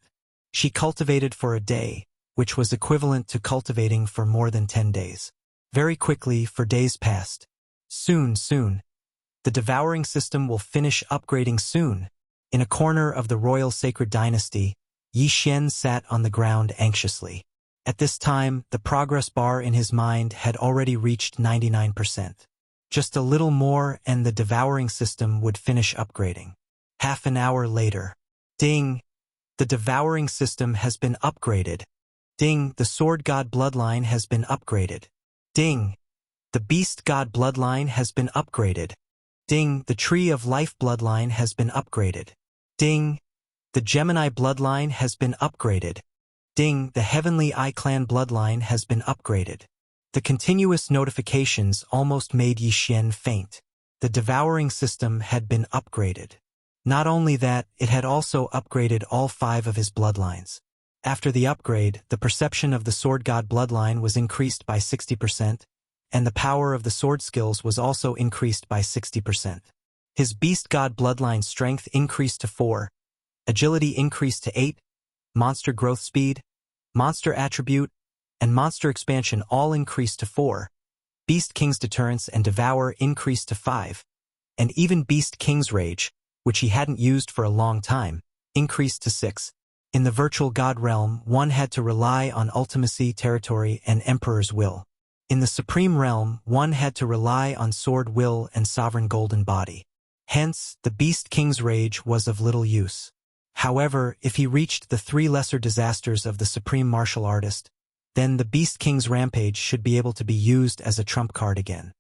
A: She cultivated for a day, which was equivalent to cultivating for more than 10 days. Very quickly, for days passed. Soon. The devouring system will finish upgrading soon. In a corner of the royal sacred dynasty, Yi Xian sat on the ground anxiously. At this time, the progress bar in his mind had already reached 99%. Just a little more and the devouring system would finish upgrading. Half an hour later. Ding! The devouring system has been upgraded. Ding! The sword god bloodline has been upgraded. Ding! The beast god bloodline has been upgraded. Ding! The tree of life bloodline has been upgraded. Ding! The Gemini bloodline has been upgraded. Ding! The heavenly Eye clan bloodline has been upgraded. The continuous notifications almost made Yi Xian faint. The devouring system had been upgraded. Not only that, it had also upgraded all 5 of his bloodlines. After the upgrade, the perception of the sword god bloodline was increased by 60%, and the power of the sword skills was also increased by 60%. His beast god bloodline strength increased to 4, agility increased to 8, monster growth speed, monster attribute, and monster expansion all increased to 4, Beast King's deterrence and devour increased to 5, and even Beast King's rage, which he hadn't used for a long time, increased to 6. In the virtual god realm, one had to rely on ultimacy, territory, and emperor's will. In the supreme realm, one had to rely on sword will and sovereign golden body. Hence, the Beast King's rage was of little use. However, if he reached the 3 lesser disasters of the supreme martial artist, then the Beast King's rampage should be able to be used as a trump card again.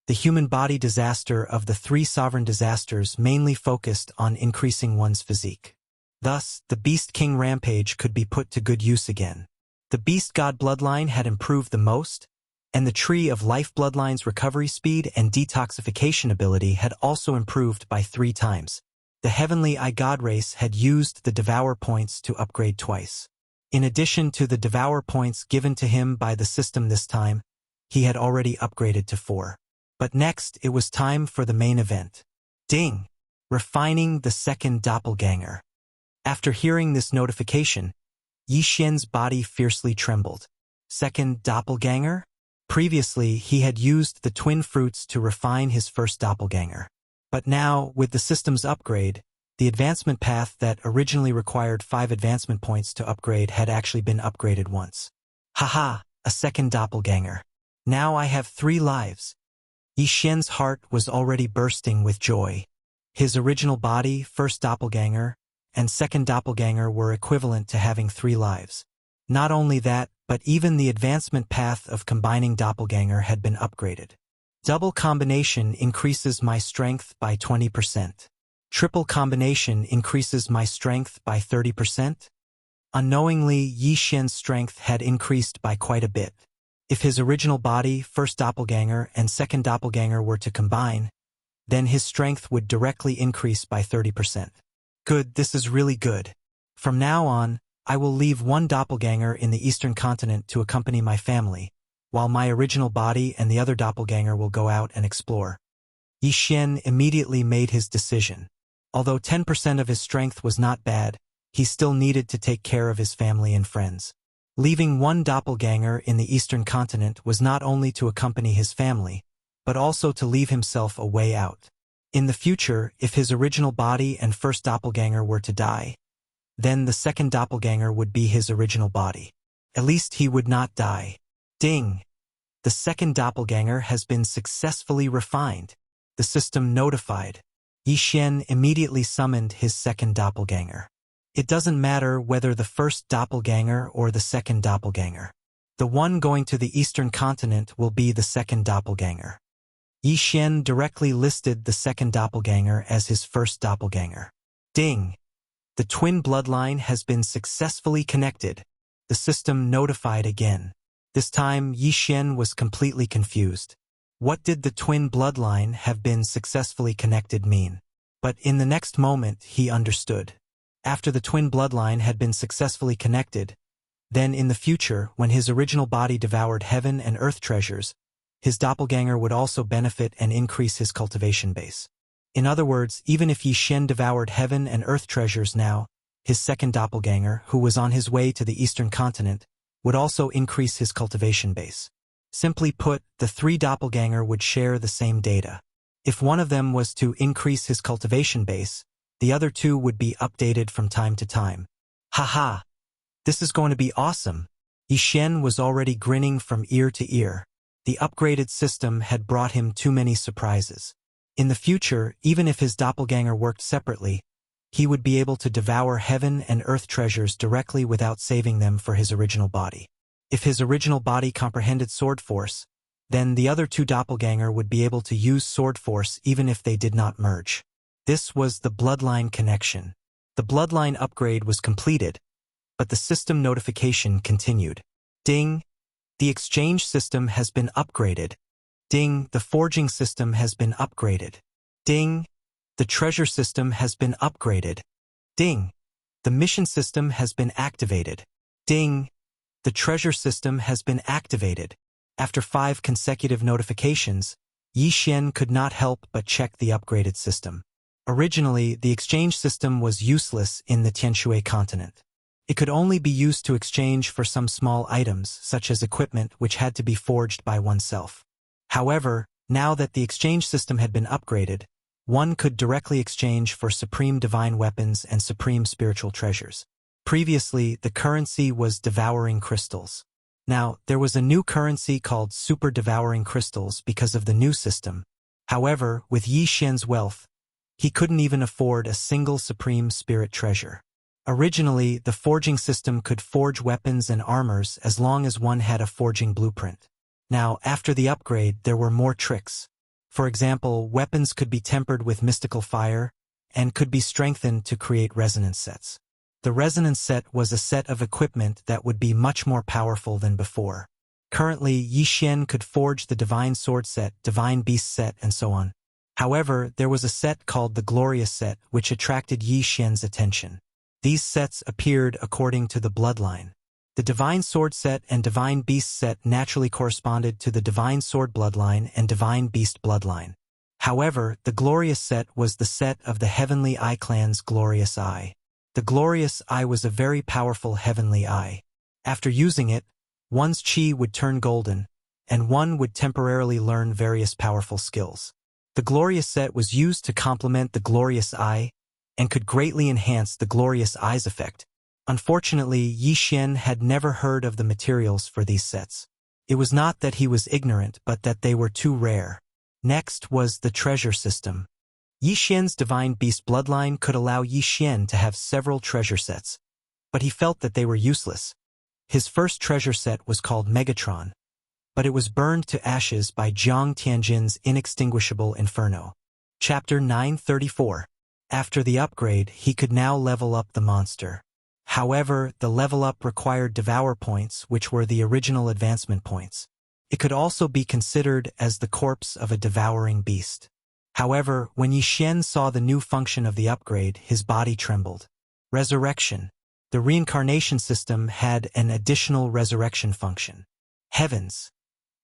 A: The human body disaster of the 3 sovereign disasters mainly focused on increasing one's physique. Thus, the Beast King rampage could be put to good use again. The Beast God bloodline had improved the most, and the Tree of Life bloodline's recovery speed and detoxification ability had also improved by 3 times. The Heavenly Eye God race had used the Devour points to upgrade twice. In addition to the Devour points given to him by the system this time, he had already upgraded to 4. But next, it was time for the main event. Ding! Refining the second doppelganger. After hearing this notification, Yi Xian's body fiercely trembled. Second doppelganger? Previously, he had used the twin fruits to refine his first doppelganger. But now, with the system's upgrade, the advancement path that originally required 5 advancement points to upgrade had actually been upgraded once. Haha, a second doppelganger. Now I have 3 lives. Yi Xian's heart was already bursting with joy. His original body, first doppelganger, and second doppelganger were equivalent to having 3 lives. Not only that, but even the advancement path of combining doppelganger had been upgraded. Double combination increases my strength by 20%. Triple combination increases my strength by 30%. Unknowingly, Yi Xian's strength had increased by quite a bit. If his original body, first doppelganger, and second doppelganger were to combine, then his strength would directly increase by 30%. Good, this is really good. From now on, I will leave 1 doppelganger in the eastern continent to accompany my family, while my original body and the other doppelganger will go out and explore. Yi Xian immediately made his decision. Although 10% of his strength was not bad, he still needed to take care of his family and friends. Leaving 1 doppelganger in the eastern continent was not only to accompany his family, but also to leave himself a way out. In the future, if his original body and first doppelganger were to die, then the second doppelganger would be his original body. At least he would not die. Ding! The second doppelganger has been successfully refined. The system notified. Yi Xian immediately summoned his second doppelganger. It doesn't matter whether the first doppelganger or the second doppelganger. The one going to the eastern continent will be the second doppelganger. Yi Xian directly listed the second doppelganger as his first doppelganger. Ding! The twin bloodline has been successfully connected. The system notified again. This time, Yi Xian was completely confused. What did the twin bloodline have been successfully connected mean? But in the next moment, he understood. After the twin bloodline had been successfully connected, then in the future, when his original body devoured heaven and earth treasures, his doppelganger would also benefit and increase his cultivation base. In other words, even if Yi Xian devoured heaven and earth treasures now, his second doppelganger, who was on his way to the eastern continent, would also increase his cultivation base. Simply put, the three doppelganger would share the same data. If one of them was to increase his cultivation base, the other two would be updated from time to time. Haha! This is going to be awesome! Yi Xian was already grinning from ear to ear. The upgraded system had brought him too many surprises. In the future, even if his doppelganger worked separately, he would be able to devour heaven and earth treasures directly without saving them for his original body. If his original body comprehended sword force, then the other two doppelganger would be able to use sword force even if they did not merge. This was the bloodline connection. The bloodline upgrade was completed, but the system notification continued. Ding! The exchange system has been upgraded. Ding! The forging system has been upgraded. Ding! The treasure system has been upgraded. Ding! The mission system has been activated. Ding! The treasure system has been activated. After 5 consecutive notifications, Yi Xian could not help but check the upgraded system. Originally, the exchange system was useless in the Tianshui continent. It could only be used to exchange for some small items, such as equipment which had to be forged by oneself. However, now that the exchange system had been upgraded, one could directly exchange for supreme divine weapons and supreme spiritual treasures. Previously, the currency was devouring crystals. Now, there was a new currency called super devouring crystals because of the new system. However, with Yi Xian's wealth, he couldn't even afford a single supreme spirit treasure. Originally, the forging system could forge weapons and armors as long as one had a forging blueprint. Now, after the upgrade, there were more tricks. For example, weapons could be tempered with mystical fire and could be strengthened to create resonance sets. The resonance set was a set of equipment that would be much more powerful than before. Currently, Yi Xian could forge the divine sword set, divine beast set, and so on. However, there was a set called the glorious set which attracted Yi Xian's attention. These sets appeared according to the bloodline. The divine sword set and divine beast set naturally corresponded to the divine sword bloodline and divine beast bloodline. However, the glorious set was the set of the heavenly eye clan's glorious eye. The glorious eye was a very powerful heavenly eye. After using it, one's chi would turn golden, and one would temporarily learn various powerful skills. The glorious set was used to complement the glorious eye and could greatly enhance the glorious eye's effect. Unfortunately, Yi Xian had never heard of the materials for these sets. It was not that he was ignorant, but that they were too rare. Next was the treasure system. Yi Xian's divine beast bloodline could allow Yi Xian to have several treasure sets, but he felt that they were useless. His first treasure set was called Megatron, but it was burned to ashes by Jiang Tianjin's inextinguishable inferno. Chapter 934. After the upgrade, he could now level up the monster. However, the level up required devour points, which were the original advancement points. It could also be considered as the corpse of a devouring beast. However, when Yi Xian saw the new function of the upgrade, his body trembled. Resurrection. The reincarnation system had an additional resurrection function. Heavens!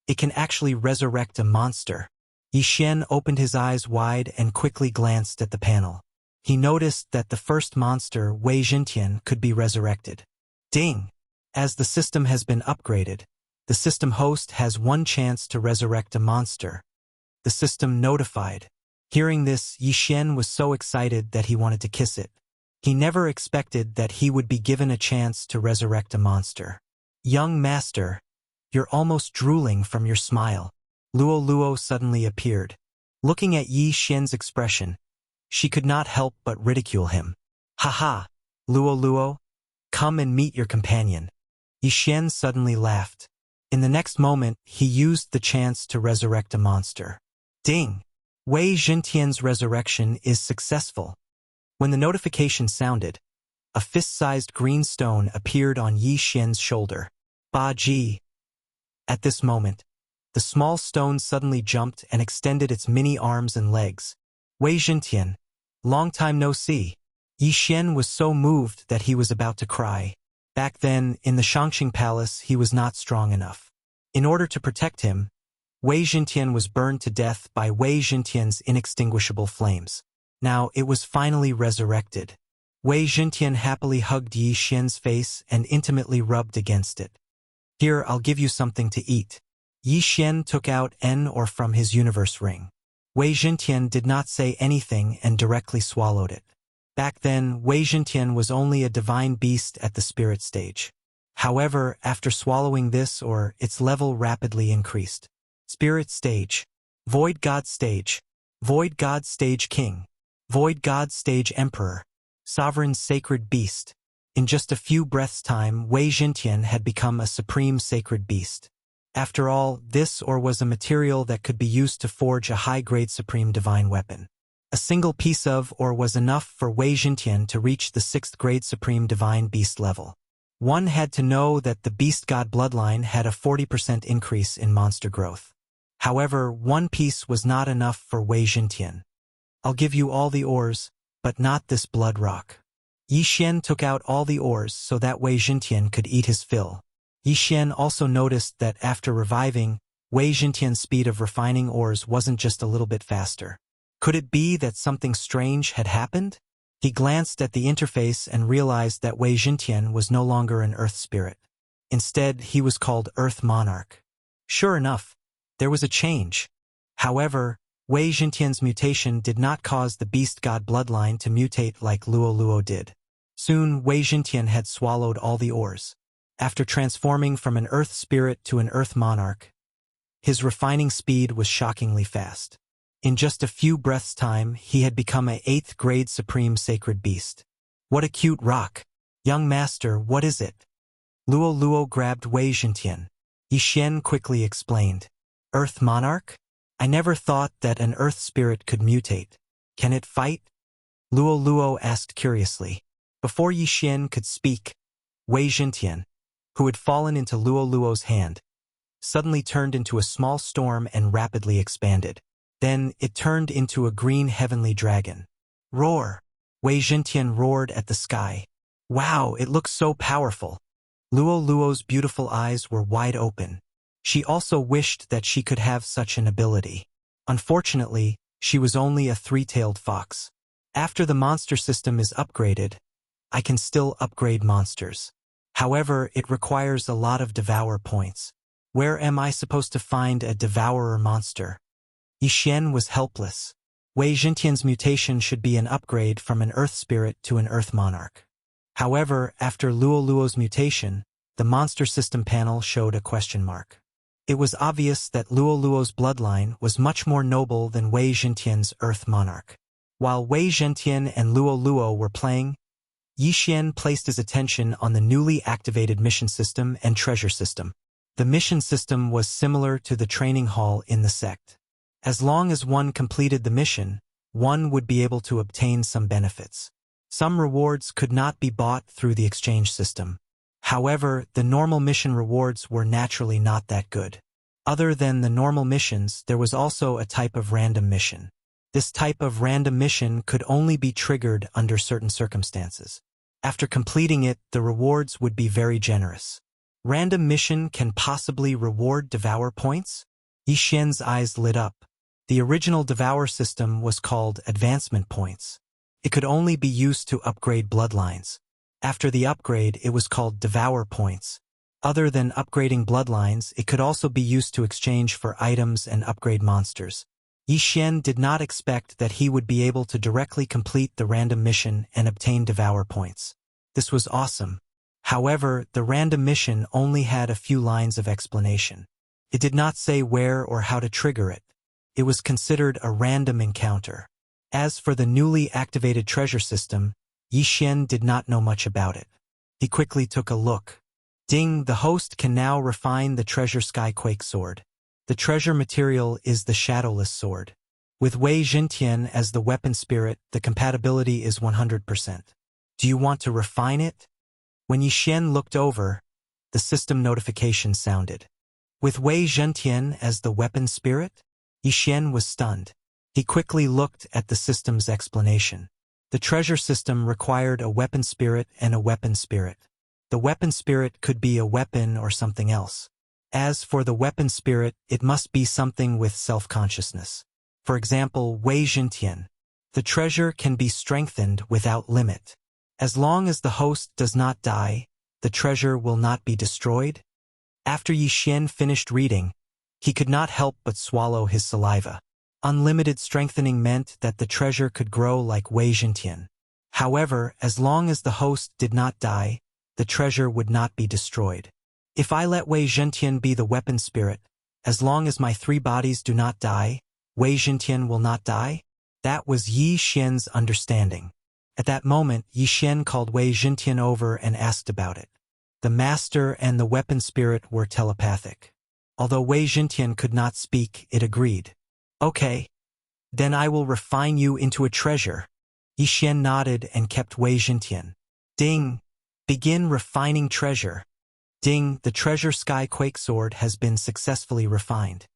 A: It can actually resurrect a monster. Yi Xian opened his eyes wide and quickly glanced at the panel. He noticed that the first monster, Wei Jintian, could be resurrected. Ding! As the system has been upgraded, the system host has one chance to resurrect a monster. The system notified. Hearing this, Yi Xian was so excited that he wanted to kiss it. He never expected that he would be given a chance to resurrect a monster. Young master, you're almost drooling from your smile. Luo Luo suddenly appeared. Looking at Yi Xian's expression, she could not help but ridicule him. Haha, Luo Luo, come and meet your companion. Yi Xian suddenly laughed. In the next moment, he used the chance to resurrect a monster. Ding! Wei Jintian's resurrection is successful. When the notification sounded, A fist-sized green stone appeared on Yi Xian's shoulder. Ba Ji. At this moment, the small stone suddenly jumped and extended its mini arms and legs. Wei Zhentian, long time no see. Yi Xian was so moved that he was about to cry. Back then, in the Shangxing Palace, he was not strong enough. In order to protect him, Wei Zhentian was burned to death by Wei Zhentian's inextinguishable flames. Now it was finally resurrected. Wei Zhentian happily hugged Yi Xian's face and intimately rubbed against it. Here, I'll give you something to eat. Yi Xian took out N or from his universe ring. Wei Zhentian did not say anything and directly swallowed it. Back then, Wei Zhentian was only a divine beast at the spirit stage. However, after swallowing this its level rapidly increased. Spirit stage. Void God stage. Void God stage King. Void God stage Emperor. Sovereign sacred beast. In just a few breaths' time, Wei Zhentian had become a supreme sacred beast. After all, this was a material that could be used to forge a high-grade supreme divine weapon. A single piece of was enough for Wei Zhentian to reach the 6th grade supreme divine beast level. One had to know that the beast god bloodline had a 40% increase in monster growth. However, one piece was not enough for Wei Zhentian. I'll give you all the ores, but not this blood rock. Yi Xian took out all the ores so that Wei Zhentian could eat his fill. Yi Xian also noticed that after reviving, Wei Zhentian's speed of refining ores wasn't just a little bit faster. Could it be that something strange had happened? He glanced at the interface and realized that Wei Zhentian was no longer an Earth spirit. Instead, he was called Earth Monarch. Sure enough, there was a change. However, Wei Zhentian's mutation did not cause the beast god bloodline to mutate like Luo Luo did. Soon, Wei Zhentian had swallowed all the ores. After transforming from an Earth spirit to an Earth Monarch, his refining speed was shockingly fast. In just a few breaths' time, he had become a 8th grade supreme sacred beast. What a cute rock. Young master, what is it? Luo Luo grabbed Wei Zhentian. Yi Xian quickly explained. Earth Monarch? I never thought that an Earth spirit could mutate. Can it fight? Luo Luo asked curiously. Before Yi Xian could speak, Wei Zhentian, who had fallen into Luo Luo's hand, suddenly turned into a small storm and rapidly expanded. Then it turned into a green heavenly dragon. Roar! Wei Zhentian roared at the sky. Wow, it looks so powerful. Luo Luo's beautiful eyes were wide open. She also wished that she could have such an ability. Unfortunately, she was only a 3-tailed fox. After the monster system is upgraded, I can still upgrade monsters. However, it requires a lot of devour points. Where am I supposed to find a devourer monster? Yi Xian was helpless. Wei Zhentian's mutation should be an upgrade from an Earth spirit to an Earth Monarch. However, after Luo Luo's mutation, the monster system panel showed a question mark. It was obvious that Luo Luo's bloodline was much more noble than Wei Zhentian's Earth Monarch. While Wei Zhentian and Luo Luo were playing, Yi Xian placed his attention on the newly activated mission system and treasure system. The mission system was similar to the training hall in the sect. As long as one completed the mission, one would be able to obtain some benefits. Some rewards could not be bought through the exchange system. However, the normal mission rewards were naturally not that good. Other than the normal missions, there was also a type of random mission. This type of random mission could only be triggered under certain circumstances. After completing it, the rewards would be very generous. Random mission can possibly reward devour points? Yi Xian's eyes lit up. The original devour system was called advancement points. It could only be used to upgrade bloodlines. After the upgrade, it was called devour points. Other than upgrading bloodlines, it could also be used to exchange for items and upgrade monsters. Yi Xian did not expect that he would be able to directly complete the random mission and obtain devour points. This was awesome. However, the random mission only had a few lines of explanation. It did not say where or how to trigger it. It was considered a random encounter. As for the newly activated treasure system, Yi Xian did not know much about it. He quickly took a look. Ding, the host can now refine the treasure Skyquake sword. The treasure material is the shadowless sword. With Wei Zhentian as the weapon spirit, the compatibility is 100%. Do you want to refine it? When Yixian looked over, the system notification sounded. With Wei Zhentian as the weapon spirit? Yixian was stunned. He quickly looked at the system's explanation. The treasure system required a weapon spirit and a weapon spirit. The weapon spirit could be a weapon or something else. As for the weapon spirit, it must be something with self-consciousness. For example, Wei Zhentian. The treasure can be strengthened without limit. As long as the host does not die, the treasure will not be destroyed. After Yixian finished reading, he could not help but swallow his saliva. Unlimited strengthening meant that the treasure could grow like Wei Zhentian. However, as long as the host did not die, the treasure would not be destroyed. If I let Wei Zhentian be the weapon spirit, as long as my 3 bodies do not die, Wei Zhentian will not die? That was Yi Xian's understanding. At that moment, Yi Xian called Wei Zhentian over and asked about it. The master and the weapon spirit were telepathic. Although Wei Zhentian could not speak, it agreed. Okay. Then I will refine you into a treasure. Yi Xian nodded and kept Wei Zhentian. Ding! Begin refining treasure. Ding! The treasure sky quake sword has been successfully refined.